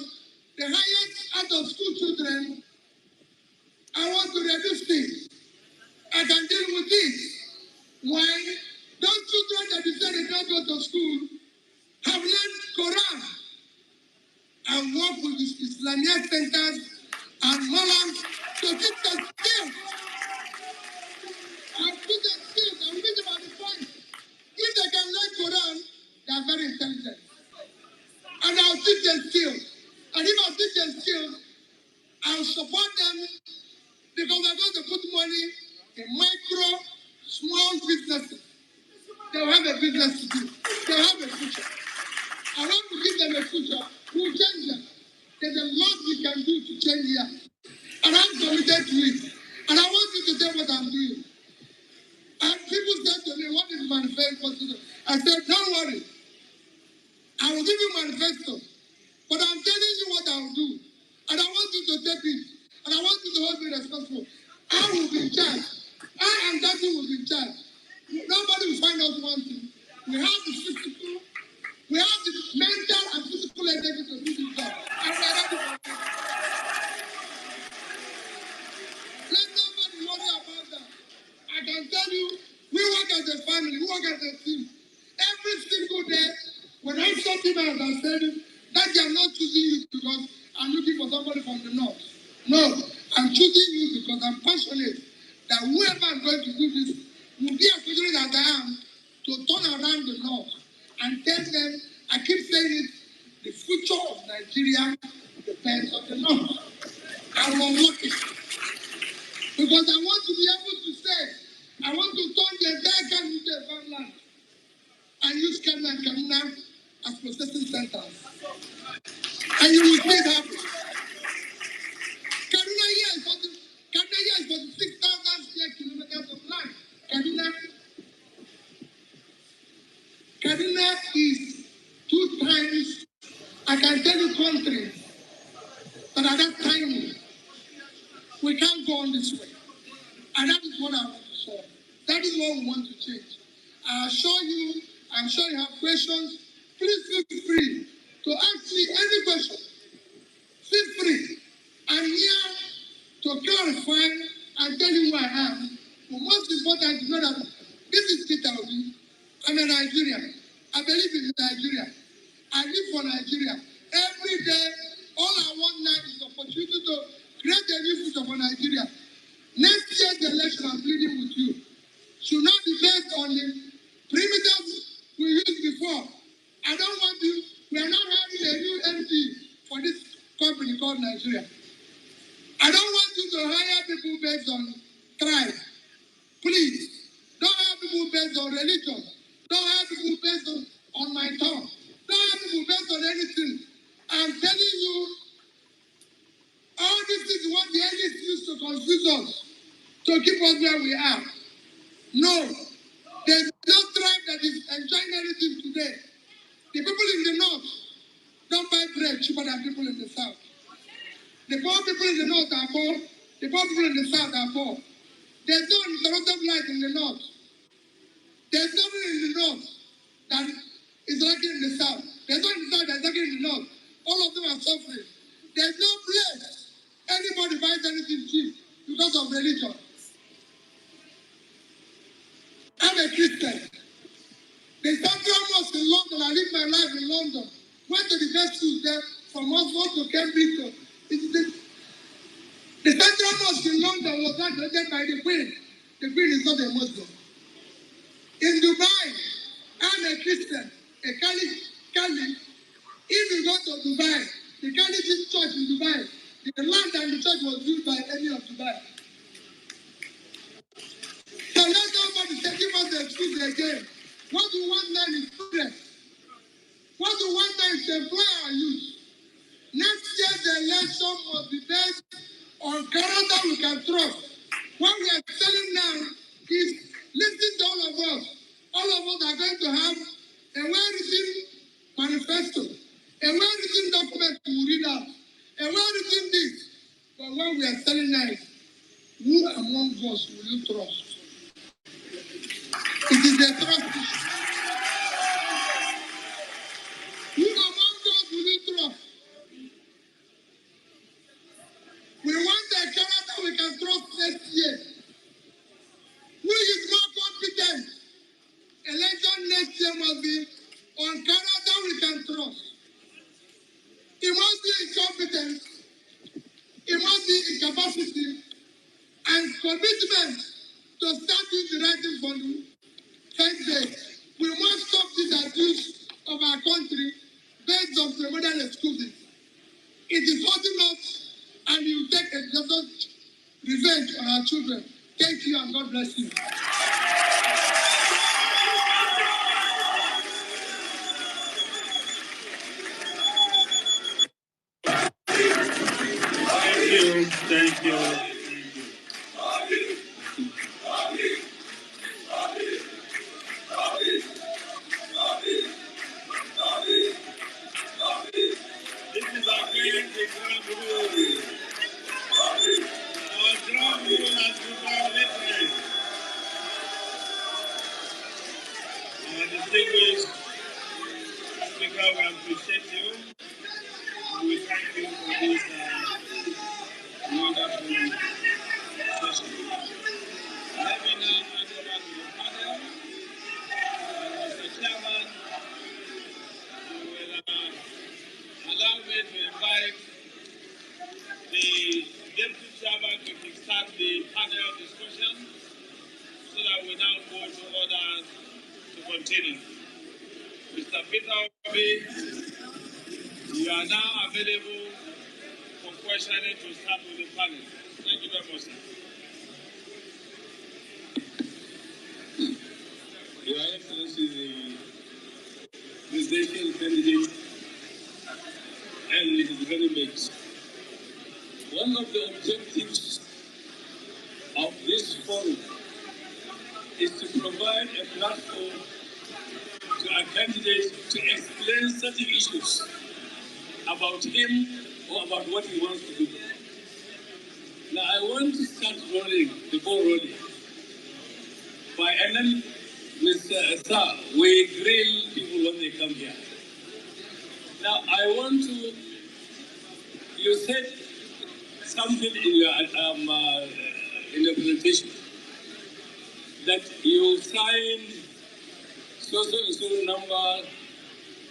the highest out of school children, I want to reduce things. I can deal with this. Why? Those children that decided not go to school have learned Quran and work with the Islamic centers and Malams to teach them skills. And put the skills and read about the point. If they can learn Quran, they are very intelligent. And I'll teach them skills. And if I teach them skills, I'll support them because they're going to put money in micro, small businesses. They'll have a business to do. They'll have a future. I want to give them a future. We'll change them. There's a lot we can do to change here. And I'm committed to it. And I want you to tell what I'm doing. And people said to me, what is manifesto? I said, don't worry. I will give you manifesto. But I'm telling you what I'll do. And I want you to take it. And I want you to hold me responsible. I will be in charge. I and that will be in charge. Nobody will find out one thing. We have the physical, we have the mental and physical energy to do this job. And we are ready for it. Let nobody worry about that. I can tell you, we work as a family, we work as a team. Every single day, when I saw people as I said, that they are not choosing you because I'm looking for somebody from the north. No, I'm choosing you because I'm passionate that whoever I'm going to do this will be as passionate as I am to turn around the north and tell them, I keep saying it, the future of Nigeria depends on the north. I will unlock it. Because I want to be able to say, I want to turn the entire country to a farmland and use Kenya and Kaduna as processing centers. And you will see it happen. Kaduna here is 46,000 square kilometers of land. Kaduna is 2 times, I can tell you countries that are that tiny. We can't go on this way. And that is what I want to solve. That is what we want to change. I assure you, I'm sure you have questions. Please feel free to ask me any question. Feel free. I'm here to clarify and tell you who I am. But most important is know that this is Peter Obi. I'm a Nigerian. I believe in Nigeria. I live for Nigeria. Every day, all I want now is the opportunity to create a new future for Nigeria. Next year's election, I'm pleading with you, should not be based on the primitives we used before. I don't want you, we are not having a new MP for this company called Nigeria. I don't want you to hire people based on tribe. Please, don't hire people based on religion. Don't hire people based on my tongue. Don't hire people based on anything. I'm telling you, all this is what the elites used to confuse us, to keep us where we are. No, there's no tribe that is enjoying anything today. The people in the north don't buy bread cheaper than people in the south. The poor people in the north are poor. The poor people in the south are poor. There's no uninterrupted light in the north. There's nothing in the north that is lacking in the south. There's no in the south that's lacking in the north. All of them are suffering. There's no place anybody buys anything cheap because of religion. I'm a Christian. The Central Mosque in London, I lived my life in London. Went to the best schools there, from Oxford to Cambridge. The Central Mosque in London was not created by the Queen. The Queen is not a Muslim. In Dubai, I'm a Christian, a Catholic. If you go to Dubai, the Catholic church in Dubai, the land and the church was built by any of Dubai. So let nobody say, give us the excuse again. What we want now is progress. What we want now is to employ our youth. Next year's election must be based on character we can trust. What we are telling now is listen to all of us. All of us are going to have a well-written manifesto, a well-written document to read out, a well-written this. But what we are telling now is, who among us will you trust? It is a trust issue. Who among us will you trust? We want a Canada we can trust next year. Who is more competent? Election next year must be on Canada we can trust. It must be in competence, it must be in capacity and commitment to start doing the right thing for the first day. We must stop this abuse of our country based on the modern excuses. It is hurting us and you take a just revenge on our children. Thank you and God bless you. Thank you. This is our great example. Our drum roll has become different. Our distinguished speaker, we appreciate you. We thank you for this wonderful session. Let me now hand over to the panel. Mr. Chairman, you will allow me to invite the Deputy Chairman to kickstart the panel discussion so that we now go to others to continue. Mr. Peter Obi, you are now available for questioning to start with the panel. Thank you very much, sir. Your Excellency, the presidential candidate and his very mates. One of the objectives of this forum is to provide a platform to a candidate to explain certain issues about him or about what he wants to do. Now, I want to start rolling, the ball rolling, by ending with sir, we grill people when they come here. Now, I want to, you said something in your presentation that you signed so number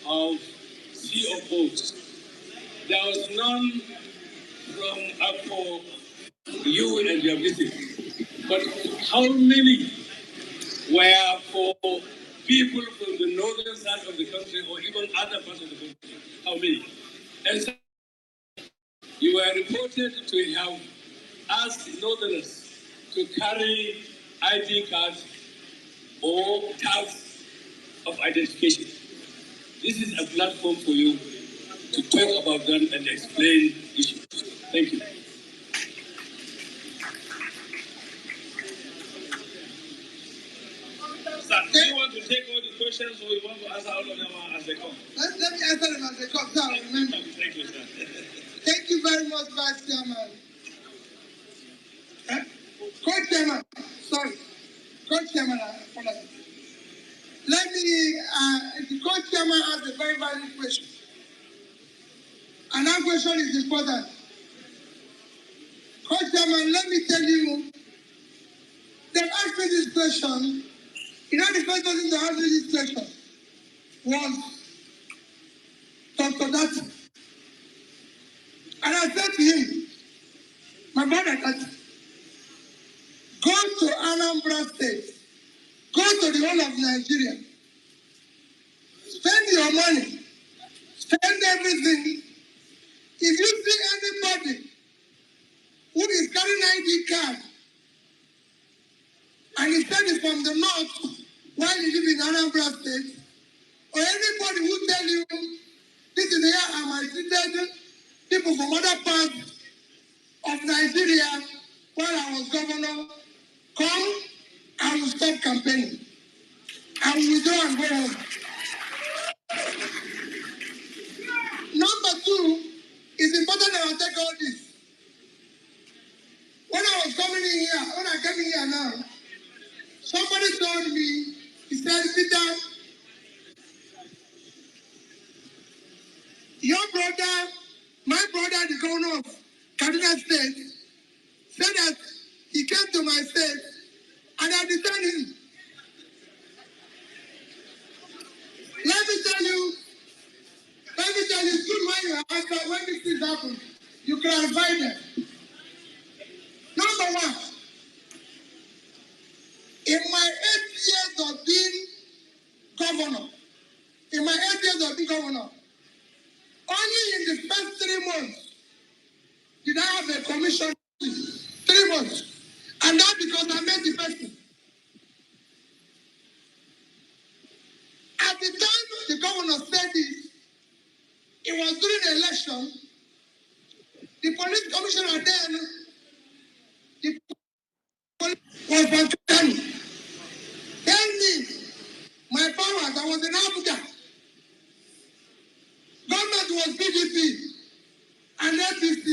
of COOs. There was none from for you and your visit. But how many were for people from the northern side of the country or even other parts of the country? How many? And so you were reported to have asked northerners to carry ID cards or tags of identification. This is a platform for you to talk about them and explain issues. Thank you. Sir, do you want to take all the questions or you want to answer all of them as they come? Let me answer them as they come. Sir, remember. Thank you, sir. Thank you very much, Vice Chairman. Co-chairman, sorry. Co-chairman, let me, the co-chairman asked a very valid question. And that question is important. Co-chairman, let me tell you, they've asked me this question. You know, the first person to answer this question was Dr. Dati. And I said to him, my brother Dati, go to Anambra State, go to the whole of Nigeria, spend your money, spend everything. If you see anybody who is carrying ID card and he said it's from the north while he lives in Anambra State, or anybody who tell you this is here am I treated people from other parts of Nigeria while I was governor, come and will stop campaigning. I will withdraw and go home. Number two, it's important that I take all this. When I was coming in here, when I came in here now, somebody told me Peter, your brother, my brother, the governor of Kaduna State, said that he came to my state and I deturned him. Let me tell you, it's good when you answer when these things happen. You clarify them. Number one, in my 8 years of being governor, only in the first 3 months did I have a commission. 3 months. And that because I met the person. At the time the governor said this, it was during the election. The police commissioner then, the police was from Kano. Tell me, my powers, I was in Abuja. Government was PDP and APC.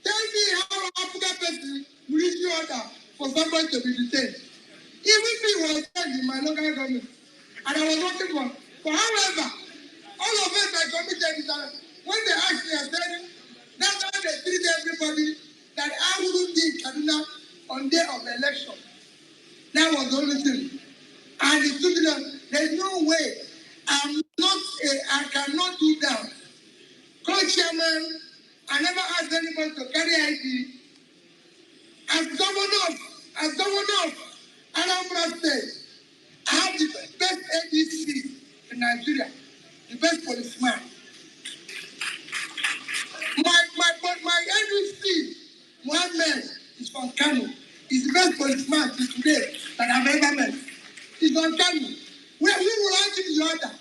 Tell me how Abuja person will issue order for somebody to be detained. Even me was there in my local government. And I was working for. But however, all of us I committed is that when they asked me, I said, that's how they treat everybody that I wouldn't be in Kaduna on day of the election. That was the only thing. And it took them, there's no way. I cannot do that. Co-chairman, I never asked anybody to carry ID. As governor of Anambra State, I have the best ADC in Nigeria, the best policeman. My ADC, Mohammed, is from Kano. He's the best policeman till today that I've ever met. He's from Kano. We will ask him the order.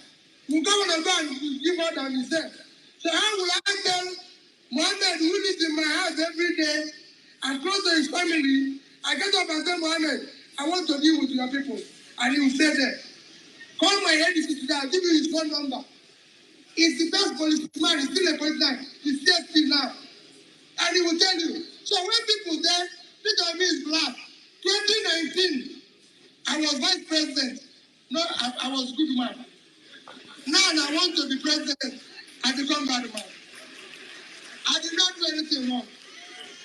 We're going to go and give order on himself. So how will I tell Mohammed, who lives in my house every day and close to his family, I get up and say, Mohammed, I want to deal with your people. And he will say that. Call my ADC today, I'll give you his phone number. He's the best policeman, he's still a policeman, he's still now. And he will tell you. So when people say, Peter Obi is black, 2019, I was vice president. No, I was good man. Now I want to be president, I become bad man. I did not do anything wrong.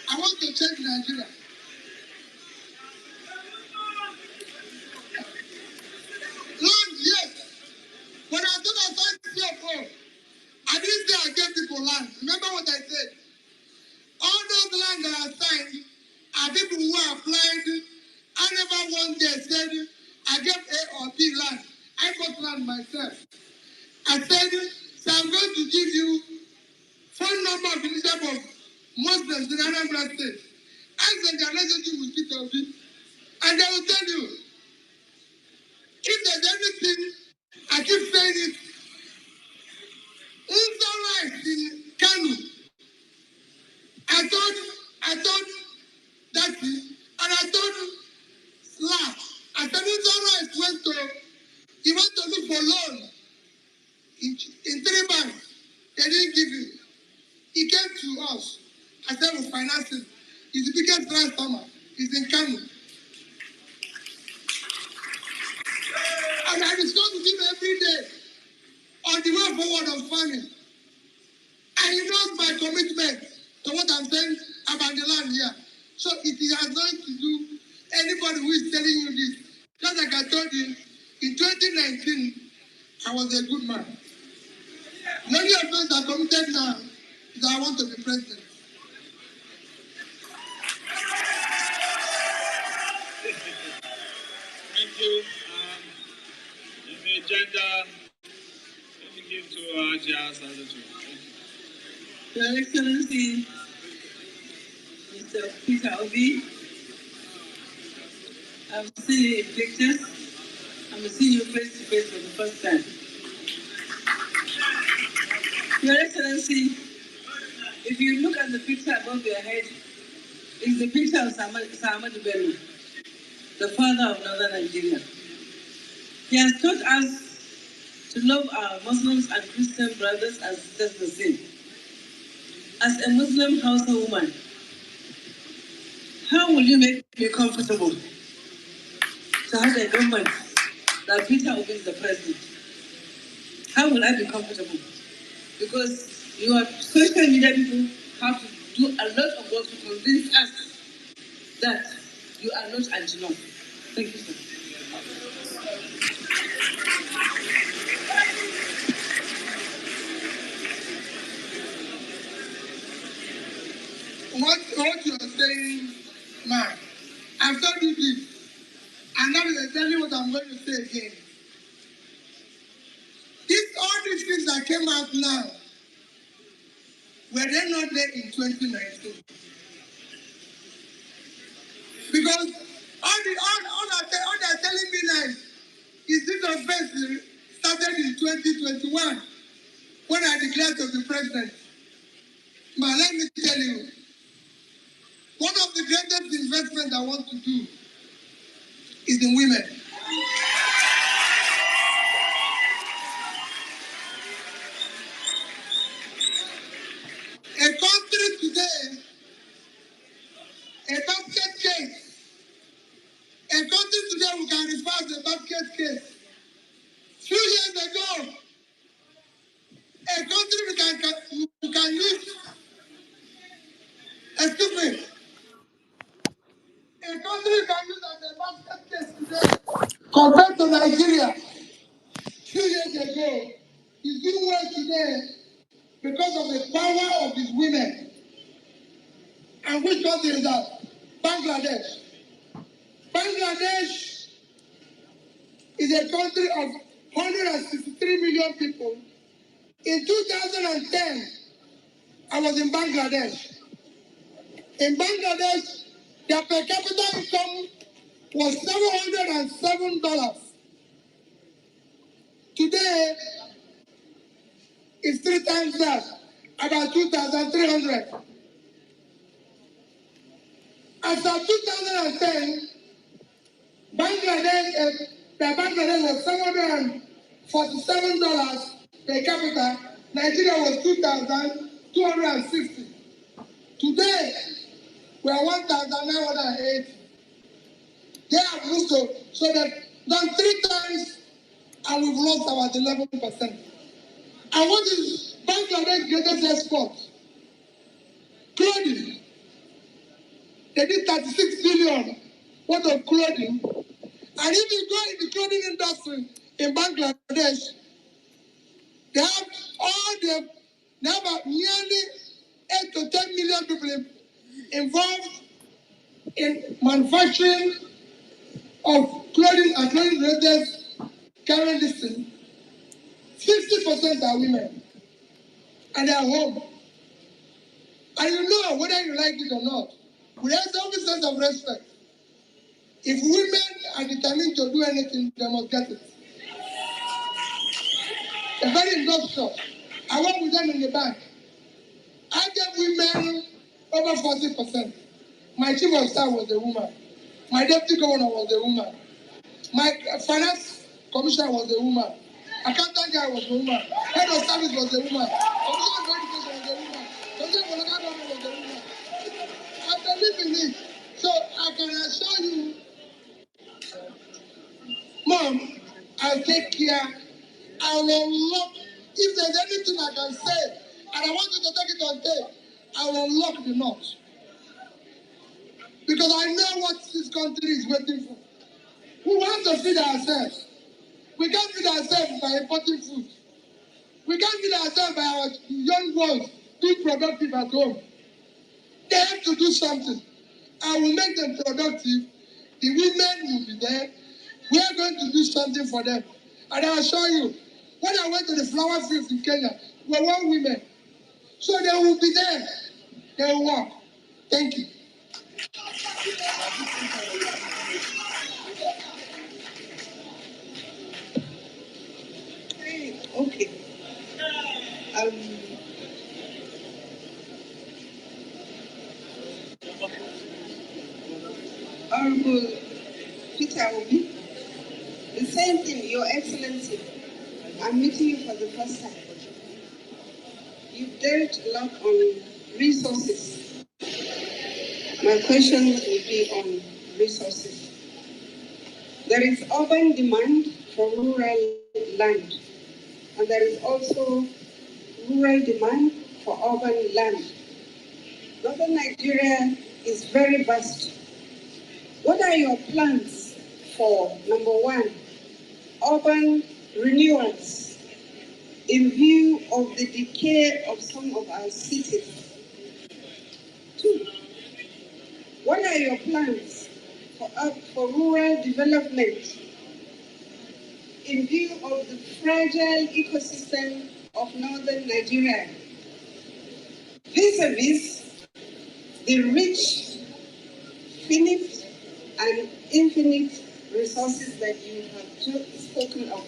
I want to change Nigeria. Land, yes. When I thought I signed CFO, I didn't say I gave people land. Remember what I said? All those land that I signed are people who are applied. I never one day said I gave A or B land. I got land myself. I said, so I'm going to give you phone number of the leader of Muslims in Anambra State. Ask them their relationship with Peter Obi. And they will tell you, if there's anything, I keep saying it, right in Kano. I told that and I told La. I said right he went to look for loan in 3 banks. They didn't give him. He came to us. I said we'll finance him. He's the biggest transformer. He's in Kano. And I discuss with him every day on the way forward of farming. And he knows my commitment to what I'm saying about the land here. So it has nothing to do anybody who is telling you this. Just like I told you, in 2019, I was a good man. The only offense I committed now is that I want to be president. Thank you. Agenda. Let me give to Jas Your Excellency, Mr. Peter Obi, I'm seeing you in pictures. I'm seeing you face to face for the first time. Your Excellency, if you look at the picture above your head, it's the picture of Ahmadu Bello, the father of Northern Nigeria. He has taught us to love our Muslims and Christian brothers and sisters the same. As a Muslim housewoman, how will you make me comfortable to have a government that Peter Obi is the president, how will I be comfortable? Because your social media people have to do a lot of work to convince us that you are not anti-law. Thank you, sir. What you are saying now, I've told you this, and that is exactly what I'm going to say again. All these things that came out now, were they not there in 2019? Because all they're telling me now is this offense started in 2021 when I declared to be president. But let me tell you, one of the greatest investments I want to do is in women. A country today, a basket case, a country today we can refer to a basket case. Few years ago, a country we can use, excuse me, a country we can use as a basket case today compared to Nigeria. Few years ago, is doing well today because of the power of these women. And which country is that? Bangladesh. Bangladesh is a country of 163 million people. In 2010, I was in Bangladesh. In Bangladesh, their per capita income was $707. Today, it's 3 times that, about 2,300. After 2010, Bangladesh was $747 per capita. Nigeria was 2,260. Today, we are 1,980. They have moved to, so that done 3 times, and we've lost about 11%. And what is Bangladesh's greatest export? Clothing. They did 36 billion worth of clothing. And if you go in the clothing industry in Bangladesh, they have about nearly 8 to 10 million people involved in manufacturing of clothing and clothing related carrying this thing. 60% are women, and they are home. And you know whether you like it or not, we have some sense of respect. If women are determined to do anything, they must get it. They're very industrious. I work with them in the bank. I gave women over 40%. My chief of staff was a woman. My deputy governor was a woman. My finance commissioner was a woman. Accountant guy was a woman. Head of service was a woman. Commissioner of education was a woman. Commissioner for local government was a woman. I believe in it. So I can assure you, Mom, I'll take care. I will unlock. If there's anything I can say, and I want you to take it on tape, I will unlock the knot. Because I know what this country is waiting for. We want to feed ourselves. We can't feed ourselves by importing food. We can't feed ourselves by our young ones being productive at home. They have to do something. I will make them productive. The women will be there. We are going to do something for them. And I assure you, when I went to the flower fields in Kenya, we were one women. So they will be there. They will work. Thank you. Okay. Honorable Peter Obi, the same thing, Your Excellency. I'm meeting you for the first time. You've dealt a lot on resources. My question will be on resources. There is urban demand for rural land, and there is also rural demand for urban land. Northern Nigeria is very vast. What are your plans for, number one, urban renewals in view of the decay of some of our cities? Two, what are your plans for rural development in view of the fragile ecosystem of northern Nigeria, vis-a-vis the rich, finite, and infinite resources that you have just spoken of?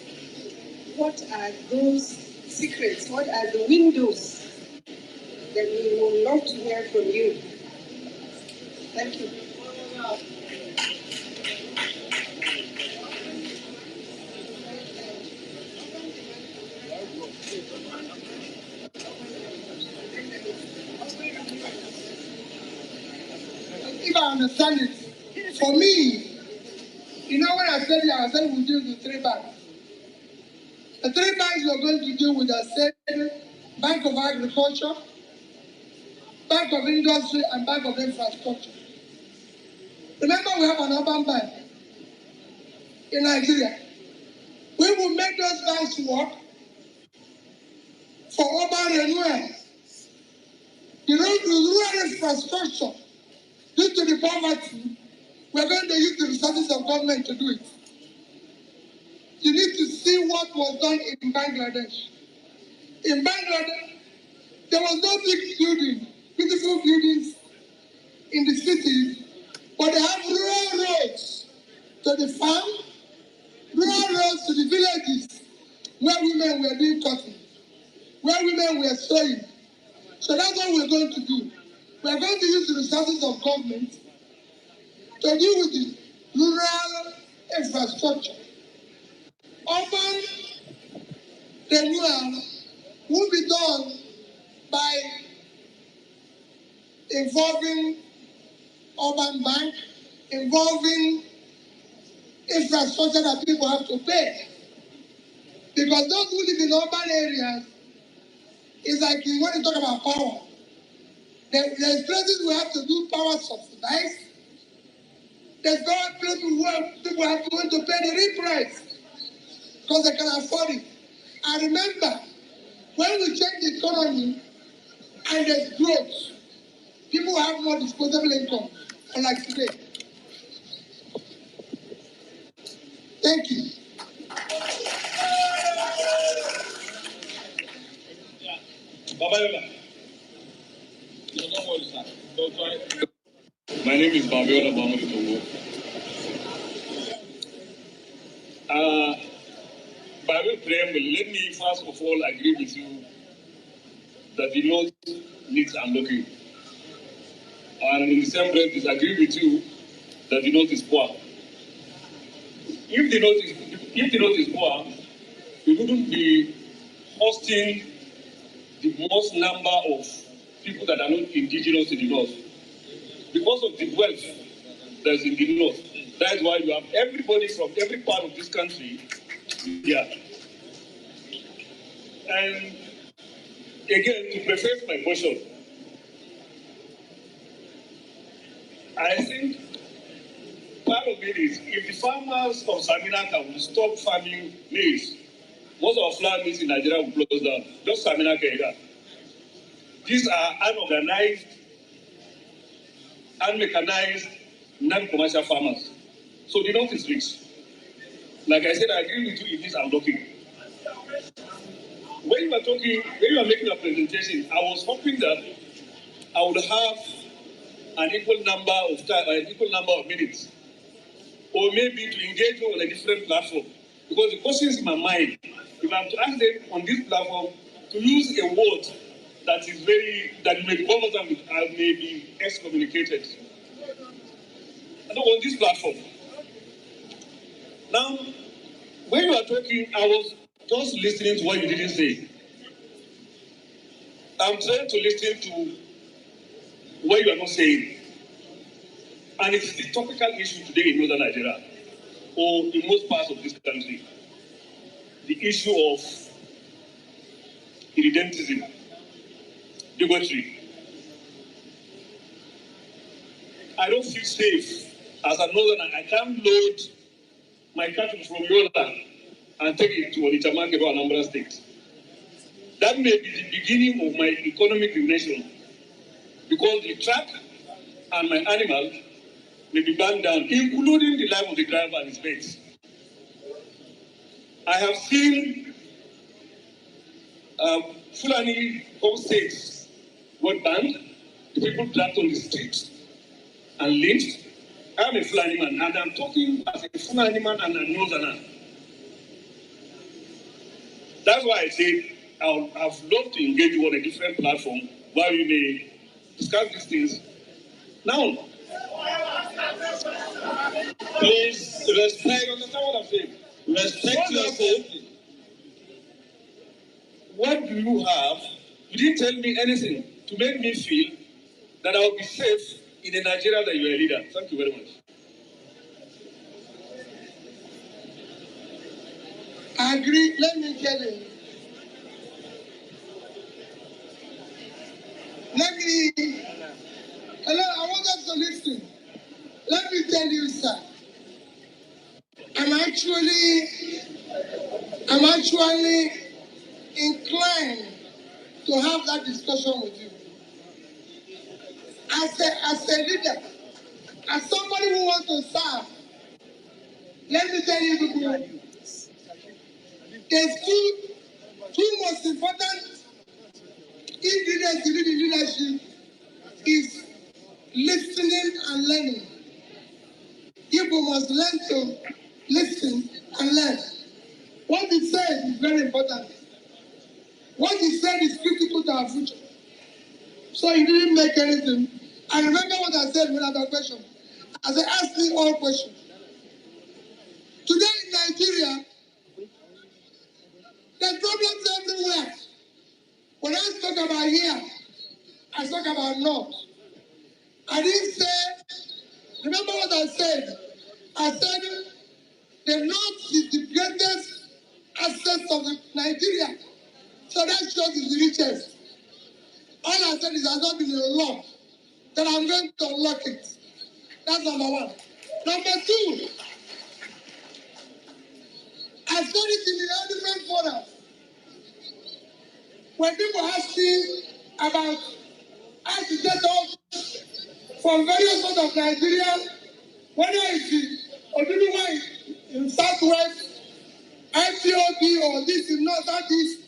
What are those secrets? What are the windows that we would love to hear from you? Thank you. If I understand it, for me, you know when I said it, I said we deal with 3 banks. The 3 banks we're going to deal with are said Bank of Agriculture, Bank of Industry, and Bank of Infrastructure. Remember, we have an urban bank in Nigeria. We will make those banks work for urban renewal. You know, the rural infrastructure, due to the poverty, we're going to use the resources of government to do it. You need to see what was done in Bangladesh. In Bangladesh, there was no big building, beautiful buildings in the cities, but they have rural roads to the farm, rural roads to the villages where women were doing cotton, where women were sewing. So that's what we're going to do. We're going to use the resources of government to deal with the rural infrastructure. Urban renewal will be done by involving urban bank, involving infrastructure that people have to pay. Because those who live in urban areas, it's like when you talk about power. There's places we have to do power subsidized. There's places where people have to pay the real price because they can afford it. I remember when we change the economy and there's growth, people have more disposable income, unlike today. Thank you. My name is Babiola Bamuditongo. By way of preamble, let me first of all agree with you that the North needs unlocking. And in the same breath, disagree with you that the North is poor. If the North is poor, we wouldn't be hosting the most number of people that are not indigenous to the North. Because of the wealth that's in the North. That's why you have everybody from every part of this country here. And again, to preface my question, I think part of it is if the farmers of Saminaka will stop farming maize, most of our flour mills in Nigeria will close down. Just Saminaka area. These are unorganized, unmechanized, non-commercial farmers. So the North is rich. Like I said, I agree with you in this unlocking. When you are making a presentation, I was hoping that I would have an equal number of time, an equal number of minutes, or maybe to engage on a different platform. Because the questions in my mind, if I'm to ask them on this platform to use a word that may be cumbersome, may be excommunicated. And on this platform. Now, when you are talking, I was just listening to what you didn't say. I'm trying to listen to what you are not saying. And it's the topical issue today in northern Nigeria, or in most parts of this country. the issue of irredentism, bigotry. I don't feel safe as a northerner. I can't load my cattle from Yola and take it to Onitsha or Anambra State. That may be the beginning of my economic ruination because the truck and my animal may be burned down, including the life of the driver and his mates. I have seen Fulani homestays got banned, the people trapped on the streets and lynched. I'm a Fulani man, and I'm talking as a Fulani man and a northerner. That's why I say I've loved to engage you on a different platform where we may discuss these things. Now, please respect, understand what I'm saying? Respect yourself. What do you have? You didn't tell me anything to make me feel that I will be safe in a Nigeria that you are a leader. Thank you very much. I agree. Let me tell you. Hello, I want us to listen. Let me tell you, sir. I'm actually inclined to have that discussion with you. As a leader, as somebody who wants to serve, let me tell you people, there's two most important ingredients to leadership is listening and learning. People must learn to listen and learn. What he said is very important. What he said is critical to our future. So he didn't make anything. I remember what I said when I had a question. I said, ask me all questions. Today in Nigeria, there's problems everywhere. When I talk about here, I talk about North. I didn't say, remember what I said? I said the North is the greatest asset of Nigeria. So that shows is the richest. All I said is it has not been unlocked. Then I'm going to unlock it. That's number one. Number two, I said it in the different forums. When people ask me about how to get off from various parts of Nigeria, whether it's in Oduduwa in Southwest, IPOB or this in North Southeast,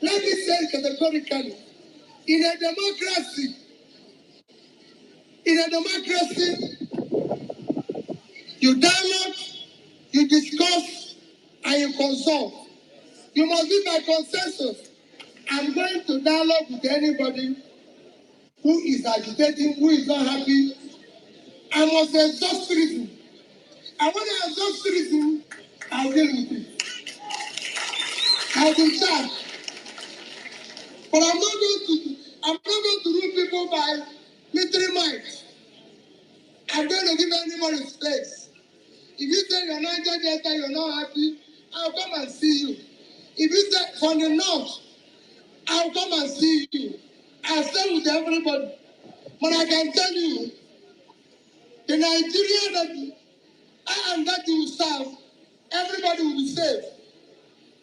let me say categorically, in a democracy, you dialogue, you discuss, and you consult. You must be by consensus. I'm going to dialogue with anybody who is agitating, who is not happy. I must exhaust reason. And when I exhaust reason, I'll deal with it. I'll be charged. But I'm not going to rule people by military might. I'm going to give anybody space. If you say you're not Delta, you're not happy, I'll come and see you. If you say from the north, I'll come and see you. I'll stay with everybody. But I can tell you, the Nigeria that I am that you serve, everybody will be safe.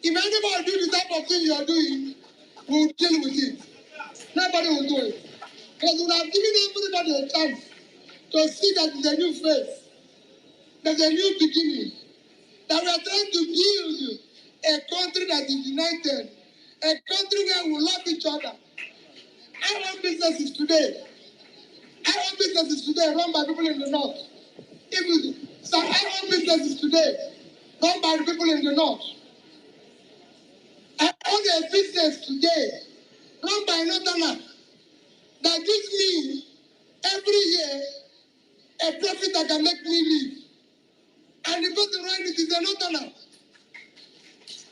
If anybody do the type of thing you are doing, we'll deal with it. Nobody will do it. Because we have given everybody a chance to see that there's a new face, there's a new beginning, that we are trying to build a country that is united, a country where we love each other. I own businesses today. Run by people in the north. So I own businesses today run by the people in the north. I own a business today run by Northerner that gives me every year a profit that can make me live. And the person running it is a Northerner.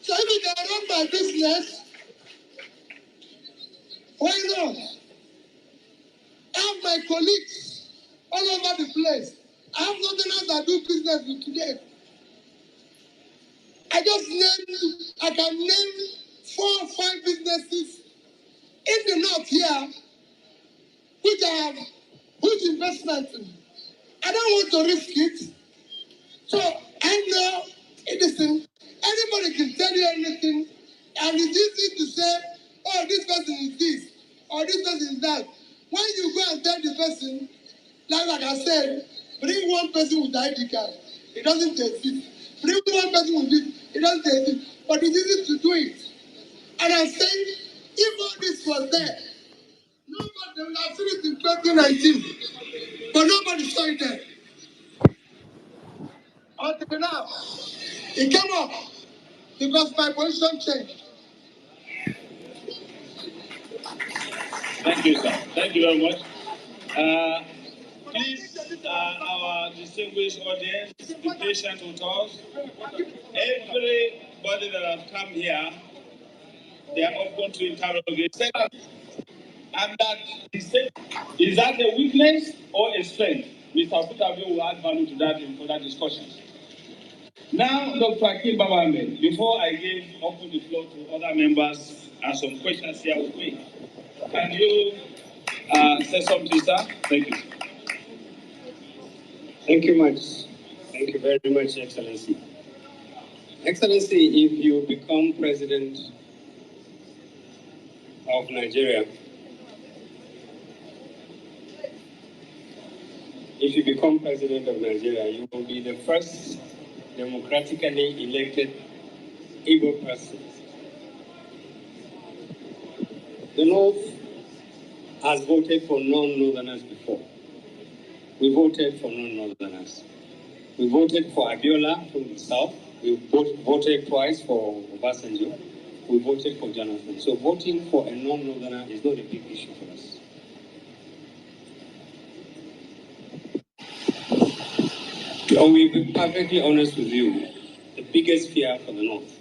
So if it can run my business, why not? I have my colleagues all over the place. I have Northerners that do business with today. I I can name 4 or 5 businesses in the north here which I have huge investment in. I don't want to risk it. So I know, listen, anybody can tell you anything, and it's easy to say, oh, this person is this, or this person is that. When you go and tell the person, like I said, bring one person with ID card, it doesn't exist. Bring one person with this, it doesn't exist. But it's easy to do it. And I'm saying, if all this was there, nobody would have seen it in 2019. But nobody saw it there. Until now, it came up because my position changed. Thank you, sir. Thank you very much. Please, our distinguished audience, be patient with us. Everybody that has come here, they are open to interrogate. And that is that a weakness or a strength? Mr. Kutabi will add value to that in further discussions. Now, Dr. Akin Babambe, before I open the floor to other members and some questions here with me, can you say something, sir? Thank you. Thank you much. Thank you very much, Excellency. Excellency, if you become president of Nigeria, you will be the first democratically elected Igbo person. The North has voted for non-Northerners before. We voted for non-Northerners. We voted for Abiola from the South. We voted twice for Obasanjo. We voted for Jonathan. So voting for a non-Northerner is not a big issue for us. And we'll be perfectly honest with you. The biggest fear for the North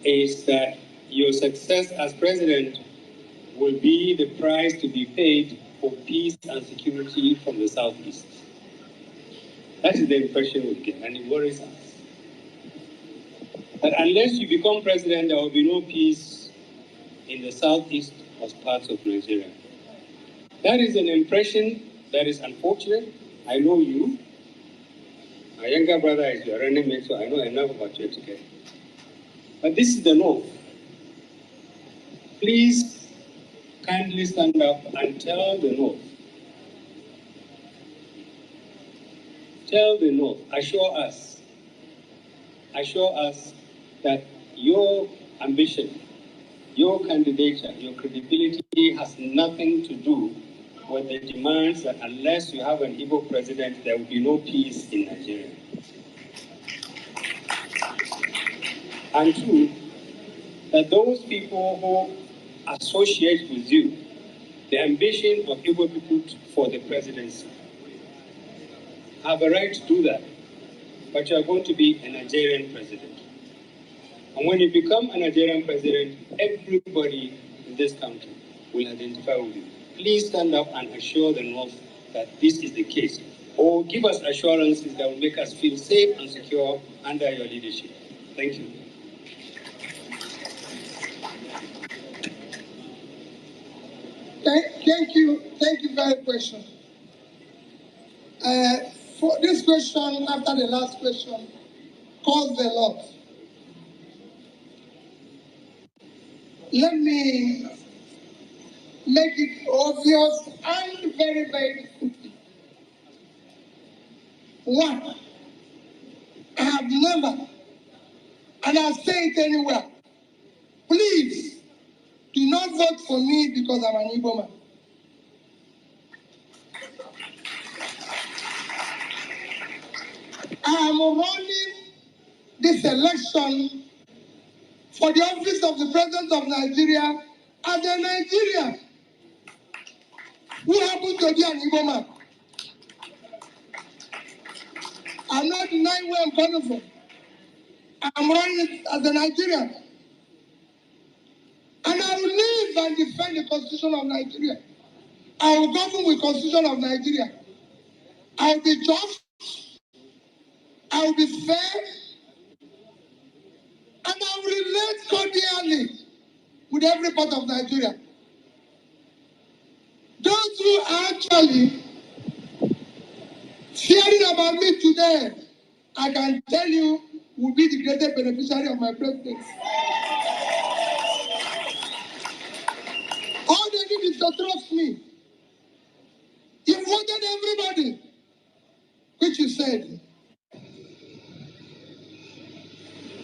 is that your success as president will be the price to be paid for peace and security from the Southeast. That is the impression we get, and it worries us. That unless you become president, there will be no peace in the Southeast as parts of Nigeria. That is an impression that is unfortunate. I know you. My younger brother is your running mate, so I know enough about your etiquette. But this is the North. Please kindly stand up and tell the North. Tell the North, assure us that your ambition, your candidature, your credibility has nothing to do with the demands that unless you have an Igbo president, there will be no peace in Nigeria. And two, that those people who associate with you, the ambition of Igbo people for the presidency, have a right to do that. But you are going to be a Nigerian president. And when you become a Nigerian president, everybody in this country will identify with you. Please stand up and assure the North that this is the case. Or give us assurances that will make us feel safe and secure under your leadership. Thank you. Thank you for the question. For this question, after the last question, caused a lot. Let me make it obvious and very, very simple. One, I have never, and I'll say it anywhere, please do not vote for me because I'm an Igbo man. I am running this election for the office of the President of Nigeria as a Nigerian who happens to be an Igbo man. I'm not denying where I'm coming from. I'm running as a Nigerian. And I will live and defend the Constitution of Nigeria. I will govern with the Constitution of Nigeria. I will be just. I will be fair. relate cordially with every part of Nigeria. Those who are actually hearing about me today, I can tell you, will be the greatest beneficiary of my presidency. All they need is to trust me. You voted everybody, which you said,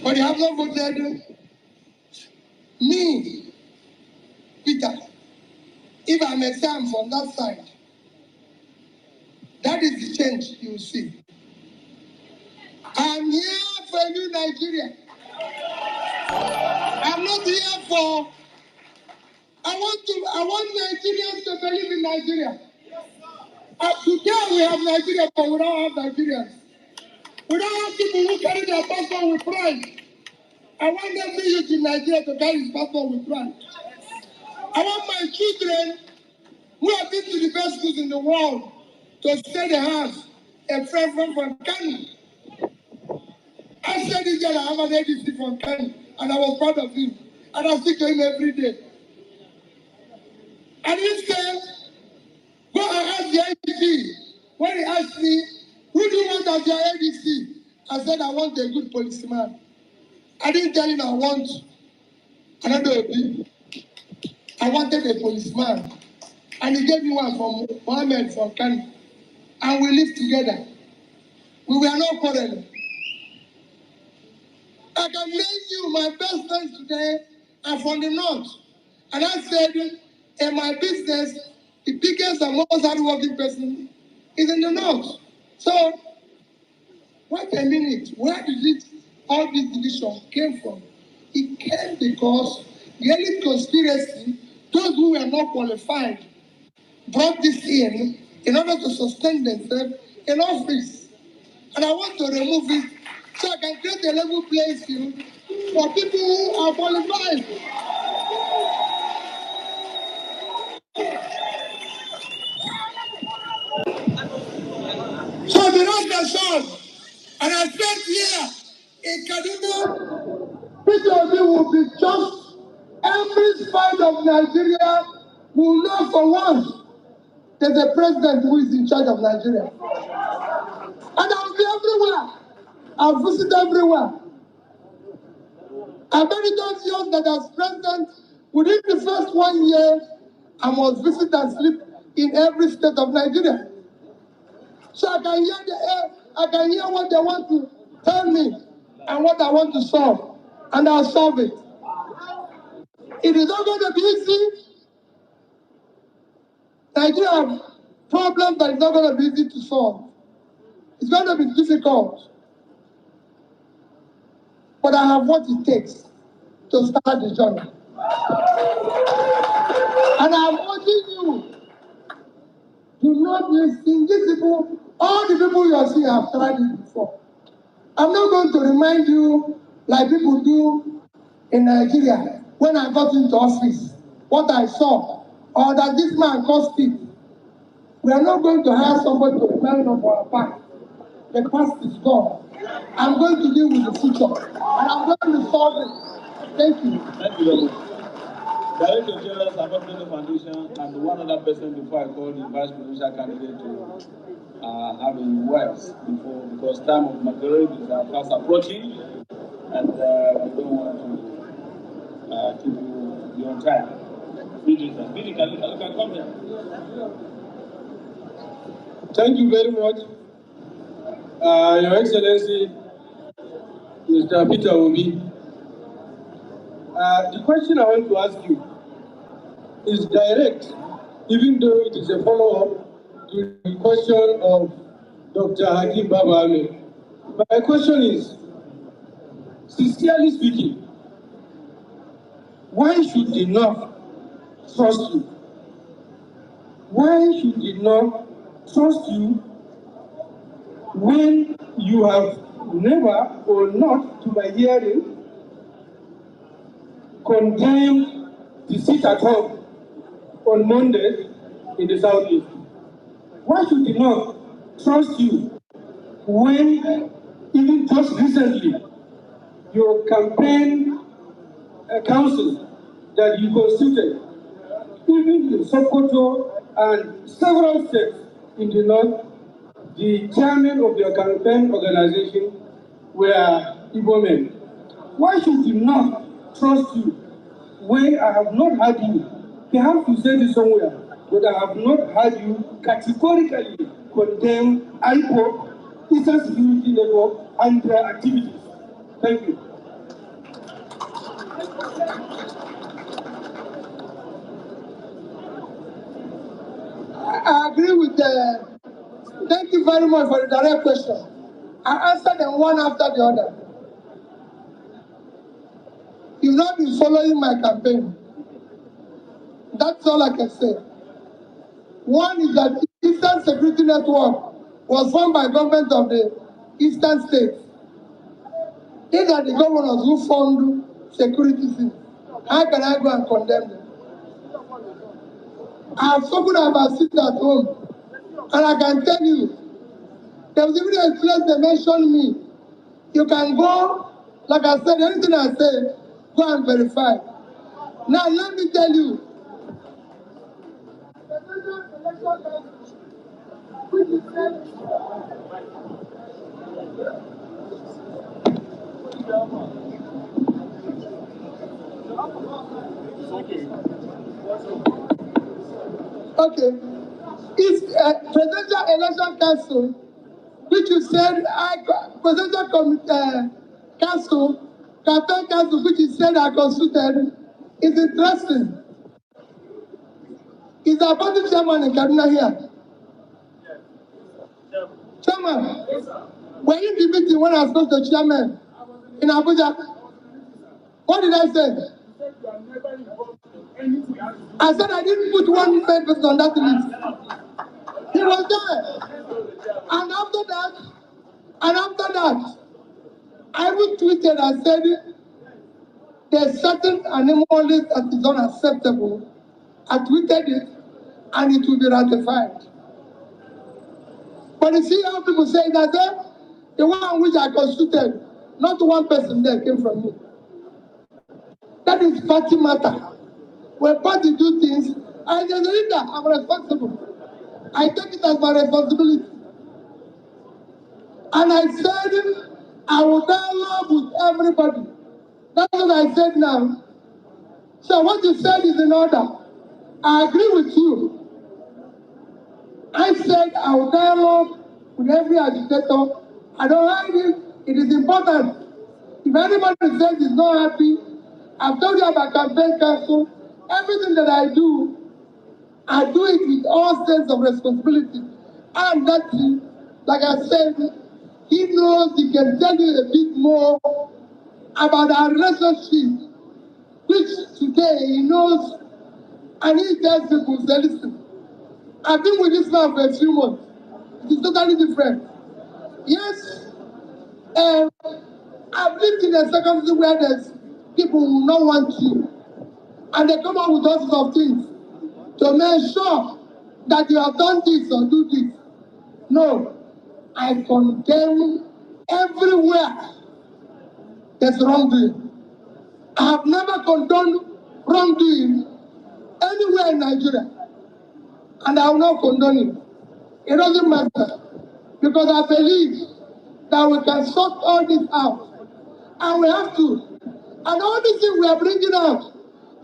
but you have not voted me, Peter. If I'm a Sam from that side, that is the change you see. I'm here for a new Nigeria. I'm not here for. I want Nigerians to believe in Nigeria. Today we have Nigeria, but we don't have Nigerians. We don't have people who carry their passport with pride. I want every youth in Nigeria to carry his passport with pride. I want my children who have been to the best schools in the world to say they have a friend from Kenya. I said this year I have an ADC from Kenya, and I was proud of him. And I speak to him every day. And he said, go and ask the ADC. When he asked me, who do you want as your ADC? I said, I want a good policeman. I didn't tell him I want another OB. I wanted a policeman. And he gave me one from Mohammed from Kenya. And we lived together. We were not quarreling. I can name you my best friends today are from the north. And I said, in my business, the biggest and most hardworking person is in the north. So, wait a minute, where did all this division came from? It came because the elite conspiracy, those who were not qualified, brought this in order to sustain themselves in office. And I want to remove it so I can create a level playing field for people who are qualified. So the rest assured, and I said here in Kaduna, Peter Obi will be just every spite of Nigeria will know for once there's a president who is in charge of Nigeria. And I'll be everywhere. I'll visit everywhere. I many those years that as president, within the first 1 year, I must visit and sleep in every state of Nigeria. So I can hear I can hear what they want to tell me and what I want to solve. And I'll solve it. It is not going to be easy. Nigeria have problems that is not going to be easy to solve. It's going to be difficult. But I have what it takes to start the journey. And I'm urging you, do not listen. These people, all the people you are seeing have tried it before. I'm not going to remind you like people do in Nigeria when I got into office, what I saw, or that this man caused it. We are not going to hire somebody to remind of our past. The past is gone. I'm going to deal with the future, and I'm going to solve it. Thank you. Thank you very much. Director General Sabbath Foundation and one other person before I call the vice presidential candidate to have in words before, because time of majority is fast approaching, and we don't want to keep you beyond time. Billy, can you come here? Thank you very much, Your Excellency, Mr. Peter Obi. The question I want to ask you is direct, even though it is a follow-up to the question of Dr. Hakim Babame. My question is, sincerely speaking, why should they not trust you? Why should they not trust you when you have never or not, to my hearing, condemned the sit at home on Monday in the Southeast? Why should they not trust you when, even just recently, your campaign council that you constituted, even in Sokoto and several states in the north, the chairman of your campaign organization were Igbo men. Why should we not trust you when I have not heard you? Perhaps you said it somewhere, but I have not heard you categorically condemn IPO, Eastern Security Network, and their activities. Thank you. I agree with the. Thank you very much for the direct question. I answered them one after the other. You've not been following my campaign. That's all I can say. One is that the Eastern Security Network was formed by government of the Eastern states. These are the governors who formed security things. How can I go and condemn them? I have spoken about it at home, and I can tell you, there was even a place they mentioned me. You can go, like I said, anything I say, go and verify. Now let me tell you, okay, it's Presidential Election Council, which you said, Presidential Council, Campaign Council, which you said I consulted, is interesting. Is the party chairman in Kaduna here? Chairman, were you in the meeting when I spoke to chairman in Abuja? What did I say? I said I didn't put one person on that list. He was there. And after that, I even tweeted and said there's certain anomalies that is unacceptable. I tweeted it and it will be ratified. But you see how people say that the one which I consulted, not one person there came from me. That is party matter. When party do things, I as a leader, I'm responsible. I take it as my responsibility. And I said, I will dialogue with everybody. That's what I said now. So what you said is in order. I agree with you. I said I will dialogue with every agitator. I don't like it. It is important. If anybody says he's not happy, I've told you about campaign council. Everything that I do it with all sense of responsibility. And that's it. Like I said, he knows he can tell you a bit more about our relationship, which today he knows, and he tells people, say, listen, I've been with this man for a few months. It is totally different. Yes, I've lived in a circumstance where there's people who don't want you, and they come up with all sorts of things to make sure that you have done this or do this. No, I condemn everywhere there's wrongdoing. I have never condoned wrongdoing anywhere in Nigeria, and I will not condone it. It doesn't matter, because I believe that we can sort all this out, and we have to. And all these things we are bringing out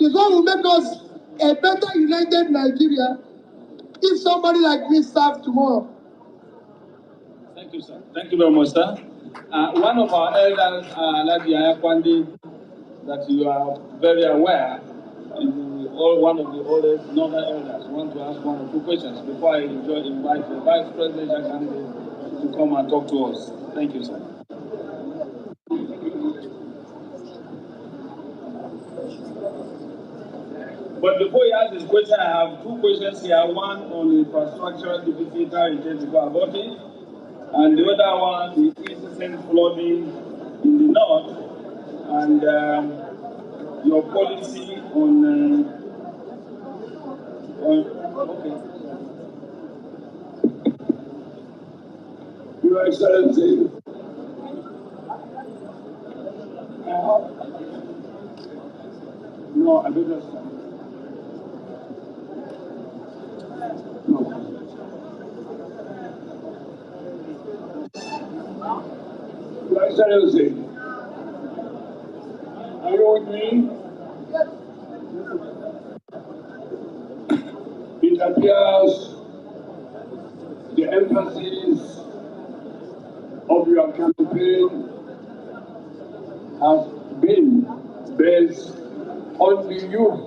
is what will make us a better united Nigeria if somebody like me serves tomorrow. Thank you, sir. Thank you very much, sir. One of our elders, Nadia Kwandi, that you are very aware, is one of the oldest northern elders. I want to ask one or two questions before I invite the vice presidential candidate to come and talk to us. Thank you, sir. But before he asks his question, I have two questions here. One on infrastructure deficit in to go about it, and the other one is incessant flooding in the north, and your policy on okay. Your Excellency, No, I better start. No. Your Excellency, are you with me? It appears the emphasis of your campaign has been based on the youth.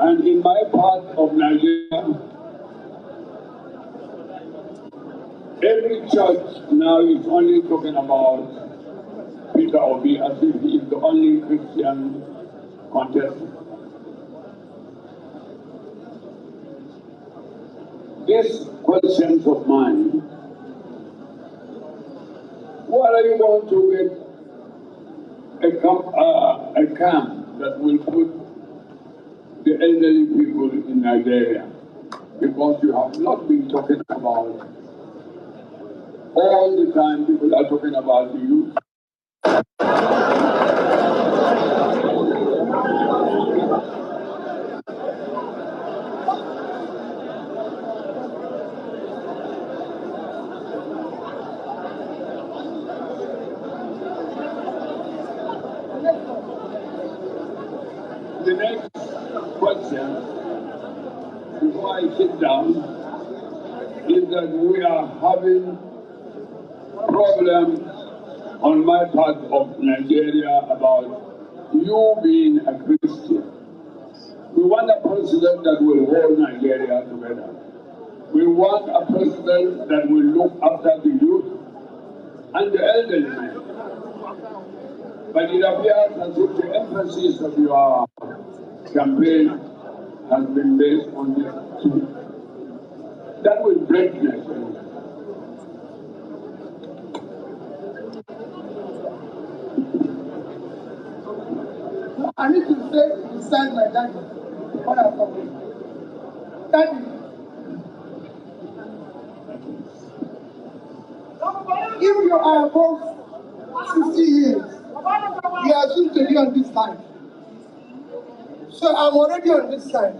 And in my part of Nigeria, every church now is only talking about Peter Obi as if he is the only Christian contestant. These questions of mine, what are you going to get a camp that will put the elderly people in Nigeria? Because you have not been talking about, all the time people are talking about the youth. The next question, before I sit down, is that we are having problems on my part of Nigeria about you being a Christian. We want a president that will hold Nigeria together. We want a president that will look after the youth and the elderly men. But it appears as if the emphasis of your campaign has been based on the two. That will break Nigeria. I need to say beside my daddy when I'm talking. Daddy, if you are above 60 years, you are soon to be on this side. So I'm already on this side.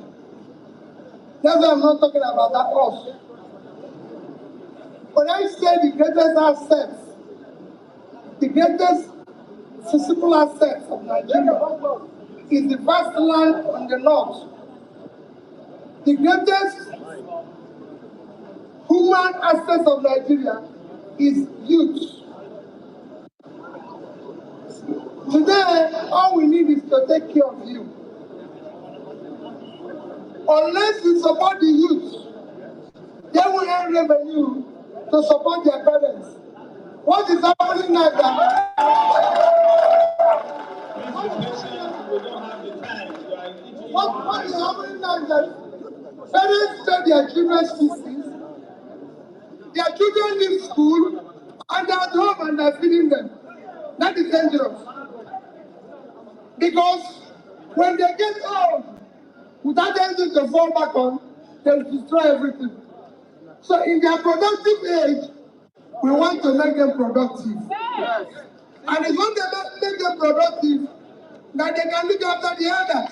That's why I'm not talking about that cost. When I say the greatest assets, the greatest physical assets of Nigeria is the vast land on the north. The greatest human assets of Nigeria is youth. Today, all we need is to take care of you. Unless we support the youth, they will earn revenue to support their parents. What is happening now? What is happening now is that parents pay their children's fees, their children leave school, and they're at home and they're feeding them. That is dangerous. Because when they get old, without anything to fall back on, they'll destroy everything. So in their productive age, we want to make them productive. Yes. And it's when they make them productive that they can look after the others.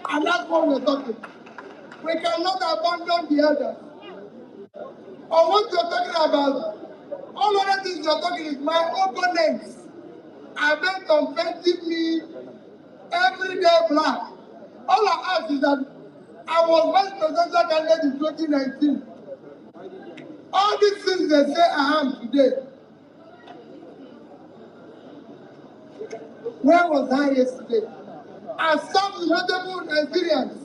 And that's what we're talking. We cannot abandon the others. Or what you're talking about, all other things you're talking is my opponents are bent on painting me every day black. All I ask is that I was vice presidential candidate in 2019. All these things they say I am today. Where was I yesterday? I served notable Nigerians.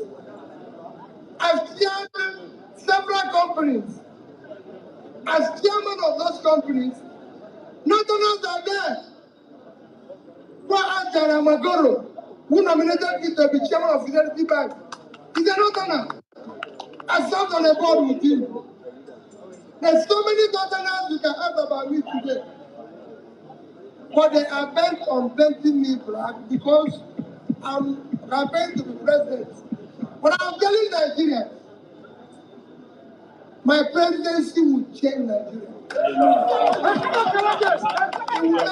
I've chaired several companies. As chairman of those companies, Northerners are there. Go ask Jaramagoro, who nominated me to be chairman of Fidelity Bank. He's a Northerner. I served on a board with him. There's so many Northerners you can ask about me today. But they are bent on painting me black because I'm campaigning to be president. But I'm telling Nigeria, my presidency will change Nigeria. That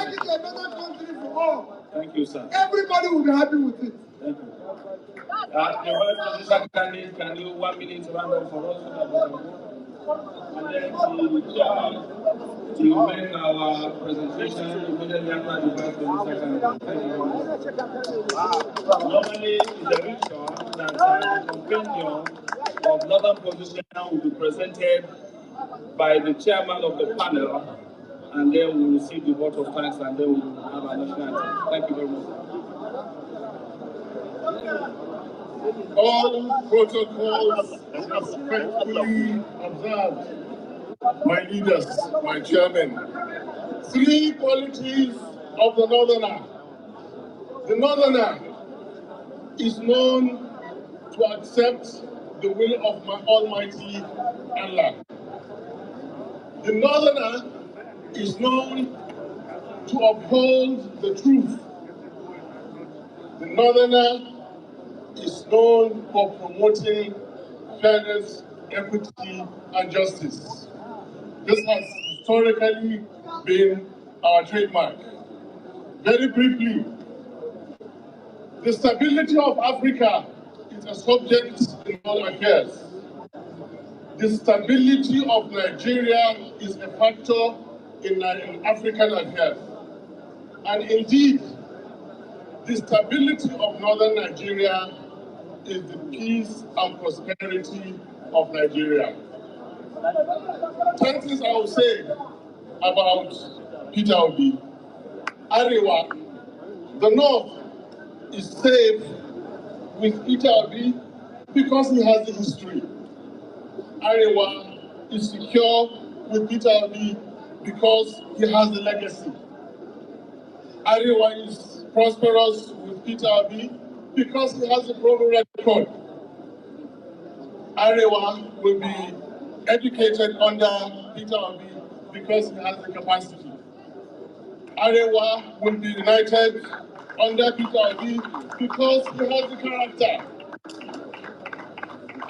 is a better country for all. Thank you, sir. Everybody will be happy with it. Thank you. The vice presidential candidate can do 1 minute round up for us. And then the chairman will make our presentation immediately after the vice presidential candidate. Thank you very much. Normally, it's a ritual that the compendium of northern position will be presented by the chairman of the panel, and then we will receive the vote of thanks, and then we will have a national anthem. Thank you very much. All protocols respectfully observed. My leaders, my chairman. Three qualities of the Northerner. The Northerner is known to accept the will of my Almighty Allah. The Northerner is known to uphold the truth. The Northerner is known for promoting fairness, equity, and justice. This has historically been our trademark. Very briefly, the stability of Africa is a subject in all affairs. The stability of Nigeria is a factor in African affairs. And indeed, the stability of northern Nigeria is the peace and prosperity of Nigeria. 10 things I will say about Peter Obi. Arewa, the North is safe with Peter Obi because he has the history. Arewa is secure with Peter Obi because he has the legacy. Arewa is prosperous with Peter Obi because he has a proven record. Arewa will be educated under Peter Obi because he has the capacity. Arewa will be united under Peter Obi because he has the character.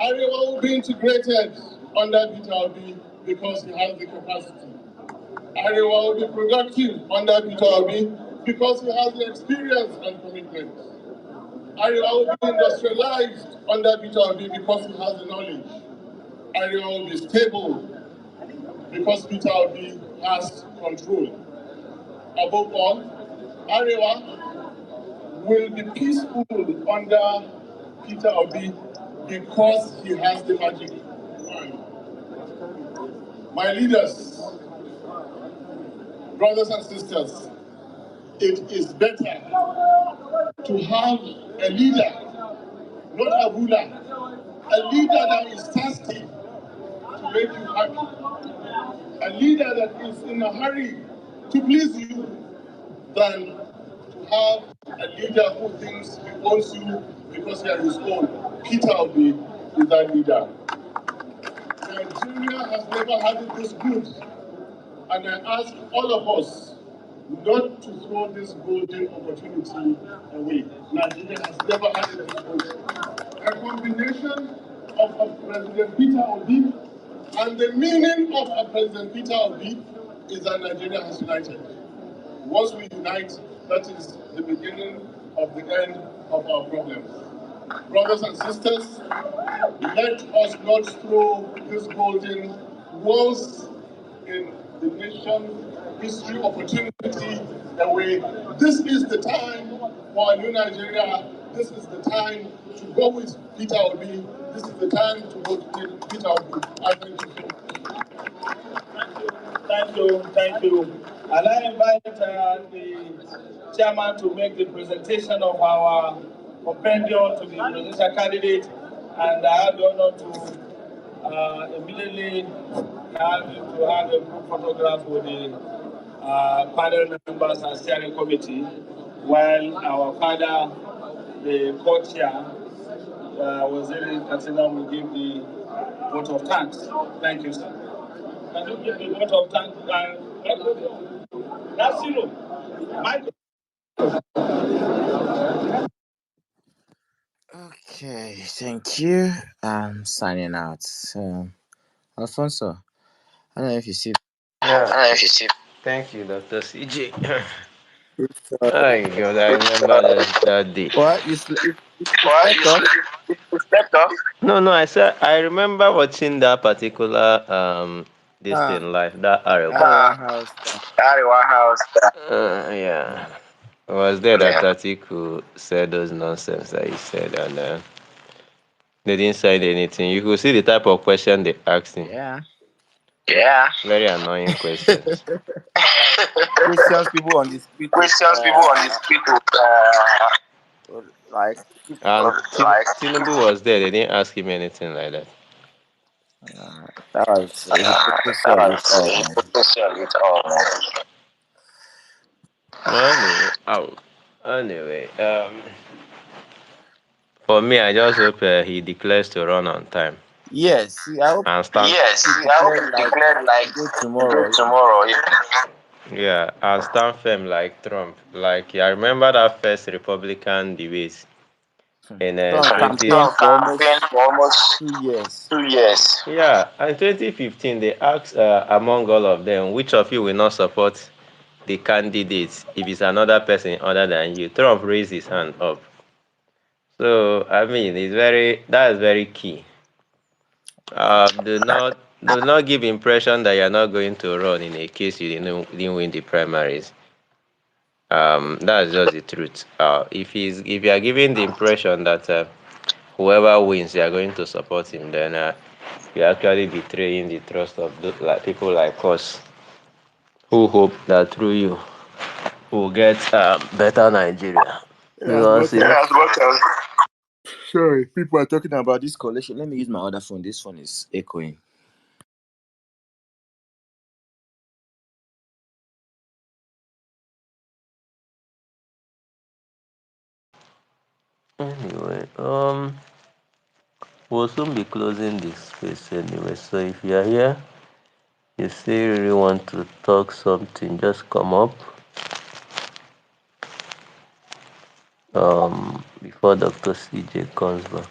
Arewa will be integrated under Peter Obi because he has the capacity. Arewa will be productive under Peter Obi because he has the experience and commitment. Arewa will be industrialized under Peter Obi because he has the knowledge. Arewa will be stable because Peter Obi has control. Above all, Arewa will be peaceful under Peter Obi because he has the magic wand. My leaders, brothers and sisters, it is better to have a leader, not a ruler, a leader that is thirsty to make you happy, a leader that is in a hurry to please you, than to have a leader who thinks he owns you because he has his own. Peter Obi is that leader. Nigeria has never had it this good, and I ask all of us not to throw this golden opportunity away. Nigeria has never had it this good. A combination of President Peter Obi and the meaning of a President Peter Obi is that Nigeria has united. Once we unite, that is the beginning of the end of our problems. Brothers and sisters, let us not throw this golden once in the nation history opportunity away. This is the time for a new Nigeria. This is the time to go with Peter Obi. This is the time to go with Peter Obi. I thank you so much. Thank you, thank you. And I invite the chairman to make the presentation of our compendium to the presidential candidate, and I have the honor to immediately have him to have a group photograph with the panel members and steering committee, while our father, the co-chair, Waziri Katsina, will give the vote of thanks. Thank you, sir. Can you give the vote of thanks? That's zero. Michael. Okay, thank you. I'm signing out. Alfonso, I don't know if you see. Yeah. I don't know if you see. Thank you, Dr. CJ. My God, I remember that day. What you What? stepped off? You stepped off? No, no, I said I remember watching that particular this Ah, thing live, that Arewa. Arewa House. Arewa House. Yeah. It was there that Atiku said those nonsense that he said, and they didn't say anything. You could see the type of question they asked him. Yeah. Yeah. Very annoying questions. Christians people on the street Questions people on the street like and Tinubu was there. They didn't ask him anything like that. that was a hypocrisy That of it was all, man. hypocrisy of it all, man. Well, anyway, for me, I just hope he declares to run on time Yes, I hope and stand. he Yes, I hope declared he like declared like today today, tomorrow. tomorrow. Yeah, and stand firm like Trump. Like I remember that first Republican debate in Trump 20. campaigned Trump for campaigned almost for almost 2 years. 2 years. Yeah, and 2015 they asked among all of them, which of you will not support the candidates if it's another person other than you? Trump raised his hand up. So I mean, that is very key. Do not give impression that you're not going to run in a case you didn't win the primaries. That's just the truth. If you are giving the impression that whoever wins, you are going to support him, then you're actually betraying the trust of like people like us who hope that through you we'll get better Nigeria. Yeah, Because but it, yeah, sorry, people are talking about this coalition. Let me use my other phone. This phone is echoing. anyway, we'll soon be closing this space anyway. So if you are here, you still really want to talk something, just come up. Before Dr. CJ comes back.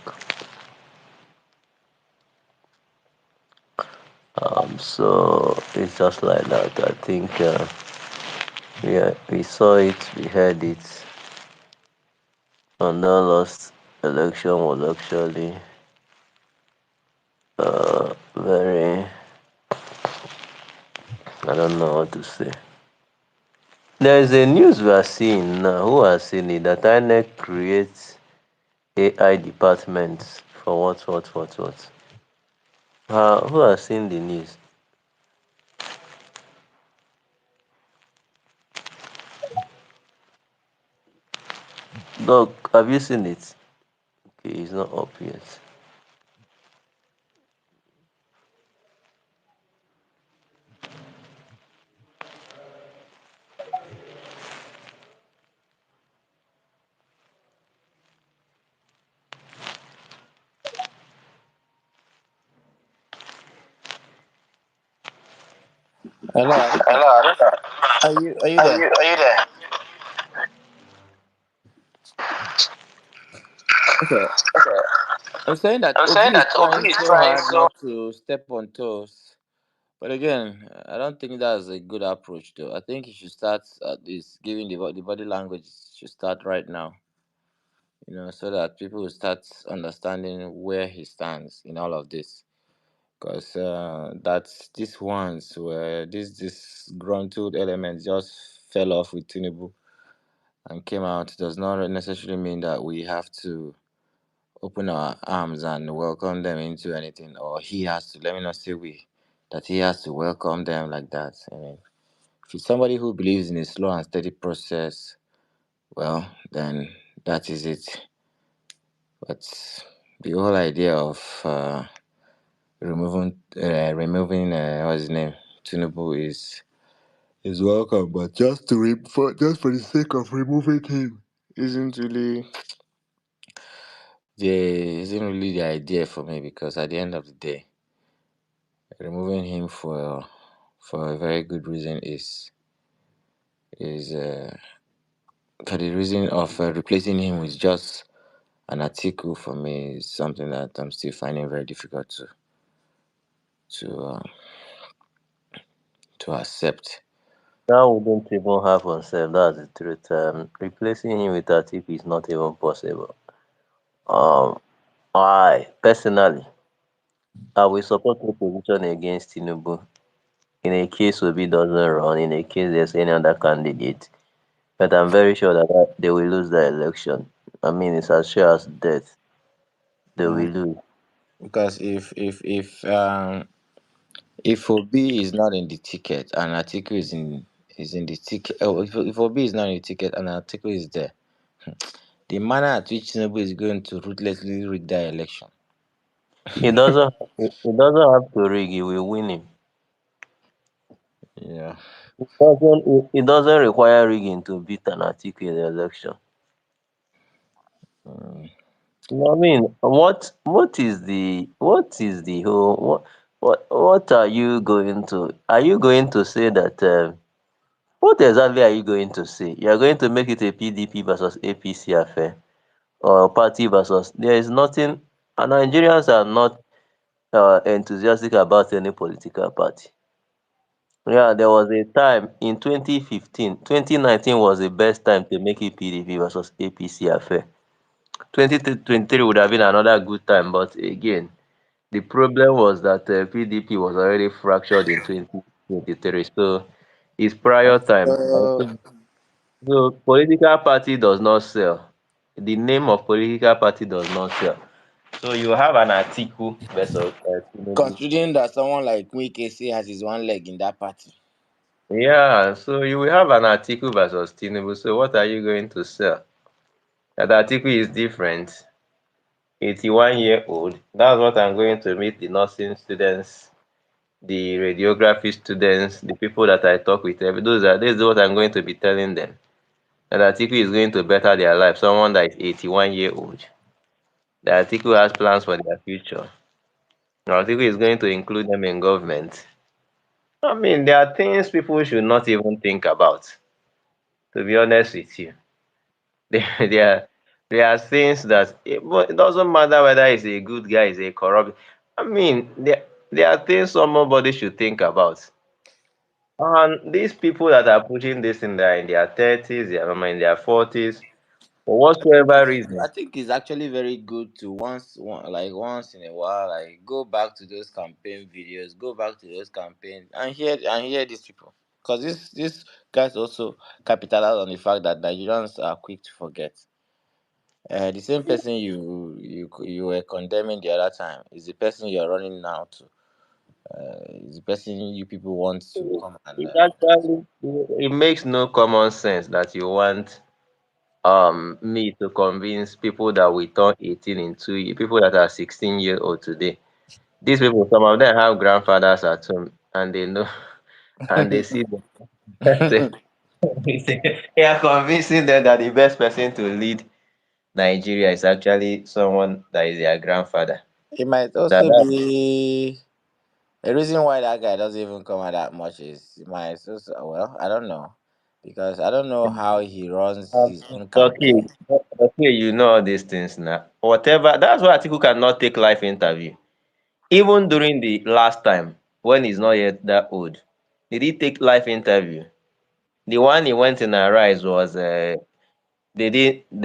So it's just like that. I think we saw it, we heard it, and that last election was actually very, I don't know how to say. There is a news we are seeing now. Who has seen it? That INEC creates AI departments for what? Who has seen the news? Doc, have you seen it? Okay, it's not up yet. Hello, Arika. Hello, Arika. Are you Are there? you there? Okay. Okay. I'm saying that I'm saying Obi is that trying Obi is so trying hard so. not to step on toes. But again, I don't think that's a good approach, though. I think you should start at this, giving the body language should start right now. So that people will start understanding where he stands in all of this. Because that's these ones where this gruntled element just fell off with Tinubu and came out does not necessarily mean that we have to open our arms and welcome them into anything, or he has to. Let me not say we, that he has to welcome them like that. I mean, if it's somebody who believes in a slow and steady process, well, then that is it. But the whole idea of removing what's his name, Tinubu is welcome, but just for the sake of removing him isn't really the idea for me, because at the end of the day, removing him for a very good reason is for the reason of replacing him with just an Atiku, for me, is something that I'm still finding very difficult to to accept. That wouldn't even happen, sef. That's the truth. Replacing him with Atiku is not even possible. Um, I personally, I will support the position against Tinubu in a case Obi doesn't run, in a case there's any other candidate. But I'm very sure that they will lose the election. I mean, it's as sure as death. They will Mm, lose. because if Obi is not in the ticket and Atiku is in the ticket, oh, if Obi is not in the ticket and Atiku is there, the manner at which Tinubu is going to ruthlessly rig that election. He doesn't. He doesn't have to rig. He will win him. Yeah. It doesn't require rigging to beat an Atiku in the election. Mm. I mean, what is the whole what are you going to say that what exactly are you going to say? You are going to make it a PDP versus APC affair or party versus there is nothing Nigerians are not enthusiastic about any political party. Yeah, there was a time in 2015, 2019 was the best time to make it PDP versus APC affair. 2023 would have been another good time, but again, the problem was that PDP was already fractured in 2023, so it's prior time. I So think so. Political party does not sell. The name of political party does not sell. So you have an Atiku versus Tinubu. considering that someone like Wike say has his one leg in that party. Yeah, so you will have an Atiku versus Tinubu. So what are you going to sell? That Atiku is different. 81-year-old. That's what I'm going to meet the nursing students, the radiography students, the people that I talk with. This is what I'm going to be telling them. That Atiku is going to better their life. Someone that is 81-year-old. That Atiku has plans for their future. Atiku is going to include them in government. I mean, there are things people should not even think about, to be honest with you. There, there are things that but it doesn't matter whether he's a good guy, he's a corrupt. I mean, there are things somebody should think about. And these people that are pushing this in their 30s, in their 40s, for whatsoever I reason. think it's actually very good to once in a while, like go back to those campaign videos, go back to those campaigns and hear these people. Because this guys also capitalize on the fact that Nigerians are quick to forget. The same person you were condemning the other time is the person you're running now to. Is the person you people want to come and It actually it makes no common sense that you want me to convince people that we turn 18 in 2 years, people that are 16 years old today. These people, some of them have grandfathers at home and they know and they see them. They are convincing them that the best person to lead Nigeria is actually someone that is their grandfather. it might That, also that be the reason why that guy doesn't even come out that much is my also, well, I don't know. Because I don't know how he runs his own okay, campaign. okay, you know all these things now. Whatever. That's why Atiku cannot take live interview. Even during the last time when he's not yet that old, did he take live interview? The one he went in Arise was they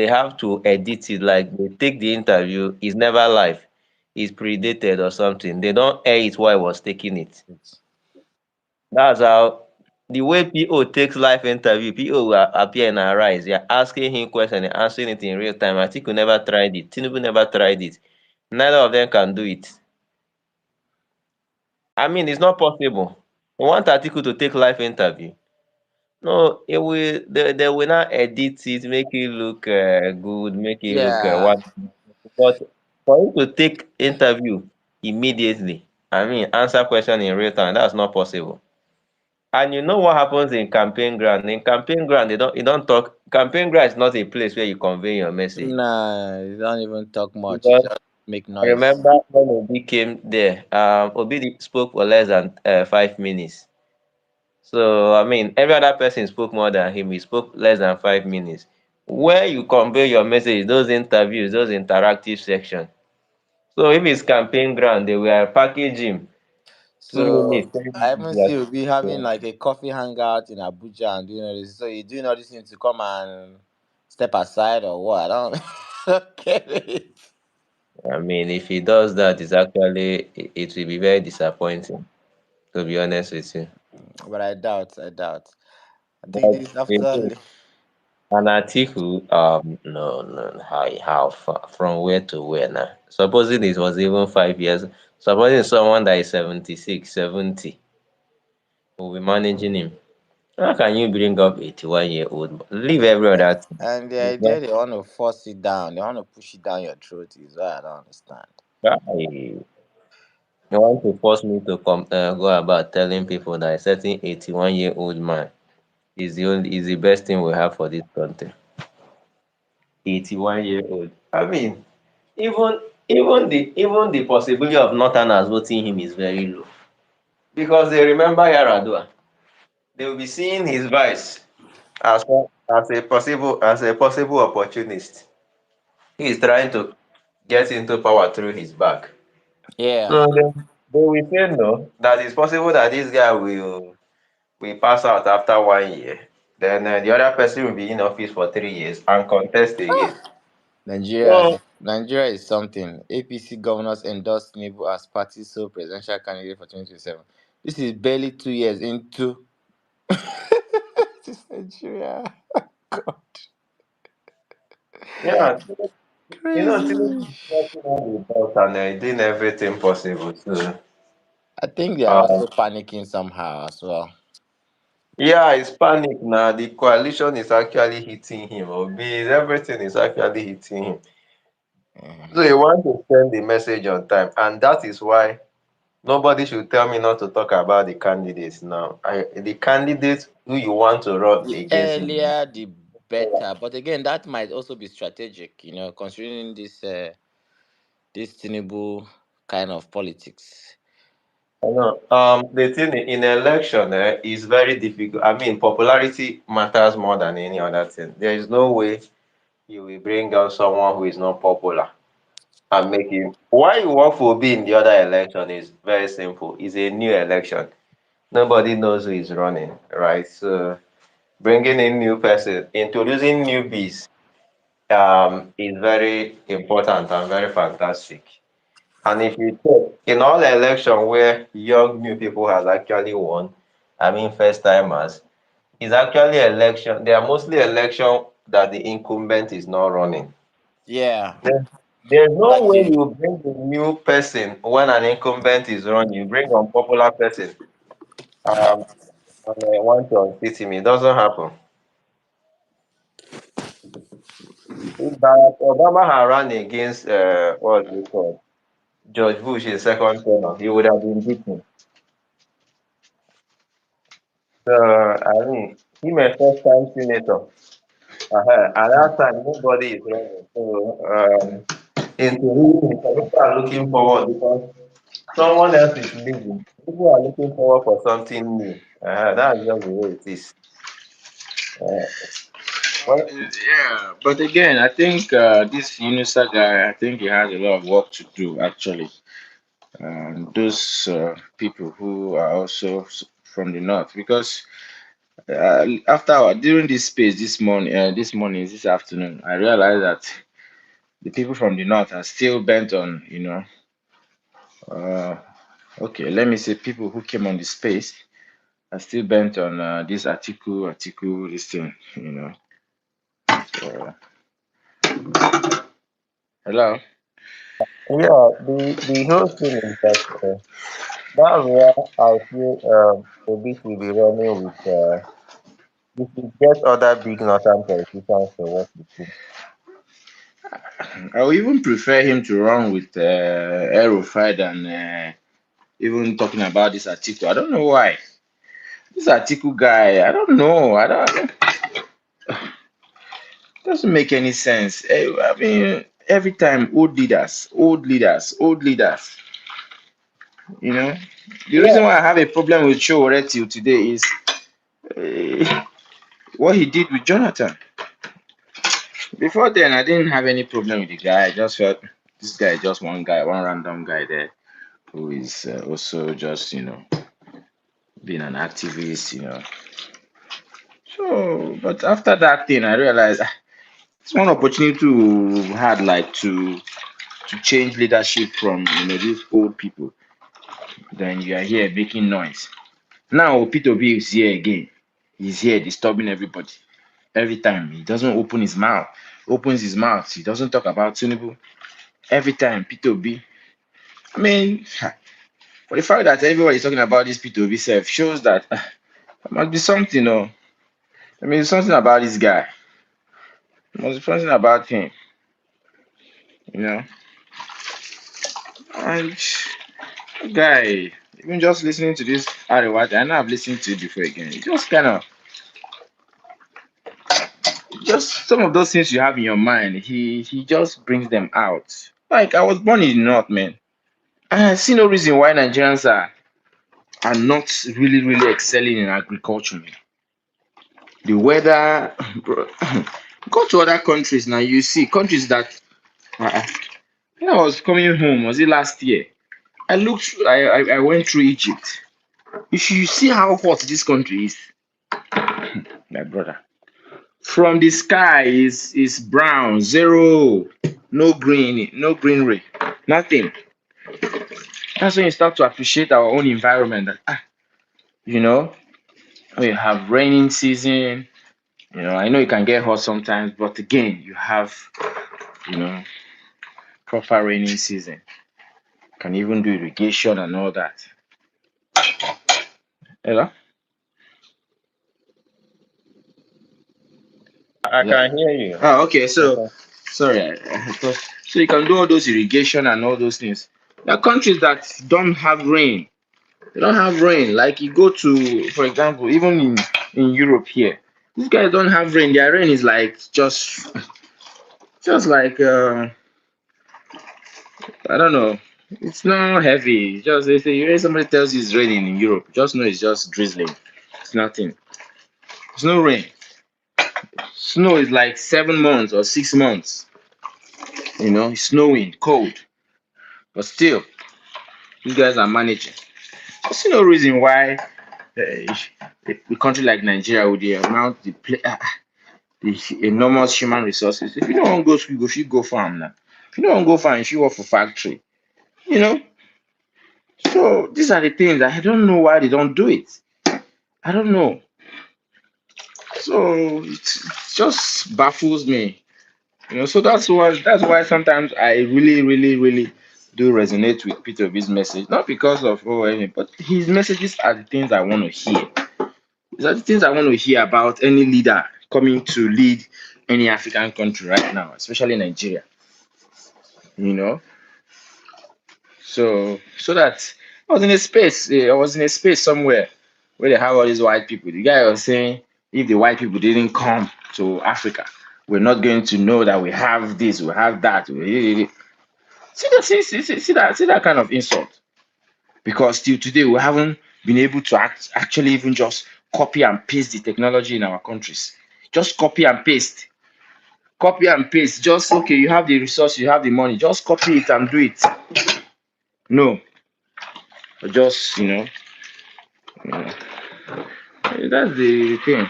have to edit it like they take the interview. It's never live. It's predated or something. They don't air it while he was taking it. That's how the way PO takes live interview, PO will appear in Arise. You're asking him question and answering it in real time. Atiku never tried it. Tinubu never tried it. Neither of them can do it. I mean, it's not possible. You want Atiku to take live interview? No, it will. They will not edit it, make it look good, make it look Yeah. what. But for him to take interview immediately, I mean, answer question in real time, that's not possible. And you know what happens in campaign ground? In campaign ground, you don't talk. Campaign ground is not a place where you convey your message. Nah, you don't even talk much. You Because just make I noise. remember when Obi came there, spoke for less than 5 minutes. So I mean, every other person spoke more than him. He spoke less than 5 minutes. Where you convey your message, those interviews, those interactive sections. So if it's campaign ground, they will package him So 2 minutes. I even see we'll be having like a coffee hangout in Abuja and doing all this. So you're doing all these things to come and step aside or what? I don't, don't get it. I mean, if he does that, it's actually it will be very disappointing. To be honest with you, But I doubt. I doubt. I think but this after. again, an article, no, no, how far from where to where now? Supposing it was even 5 years, supposing someone that is 76, 70 will be managing him. How can you bring up 81-year-old? Leave every other thing. And the It's not idea they want to force it down, they want to push it down your throat is what I don't understand. guy. You want to force me to go about telling people that a certain 81-year-old man is the best thing we have for this country. 81-year-old. I mean, even even the possibility of Northerners voting him is very low because they remember Yaradua. They will be seeing his vice as a possible opportunist. He is trying to get into power through his back. Yeah. So they will say no. That it's possible that this guy will pass out after 1 year. Then the other person will be in office for 3 years and contest again. So Nigeria is something. APC governors endorsed Tinubu as party sole presidential candidate for 2027. This is barely 2 years into this Nigeria. God, yeah, Tinubu crazy. is working on the belt and doing everything possible. So I think they are um, also panicking somehow as well. yeah, it's panic now. The coalition is actually hitting him. Everything is actually hitting him. Mm. So you want to send the message on time, and that is why nobody should tell me not to talk about the candidates now. The candidates who you want to run The against him. earlier, the better. But again, that might also be strategic, considering this Tinubu kind of politics. I know. The thing in election is very difficult. I mean, popularity matters more than any other thing. There is no way you will bring out someone who is not popular and make him. Why you work for Obi in the other election is very simple. It's a new election. Nobody knows who is running, right? So bringing in new person, introducing newbies, is very important and very fantastic. And if you check in all election where young new people has actually won, I mean first timers, it's actually election. They are mostly election that the incumbent is not running. Yeah, There's no that's way it. you bring a new person when an incumbent is running. You bring unpopular person and want to unseat him. It doesn't happen. If Barack Obama had run against what's it called, George Bush in second term, he would have been beaten. So I mean, him a first time senator. At that time, nobody is running. So into him, people are looking forward because someone else is leaving. People are looking forward for something new. That's just the way it is. Uh, well, Yeah, but again, I think this UNISA guy, I think he has a lot of work to do actually. Those people who are also from the north, because during this space this afternoon, I realized that the people from the north are still bent on, uh, okay, let me say people who came on the space are still bent on this article, this thing, So, hello. yeah, the whole thing is that that's where I feel Obi should be running with. We should get other big northern politicians to work with him. I would even prefer him to run with Rufai than even talking about this article. I don't know why. This article guy, I don't know. I don't doesn't make any sense. I mean, every time old leaders. You know, the Yeah, reason why I have a problem with Showore till today is what he did with Jonathan. Before then, I didn't have any problem with the guy. I just felt this guy is just one guy, one random guy there. who is also just, being an activist, So, but after that thing, I realized it's one opportunity to had like to change leadership from these old people. Then you are here making noise. Now Peter B is here again. He's here disturbing everybody. Every time he doesn't opens his mouth. He doesn't talk about Tinubu. Every time Peter B. I mean, for the fact that everybody is talking about this Peter B self shows that there must be something, I mean, something about this guy. There must be something about him, you know. And guy, even just listening to this Arewat, I know I've listened to it before again. It just kind of just some of those things you have in your mind, he just brings them out. Like I was born in the north, man. And I see no reason why Nigerians are not really excelling in agriculture, man. The weather, bro, go to other countries now. You see countries that when I was coming home, was it last year? I went through Egypt. If you see how hot this country is, my brother, from the sky is brown, zero, no greenery, nothing. That's when you start to appreciate our own environment. That, you know, we have raining season. I know it can get hot sometimes, but again, you have, you know, proper raining season. Can even do irrigation and all that. Hello? I Yeah. can hear you. Oh, okay. So, Okay. sorry. So you can do all those irrigation and all those things. There are countries that don't have rain. They don't have rain. Like you go to, for example, even in Europe here, these guys don't have rain. Their rain is like just like I don't know. It's not heavy. It's just if somebody tells you it's raining in Europe, just know it's just drizzling. It's nothing. It's no rain. Snow is like 7 months or 6 months. It's snowing, cold, but still, you guys are managing. I see no reason why a country like Nigeria, with the amount the enormous human resources, if you don't want to go school, you should go farm now. If you don't want to go farm, you should work for factory. You know. So these are the things I don't know why they don't do it. I don't know. So it just baffles me. So that's why sometimes I really do resonate with Peter Obi's message. Not because of anything, but his messages are the things I want to hear. These are the things I want to hear about any leader coming to lead any African country right now, especially Nigeria. You know. So that I was in a space somewhere where they have all these white people. The guy was saying if the white people didn't come to Africa, we're not going to know that we have this, we have that. See that kind of insult. Because till today we haven't been able to actually even just copy and paste the technology in our countries. Just copy and paste. Copy and paste. Just okay, you have the resource, you have the money, just copy it and do it. No. Just that's the thing.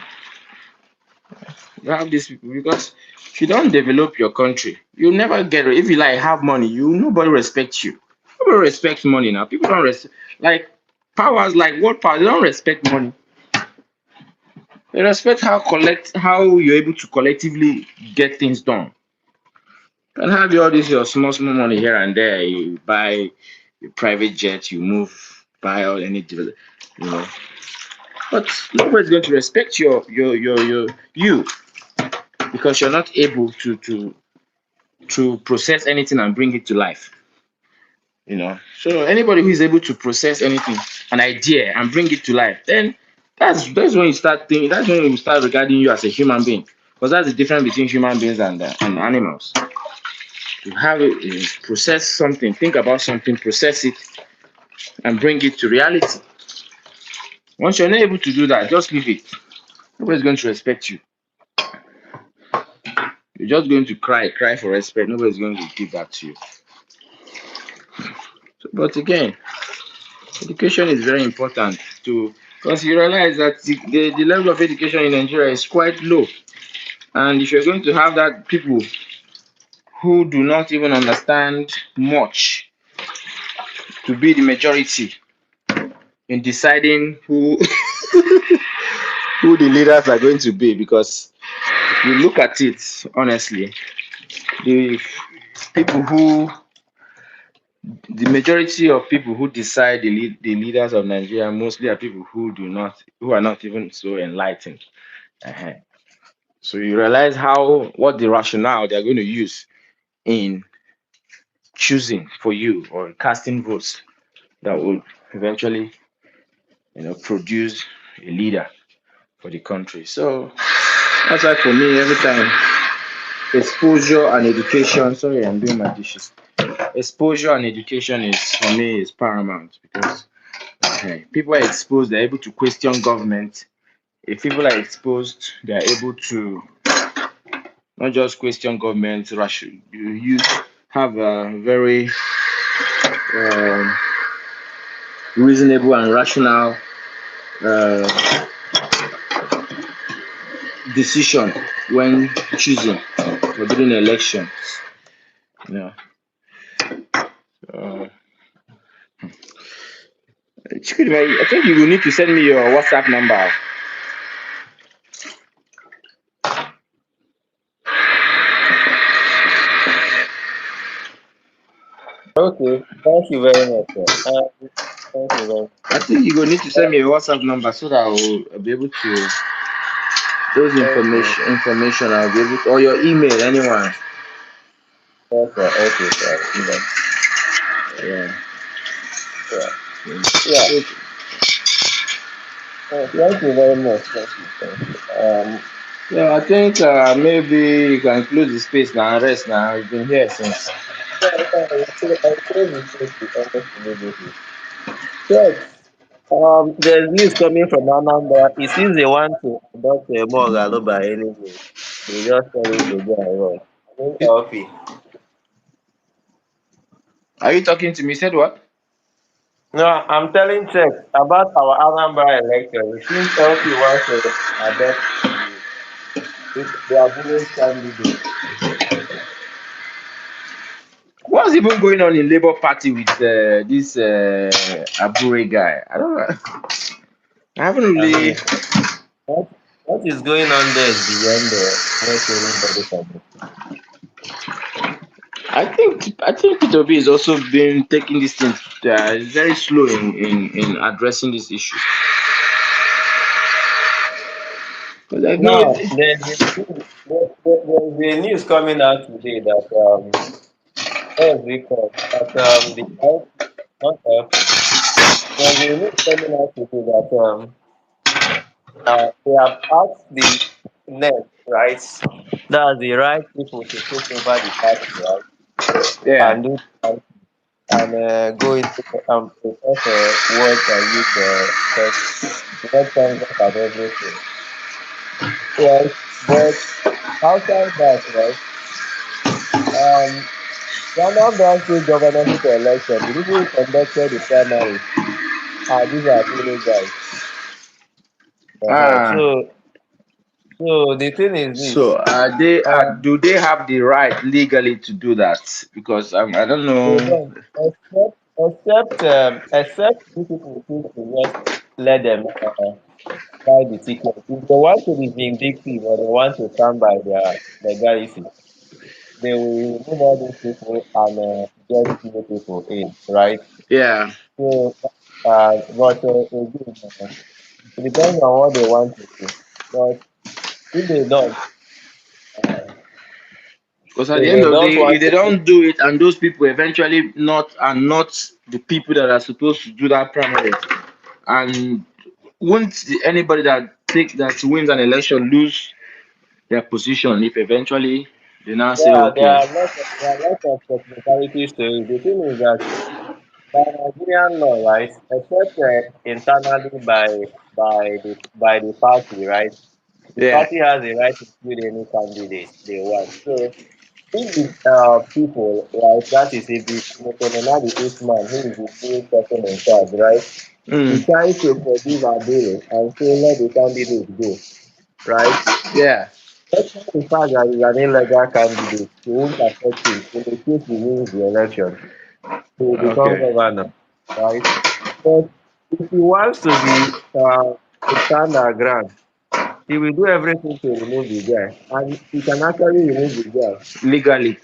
You have these people because if you don't develop your country, you'll never get it. If you like have money, nobody respects you. Nobody respects money now. People don't like powers like what power? They don't respect money. They respect how you're able to collectively get things done. And have all this your small money here and there. You buy a private jet, you move, buy all any you know. But nobody's going to respect you because you're not able to process anything and bring it to life. So anybody who is able to process anything, an idea, and bring it to life, then that's when you start thinking. That's when you start regarding you as a human being, because that's the difference between human beings and animals. You have process something, think about something, process it, and bring it to reality. Once you're not able to do that, just leave it. Nobody's going to respect you. You're just going to cry for respect. Nobody's going to give that to you. But again, education is very important to, because you realize that the level of education in Nigeria is quite low. And if you're going to have that people who do not even understand much to be the majority in deciding who who the leaders are going to be, because if you look at it honestly, the people who the majority of people who decide the leaders of Nigeria mostly are people who are not even so enlightened. Uh-huh. So you realize what the rationale they're going to use in choosing for you or casting votes that will eventually, produce a leader for the country. So that's why for me, every time exposure and education. Sorry, I'm doing my dishes. Exposure and education is for me is paramount, because people are exposed, they're able to question government. If people are exposed, they are able to not just question government. You have a very um, reasonable and rational uh, decision when choosing or during election. You know. Uh, Chikudi, I think you will need to send me your WhatsApp number. Okay, thank you very much, sir. Thank you very much. I think you will need to send me your WhatsApp number so that I will be able to those Okay, information I'll be able to, or your email anyone. yes, sir. Okay, sir. I'll do that. Yeah. Yeah. Yeah. Thank you very much. Thank you. Thank you. So I think maybe you can close the space now and rest now. You've been here since. I'll close this to almost immediately. Yes. There's news coming from Anambra. It seems they want to adopt a more by any means. They just tell it to go and run. I think LP. Are you talking to me? Said what? No, I'm telling Check about our Anambra election. It seems LP wants to adopt the Abule candidate. What's even going on in Labour Party with this Abure guy? I don't know. I haven't I really. mean, what, what is going on there is beyond what anybody can do. I think P2B is also been taking this thing very slow in addressing this issue. Because there's no Now, there's a news coming out today that what's it called? That the LP, not LP. There's a news coming out today that they have asked the NET, right? That's the right people to take over the party, right? yeah. And do and go into prepare for what use what comes up and everything. Right. But outside that, right? The Anambra State governorship election, the people who conducted the primary these are village guys. Ah. So the thing is this. So Um, do they have the right legally to do that? Because I don't they know. don't except these people choose to just let them buy the ticket. If they want to be vindictive or they want to stand by their legality, they will remove all these people and get new people in, right? Yeah. So, but again, it depends on what they want to do. But if they don't, uh, Because at the if end they of the don't day, want if they to, don't do it, and those people eventually not the people that are supposed to do that primary, and won't anybody that wins an election lose their position if eventually they now say yeah, okay. there are lots of technicalities to it. The thing is that by Nigerian law, right, except internally by the party, right, the Yeah. party has the right to include any candidate they want. So If people like that is if the Colonel Usman, who is the new person in charge, right? He Mm. tries to forgive Abure and say let the candidate go, right? Yeah. Despite the fact that he's an illegal candidate, he won't affect him in the case he wins the election. He will become Okay. governor, right? But if he wants to stand our ground, he will do everything to remove the guy, and he can actually remove the guy, Legally.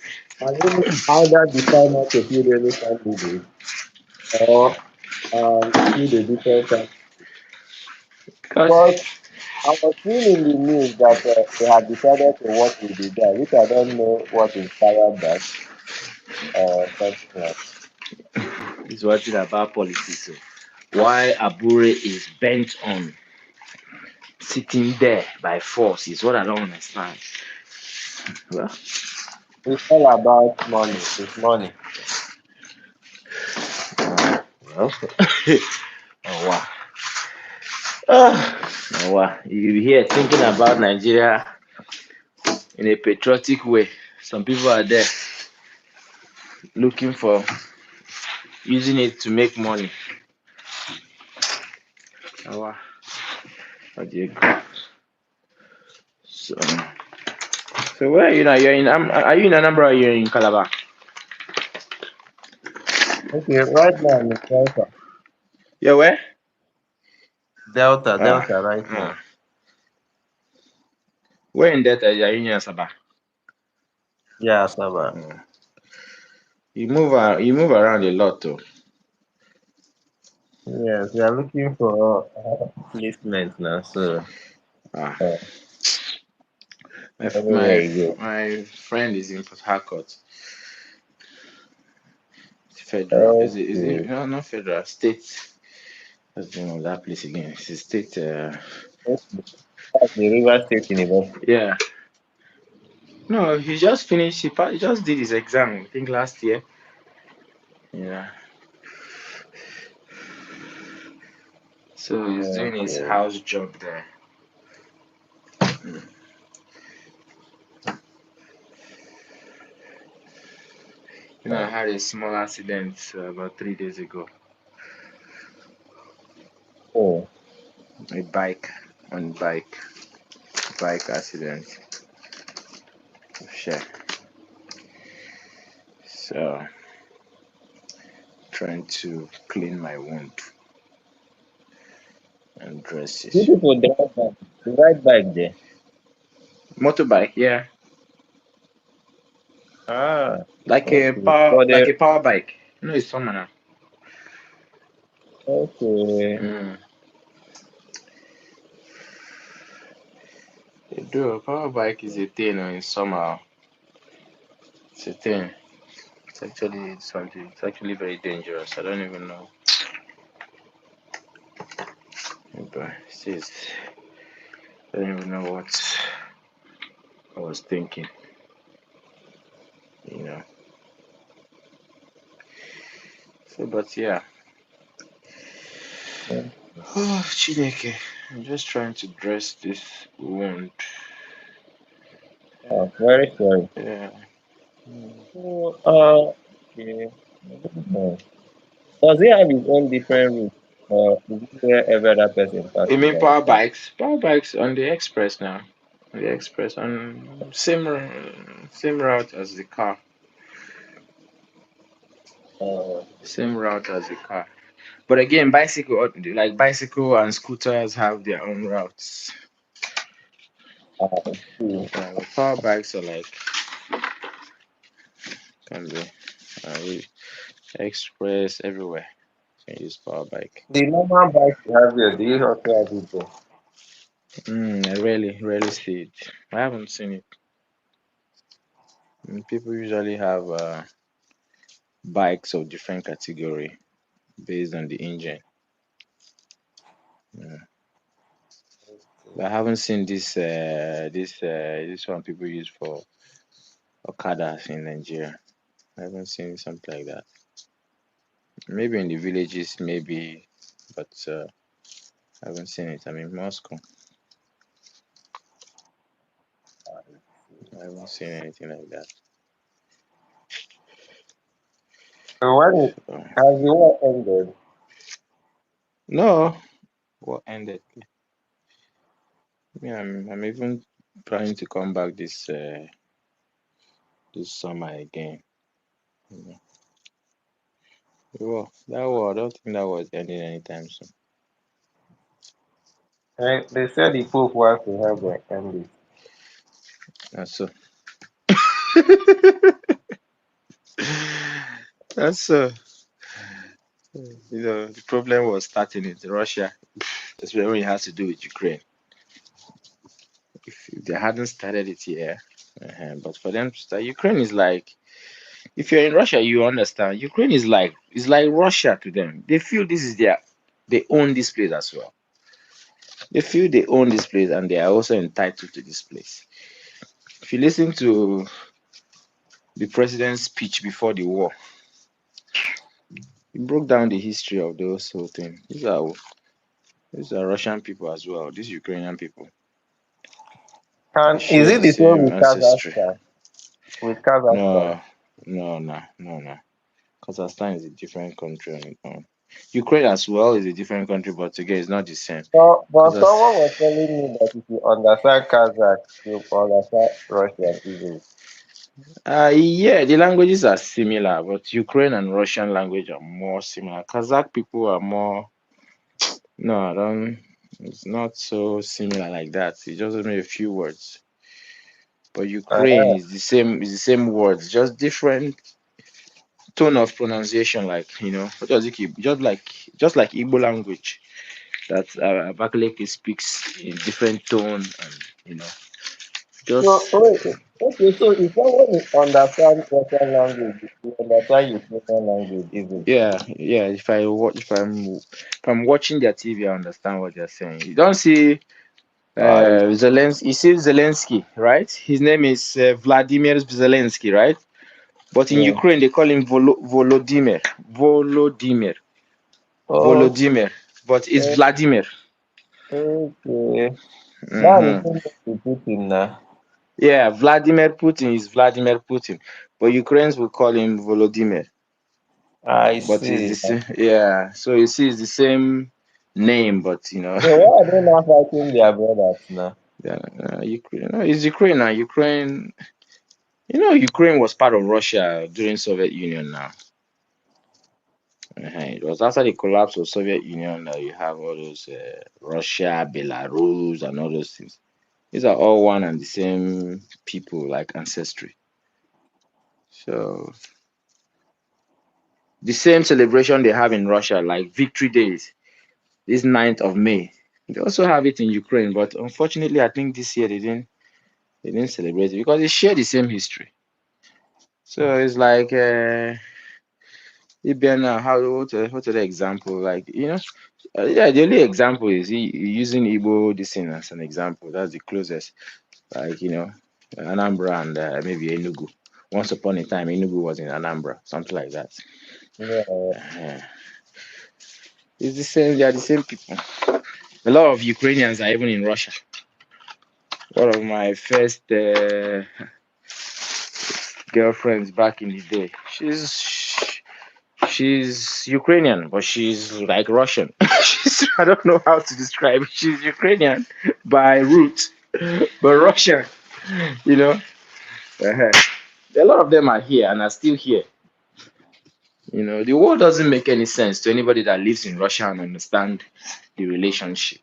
and either decide not to field any candidate or field a different candidate. Because But I was seeing in the news that they have decided to work with the guy, which I don't know what inspired that or something like. it's what it about politics. So. Why Abure is bent on sitting there by force is what I don't understand. Well, It's all about money. It's money. well. Oh wow. Oh wow. You here thinking about Nigeria in a patriotic way. Some people are there looking for using it to make money. Oh wow. What do you go? So, so where are you now? You're in are you in Anambra or you're in Calabar? Okay, right now I'm in Delta. You're where? Ah, Delta right now. ah. Where in that are you in Asaba? Yeah, Saba. You move around a lot too. Yes, we are looking for placement now, so Ah. uh, My everywhere you go. my friend is in Port Harcourt. Federal. Is it Okay. no not federal, state. What's the name of that place again? It's a state Okay. That's the River State University. yeah. No, he just finished he just did his exam, I think last year. Yeah. So he's doing his Okay. house job there. You know, I had a small accident about 3 days ago. Oh, A bike accident. Sure. So trying to clean my wound and dress you it. people drive back. You ride bike there. Motorbike, yeah. Ah, okay. For Like a the power bike. No, it's summer now. okay. Mm. You do a power bike is a thing in summer. It's a thing. It's actually something. It's actually very dangerous. I don't even know. But it's, I don't even know what I was thinking. You know. So, but yeah. Oh, Chineke. I'm just trying to dress this wound. Oh, very sorry. Yeah. So, okay. I don't know. Does he have his own different route, or is it wherever that person You passes mean by? power bikes? Power bikes on the express now. On the express on same route as the car. Uh, Same route as the car. But again, bicycle and scooters have their own routes. I see. Yeah, but power bikes are like can be really express everywhere. You can use power bike. The normal bike you have here, do you also have it there? I rarely see it. I haven't seen it. People usually have bikes of different category based on the engine. Yeah. But I haven't seen this one people use for Okadas in Nigeria. I haven't seen something like that. Maybe in the villages, maybe, but I haven't seen it. I'm in Moscow. I haven't seen anything like that. So has the war ended? No, what ended? Yeah, I'm even planning to come back this summer again. You know. I don't think that was ending anytime soon. They said the Pope wants to help them end it. That's so. That's so. The problem was starting in Russia, especially when it has to do with Ukraine. If they hadn't started it here, but for them to start, Ukraine is like, if you're in Russia, you understand. Ukraine is like Russia to them. They feel this is they own this place as well. They feel they own this place and they are also entitled to this place. If you listen to the president's speech before the war, he broke down the history of those whole thing. These are Russian people as well. These Ukrainian people. They And is share it the the same same with ancestry. Kazakhstan? With Kazakhstan. No, no. Kazakhstan is a different country on its own. Ukraine as well is a different country, but again, it's not the same. So, but Kazakhstan. someone was telling me that if you understand Kazakh, you understand Russian easily. Yeah, the languages are similar, but Ukraine and Russian language are more similar. Kazakh people are more. No, I don't. It's not so similar like that. It's just only a few words. But Ukraine Uh-huh. is the same. It's the same words, just different tone of pronunciation. Like what does it keep? Just like Igbo language that Abakaliki speaks in different tone, and So, just wait, okay, so if someone understands Russian language, you understand Ukrainian language easily. yeah. If I'm watching their TV, I understand what they're saying. You don't see I Zelensky. You see Zelensky, right? His name is Vladimir Zelensky, right? But in yeah. Ukraine, they call him Volodymyr. Volodymyr. Oh, Volodymyr. But it's oh, Vladimir. okay. That's the hmm same with Putin now. Yeah, Vladimir Putin is Vladimir Putin. But Ukrainians will call him Volodymyr. I But it's the see. same. Yeah. So you see, it's the same name, but So why are they not fighting their brothers now? yeah, Ukraine. It's Ukraine now. Ukraine was part of Russia during Soviet Union now. It was after the collapse of Soviet Union that you have all those Russia, Belarus, and all those things. These are all one and the same people, like ancestry. So the same celebration they have in Russia, like Victory Days, this 9th of May. They also have it in Ukraine, but unfortunately, I think this year they didn't celebrate it because they share the same history. So it's like Ibn, what's the example? Like, yeah, the only example is using Igbo this thing as an example. That's the closest. Like, Anambra and maybe Enugu. Once upon a time, Enugu was in Anambra, something like that. Yeah. Uh, it's the same. They are the same people. A lot of Ukrainians are even in Russia. One of my first girlfriends back in the day. She's Ukrainian, but she's like Russian. I don't know how to describe it. She's Ukrainian by root, but Russian, you know. Uh-huh. A lot of them are here and are still here. The war doesn't make any sense to anybody that lives in Russia and understand the relationship.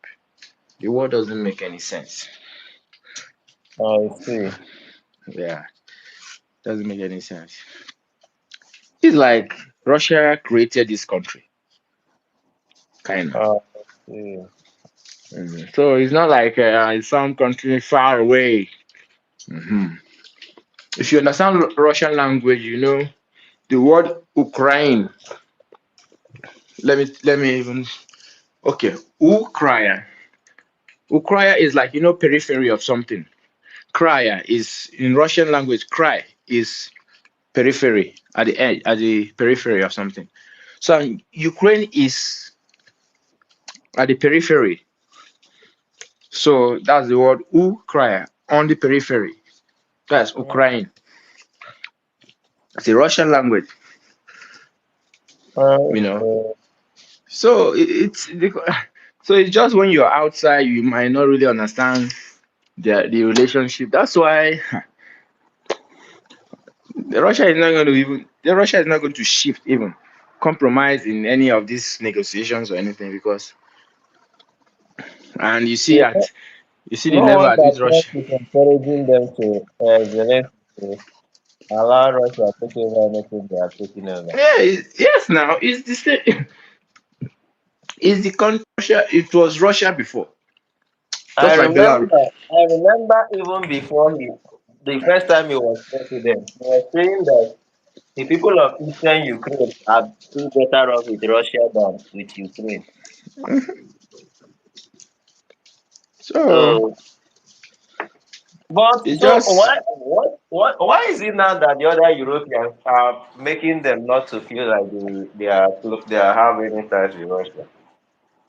The war doesn't make any sense. I see. Yeah, doesn't make any sense. It's like Russia created this country, kind of. I see. So it's not like it's some country far away. hmm If you understand Russian language, the word Ukraine. Let me even. Okay, Ukraine. Ukraine is like periphery of something. Kraya is in Russian language. Cry is periphery at the edge, at the periphery of something. So Ukraine is at the periphery. So that's the word Ukraine on the periphery. That's Mm, Ukraine. It's a Russian language. Uh, You know, uh, so so it's just when you're outside, you might not really understand the relationship. That's why Russia is not going to shift even compromise in any of these negotiations or anything because and you know, you see the no level one at which that Trump Russia. is encouraging them to Zelensky to allow Russia to take over anything they are taking over. Yeah, yes, now it's the same. It's the country. Russia. It was Russia before, I just like Belarus. remember, I remember even before the first time he was president, he was saying that the people of Eastern Ukraine are still better off with Russia than with Ukraine. So So, but it so just why is it now that the other Europeans are making them not to feel like they are having any ties with Russia?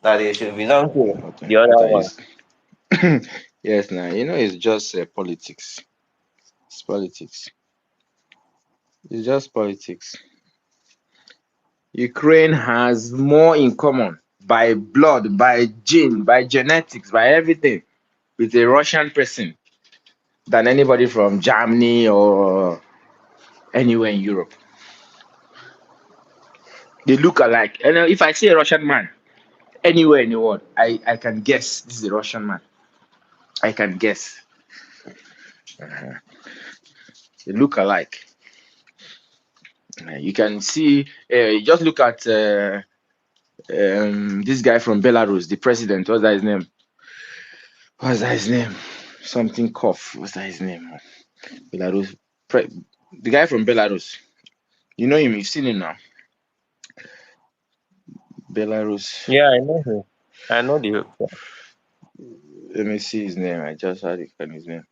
That they should belong to okay. the other What are you? one. Yes, now it's just politics. It's politics. It's just politics. Ukraine has more in common by blood, by gene, by genetics, by everything with a Russian person than anybody from Germany or anywhere in Europe. They look alike. And if I see a Russian man anywhere in the world, I can guess this is a Russian man. I can guess. They look alike. You can see, just look at this guy from Belarus, the president. What's that his name? What's that his name? Something Koff. What's that his name? Belarus. Pre- the guy from Belarus. You know him. You've seen him now. Belarus. Yeah, I know him. I know the Let me see his name. I just had it on his name.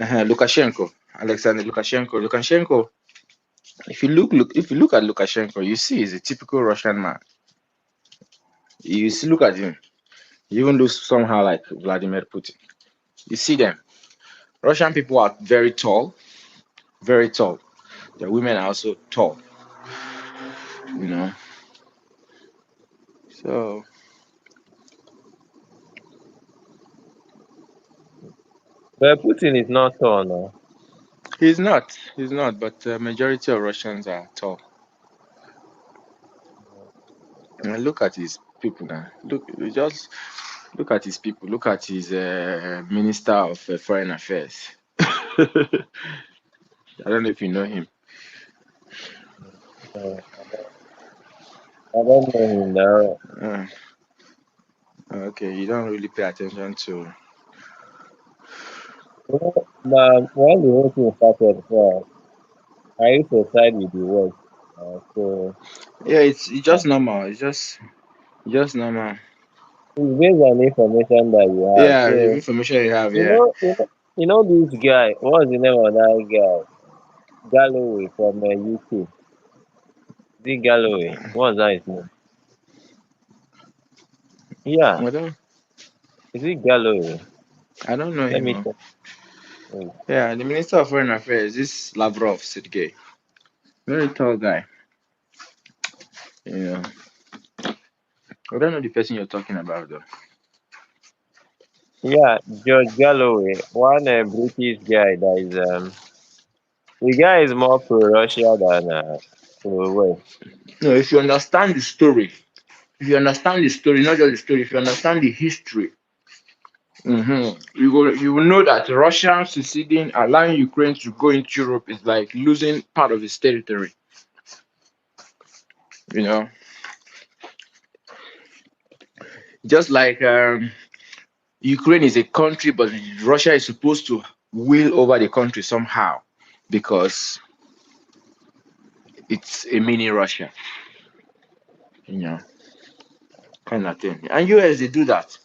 Lukashenko. Alexander Lukashenko. Lukashenko. If you look at Lukashenko, you see he's a typical Russian man. Look at him. He even looks somehow like Vladimir Putin. You see them. Russian people are very tall, very tall. The women are also tall. You know. So but Putin is not tall now. he's not. He's not. But the majority of Russians are tall. And look at his people now. Just look at his people. Look at his Minister of Foreign Affairs. I don't know if you know him. Uh, I don't know him now. Uh, okay, you don't really pay attention to. You know, when the whole thing started, I used to side with the West. So Yeah, it's uh, just normal. It's just normal. it's based on the information that you have. Yeah, the So information you have. you Yeah. know, you know, you know this guy. What's the name of that guy? Galloway from UK. The Galloway. What's that his name? Yeah, I don't. is it Galloway? I don't know Let him. me Oh. check. Wait. Yeah, the Minister of Foreign Affairs. This Lavrov, Sergey. Very tall guy. Yeah. I don't know the person you're talking about though. Yeah, George Galloway, one British guy that is the guy is more pro Russia than pro West. No, if you understand the story, not just the story, if you understand the history, you will know that Russia seceding, allowing Ukraine to go into Europe is like losing part of its territory. You know, just like Ukraine is a country, but Russia is supposed to wheel over the country somehow because it's a mini Russia. You know, kind of thing. And US they do that.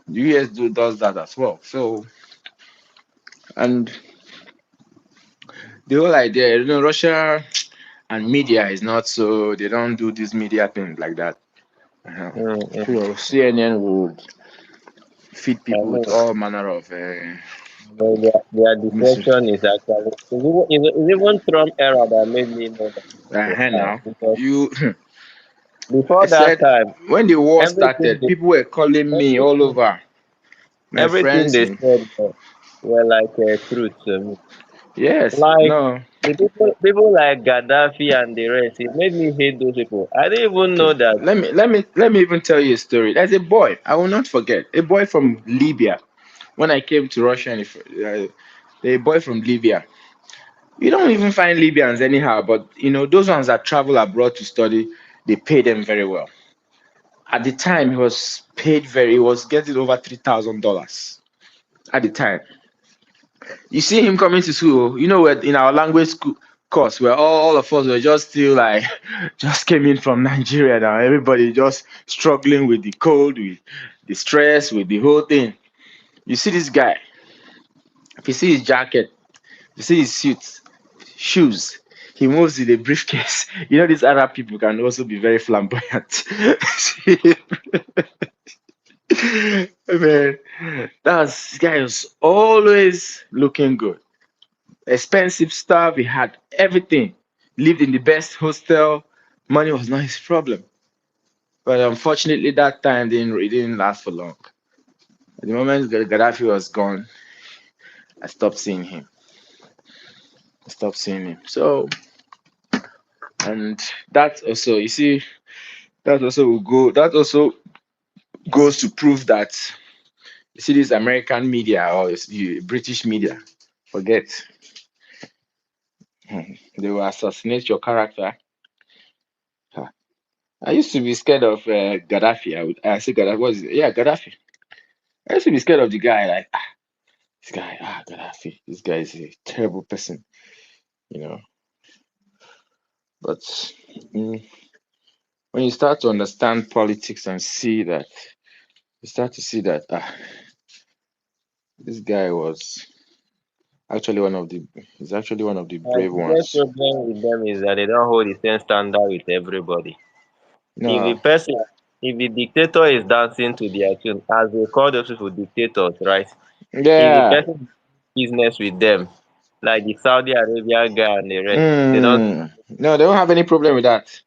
The US does that as well. So and the whole idea, Russia and media is not so they don't do this media thing like that. Mm-hmm. So CNN would feed I people with know. all manner of But their misery. deception is actually is even Trump era that made me know that they are Now because you I Before that said time, when the war everything started, they, people were calling me all everything, over. My everything friends they in said were like truth to me. yes, Like no. the people like Gaddafi and the rest, it made me hate those people. I didn't even Okay. know that. Let me even tell you a story. There's a boy, I will not forget, a boy from Libya. When I came to Russia, a boy from Libya. You don't even find Libyans anyhow, but those ones that travel abroad to study, they pay them very well. At the time, he was getting over $3,000 at the time. You see him coming to school, we're in our language school course where all of us were just still like, just came in from Nigeria now. Everybody just struggling with the cold, with the stress, with the whole thing. You see this guy, if you see his jacket, you see his suit, shoes, he moves in a briefcase. These Arab people can also be very flamboyant. Man, this guy was always looking good. Expensive stuff. He had everything. Lived in the best hostel. Money was not his problem. But unfortunately, that time it didn't last for long. At the moment Gaddafi was gone, I stopped seeing him. So, and that also, you see, that also goes to prove that you see this American media or the British media, forget. They will assassinate your character. Huh. I used to be scared of Gaddafi. I say Gaddafi. What is it? Yeah, Gaddafi. I used to be scared of the guy. Like this guy, Gaddafi. This guy is a terrible person, you know. But mm, when you start to understand politics and see that, you start to see that this guy was actually one of the. He's actually one of the And brave the biggest ones. problem with them is that they don't hold the same standard with everybody. If the No. person, if the dictator is dancing to their tune, as they call those people dictators, right? If the Yeah. person business with them, like the Saudi Arabia guy and the rest, they don't. No, they don't have any problem with that.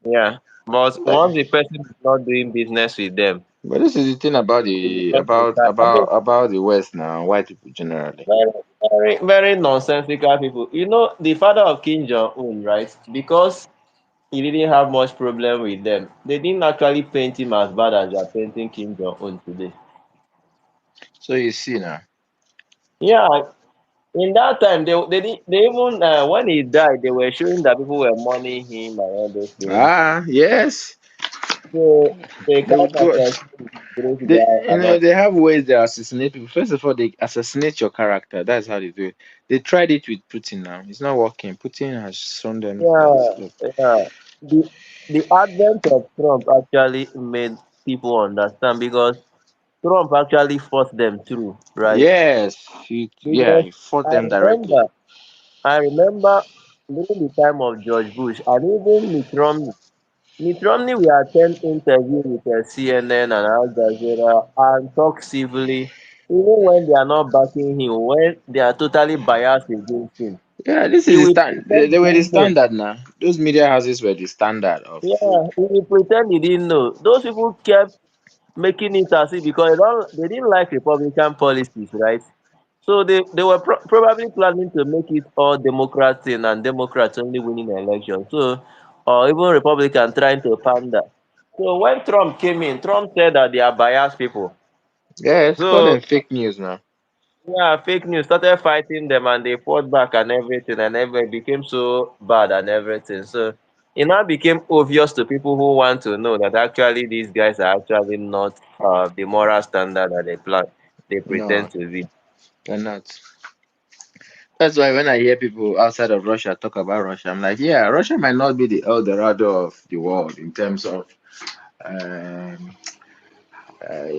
Yeah, but once the person is not doing business with them, But this is the thing about it the becomes a start. I mean, the West now, white people generally. very, very, very nonsensical people. You know, the father of Kim Jong Un, right? Because he didn't have much problem with them. They didn't actually paint him as bad as they are painting Kim Jong Un today. So you see now. Yeah, in that time, they even when he died, they were showing that people were mourning him and all those things. Yes. So they They kind would of go. great guy and all. They have ways they assassinate people. First of all, they assassinate your character. That's how they do it. They tried it with Putin now. It's not working. Putin has shown them that Yeah, look. yeah. The the advent of Trump actually made people understand because Trump actually forced them through, right? Yes, Because he fought I them directly. remember, I remember during the time of George Bush and even Mitt Romney. Mitt Romney will attend interview with CNN and Al Jazeera and talk civilly, even when they are not backing him, when they are totally biased against him. Yeah, this He is the will stand. pretend They he were the didn't know. standard now. Those media houses were the standard of. Yeah, he will pretend he didn't know. Those people kept making it as if because they didn't like Republican policies, right? So they were probably planning to make it all Democrats in and Democrats only winning the election. So, or even Republican trying to pander. So when Trump came in, Trump said that they are biased people. Yes, call So them fake news now. yeah, fake news started fighting them and they fought back and everything became so bad and everything. So it now became obvious to people who want to know that actually these guys are actually not the moral standard that they No, pretend to be. they're not. That's why when I hear people outside of Russia talk about Russia, I'm like, yeah, Russia might not be the El Dorado of the world in terms of um,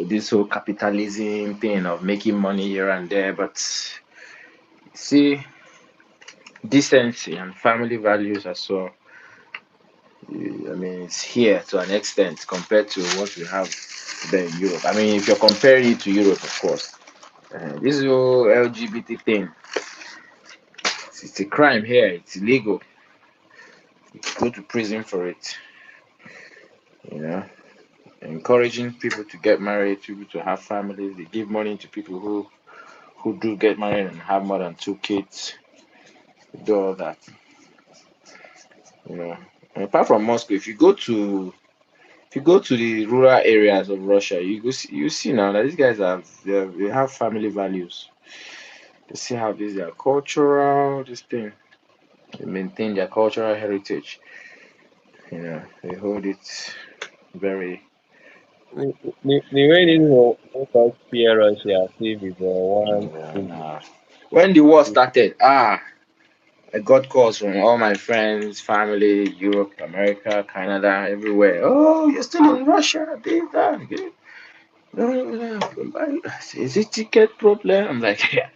this whole capitalism thing of making money here and there, but see, decency and family values are so. I mean, it's here to an extent compared to what we have there in Europe. I mean, if you're comparing it to Europe, of course, this whole LGBT thing, it's a crime here. It's illegal. You go to prison for it. You know, encouraging people to get married, people to have families. They give money to people who do get married and have more than 2 kids. They do all that. You know, and apart from Moscow, if you go to the rural areas of Russia, you see now that these guys they have family values. They still have this their cultural this thing. They maintain their cultural heritage. You know, they hold it very. The way this will make us fear Russia, see if one thing. Nah. When the war started, I got calls from all my friends, family, Europe, America, Canada, everywhere. Oh, you're still in Russia, this, that. Okay. No, no, no. Is it ticket problem? I'm like, yeah,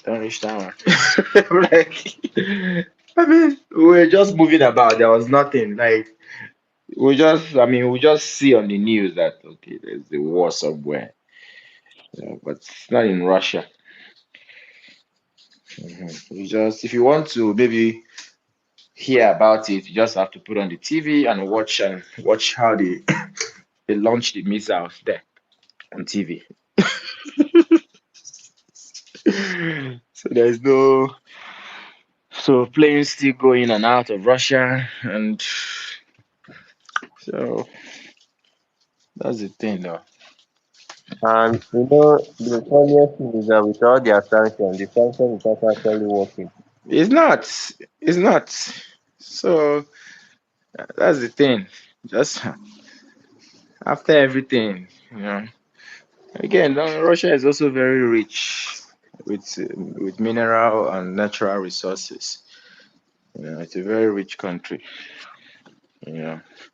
don't reach that one. I'm like, I mean, we were just moving about. There was nothing. Like, we just see on the news that, okay, there's a war somewhere. You know, but it's not in Russia. If you want to maybe hear about it, you just have to put on the TV and watch how they launch the missiles there on TV. So there's no so planes still go in and out of Russia, and so that's the thing, though. And the funniest thing is that with all their sanctions, the sanction is not actually working. It's not. It's not. So that's the thing. Just after everything, you know. Again, Russia is also very rich with mineral and natural resources. You know, it's a very rich country. You know,